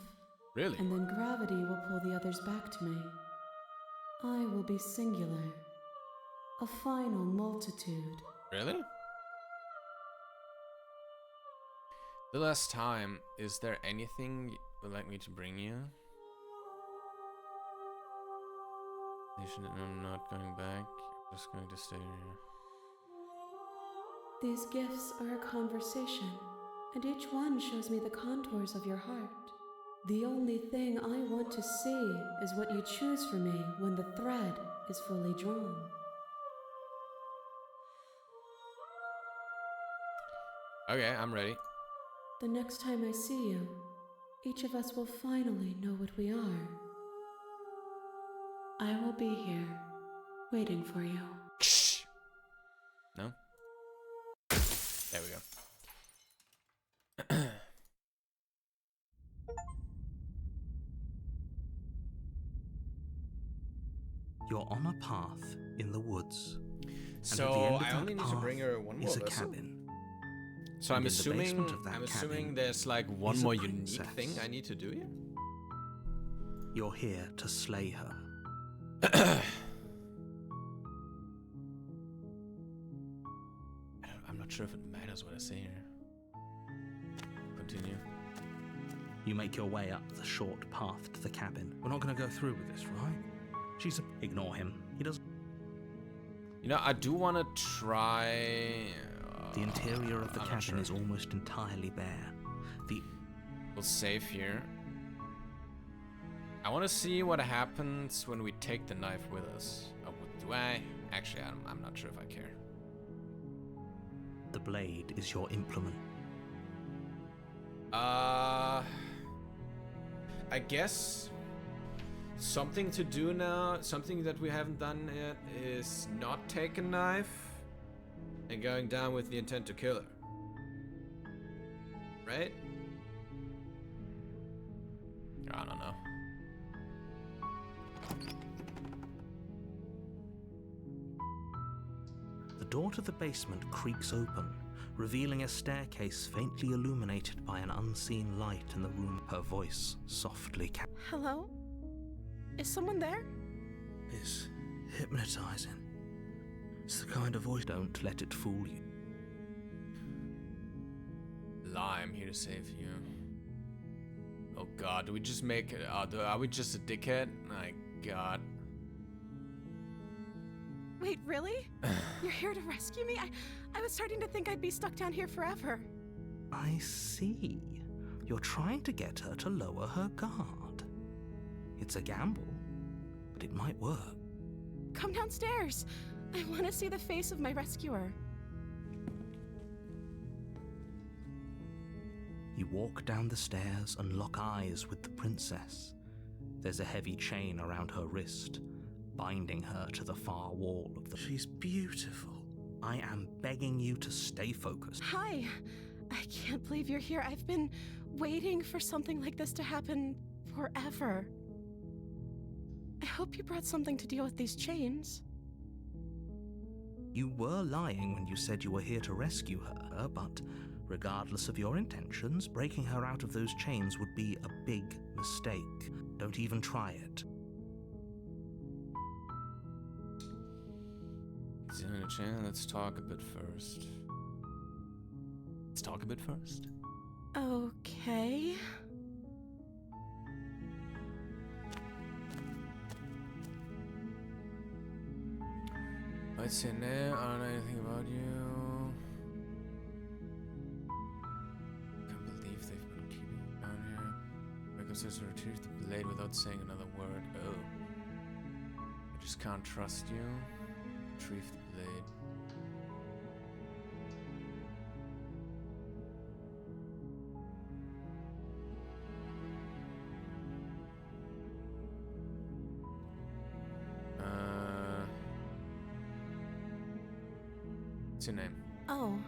Speaker 1: Really?
Speaker 8: And then gravity will pull the others back to me. I will be singular. A final multitude.
Speaker 1: Really? The last time, is there anything you would like me to bring you? I'm not going back. I'm just going to stay here.
Speaker 8: These gifts are a conversation, and each one shows me the contours of your heart. The only thing I want to see is what you choose for me when the thread is fully drawn.
Speaker 1: Okay, I'm ready.
Speaker 8: The next time I see you, each of us will finally know what we are. I will be here, waiting for you.
Speaker 1: No? There we go.
Speaker 3: You're on a path in the woods.
Speaker 1: So I only need to bring her one more
Speaker 3: is a
Speaker 1: vessel?
Speaker 3: cabin.
Speaker 1: So
Speaker 3: And
Speaker 1: I'm
Speaker 3: in the basement of
Speaker 1: assuming
Speaker 3: that cabin
Speaker 1: there's like one
Speaker 3: is a
Speaker 1: more unique
Speaker 3: princess.
Speaker 1: thing I need to do here?
Speaker 3: You're here to slay her.
Speaker 1: I'm not sure if it matters what I say here. Continue.
Speaker 3: You make your way up the short path to the cabin. We're not going to go through with this, right? Ignore him. He doesn't.
Speaker 1: You know, I do want to try...
Speaker 3: The interior of the
Speaker 1: I'm not
Speaker 3: cabin
Speaker 1: sure.
Speaker 3: is almost entirely bare.
Speaker 1: We'll save here. I want to see what happens when we take the knife with us. Do I? Actually, I'm not sure if I care.
Speaker 3: The blade is your implement.
Speaker 1: I guess something to do now, something that we haven't done yet, is not take a knife and going down with the intent to kill her. Right? I don't know.
Speaker 3: The door to the basement creaks open, revealing a staircase faintly illuminated by an unseen light in the room. Her voice softly
Speaker 9: Hello? Is someone there?
Speaker 3: It's hypnotizing. It's the kind of voice. Don't let it fool you.
Speaker 1: Lie, I'm here to save you. Oh god, do we just make it? Are we just a dickhead? My god.
Speaker 9: Wait, really? You're here to rescue me? I was starting to think I'd be stuck down here forever.
Speaker 3: I see. You're trying to get her to lower her guard. It's a gamble, but it might work.
Speaker 9: Come downstairs. I want to see the face of my rescuer.
Speaker 3: You walk down the stairs and lock eyes with the princess. There's a heavy chain around her wrist, binding her to the far wall of the... She's beautiful. I am begging you to stay focused.
Speaker 9: Hi. I can't believe you're here. I've been waiting for something like this to happen forever. I
Speaker 10: hope you brought something to deal with these chains.
Speaker 3: You were lying when you said you were here to rescue her, but regardless of your intentions, breaking her out of those chains would be a big mistake. Don't even try it.
Speaker 1: Let's talk a bit first.
Speaker 10: Okay.
Speaker 1: What's your name? I don't know anything about you. Can't believe they've been keeping you down here. Becca says to retrieve the blade without saying another word. Oh. I just can't trust you. Retrieve the blade. What's your name?
Speaker 10: Oh,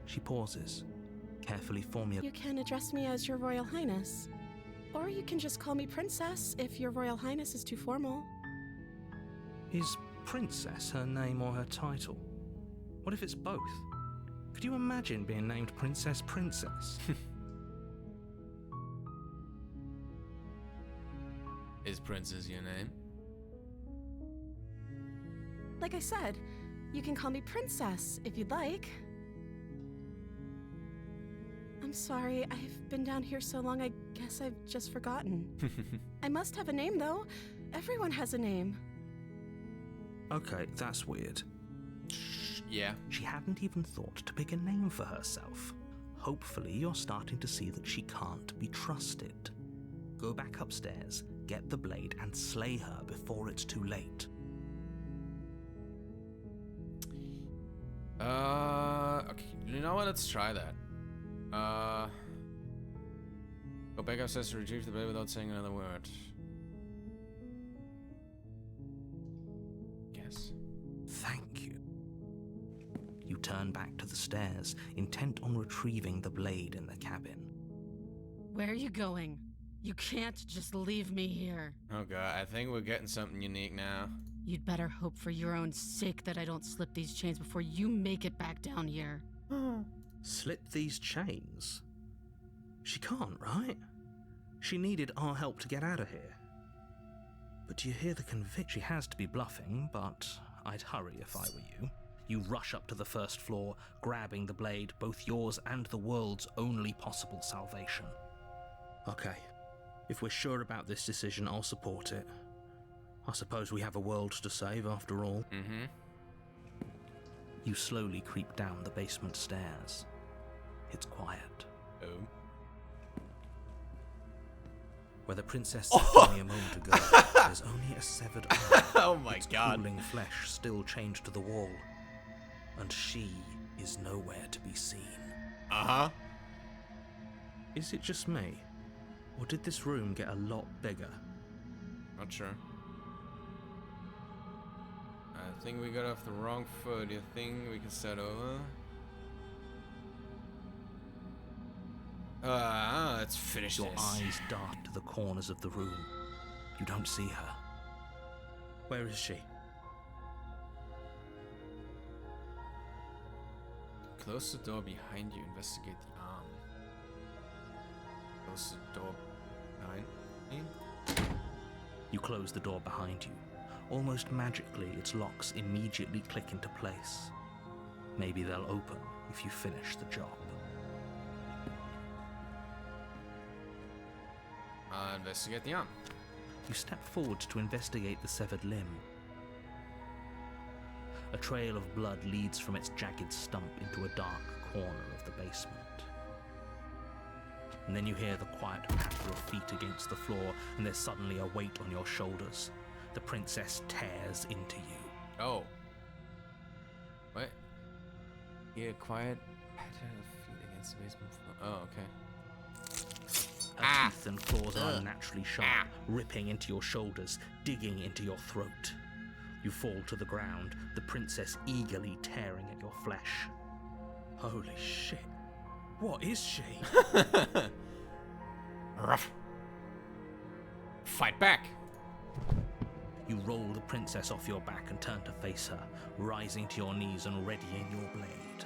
Speaker 3: She pauses, carefully formulating.
Speaker 10: you can address me as Your Royal Highness. Or you can just call me Princess if Your Royal Highness is too formal.
Speaker 3: Is Princess her name or her title? What if it's both? Could you imagine being named Princess Princess?
Speaker 1: Is Princess your name?
Speaker 10: Like I said, you can call me Princess if you'd like. I'm sorry, I've been down here so long, I guess I've just forgotten. I must have a name, though. Everyone has a name.
Speaker 3: Okay, that's weird.
Speaker 1: Yeah.
Speaker 3: She hadn't even thought to pick a name for herself. Hopefully, you're starting to see that she can't be trusted. Go back upstairs, get the blade, and slay her before it's too late.
Speaker 1: Okay, you know what? Let's try that. Go back upstairs to retrieve the blade without saying another word. Yes.
Speaker 3: Thank you. You turn back to the stairs, intent on retrieving the blade in the cabin.
Speaker 10: Where are you going? You can't just leave me here.
Speaker 1: Oh god, I think we're getting something unique now.
Speaker 10: You'd better hope for your own sake that I don't slip these chains before you make it back down here.
Speaker 3: Slip these chains? She can't, right? She needed our help to get out of here. But do you hear the conviction? She has to be bluffing, but I'd hurry if I were you. You rush up to the first floor, grabbing the blade, both yours and the world's only possible salvation. Okay, if we're sure about this decision, I'll support it. I suppose we have a world to save after all.
Speaker 1: Mm-hmm.
Speaker 3: You slowly creep down the basement stairs. It's quiet.
Speaker 1: Oh.
Speaker 3: Where the princess sat only a moment ago, there's only a severed arm.
Speaker 1: Oh my
Speaker 3: its
Speaker 1: god.
Speaker 3: cooling flesh still chained to the wall. And she is nowhere to be seen.
Speaker 1: Uh-huh.
Speaker 3: Is it just me? Or did this room get a lot bigger?
Speaker 1: Not sure. I think we got off the wrong foot. You think we can start over? Let's finish
Speaker 3: Your
Speaker 1: this.
Speaker 3: eyes dart to the corners of the room. You don't see her. Where is she?
Speaker 1: Close the door behind you. Investigate the arm. Close the door behind me.
Speaker 3: You close the door behind you. Almost magically, its locks immediately click into place. Maybe they'll open if you finish the job.
Speaker 1: Investigate the arm.
Speaker 3: You step forward to investigate the severed limb. A trail of blood leads from its jagged stump into a dark corner of the basement. And then you hear the quiet patter of feet against the floor, and there's suddenly a weight on your shoulders. The princess tears into you.
Speaker 1: Oh. What? Hear quiet patter of feet against the basement floor. Oh, okay.
Speaker 3: Her teeth and claws are unnaturally sharp, ripping into your shoulders, digging into your throat. You fall to the ground, the princess eagerly tearing at your flesh. Holy shit. What is she?
Speaker 1: Ruff. Fight back.
Speaker 3: You roll the princess off your back and turn to face her, rising to your knees and readying your blade.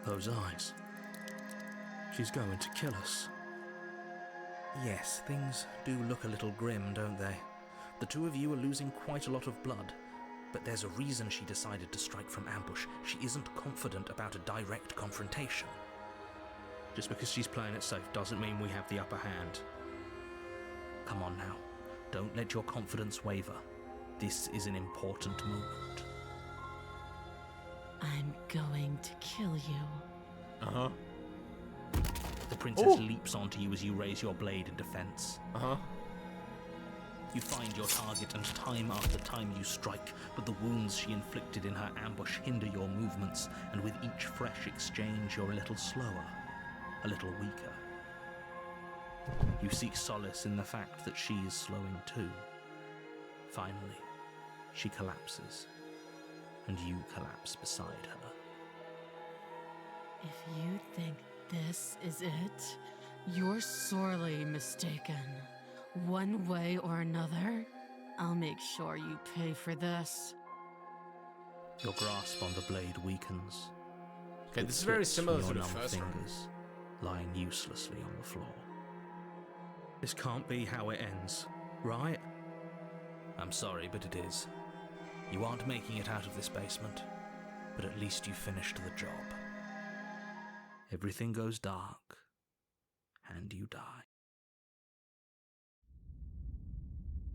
Speaker 11: Those eyes. She's going to kill us.
Speaker 3: Yes, things do look a little grim, don't they? The two of you are losing quite a lot of blood, but there's a reason she decided to strike from ambush. She isn't confident about a direct confrontation. Just because she's playing it safe doesn't mean we have the upper hand. Come on now, don't let your confidence waver. This is an important moment.
Speaker 10: I'm going to kill you.
Speaker 1: Uh-huh.
Speaker 3: The princess leaps onto you as you raise your blade in defense.
Speaker 1: Uh-huh.
Speaker 3: You find your target, and time after time you strike, but the wounds she inflicted in her ambush hinder your movements, and with each fresh exchange you're a little slower, a little weaker. You seek solace in the fact that she is slowing too. Finally, she collapses, and you collapse beside her.
Speaker 10: If you think this is it, you're sorely mistaken. One way or another, I'll make sure you pay for this.
Speaker 3: Your grasp on the blade weakens.
Speaker 1: Okay,
Speaker 3: It
Speaker 1: this is very
Speaker 3: slips
Speaker 1: similar
Speaker 3: from
Speaker 1: to
Speaker 3: your
Speaker 1: the
Speaker 3: numb
Speaker 1: first one.
Speaker 3: fingers, lying uselessly on the floor. This can't be how it ends, right? I'm sorry, but it is. You aren't making it out of this basement, but at least you finished the job. Everything goes dark, and you die.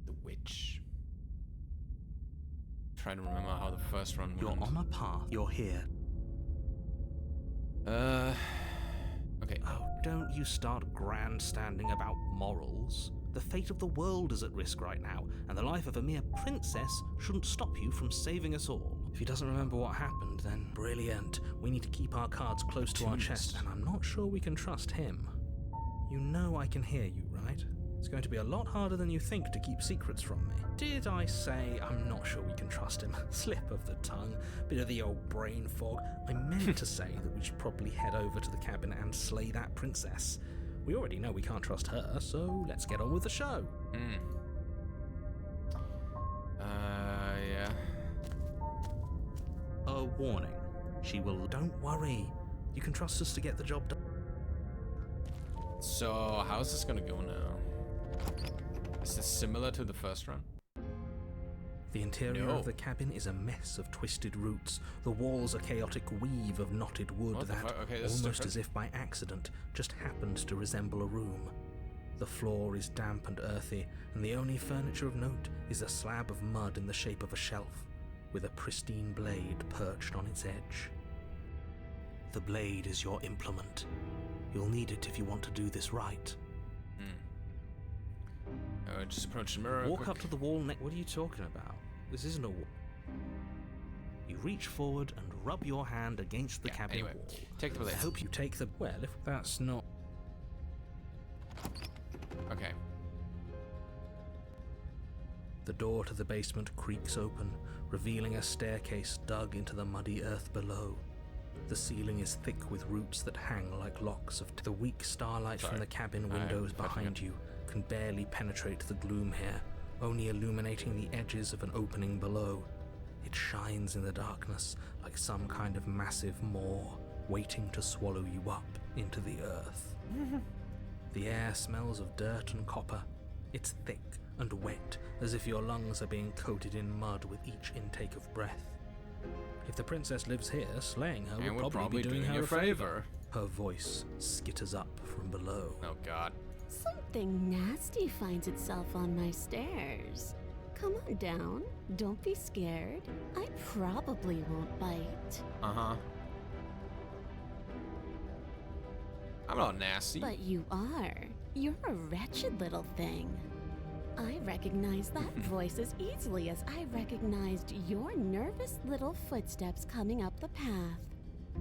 Speaker 1: The witch. Trying to remember how the first run
Speaker 3: You're
Speaker 1: went.
Speaker 3: on a path. You're here.
Speaker 1: Okay.
Speaker 3: Oh, don't you start grandstanding about morals. The fate of the world is at risk right now, and the life of a mere princess shouldn't stop you from saving us all. If he doesn't remember what happened, then brilliant. We need to keep our cards close to our chest, and I'm not sure we can trust him. You know I can hear you, right? It's going to be a lot harder than you think to keep secrets from me. Did I say I'm not sure we can trust him? Slip of the tongue, bit of the old brain fog. I meant to say that we should probably head over to the cabin and slay that princess. We already know we can't trust her, so let's get on with the show.
Speaker 1: Yeah.
Speaker 3: A warning. She will... Don't worry. You can trust us to get the job done.
Speaker 1: So, how's this gonna go now? Is this similar to the first run?
Speaker 3: The interior
Speaker 1: No.
Speaker 3: of the cabin is a mess of twisted roots. The walls a chaotic weave of knotted wood
Speaker 1: What the
Speaker 3: that,
Speaker 1: fuck? Okay, this is
Speaker 3: almost
Speaker 1: different.
Speaker 3: as if by accident, just happened to resemble a room. The floor is damp and earthy, and the only furniture of note is a slab of mud in the shape of a shelf, with a pristine blade perched on its edge. The blade is your implement. You'll need it if you want to do this right.
Speaker 1: Just approach the mirror.
Speaker 3: Walk
Speaker 1: quick.
Speaker 3: up to the wall next. What are you talking about? This isn't a wall. You reach forward and rub your hand against the cabin
Speaker 1: anyway,
Speaker 3: wall.
Speaker 1: take the
Speaker 3: I
Speaker 1: blade.
Speaker 3: hope you take the... Well, if that's not...
Speaker 1: Okay.
Speaker 3: The door to the basement creaks open, revealing a staircase dug into the muddy earth below. The ceiling is thick with roots that hang like locks of... The weak starlight from the cabin windows behind you can barely penetrate the gloom here, only illuminating the edges of an opening below. It shines in the darkness like some kind of massive maw, waiting to swallow you up into the earth. The air smells of dirt and copper. It's thick and wet, as if your lungs are being coated in mud with each intake of breath. If the princess lives here, slaying her
Speaker 1: And
Speaker 3: would
Speaker 1: we're
Speaker 3: probably be doing her
Speaker 1: you
Speaker 3: a favor. Her voice skitters up from below.
Speaker 1: Oh god.
Speaker 8: Something nasty finds itself on my stairs. Come on down. Don't be scared. I probably won't bite.
Speaker 1: Uh-huh. I'm not nasty.
Speaker 8: But you are. You're a wretched little thing. I recognize that voice as easily as I recognized your nervous little footsteps coming up the path.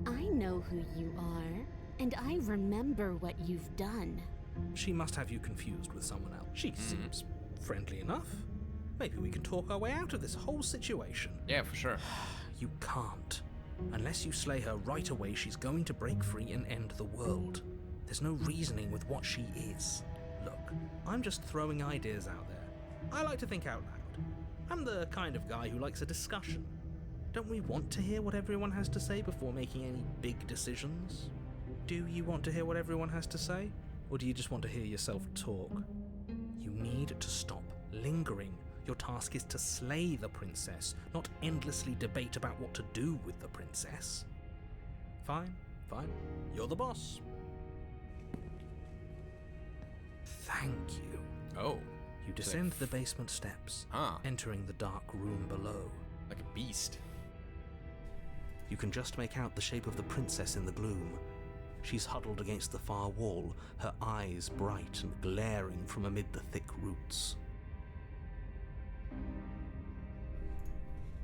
Speaker 8: I know who you are, and I remember what you've done.
Speaker 3: She must have you confused with someone else. She seems friendly enough. Maybe we can talk our way out of this whole situation.
Speaker 1: Yeah, for sure.
Speaker 3: You can't. Unless you slay her right away, she's going to break free and end the world. There's no reasoning with what she is. Look, I'm just throwing ideas out there. I like to think out loud.
Speaker 5: I'm the kind of guy who likes a discussion. Don't we want to hear what everyone has to say before making any big decisions? Do you want to hear what everyone has to say? Or do you just want to hear yourself talk? You need to stop lingering. Your task is to slay the princess, not endlessly debate about what to do with the princess. Fine. You're the boss. Thank you.
Speaker 1: Oh.
Speaker 5: You descend the basement steps, entering the dark room below.
Speaker 1: Like a beast.
Speaker 3: You can just make out the shape of the princess in the gloom. She's huddled against the far wall, her eyes bright and glaring from amid the thick roots.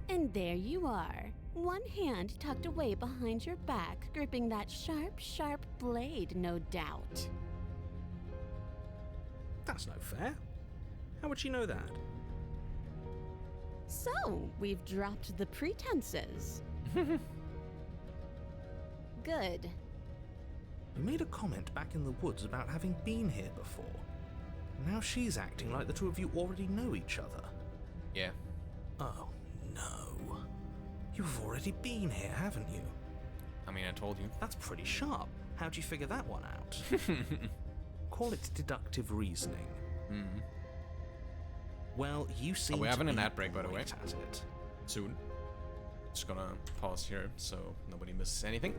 Speaker 8: And there you are, one hand tucked away behind your back, gripping that sharp, sharp blade, no doubt.
Speaker 5: That's no fair. How would she know that?
Speaker 8: So, we've dropped the pretenses. Good.
Speaker 3: You made a comment back in the woods about having been here before. Now she's acting like the two of you already know each other.
Speaker 1: Yeah.
Speaker 3: Oh, no. You've already been here, haven't you?
Speaker 1: I mean, I told you.
Speaker 3: That's pretty sharp. How'd you figure that one out? Call it deductive reasoning.
Speaker 1: Mm-hmm.
Speaker 3: Well, you seem
Speaker 1: we're having an ad
Speaker 3: break,
Speaker 1: by the way.
Speaker 3: At it.
Speaker 1: Soon. Just gonna pause here so nobody misses anything.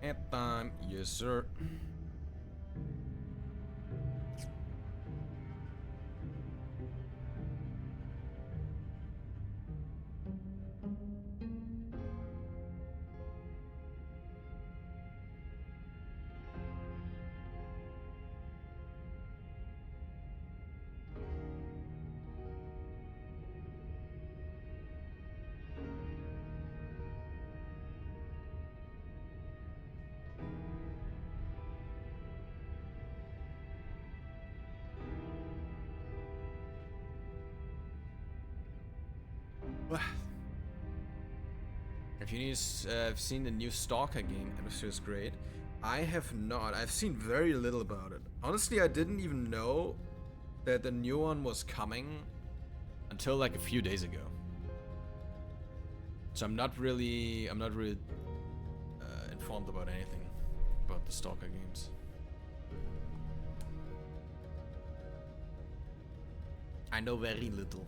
Speaker 1: At time, yes sir. If you need, have seen the new Stalker game, Atmosphere is great. I have not. I've seen very little about it. Honestly, I didn't even know that the new one was coming until like a few days ago. So I'm not really informed about anything about the Stalker games. I know very little.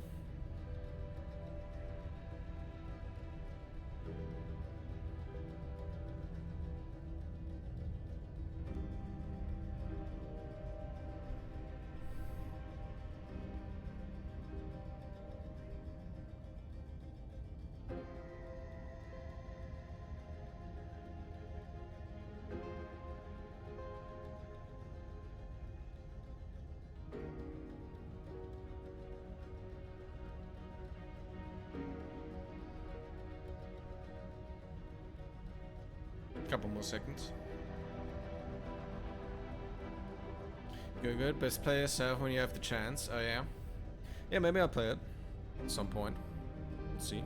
Speaker 1: Couple more seconds. Good. Best play yourself when you have the chance. Oh yeah. Yeah, maybe I'll play it at some point. Let's see.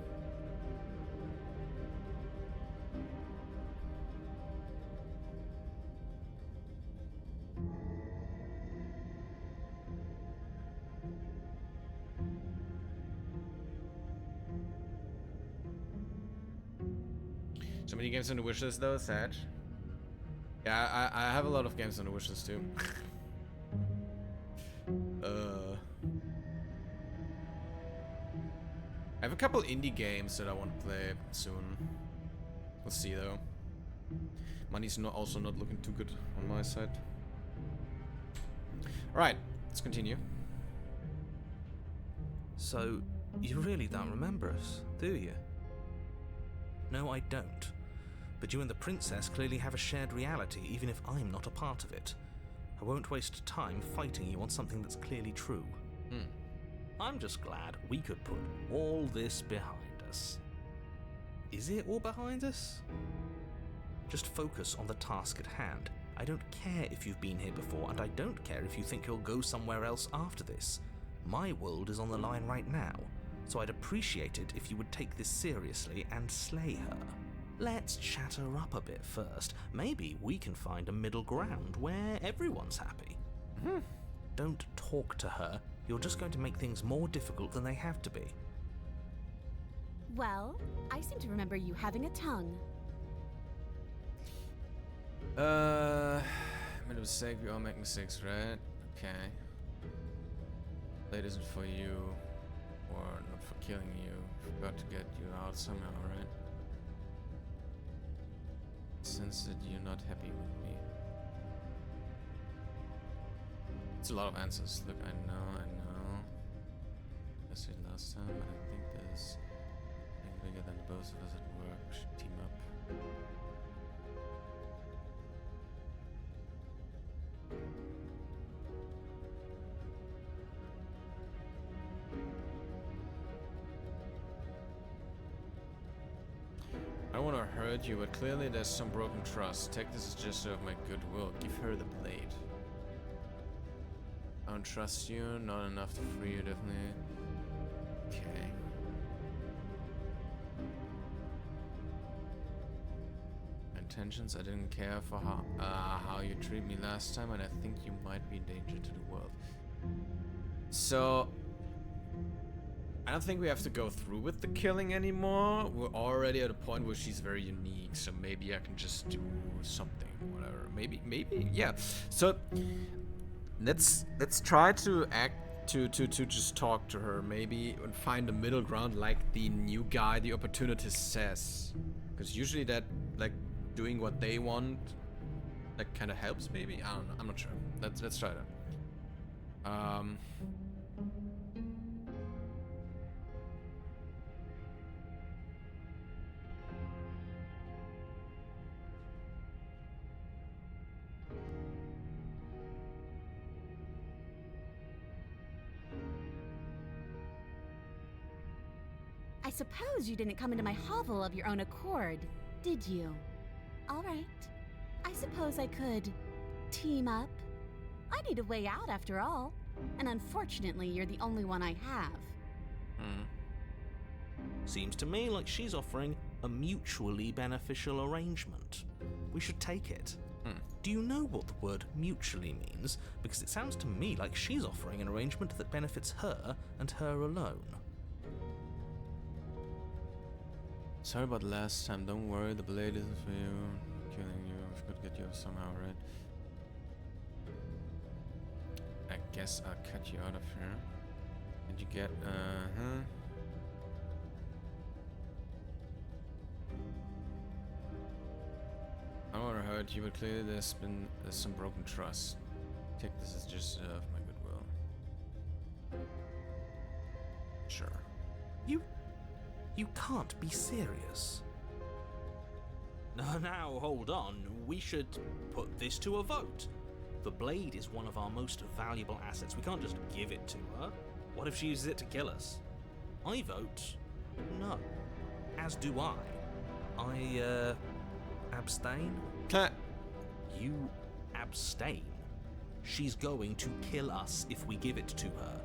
Speaker 1: So many games on the wishlist though, Sag. Yeah, I have a lot of games on the wishlist too. I have a couple indie games that I want to play soon. We'll see though. Money's also not looking too good on my side. Alright, let's continue.
Speaker 3: So, you really don't remember us, do you? No, I don't. But you and the princess clearly have a shared reality, even if I'm not a part of it. I won't waste time fighting you on something that's clearly true. I'm just glad we could put all this behind us. Is it all behind us? Just focus on the task at hand. I don't care if you've been here before, and I don't care if you think you'll go somewhere else after this. My world is on the line right now, so I'd appreciate it if you would take this seriously and slay her. Let's chat her up a bit first. Maybe we can find a middle ground where everyone's happy. Don't talk to her. You're just going to make things more difficult than they have to be.
Speaker 12: Well, I seem to remember you having a tongue.
Speaker 1: Made a mistake. We all make mistakes, right? Okay. Blade isn't for you, or not for killing you. Forgot to get you out somehow, right? Sense that you're not happy with me. It's a lot of answers. Look, I know. I said last time, but I think there's something bigger than both of us at work. We should team up. I don't want to hurt you, but clearly there's some broken trust. Take this as a gesture of my goodwill. Give her the blade. I don't trust you, not enough to free you, definitely. Okay. My intentions, I didn't care for how you treated me last time, and I think you might be a danger to the world. So, I don't think we have to go through with the killing anymore. We're already at a point where she's very unique, so maybe I can just do something, whatever. Maybe, yeah. So let's try to just talk to her, maybe, and find a middle ground, like the new guy, the opportunist, says. Because usually that, like, doing what they want, that kind of helps. Maybe, I don't know. I'm not sure. Let's try that.
Speaker 12: I suppose you didn't come into my hovel of your own accord, did you? All right. I suppose I could team up. I need a way out after all. And unfortunately, you're the only one I have.
Speaker 3: Seems to me like she's offering a mutually beneficial arrangement. We should take it. Do you know what the word mutually means? Because it sounds to me like she's offering an arrangement that benefits her and her alone.
Speaker 1: Sorry about last time. Don't worry, the blade isn't for you. Killing you, I could get you somehow, right? I guess I'll cut you out of here. Did you get, I don't want to hurt you, but clearly there's some broken trust. Take this as just of my goodwill. Sure.
Speaker 3: You can't be serious.
Speaker 5: Now, hold on. We should put this to a vote. The blade is one of our most valuable assets. We can't just give it to her. What if she uses it to kill us? I vote no. As do I.
Speaker 3: I, abstain?
Speaker 5: You abstain? She's going to kill us if we give it to her.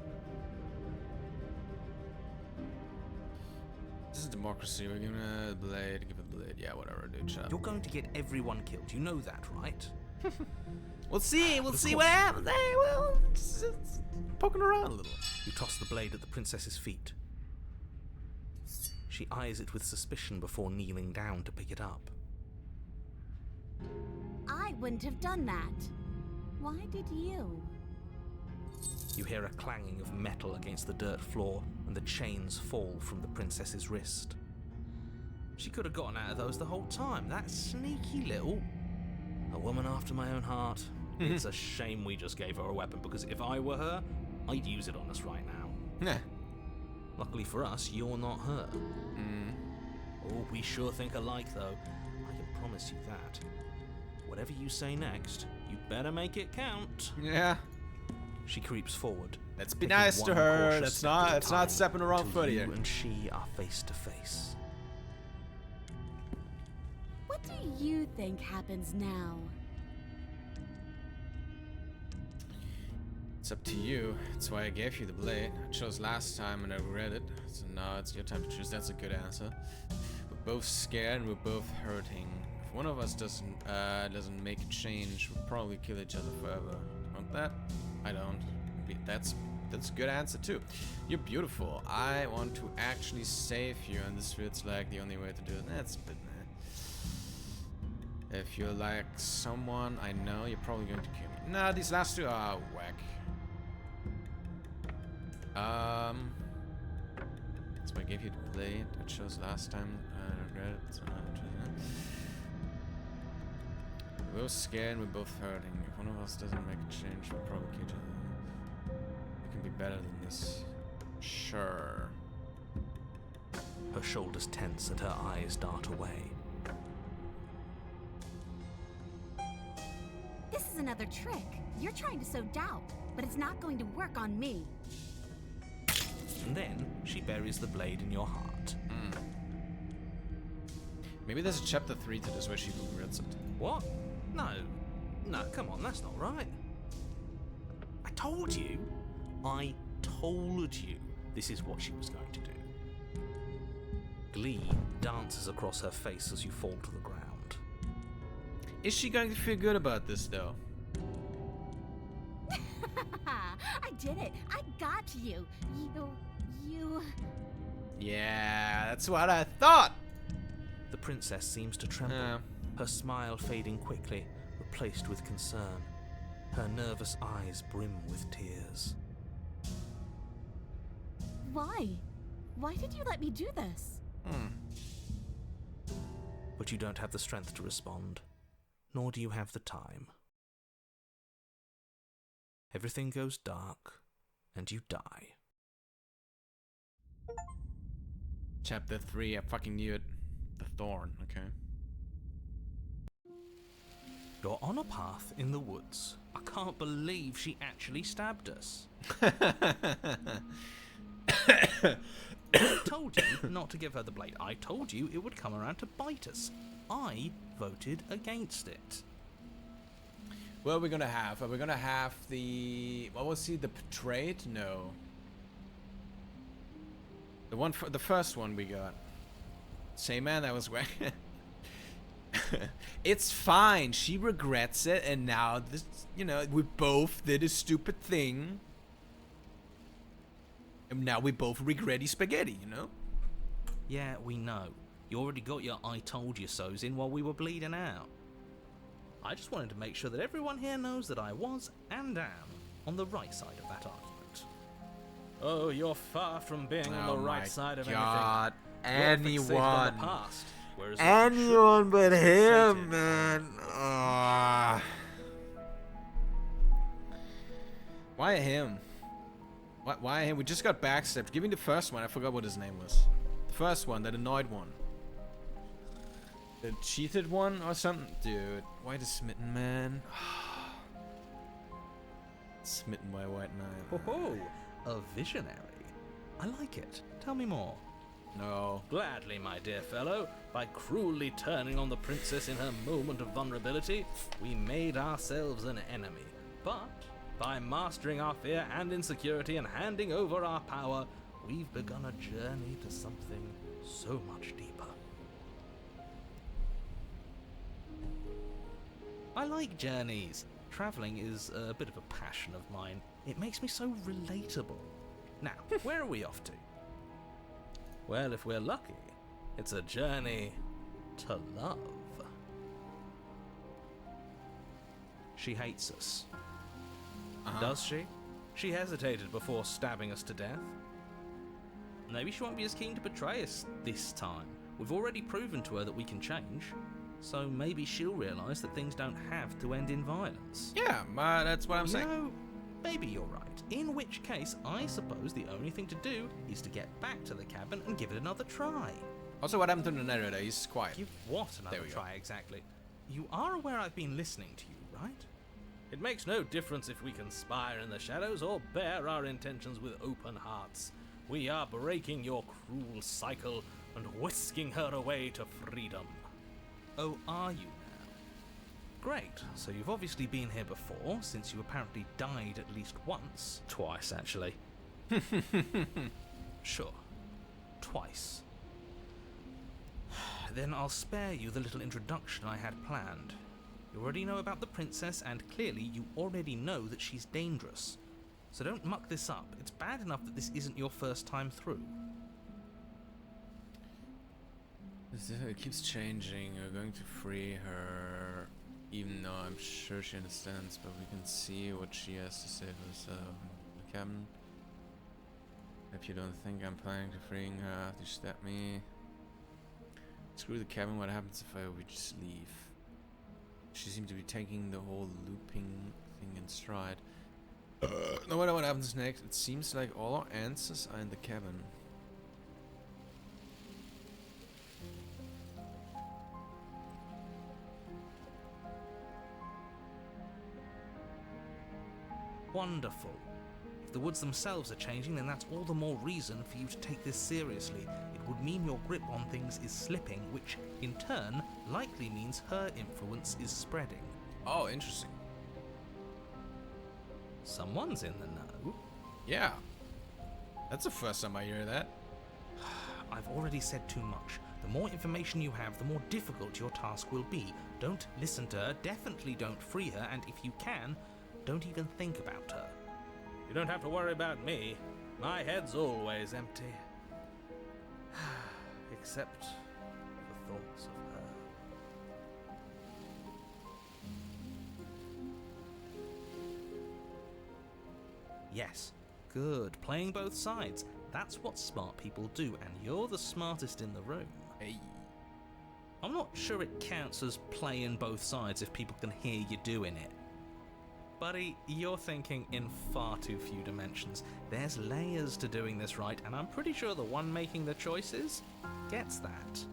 Speaker 1: This is democracy. We're giving her the blade. Give it the blade. Yeah, whatever, dude. Shut up.
Speaker 3: You're going to get everyone killed. You know that, right?
Speaker 1: We'll see. We'll see what happens. Hey, well, it's poking around a little.
Speaker 3: You toss the blade at the princess's feet. She eyes it with suspicion before kneeling down to pick it up.
Speaker 12: I wouldn't have done that. Why did you?
Speaker 3: You hear a clanging of metal against the dirt floor, and the chains fall from the princess's wrist.
Speaker 5: She could have gotten out of those the whole time. That sneaky little... woman after my own heart. It's a shame we just gave her a weapon, because if I were her, I'd use it on us right now.
Speaker 1: Yeah.
Speaker 5: Luckily for us, you're not her. Oh, we sure think alike, though. I can promise you that. Whatever you say next, you better make it count.
Speaker 1: Yeah.
Speaker 3: She creeps forward.
Speaker 1: Let's be
Speaker 3: taking
Speaker 1: nice to
Speaker 3: one
Speaker 1: her.
Speaker 3: cautious
Speaker 1: Let's
Speaker 3: step at a
Speaker 1: not
Speaker 3: time
Speaker 1: stepping the wrong
Speaker 3: until
Speaker 1: foot
Speaker 3: you
Speaker 1: here.
Speaker 3: and she are face to face.
Speaker 12: What do you think happens now?
Speaker 1: It's up to you. That's why I gave you the blade. I chose last time and I regret it. So now it's your time to choose. That's a good answer. We're both scared and we're both hurting. If one of us doesn't make a change, we'll probably kill each other forever. Want that? I don't. That's a good answer too. You're beautiful. I want to actually save you, and this feels like the only way to do it. That's a bit meh. If you're like someone I know, you're probably going to kill me. Nah, these last two are whack. So I gave you the blade. I chose last time. I regret it. So now I'm choosing it. We're both scared and we're both hurting. If one of us doesn't make a change, we'll probably kill each other. We can be better than this. Sure.
Speaker 3: Her shoulders tense and her eyes dart away.
Speaker 12: This is another trick. You're trying to sow doubt, but it's not going to work on me.
Speaker 3: And then she buries the blade in your heart.
Speaker 1: Maybe there's a chapter 3 to this where she regrets it.
Speaker 5: What? No, come on, that's not right. I told you this is what she was going to do.
Speaker 3: Glee dances across her face as you fall to the ground.
Speaker 1: Is she going to feel good about this though?
Speaker 12: I did it. I got you. You...
Speaker 1: Yeah, that's what I thought.
Speaker 3: The princess seems to tremble, her smile fading quickly, replaced with concern. Her nervous eyes brim with tears.
Speaker 12: Why? Why did you let me do this?
Speaker 3: But you don't have the strength to respond, nor do you have the time. Everything goes dark, and you die.
Speaker 1: Chapter 3, I fucking knew it. The Thorn, okay.
Speaker 3: You're on a path in the woods.
Speaker 5: I can't believe she actually stabbed us. I told you not to give her the blade. I told you it would come around to bite us. I voted against it.
Speaker 1: What are we gonna have? Are we gonna have the... What was he? The Betrayed? No. The first one we got. Same man that was whack. It's fine. She regrets it, and now this, you know, we both did a stupid thing. And now we both regretty spaghetti, you know?
Speaker 5: Yeah, we know. You already got your I told you so's in while we were bleeding out. I just wanted to make sure that everyone here knows that I was and am on the right side of that argument. Oh, you're far from being on the right side of
Speaker 1: God.
Speaker 5: anything. You're fixated on
Speaker 1: Anyone.
Speaker 5: the past, whereas
Speaker 1: Anyone but him,
Speaker 5: fixated.
Speaker 1: man. Why him? Why him? We just got backstabbed. Give me the first one. I forgot what his name was. The first one, that annoyed one. The cheated one or something? Dude, why the smitten man? Smitten by a white knight.
Speaker 5: Oh, a visionary. I like it. Tell me more.
Speaker 1: No.
Speaker 5: Gladly, my dear fellow. By cruelly turning on the princess in her moment of vulnerability, we made ourselves an enemy. But by mastering our fear and insecurity and handing over our power, we've begun a journey to something so much deeper. I like journeys. Traveling is a bit of a passion of mine. It makes me so relatable. Now, where are we off to? Well, if we're lucky, it's a journey to love. She hates us. Does she? She hesitated before stabbing us to death. Maybe she won't be as keen to betray us this time. We've already proven to her that we can change.
Speaker 3: so maybe she'll realise that things don't have to end in violence.
Speaker 1: Yeah, that's what I'm saying.
Speaker 3: No, maybe you're right. In which case, I suppose the only thing to do is to get back to the cabin and give it another try.
Speaker 1: Also, what happened to the narrator? He's quiet.
Speaker 3: Give what another
Speaker 1: There we go.
Speaker 3: try exactly? You are aware I've been listening to you, right?
Speaker 5: It makes no difference if we conspire in the shadows or bear our intentions with open hearts. We are breaking your cruel cycle and whisking her away to freedom.
Speaker 3: Oh, are you now? Great, so you've obviously been here before, since you apparently died at least once.
Speaker 5: Twice, actually.
Speaker 3: Sure. Twice. Then I'll spare you the little introduction I had planned. You already know about the princess, and clearly you already know that she's dangerous. So don't muck this up. It's bad enough that this isn't your first time through.
Speaker 1: It keeps changing. We're going to free her, even though I'm sure she understands, but we can see what she has to say for herself. The cabin. If you don't think I'm planning to freeing her after you stab me. Screw the cabin, what happens if we just leave? She seemed to be taking the whole looping thing in stride. No matter what happens next, it seems like all our answers are in the cabin.
Speaker 3: Wonderful. If the woods themselves are changing, then that's all the more reason for you to take this seriously. It would mean your grip on things is slipping, which, in turn, likely means her influence is spreading.
Speaker 1: Oh, interesting.
Speaker 3: Someone's in the know.
Speaker 1: Yeah. That's the first time I hear that.
Speaker 3: I've already said too much. The more information you have, the more difficult your task will be. Don't listen to her, definitely don't free her, and if you can, don't even think about her.
Speaker 5: You don't have to worry about me. My head's always empty.
Speaker 3: Except for thoughts of her. Yes, good. Playing both sides. That's what smart people do, and you're the smartest in the room.
Speaker 1: Hey.
Speaker 3: I'm not sure it counts as playing both sides if people can hear you doing it. Buddy, you're thinking in far too few dimensions. There's layers to doing this right, and I'm pretty sure the one making the choices gets that.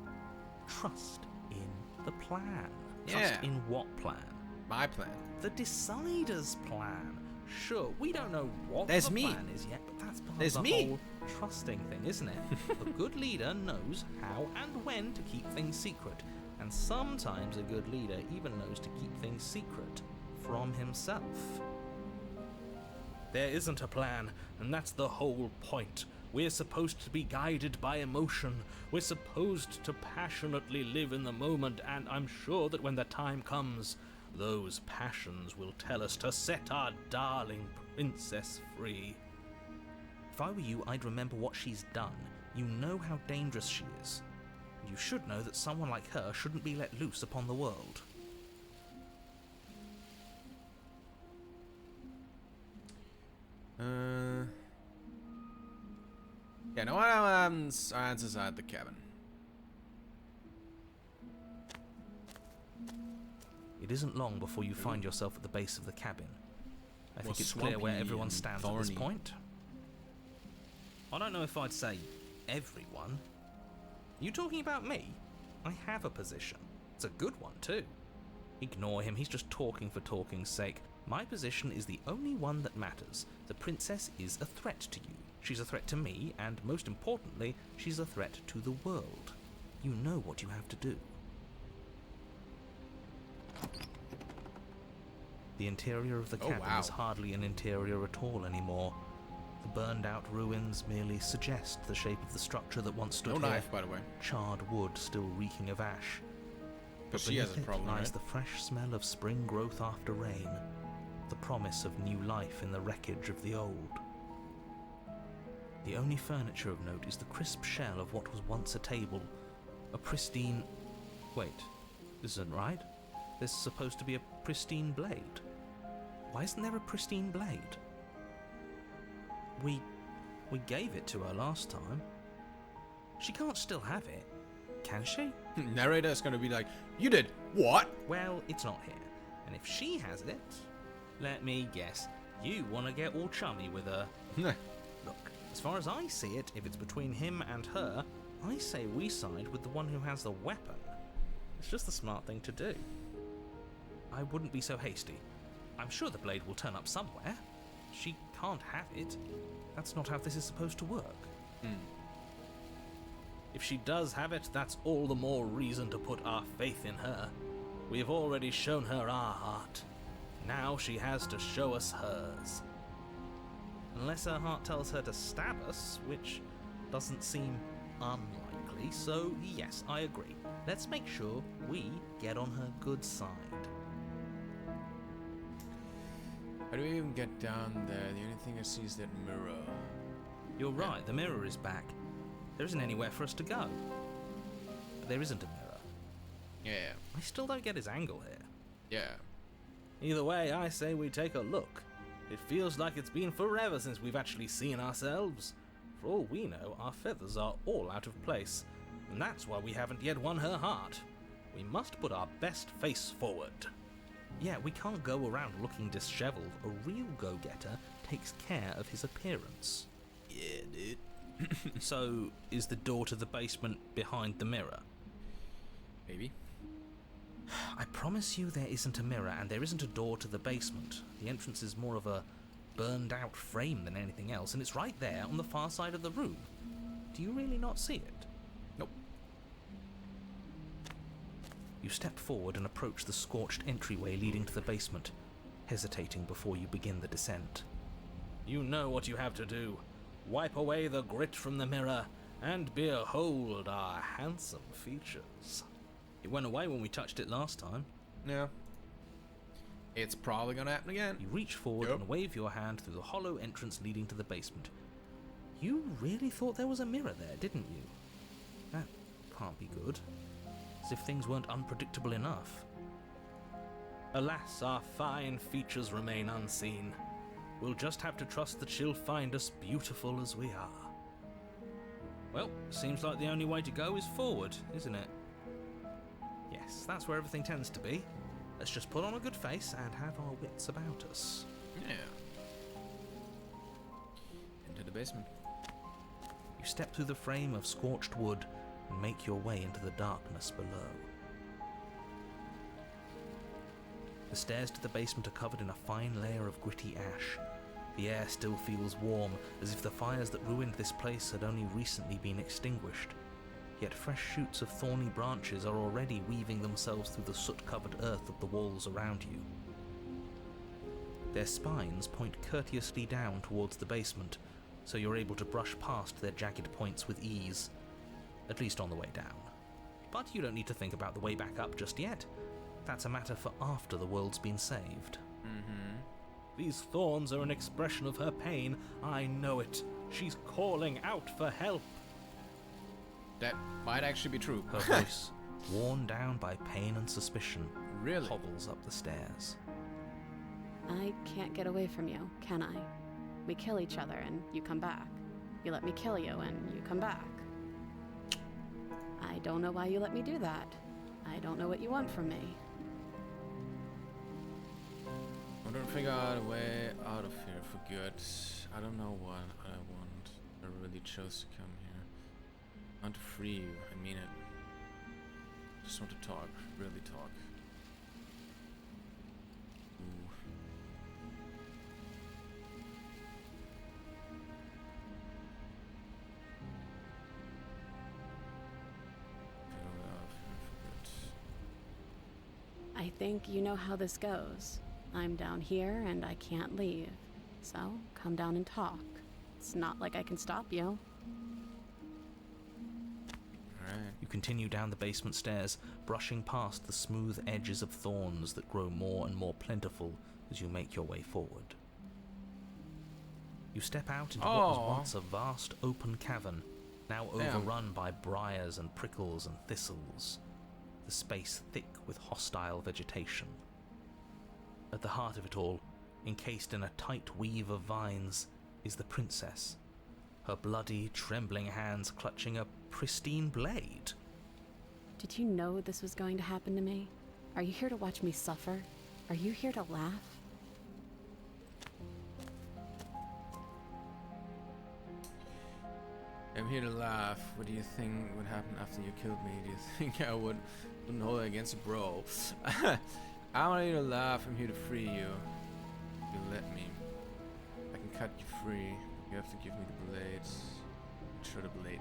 Speaker 3: Trust in the plan. Trust
Speaker 1: Yeah.
Speaker 3: in what plan?
Speaker 1: My plan.
Speaker 3: The decider's plan. Sure, we don't know what
Speaker 1: There's
Speaker 3: the
Speaker 1: me.
Speaker 3: plan is yet, but that's part
Speaker 1: There's
Speaker 3: of the
Speaker 1: me.
Speaker 3: whole trusting thing, isn't it? A good leader knows how and when to keep things secret, and sometimes a good leader even knows to keep things secret from himself.
Speaker 5: There isn't a plan, and that's the whole point. We're supposed to be guided by emotion. We're supposed to passionately live in the moment, and I'm sure that when the time comes, those passions will tell us to set our darling princess free.
Speaker 3: If I were you, I'd remember what she's done. You know how dangerous she is. You should know that someone like her shouldn't be let loose upon the world.
Speaker 1: Yeah, no one answers are at the cabin.
Speaker 3: It isn't long before you find yourself at the base of the cabin. I think
Speaker 1: Well,
Speaker 3: it's clear where
Speaker 1: swampy
Speaker 3: everyone
Speaker 1: and
Speaker 3: stands at this
Speaker 1: thorny.
Speaker 3: point. I don't know if I'd say everyone. You talking about me? I have a position. It's a good one, too. Ignore him, he's just talking for talking's sake. My position is the only one that matters. The princess is a threat to you. She's a threat to me, and most importantly, she's a threat to the world. You know what you have to do. The interior of the
Speaker 1: Oh,
Speaker 3: cabin
Speaker 1: wow.
Speaker 3: is hardly an interior at all anymore. The burned-out ruins merely suggest the shape of the structure that once stood
Speaker 1: No
Speaker 3: here.
Speaker 1: knife, by the way.
Speaker 3: Charred wood still reeking of ash.
Speaker 1: But she has a
Speaker 3: beneath it
Speaker 1: problem,
Speaker 3: lies
Speaker 1: right?
Speaker 3: the fresh smell of spring growth after rain, the promise of new life in the wreckage of the old. The only furniture of note is the crisp shell of what was once a table, a pristine... Wait, this isn't right. There's supposed to be a pristine blade. Why isn't there a pristine blade? We gave it to her last time. She can't still have it, can she?
Speaker 1: Narrator is gonna be like, you did what?
Speaker 5: Well, it's not here. And if she has it, let me guess, you want to get all chummy with her. Look, as far as I see it, if it's between him and her, I say we side with the one who has the weapon. It's just the smart thing to do. I wouldn't be so hasty. I'm sure the blade will turn up somewhere. She can't have it. That's not how this is supposed to work. If she does have it, that's all the more reason to put our faith in her. We've already shown her our heart. Now she has to show us hers. Unless her heart tells her to stab us, which doesn't seem unlikely, so yes, I agree. Let's make sure we get on her good side.
Speaker 1: How do we even get down there? The only thing I see is that mirror.
Speaker 5: You're right, the mirror is back. There isn't anywhere for us to go. But there isn't a mirror.
Speaker 1: Yeah.
Speaker 5: I still don't get his angle here.
Speaker 1: Yeah.
Speaker 5: Either way, I say we take a look. It feels like it's been forever since we've actually seen ourselves. For all we know, our feathers are all out of place. And that's why we haven't yet won her heart. We must put our best face forward. Yeah, we can't go around looking disheveled. A real go-getter takes care of his appearance.
Speaker 1: Yeah, dude.
Speaker 5: So, is the door to the basement behind the mirror?
Speaker 1: Maybe.
Speaker 5: I promise you there isn't a mirror, and there isn't a door to the basement. The entrance is more of a burned-out frame than anything else, and it's right there on the far side of the room. Do you really not see it?
Speaker 1: Nope.
Speaker 5: You step forward and approach the scorched entryway leading to the basement, hesitating before you begin the descent. You know what you have to do. Wipe away the grit from the mirror, and behold our handsome features. It went away when we touched it last time.
Speaker 1: Yeah. It's probably gonna happen again.
Speaker 5: You reach forward and wave your hand through the hollow entrance leading to the basement. You really thought there was a mirror there, didn't you? That can't be good. As if things weren't unpredictable enough. Alas, our fine features remain unseen. We'll just have to trust that she'll find us beautiful as we are. Well, seems like the only way to go is forward, isn't it? Yes, that's where everything tends to be. Let's just put on a good face and have our wits about us.
Speaker 1: Yeah. Into the basement.
Speaker 5: You step through the frame of scorched wood and make your way into the darkness below. The stairs to the basement are covered in a fine layer of gritty ash. The air still feels warm, as if the fires that ruined this place had only recently been extinguished. Yet fresh shoots of thorny branches are already weaving themselves through the soot-covered earth of the walls around you. Their spines point courteously down towards the basement, so you're able to brush past their jagged points with ease, at least on the way down. But you don't need to think about the way back up just yet. That's a matter for after the world's been saved. These thorns are an expression of her pain. I know it. She's calling out for help.
Speaker 1: That might actually be true.
Speaker 5: Her voice, worn down by pain and suspicion,
Speaker 1: really
Speaker 5: hobbles up the stairs.
Speaker 10: I can't get away from you, can I? We kill each other and you come back. You let me kill you and you come back. I don't know why you let me do that. I don't know what you want from me.
Speaker 1: I don't figure out a way out of here for good. I don't know what I want. I really chose to come here. I want to free you, I mean it. Just want to talk, really talk. Ooh. Figure it out for good.
Speaker 10: I think you know how this goes. I'm down here and I can't leave. So, come down and talk. It's not like I can stop you.
Speaker 5: You continue down the basement stairs, brushing past the smooth edges of thorns that grow more and more plentiful as you make your way forward. You step out into what was once a vast open cavern, now overrun by briars and prickles and thistles, the space thick with hostile vegetation. At the heart of it all, encased in a tight weave of vines, is the princess, her bloody, trembling hands clutching a pristine blade.
Speaker 10: Did you know this was going to happen to me? Are you here to watch me suffer? Are you here to laugh?
Speaker 1: I'm here to laugh. What do you think would happen after you killed me? Do you think I wouldn't hold it against a bro? I'm not here to laugh. I'm here to free you. You let me. I can cut you free. You have to give me the blades. Show the blade.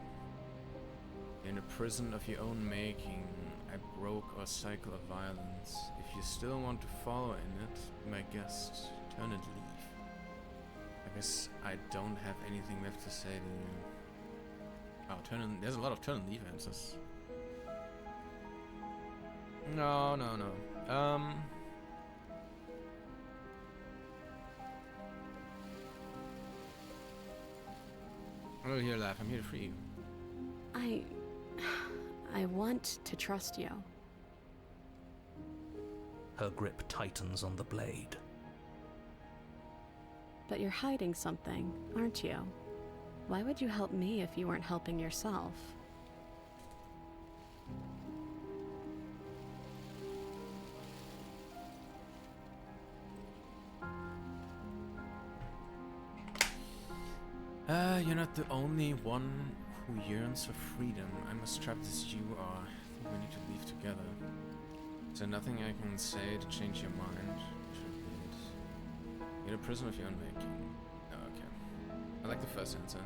Speaker 1: You're in a prison of your own making. I broke our cycle of violence. If you still want to follow in it, be my guest. Turn and leave. I guess I don't have anything left to say to you. Oh, there's a lot of turn and leave answers. No. I'm not here to laugh. I'm here to free you.
Speaker 10: I want to trust you.
Speaker 3: Her grip tightens on the blade.
Speaker 10: But you're hiding something, aren't you? Why would you help me if you weren't helping yourself?
Speaker 1: You're not the only one who yearns for freedom. I'm as trapped as you are. I think we need to leave together. Is there nothing I can say to change your mind? You're a prisoner of your own making. Oh, okay. I like the first answer.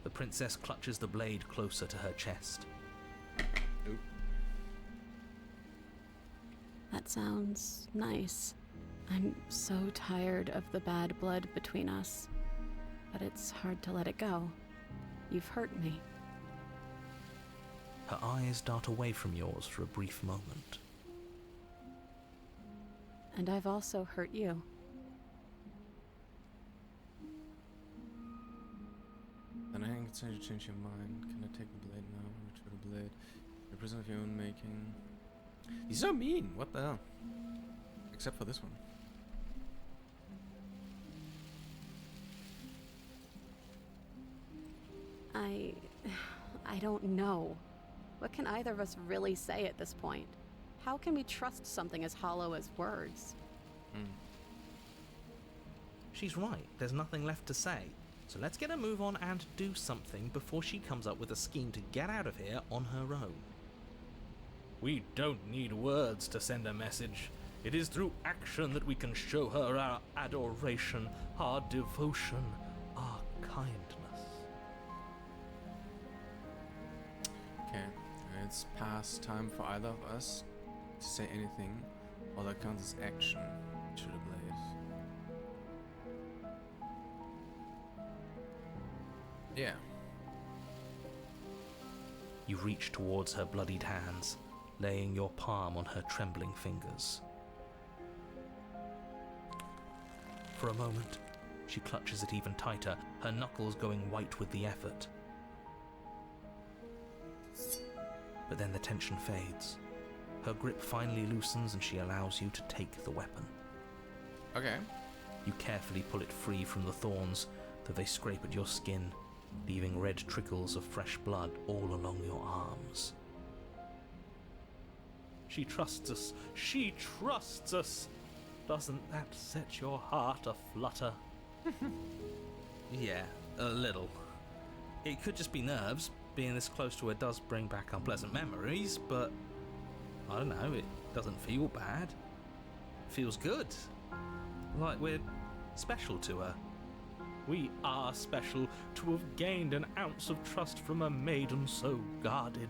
Speaker 3: The princess clutches the blade closer to her chest.
Speaker 1: Oop.
Speaker 10: That sounds nice. I'm so tired of the bad blood between us. But it's hard to let it go. You've hurt me.
Speaker 3: Her eyes dart away from yours for a brief moment.
Speaker 10: And I've also hurt you.
Speaker 1: Then I think it's time to change your mind. Can I take the blade now? Return the blade. You're a prisoner of your own making. He's so mean. What the hell? Except for this one.
Speaker 10: I don't know. What can either of us really say at this point? How can we trust something as hollow as words?
Speaker 3: She's right. There's nothing left to say. So let's get a move on and do something before she comes up with a scheme to get out of here on her own.
Speaker 5: We don't need words to send a message. It is through action that we can show her our adoration, our devotion, our kindness.
Speaker 1: Okay, it's past time for either of us to say anything. All that counts is action. To the blade. Yeah.
Speaker 3: You reach towards her bloodied hands, laying your palm on her trembling fingers. For a moment, she clutches it even tighter, her knuckles going white with the effort. But then the tension fades. Her grip finally loosens and she allows you to take the weapon.
Speaker 1: Okay.
Speaker 3: You carefully pull it free from the thorns, though they scrape at your skin, leaving red trickles of fresh blood all along your arms.
Speaker 5: She trusts us. She trusts us. Doesn't that set your heart aflutter?
Speaker 3: Yeah, a little. It could just be nerves. Being this close to her does bring back unpleasant memories, but I don't know, it doesn't feel bad. It feels good. Like we're special to her.
Speaker 5: We are special to have gained an ounce of trust from a maiden so guarded.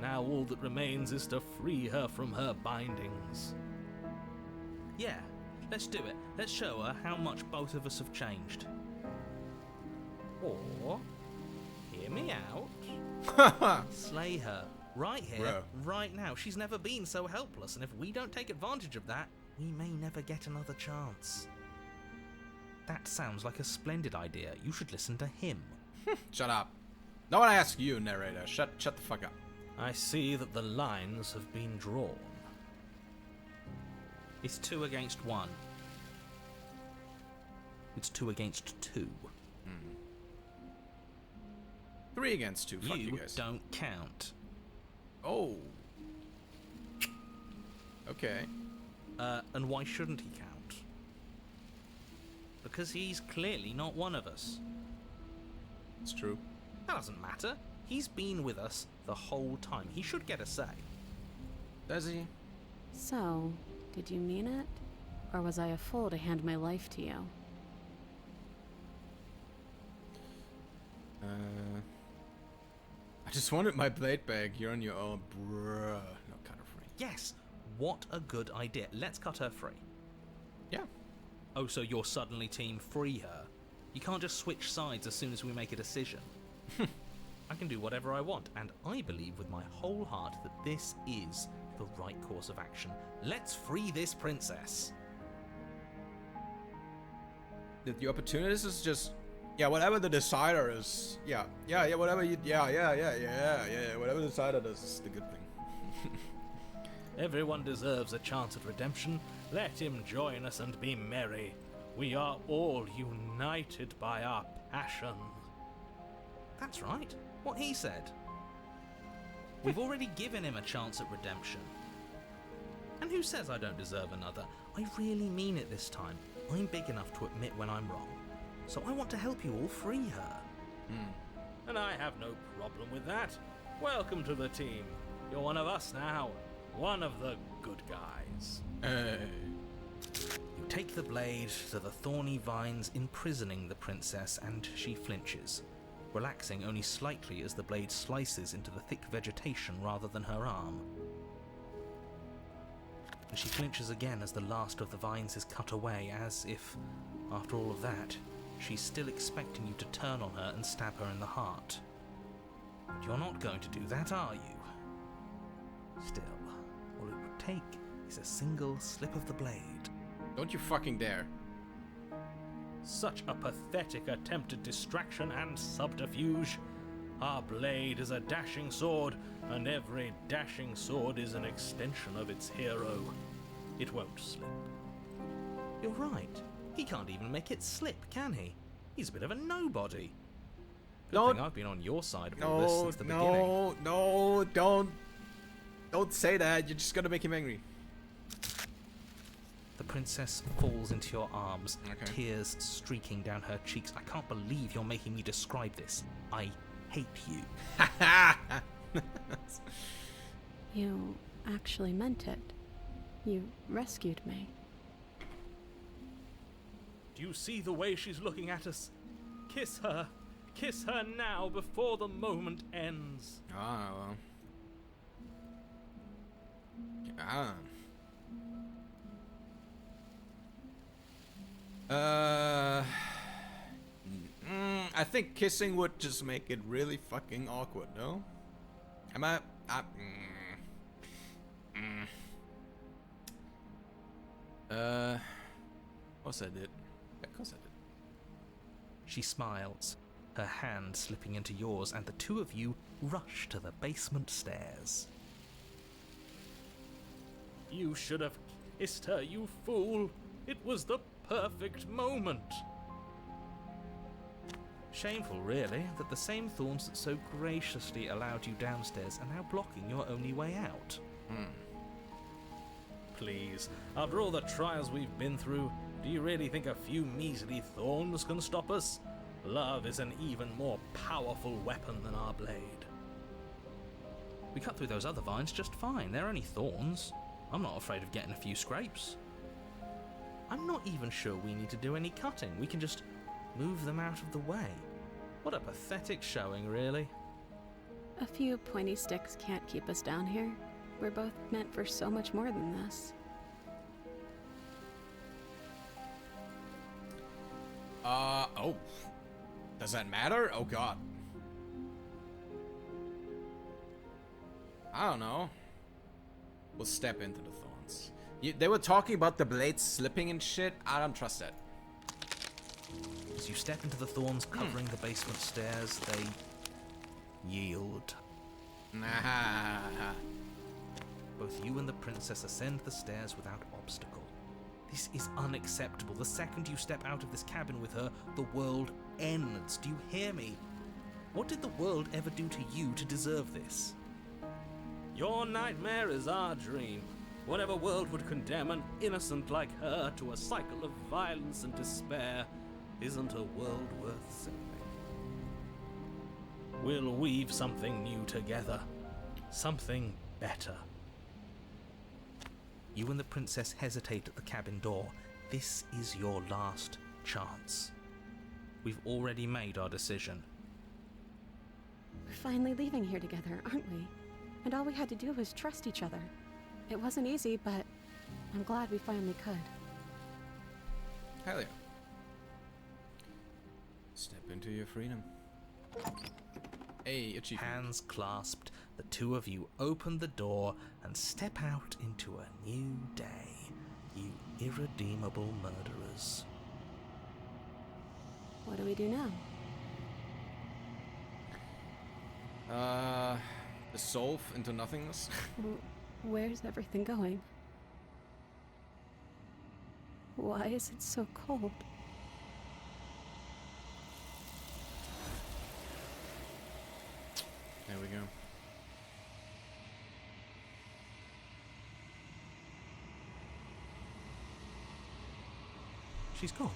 Speaker 5: Now all that remains is to free her from her bindings.
Speaker 3: Yeah, let's do it. Let's show her how much both of us have changed. Or, hear me out, slay her. Right here,
Speaker 1: Bro.
Speaker 3: right now. She's never been so helpless, and if we don't take advantage of that, we may never get another chance. That sounds like a splendid idea. You should listen to him.
Speaker 1: Shut up. No one asks you, narrator. Shut the fuck up.
Speaker 5: I see that the lines have been drawn.
Speaker 3: It's 2 against 1. It's 2 against 2.
Speaker 1: 3 against 2. Fuck you guys.
Speaker 3: Don't count.
Speaker 1: Oh. Okay.
Speaker 3: And why shouldn't he count? Because he's clearly not one of us.
Speaker 1: It's true.
Speaker 3: That doesn't matter. He's been with us the whole time. He should get a say.
Speaker 1: Does he?
Speaker 10: So, did you mean it? Or was I a fool to hand my life to you?
Speaker 1: I just wanted my blade back. You're on your own, bruh. No, cut her free.
Speaker 3: Yes! What a good idea. Let's cut her free.
Speaker 1: Yeah.
Speaker 3: Oh, so you're suddenly team free her? You can't just switch sides as soon as we make a decision. I can do whatever I want, and I believe with my whole heart that this is the right course of action. Let's free this princess.
Speaker 1: The opportunist is just, yeah, whatever the decider is, whatever you, whatever the decider does is the good thing.
Speaker 5: Everyone deserves a chance at redemption. Let him join us and be merry. We are all united by our passion.
Speaker 3: That's right. What he said. We've already given him a chance at redemption. And who says I don't deserve another? I really mean it this time. I'm big enough to admit when I'm wrong. So I want to help you all free her.
Speaker 5: And I have no problem with that. Welcome to the team. You're one of us now. One of the good guys.
Speaker 3: You take the blade to the thorny vines imprisoning the princess, and she flinches, relaxing only slightly as the blade slices into the thick vegetation rather than her arm. And she flinches again as the last of the vines is cut away, as if, after all of that, she's still expecting you to turn on her and stab her in the heart. But you're not going to do that, are you? Still, all it would take is a single slip of the blade.
Speaker 1: Don't you fucking dare.
Speaker 5: Such a pathetic attempt at distraction and subterfuge. Our blade is a dashing sword, and every dashing sword is an extension of its hero. It won't slip.
Speaker 3: You're right. He can't even make it slip, can he? He's a bit of a nobody. Good thing I've been on your side of all this since the beginning.
Speaker 1: No, don't say that. You're just gonna make him angry.
Speaker 3: The princess falls into your arms, tears streaking down her cheeks. I can't believe you're making me describe this. I hate you.
Speaker 10: You actually meant it. You rescued me.
Speaker 5: Do you see the way she's looking at us? Kiss her. Kiss her now before the moment ends.
Speaker 1: Well. I think kissing would just make it really fucking awkward, no? Am I? Of course I did. Of course I did.
Speaker 3: She smiles, her hand slipping into yours, and the two of you rush to the basement stairs.
Speaker 5: You should have kissed her, you fool. It was the perfect moment.
Speaker 3: Shameful, really, that the same thorns that so graciously allowed you downstairs are now blocking your only way out.
Speaker 5: Please, after all the trials we've been through, do you really think a few measly thorns can stop us? Love is an even more powerful weapon than our blade.
Speaker 3: We cut through those other vines just fine. They're only thorns. I'm not afraid of getting a few scrapes. I'm not even sure we need to do any cutting. We can just move them out of the way. What a pathetic showing, really.
Speaker 10: A few pointy sticks can't keep us down here. We're both meant for so much more than this.
Speaker 1: Oh. Does that matter? Oh god. I don't know. We'll step into the thorns. They were talking about the blades slipping and shit. I don't trust that.
Speaker 3: As you step into the thorns covering the basement stairs, they yield. Both you and the princess ascend the stairs without obstacle.
Speaker 4: This is unacceptable. The second you step out of this cabin with her, the world ends. Do you hear me? What did the world ever do to you to deserve this?
Speaker 7: Your nightmare is our dream. Whatever world would condemn an innocent like her to a cycle of violence and despair isn't a world worth saving. We'll weave something new together. Something better.
Speaker 3: You and the princess hesitate at the cabin door. This is your last chance. We've already made our decision.
Speaker 9: We're finally leaving here together, aren't we? And all we had to do was trust each other. It wasn't easy, but I'm glad we finally could.
Speaker 1: Hell yeah. Step into your freedom. Hey, achievement.
Speaker 3: Hands clasped, the two of you open the door and step out into a new day, you irredeemable murderers.
Speaker 9: What do we do now?
Speaker 1: Dissolve into nothingness.
Speaker 9: Where's everything going? Why is it so cold?
Speaker 1: There we go.
Speaker 4: She's gone.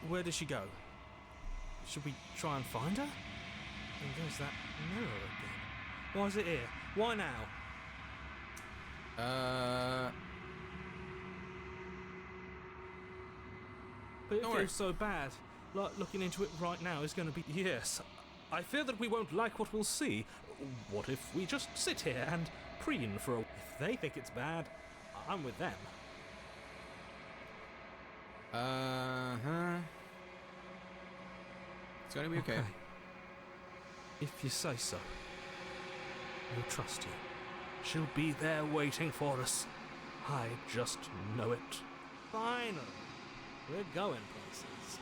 Speaker 4: Where did she go? Should we try and find her? And there's that mirror again. Why is it here? Why now? But it feels so bad. Like looking into it right now is going to be... Yes. I fear that we won't like what we'll see. What if we just sit here and preen for a... If they think it's bad, I'm with them.
Speaker 1: It's gonna be okay.
Speaker 4: If you say so. We'll trust you. She'll be there waiting for us. I just know it.
Speaker 5: Finally, we're going places.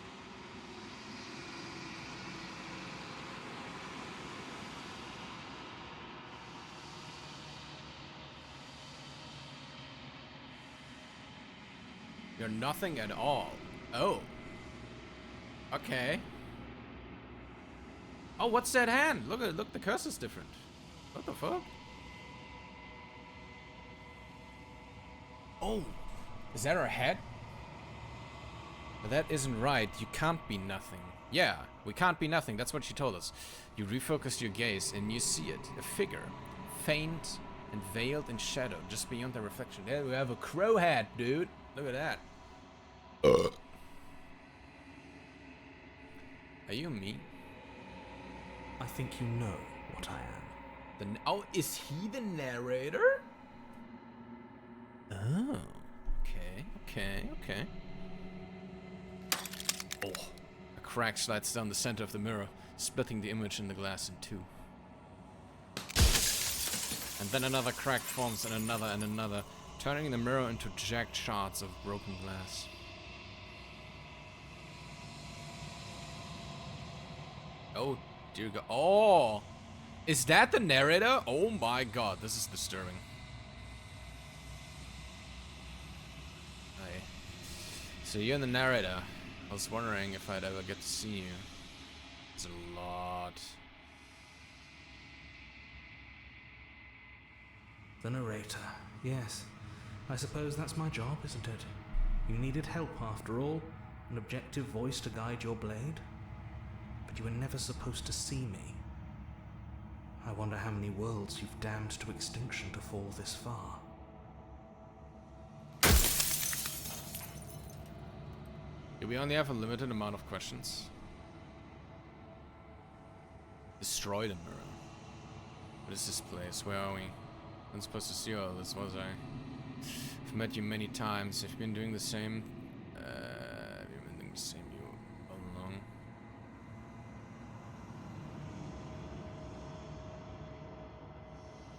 Speaker 1: You're nothing at all. Oh. Okay. Oh, what's that hand? Look, the cursor's different. What the fuck? Oh, is that her head? But that isn't right. You can't be nothing. Yeah, we can't be nothing. That's what she told us. You refocus your gaze and you see it. A figure. Faint and veiled in shadow, just beyond the reflection. There we have a crow head, dude. Look at that. Are you me?
Speaker 4: I think you know what I am.
Speaker 1: Oh, is he the narrator? Oh, okay. Oh, a crack slides down the center of the mirror, splitting the image in the glass in two. And then another crack forms and another, turning the mirror into jagged shards of broken glass. Oh, dear God. Oh! Is that the narrator? Oh my God, this is disturbing. Hi. So you're the narrator. I was wondering if I'd ever get to see you. There's a lot.
Speaker 3: The narrator. Yes. I suppose that's my job, isn't it? You needed help after all. An objective voice to guide your blade. But you were never supposed to see me. I wonder how many worlds you've damned to extinction to fall this far.
Speaker 1: Do we only have a limited amount of questions? Destroy the mirror. What is this place? Where are we? I'm supposed to see all this, was I? I've met you many times. I've been doing the same. I've been doing the same you all along.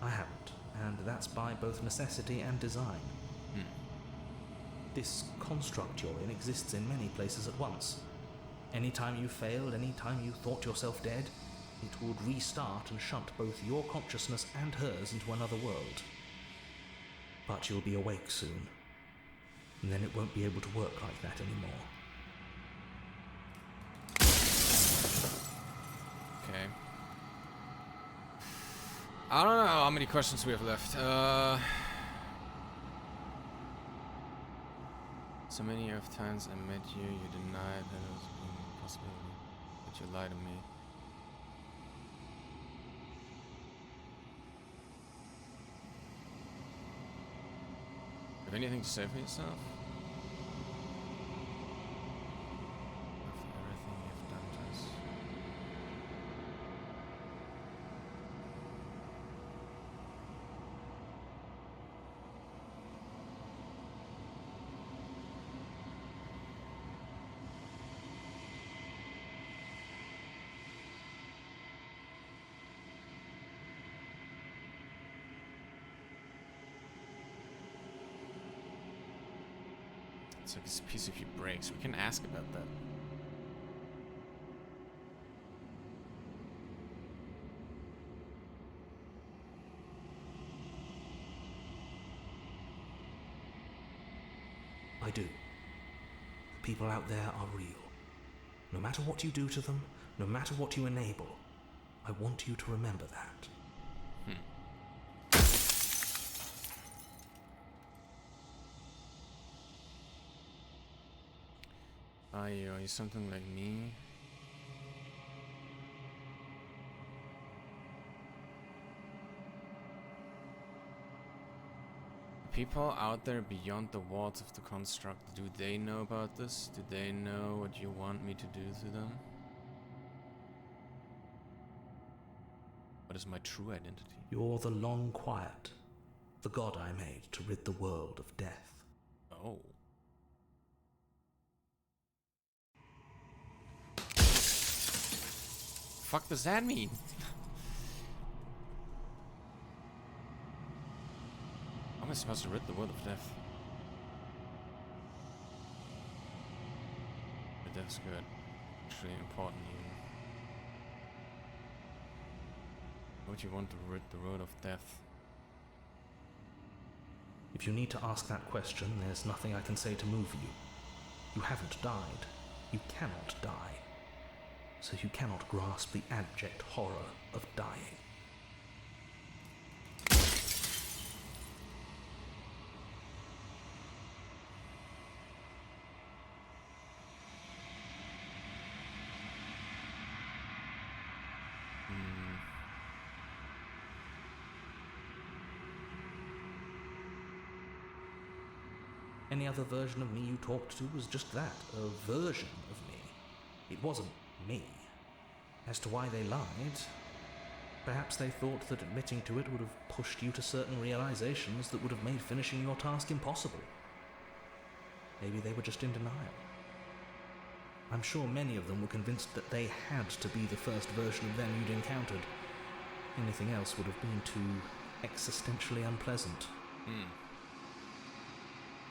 Speaker 3: I haven't, and that's by both necessity and design. This construct you're in exists in many places at once. Anytime you failed, anytime you thought yourself dead, it would restart and shunt both your consciousness and hers into another world. But you'll be awake soon. and then it won't be able to work like that anymore.
Speaker 1: Okay. I don't know how many questions we have left. So many of times I met you, you denied that it was a possibility, but you lied to me. Have anything to say for yourself? After everything you've done to us. It's like this piece of you breaks. We can ask about that.
Speaker 3: I do. The people out there are real. No matter what you do to them, no matter what you enable, I want you to remember that.
Speaker 1: Are you something like me? People out there beyond the walls of the construct, do they know about this? Do they know what you want me to do to them? What is my true identity?
Speaker 3: You're the Long Quiet, the god I made to rid the world of death.
Speaker 1: Oh. Fuck does that mean? How am I supposed to rid the world of death? But death's good. Actually important even. How would you want to rid the world of death?
Speaker 3: If you need to ask that question, there's nothing I can say to move you. You haven't died. You cannot die. So you cannot grasp the abject horror of dying. Any other version of me you talked to was just that, a version of me. It wasn't me. As to why they lied, perhaps they thought that admitting to it would have pushed you to certain realizations that would have made finishing your task impossible. Maybe they were just in denial. I'm sure many of them were convinced that they had to be the first version of them you'd encountered. Anything else would have been too existentially unpleasant.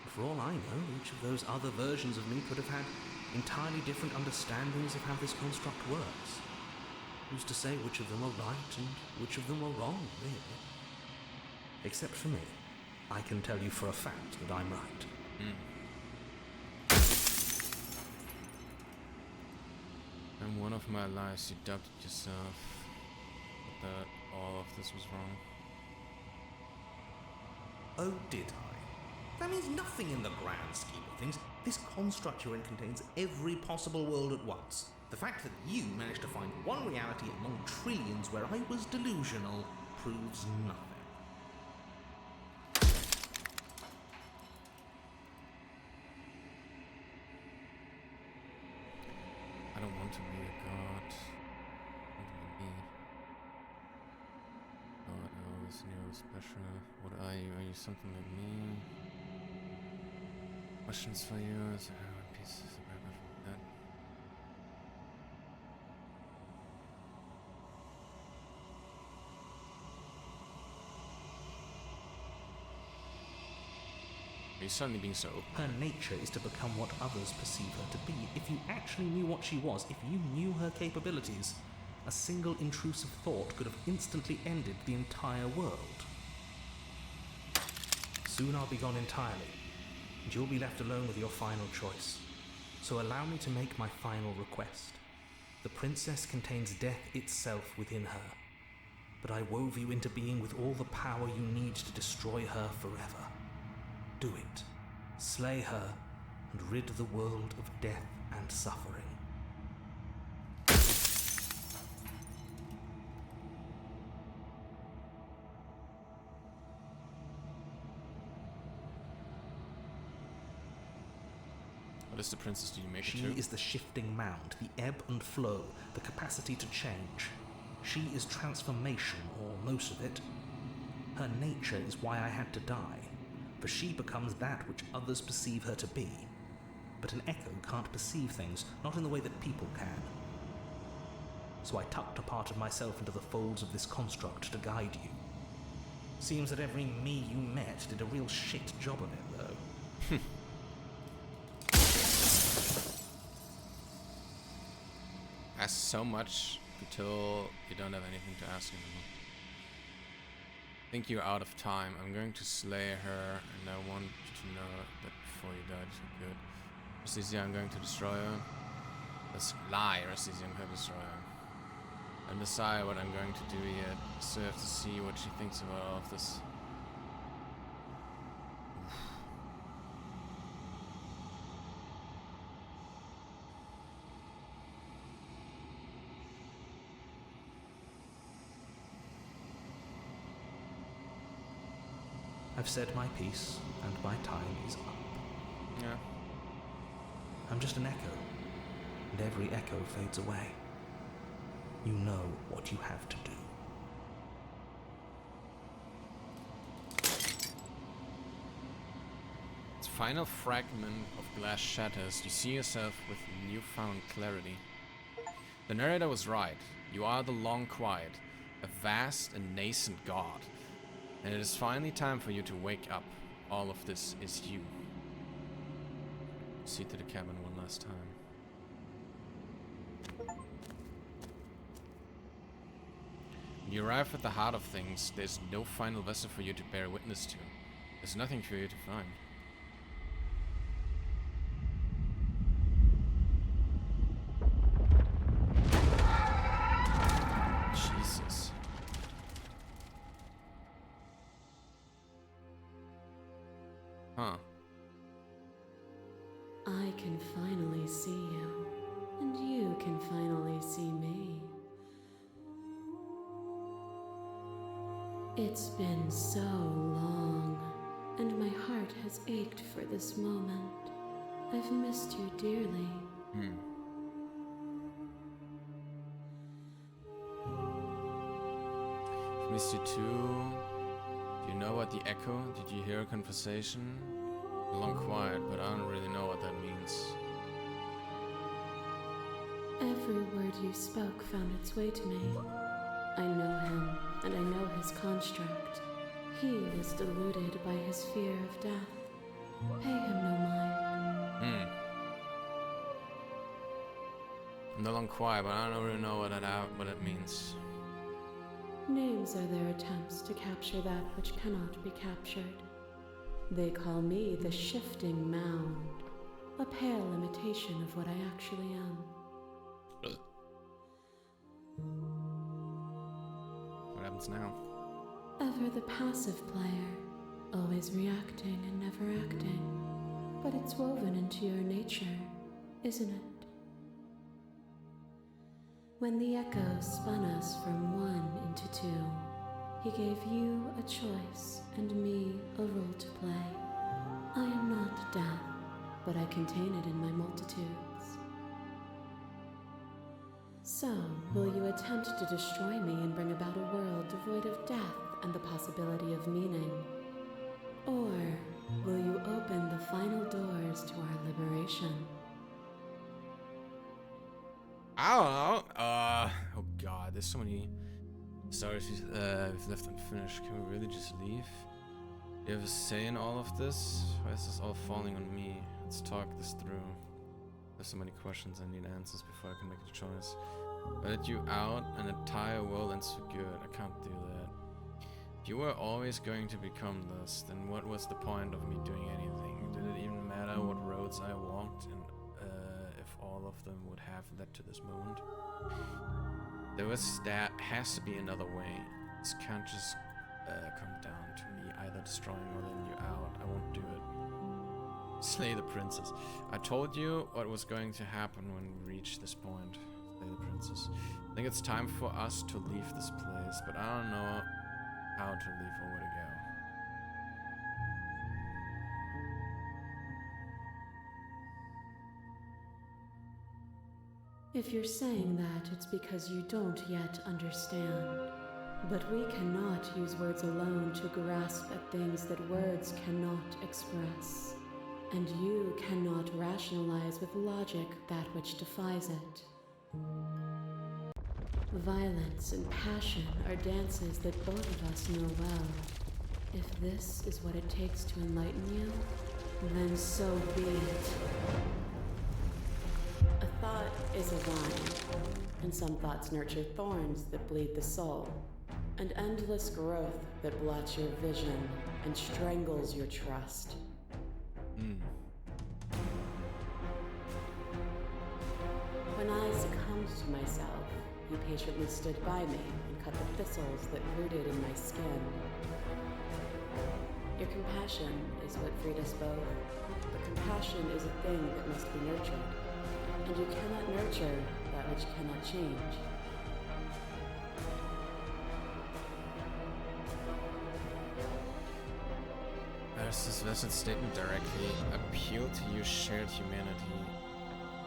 Speaker 3: For all I know, each of those other versions of me could have had entirely different understandings of how this construct works. Who's to say which of them are right and which of them are wrong, really? Except for me. I can tell you for a fact that I'm right.
Speaker 1: In one of my lives, you doubted yourself that all of this was wrong.
Speaker 4: Oh, did I? That means nothing in the grand scheme of things. This construct you're in contains every possible world at once. The fact that you managed to find one reality among trillions where I was delusional proves nothing.
Speaker 1: I don't want to be a god. I want to be me. God, I always knew special. What are you? Are you something like me? Questions for you. Is there one piece of the biography of that? Are you suddenly being so open?
Speaker 3: Her nature is to become what others perceive her to be. If you actually knew what she was, if you knew her capabilities, a single intrusive thought could have instantly ended the entire world. Soon I'll be gone entirely. and you'll be left alone with your final choice. So allow me to make my final request. The princess contains death itself within her, but I wove you into being with all the power you need to destroy her forever. Do it. Slay her, and rid the world of death and suffering.
Speaker 1: What is the princess? Do you make
Speaker 3: She
Speaker 1: it to?
Speaker 3: is the shifting mound, the ebb and flow, the capacity to change. She is transformation, or most of it. Her nature is why I had to die, for she becomes that which others perceive her to be. But an echo can't perceive things, not in the way that people can. So I tucked a part of myself into the folds of this construct to guide you. Seems that every me you met did a real shit job of it, though.
Speaker 1: Ask so much until you don't have anything to ask anymore. I think you're out of time. I'm going to slay her, and I want you to know that before you die, so good. Rastisia, I'm going to destroy her. Let's lie, Rastisia, I'm going to destroy her. And decide what I'm going to do yet. So I have to see what she thinks about all of this.
Speaker 3: I've said my piece, and my time is up.
Speaker 1: Yeah.
Speaker 3: I'm just an echo, and every echo fades away. You know what you have to do.
Speaker 1: Its final fragment of glass shatters. You see yourself with newfound clarity. The narrator was right. You are the Long Quiet, a vast and nascent god. And it is finally time for you to wake up. All of this is you. See to the cabin one last time. When you arrive at the heart of things, there's no final vessel for you to bear witness to. There's nothing for you to find. Jesus. Huh.
Speaker 8: I can finally see you, and you can finally see me. It's been so long, and my heart has ached for this moment. I've missed you dearly.
Speaker 1: Missed you too. Do you know what the echo? Did you hear a conversation? A long quiet, but I don't really know what that means.
Speaker 8: Every word you spoke found its way to me. I know him, and I know his construct. He was deluded by his fear of death. Pay him no mind.
Speaker 1: I'm the long quiet, but I don't really know what that means.
Speaker 8: Names are their attempts to capture that which cannot be captured. They call me the Shifting Mound, a pale imitation of what I actually am.
Speaker 1: What happens now?
Speaker 8: Ever the passive player, always reacting and never acting. But it's woven into your nature, isn't it? When the echo spun us from one into two, he gave you a choice and me a role to play. I am not death, but I contain it in my multitudes. So, will you attempt to destroy me and bring about a world devoid of death and the possibility of meaning? Or will you open the final doors to our liberation?
Speaker 1: I don't know. Oh god, there's so many stories we've left unfinished. Can we really just leave? Do you have a say in all of this? Why is this all falling on me? Let's talk this through. There's so many questions I need answers before I can make a choice. I let you out, an entire world ends for good. I can't do that. If you were always going to become this, then what was the point of me doing anything? Did it even matter what roads I walked and if all of them would have led to this moment? There has to be another way. This can't just come down to me either destroying or letting you out. I won't do it. Slay the princess. I told you what was going to happen when we reach this point. Slay the princess. I think it's time for us to leave this place, but I don't know how to leave or where to go.
Speaker 8: If you're saying that, it's because you don't yet understand. But we cannot use words alone to grasp at things that words cannot express. And you cannot rationalize with logic that which defies it. Violence and passion are dances that both of us know well. If this is what it takes to enlighten you, then so be it. A thought is a vine, and some thoughts nurture thorns that bleed the soul, and endless growth that blots your vision and strangles your trust. When I succumbed to myself, you patiently stood by me and cut the thistles that rooted in my skin. Your compassion is what freed us both, but compassion is a thing that must be nurtured, and you cannot nurture that which cannot change.
Speaker 1: Does this vested statement directly appeal to your shared humanity?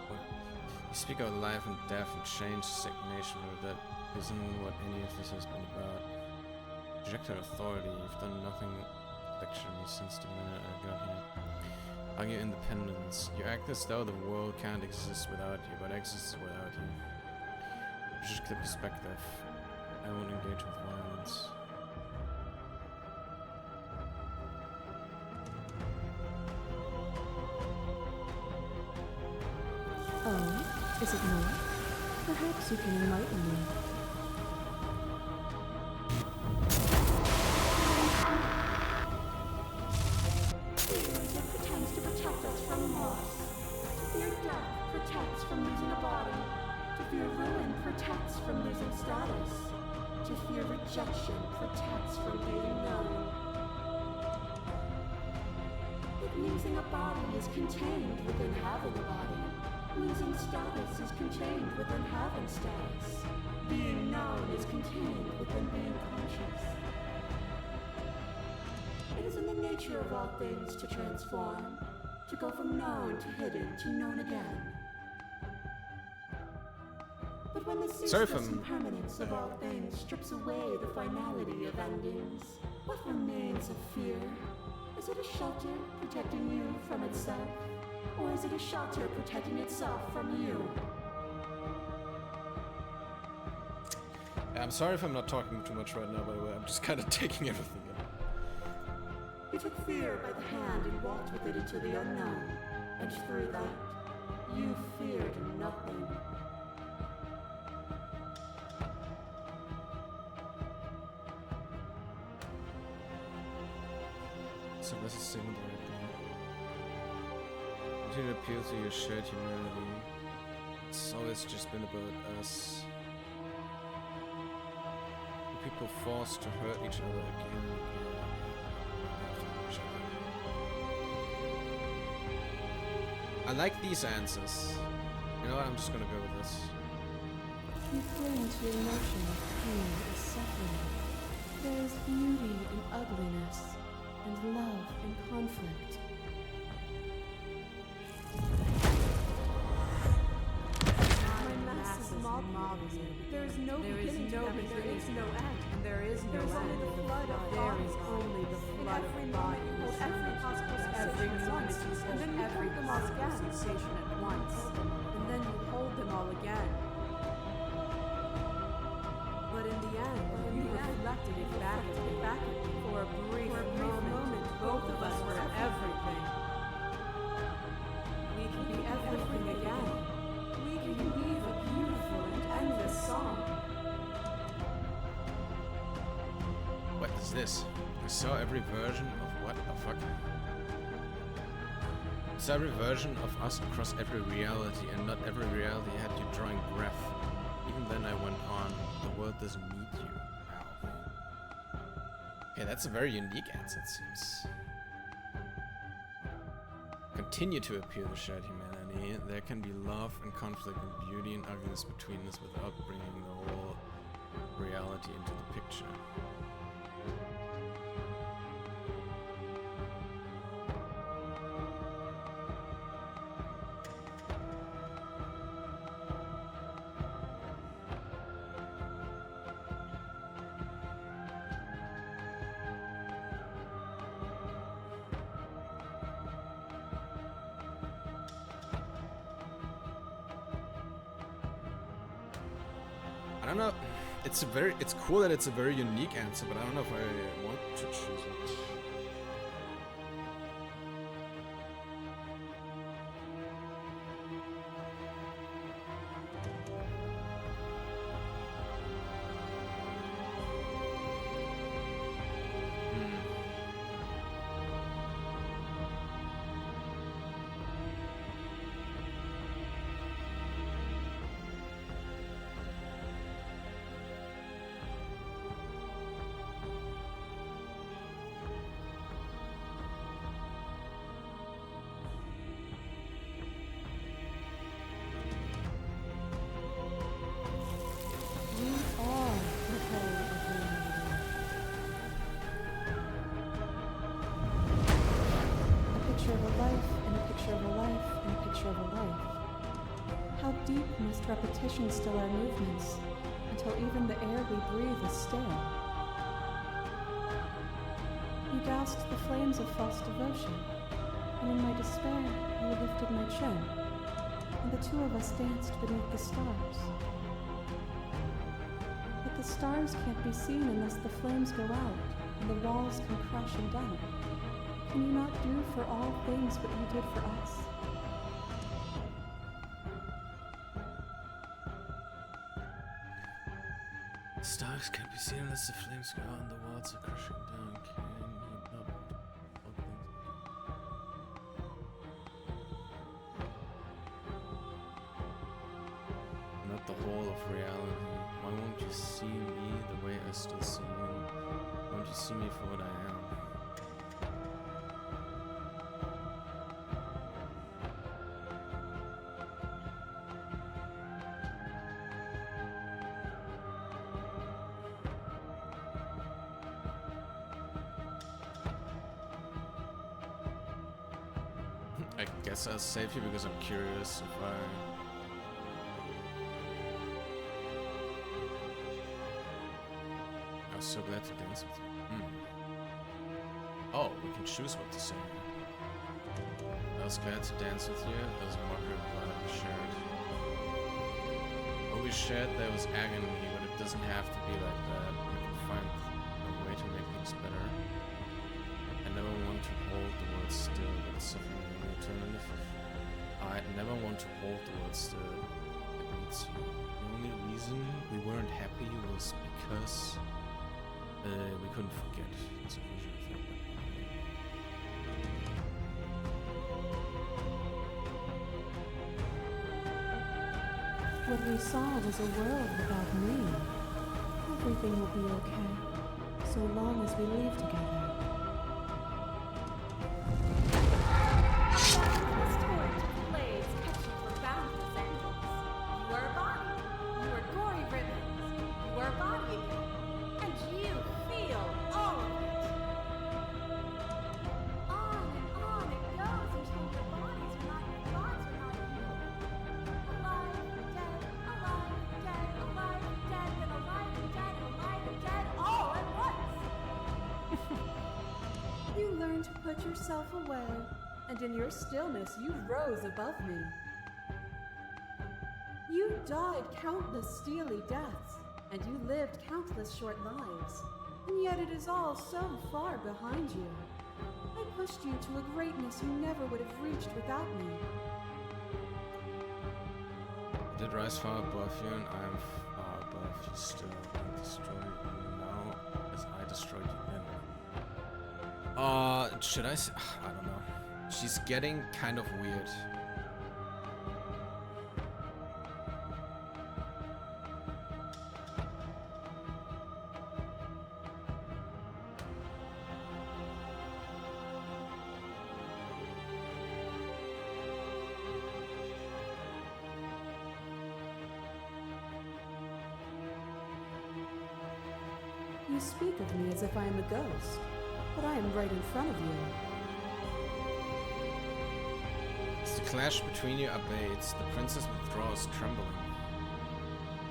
Speaker 1: You speak of life and death and change, stagnation, or that isn't what any of this has been about. Rejected authority, you've done nothing lecturing since the minute I got here. Argue independence, you act as though the world can't exist without you, but exists without you. Reject the perspective, I won't engage with violence.
Speaker 8: Oh, is it not? Perhaps you can enlighten me.
Speaker 12: It pretends to protect us from loss. To fear death protects from losing a body. To fear ruin protects from losing status. To fear rejection protects from being known. But losing a body is contained within having a body. Losing status is contained within having status. Being known is contained within being conscious. It is in the nature of all things to transform, to go from known to hidden to known again. But when the ceaseless impermanence of all things strips away the finality of endings, what remains of fear? Is it a shelter protecting you from itself? Or is it a shelter protecting itself from you?
Speaker 1: I'm sorry if I'm not talking too much right now, by the way. I'm just kind of taking everything in.
Speaker 12: You took fear by the hand and walked with it into the unknown. And through that, you feared nothing.
Speaker 1: So this is statement right now. To appeal to your shared humanity. It's always just been about us. People forced to hurt each other again and again after each other. I like these answers. You know what? I'm just gonna go with this.
Speaker 8: You cling to your notion of pain as suffering. There is beauty in ugliness, and love in conflict.
Speaker 10: There is no beginning, there is no end, and there is no end. There is only the flood of bodies, only the flood of bodies. Every possible every moment, and then you hold them all again. Sensation at once, and then you hold them all again. But in the end, you reflected it back at me. For a brief moment, both of us were everything. We can be everything again. We can weave a beautiful and endless song.
Speaker 1: What is this? I saw every version of what the fuck? It's every version of us across every reality, and not every reality had you drawing breath. Even then I went on. The world doesn't need you. Wow. Okay, that's a very unique answer, it seems. Continue to appeal to shared humanity. There can be love and conflict and beauty and ugliness between us without bringing the whole reality into the picture. I don't know. It's cool that it's a very unique answer, but I don't know if I want to choose it.
Speaker 9: Repetition still our movements, until even the air we breathe is still. You doused the flames of false devotion, and in my despair you lifted my chin, and the two of us danced beneath the stars. But the stars can't be seen unless the flames go out, and the walls come crashing down. Can you not do for all things what you did for us?
Speaker 1: Stars can't be seen unless the flames go out and the walls are crashing down. Can you not open? Not the whole of reality. Why won't you see me the way I still see you? Why won't you see me for what I am? I guess I'll save you because I'm curious if I was so glad to dance with you. Oh, we can choose what to say. I was glad to dance with you. That was a mockery of what we shared. What we shared, there was agony, but it doesn't have to be like that. We can find a way to make things better. I never want to hold the world still, but it's suffering. Alternative. I never want to hold the world still. It needs you. The only reason we weren't happy was because we couldn't forget. It's a version of that.
Speaker 9: What we saw was a world without me. Everything will be okay, so long as we leave together. Put yourself away, and in your stillness you rose above me. You died countless steely deaths, and you lived countless short lives, and yet it is all so far behind you. I pushed you to a greatness you never would have reached without me.
Speaker 1: I did rise far above you, and I am far above you still. I destroy you now as I destroyed you then. Should I don't know. She's getting kind of weird.
Speaker 9: You speak of me as if I am a ghost, but I am right in front of you.
Speaker 1: As the clash between you abates, the princess withdraws, trembling.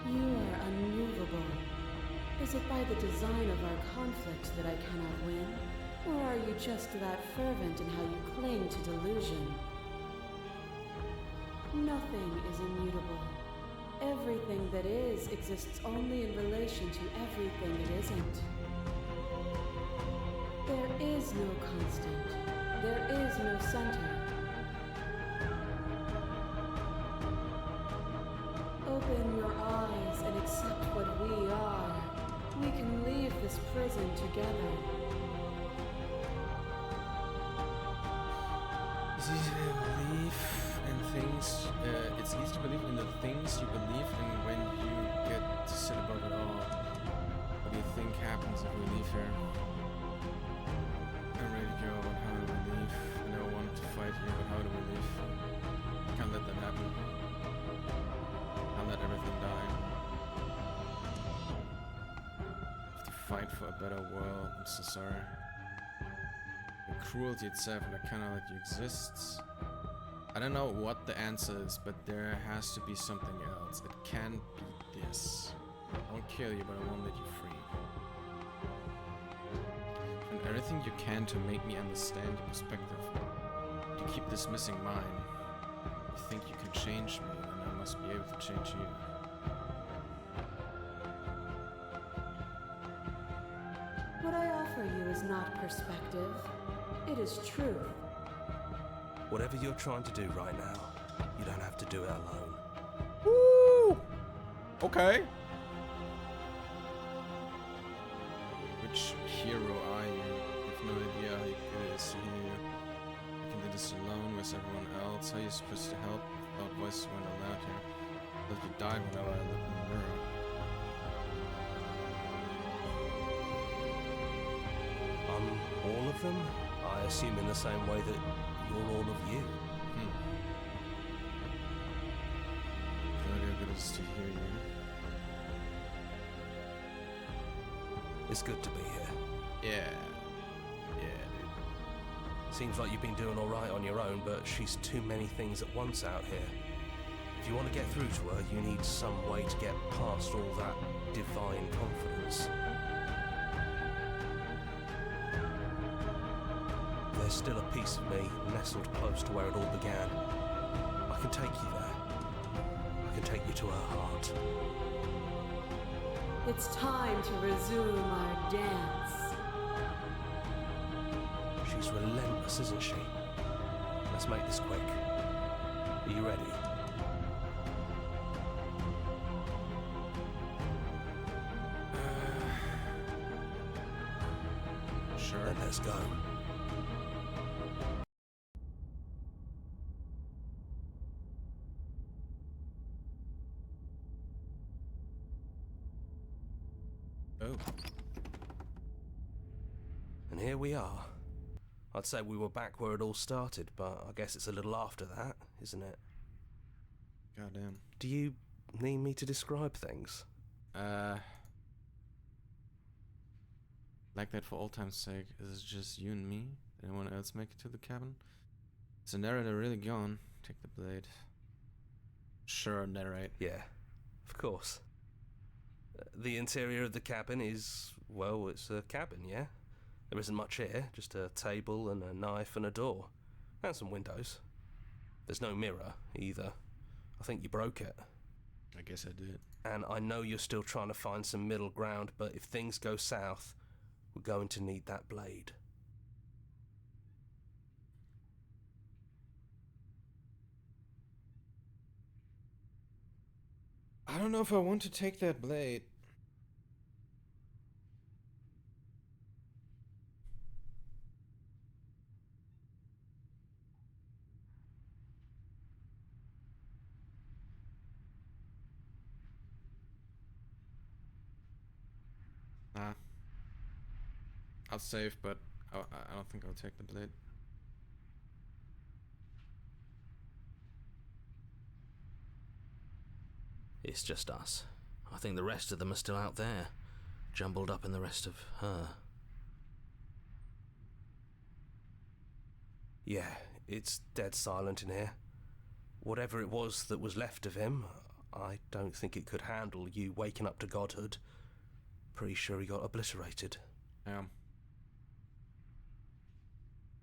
Speaker 9: You are unmovable. Is it by the design of our conflict that I cannot win? Or are you just that fervent in how you cling to delusion? Nothing is immutable. Everything that is exists only in relation to everything it isn't. There is no constant. There is no center. Open your eyes and accept what we are. We can leave this prison together.
Speaker 1: It's easy to believe in things. It's easy to believe in the things you believe in when you get to sit above it all. What do you think happens if we leave here? I'm ready to go, but how do we leave? I never wanted to fight you, but how do we leave? Can't let that happen. Can't let everything die. Have to fight for a better world. I'm so sorry. The cruelty itself, and I cannot let you exist. I don't know what the answer is, but there has to be something else. It can't be this. I won't kill you, but I won't let you free. And everything you can to make me understand your perspective. To keep dismissing mine. You think you can change me, then I must be able to change you.
Speaker 9: What I offer you is not perspective. It is truth.
Speaker 6: Whatever you're trying to do right now, you don't have to do it alone.
Speaker 1: Woo! Okay. Which hero are you? You've no idea how good it is to hear you. You can do this alone. Where's everyone else? How are you supposed to help? Without voices weren't allowed here. Let you die whenever I look in the mirror.
Speaker 6: All of them? I assume in the same way that you're all of you.
Speaker 1: No idea how good it is to hear you.
Speaker 6: It's good to be here.
Speaker 1: Yeah. Yeah, dude.
Speaker 6: Seems like you've been doing alright on your own, but she's too many things at once out here. If you want to get through to her, you need some way to get past all that divine confidence. There's still a piece of me nestled close to where it all began. I can take you there. I can take you to her heart.
Speaker 9: It's time to resume our dance.
Speaker 6: She's relentless, isn't she? Let's make this quick. Are you ready?
Speaker 1: Sure.
Speaker 6: Then let's go.
Speaker 1: Oh.
Speaker 6: And here we are. I'd say we were back where it all started, but I guess it's a little after that, isn't it?
Speaker 1: Goddamn.
Speaker 6: Do you need me to describe things?
Speaker 1: Like that for old time's sake. Is it just you and me? Did anyone else make it to the cabin? Is the narrator really gone? Take the blade. Sure, narrate.
Speaker 6: Yeah, of course. The interior of the cabin is, well, it's a cabin, yeah? There isn't much here, just a table and a knife and a door. And some windows. There's no mirror, either. I think you broke it.
Speaker 1: I guess I did.
Speaker 6: And I know you're still trying to find some middle ground, but if things go south, we're going to need that blade.
Speaker 1: I don't know if I want to take that blade. Nah. I'll save, but I don't think I'll take the blade.
Speaker 3: It's just us. I think the rest of them are still out there, jumbled up in the rest of her.
Speaker 6: Yeah, it's dead silent in here. Whatever it was that was left of him, I don't think it could handle you waking up to godhood. Pretty sure he got obliterated.
Speaker 1: Yeah.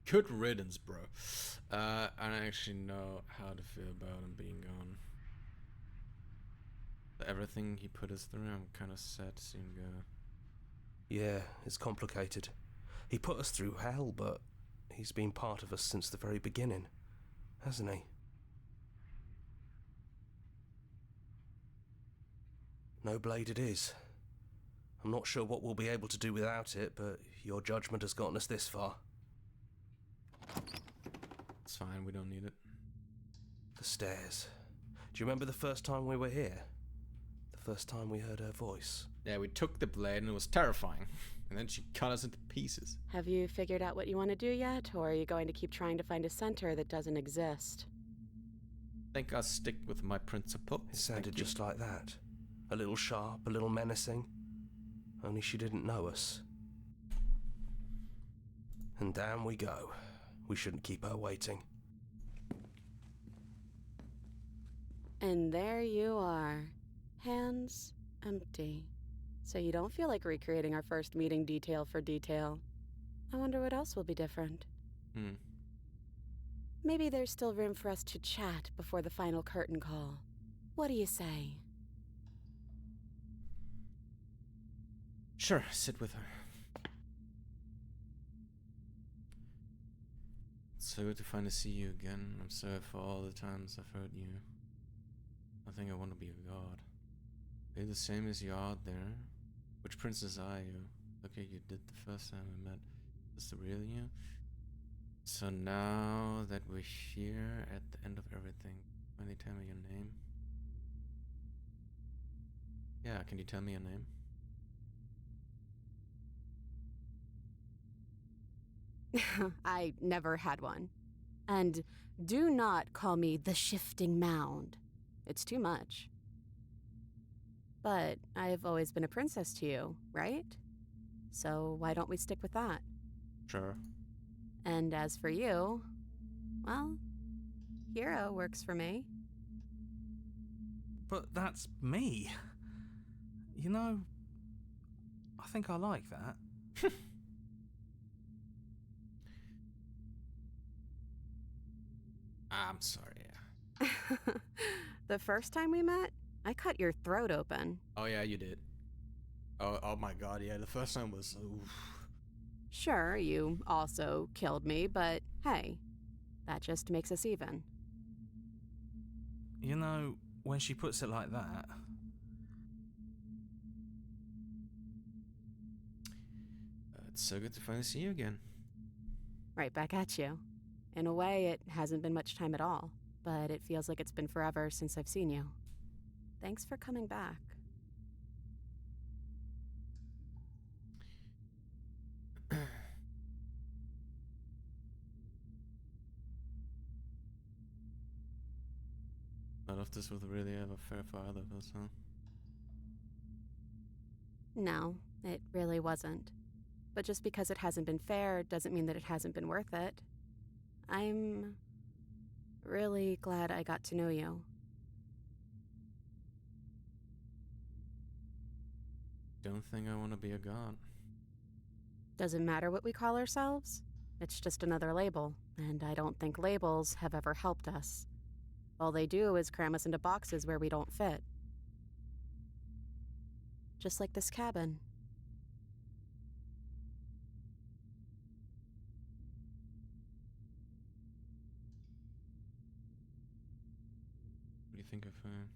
Speaker 1: Good riddance, bro. I don't actually know how to feel about him being gone. Everything he put us through, I'm kind of sad to see him go.
Speaker 6: Yeah, it's complicated. He put us through hell, but he's been part of us since the very beginning, hasn't he? No blade it is. I'm not sure what we'll be able to do without it, but your judgment has gotten us this far.
Speaker 1: It's fine, we don't need it.
Speaker 6: The stairs. Do you remember the first time we were here? The first time we heard her voice?
Speaker 1: Yeah, we took the blade and it was terrifying. And then she cut us into pieces.
Speaker 2: Have you figured out what you want to do yet, or are you going to keep trying to find a center that doesn't exist?
Speaker 1: I think I'll stick with my principle.
Speaker 6: It sounded just like that. A little sharp, a little menacing. Only she didn't know us. And down we go. We shouldn't keep her waiting.
Speaker 2: And there you are. Hands empty. So you don't feel like recreating our first meeting detail for detail. I wonder what else will be different. Maybe there's still room for us to chat before the final curtain call. What do you say?
Speaker 1: Sure, sit with her. It's so good to finally see you again. I'm sorry for all the times I've hurt you. I think I want to be a god. Are you the same as you are out there? Which princess are you? Look at you did the first time we met. Is this the real you? So now that we're here at the end of everything, finally tell me your name. Yeah, can you tell me your name?
Speaker 2: I never had one. And do not call me the Shifting Mound. It's too much. But I've always been a princess to you, right? So why don't we stick with that?
Speaker 1: Sure.
Speaker 2: And as for you, well, hero works for me.
Speaker 3: But that's me. You know, I think I like that.
Speaker 1: I'm sorry.
Speaker 2: The first time we met, I cut your throat open.
Speaker 1: Oh yeah, you did. Oh my god, yeah, the first time was... Oof.
Speaker 2: Sure, you also killed me, but hey, that just makes us even.
Speaker 3: You know, when she puts it like that...
Speaker 1: It's so good to finally see you again.
Speaker 2: Right back at you. In a way, it hasn't been much time at all, but it feels like it's been forever since I've seen you. Thanks for coming back.
Speaker 1: None of this was really ever fair for either of us, huh?
Speaker 2: No, it really wasn't. But just because it hasn't been fair doesn't mean that it hasn't been worth it. I'm really glad I got to know you.
Speaker 1: Don't think I want to be a god.
Speaker 2: Doesn't matter what we call ourselves. It's just another label, and I don't think labels have ever helped us. All they do is cram us into boxes where we don't fit. Just like this cabin.
Speaker 1: What do you think of her?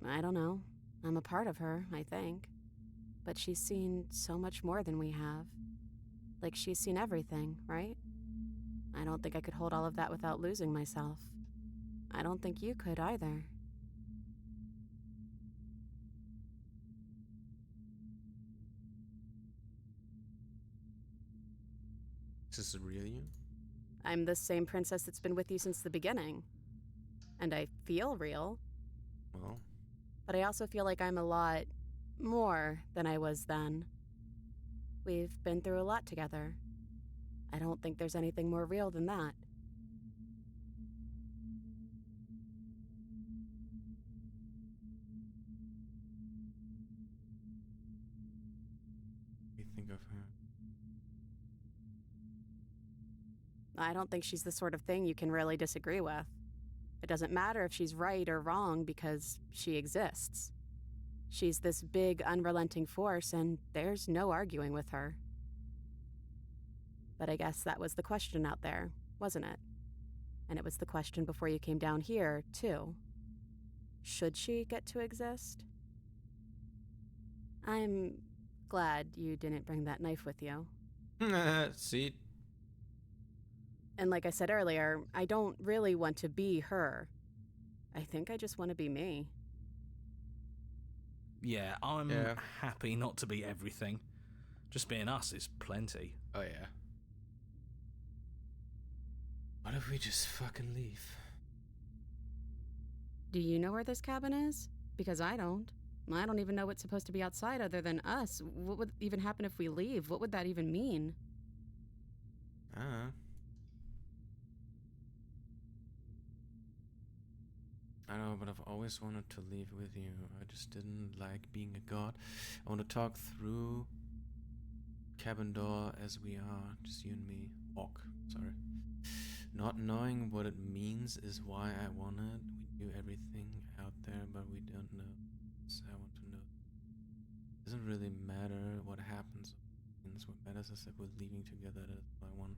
Speaker 2: I don't know. I'm a part of her, I think. But she's seen so much more than we have. Like she's seen everything, right? I don't think I could hold all of that without losing myself. I don't think you could either.
Speaker 1: Is this real you?
Speaker 10: I'm the same princess that's been with you since the beginning. And I feel real.
Speaker 1: Well,
Speaker 10: But I also feel like I'm a lot more than I was then. We've been through a lot together. I don't think there's anything more real than that.
Speaker 1: what do you think of her?
Speaker 10: I don't think she's the sort of thing you can really disagree with. It doesn't matter if she's right or wrong because she exists. She's this big, unrelenting force, and there's no arguing with her. But I guess that was the question out there, wasn't it? And it was the question before you came down here, too. Should she get to exist? I'm glad you didn't bring that knife with you.
Speaker 1: See?
Speaker 10: And like I said earlier, I don't really want to be her. I think I just want to be me.
Speaker 3: Yeah, I'm
Speaker 1: Yeah.
Speaker 3: happy not to be everything. Just being us is plenty.
Speaker 1: Oh, yeah. What if we just fucking leave?
Speaker 10: Do you know where this cabin is? Because I don't. I don't even know what's supposed to be outside other than us. What would even happen if we leave? What would that even mean?
Speaker 1: I know, but I've always wanted to leave with you. I just didn't like being a god. I want to talk through cabin door as we are, just you and me. Walk, sorry. Not knowing what it means is why I want it. We do everything out there, but we don't know. So I want to know. It doesn't really matter what happens. What matters is that we're leaving together. That's what I want.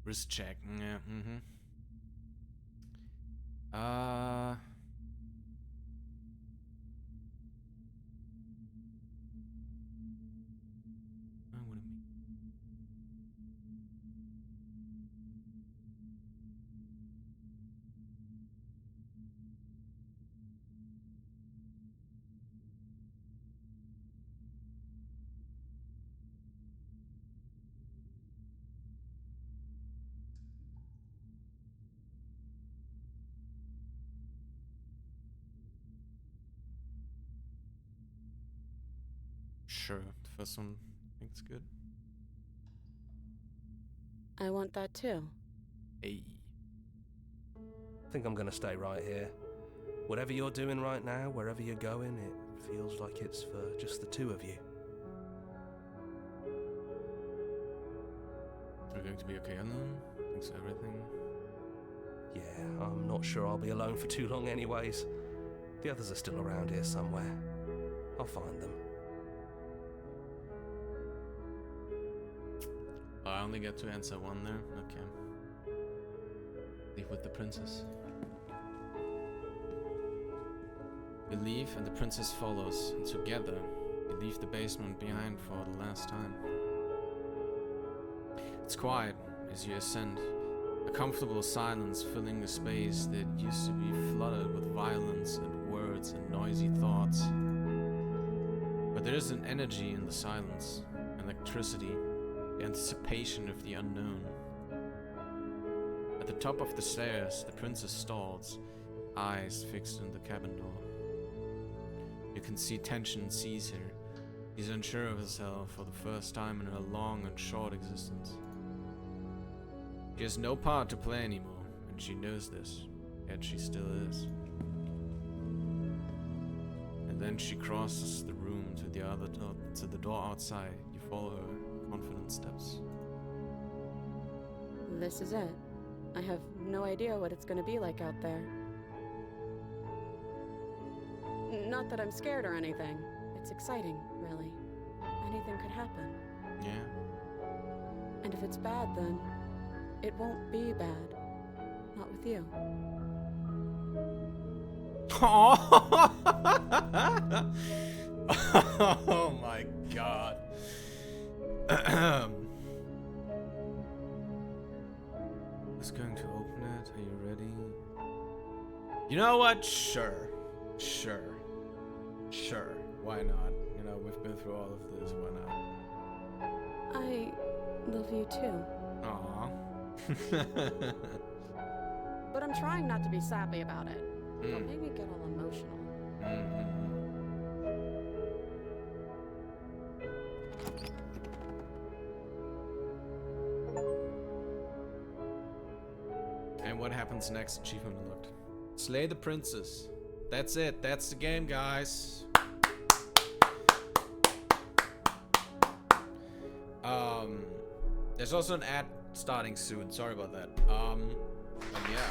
Speaker 1: Wrist check. Yeah, what do you mean? Sure, the first one I think it's good.
Speaker 10: I want that too.
Speaker 1: Hey.
Speaker 6: I think I'm gonna stay right here. Whatever you're doing right now, wherever you're going, it feels like it's for just the two of you.
Speaker 1: We're going to be okay alone? Thanks for everything.
Speaker 6: Yeah, I'm not sure I'll be alone for too long anyways. The others are still around here somewhere. I'll find them.
Speaker 1: Oh, I only get to answer one there? Okay. Leave with the princess. We leave and the princess follows, and together we leave the basement behind for the last time. It's quiet as you ascend, a comfortable silence filling the space that used to be flooded with violence and words and noisy thoughts. But there is an energy in the silence, electricity, the anticipation of the unknown. At the top of the stairs, the princess stalls, eyes fixed on the cabin door. You can see tension seize her. She's unsure of herself for the first time in her long and short existence. She has no part to play anymore, and she knows this, yet she still is. And then she crosses the room to the door outside. You follow her confident steps.
Speaker 10: This is it. I have no idea what it's going to be like out there. Not that I'm scared or anything. It's exciting, really. Anything could happen.
Speaker 1: Yeah?
Speaker 10: And if it's bad, then it won't be bad. Not with you.
Speaker 1: Oh my god. Who's going to open it? Are you ready? You know what? Sure. Sure. Sure. Why not? You know, we've been through all of this. Why not?
Speaker 10: I love you too.
Speaker 1: Aww.
Speaker 2: But I'm trying not to be sappy about it. Don't
Speaker 1: Mm.
Speaker 2: make me get all emotional.
Speaker 1: And what happens next? Achievement unlocked. Slay the princess. That's it. That's the game, guys. There's also an ad starting soon. Sorry about that. But yeah,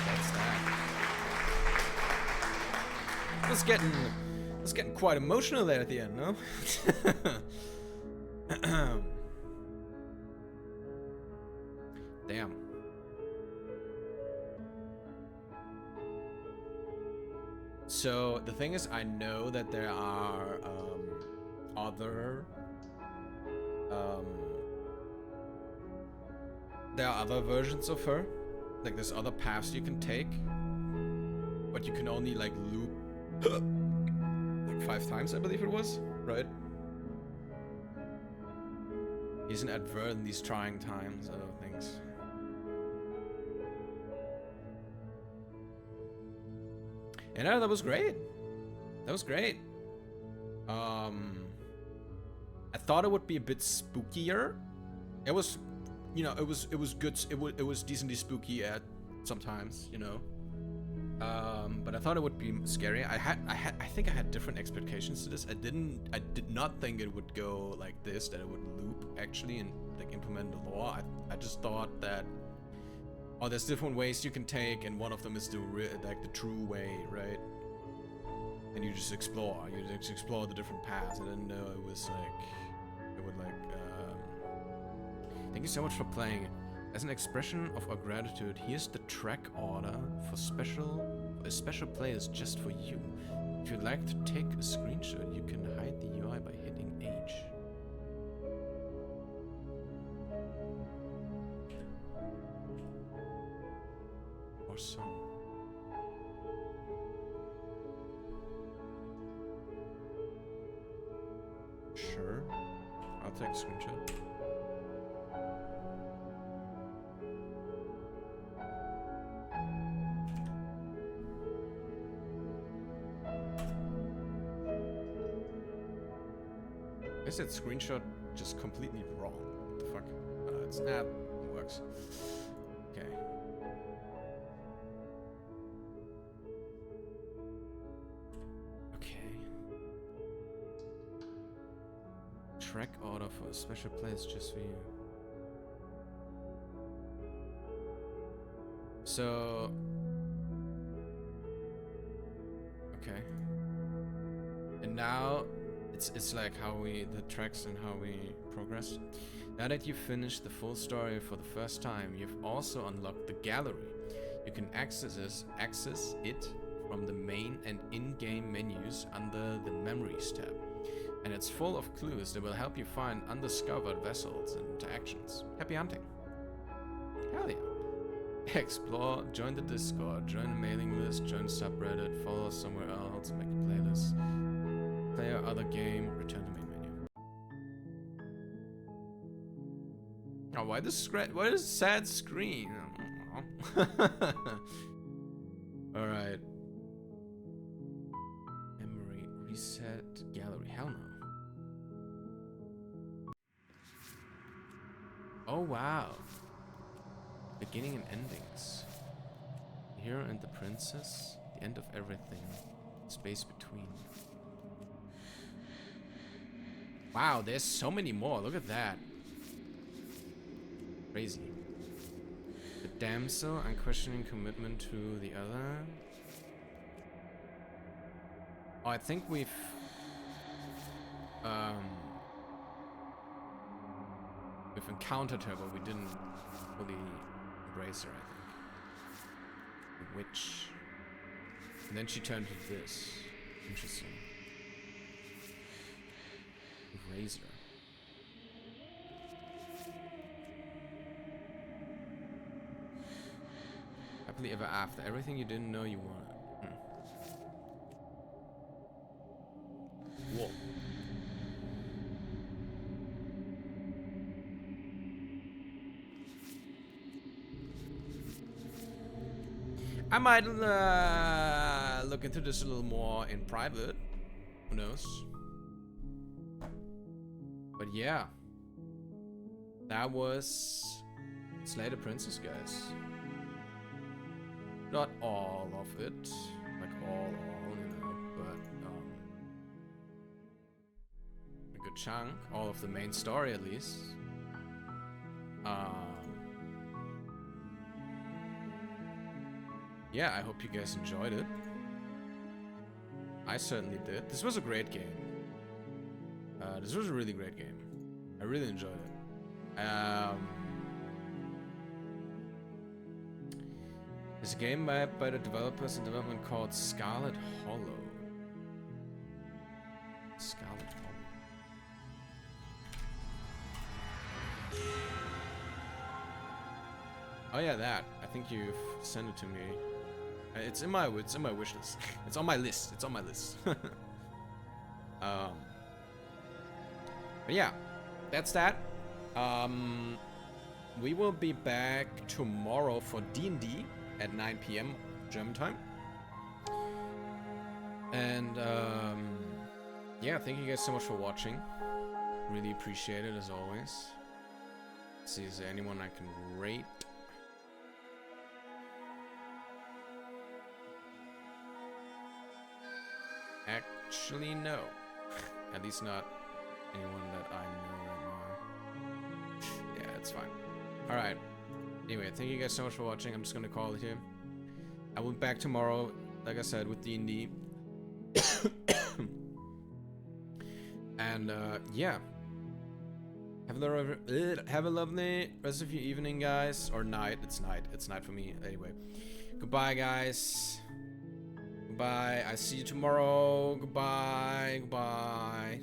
Speaker 1: that's that. It's getting quite emotional there at the end, no? Damn. So the thing is, I know that there are other versions of her. Like there's other paths you can take, but you can only like loop like 5 times, I believe it was, right? Isn't advert in these trying times, other things. And that was great. That was great. I thought it would be a bit spookier. It was, you know, it was good. It was decently spooky at sometimes, you know. But I thought it would be scary. I think I had different expectations to this. I did not think it would go like this, that it would loop actually and like implement the lore. I just thought that, oh, there's different ways you can take, and one of them is the true way, right? And you just explore. You just explore the different paths. I didn't know it was like, it would like. Thank you so much for playing. As an expression of our gratitude, here's the track order for a special playlist just for you. If you'd like to take a screenshot, you can hide the UI by hitting H. Or some. Sure. I'll take a screenshot. I said screenshot just completely wrong. What the fuck? It's not. It works. Okay. Okay. Track order for a special place just for you. So. Okay. And now. It's like how the tracks and how we progress. Now that you've finished the full story for the first time, you've also unlocked the gallery. You can access it from the main and in-game menus under the Memories tab. And it's full of clues that will help you find undiscovered vessels and interactions. Happy hunting. Hell yeah. Explore, join the Discord, join the mailing list, join the subreddit, follow us somewhere else, make a playlist. Play our other game, return to main menu. Oh, why this sad screen? Alright. Memory, reset, gallery, hell no. Oh wow. Beginning and endings. Hero and the princess, the end of everything, space between. Wow, there's so many more. Look at that. Crazy. The damsel, unquestioning commitment to the other. Oh, I think we've encountered her, but we didn't fully embrace her, I think. The witch. And then she turned to this. Interesting. Razor. Happily ever after. Everything you didn't know you wanted. I might look into this a little more in private. Who knows? But yeah, that was Slay the Princess, guys. Not all of it, like all, you know, but a good chunk, all of the main story at least. Yeah, I hope you guys enjoyed it. I certainly did. This was a great game. This was a really great game. I really enjoyed it. There's a game by the developers in development called Scarlet Hollow. Scarlet Hollow. Oh yeah, that. I think you've sent it to me. It's in my wish list. It's on my list. It's on my list. But yeah, that's that. We will be back tomorrow for D&D at 9 p.m. German time. And yeah, thank you guys so much for watching. Really appreciate it as always. Let's see, is there anyone I can rate? Actually, no. At least not anyone that I know right now. Yeah, it's fine. Alright. Anyway, thank you guys so much for watching. I'm just gonna call it here. I will be back tomorrow, like I said, with D&D. And, yeah. Have a lovely rest of your evening, guys. Or night. It's night. It's night for me. Anyway. Goodbye, guys. Goodbye. I see you tomorrow. Goodbye. Goodbye.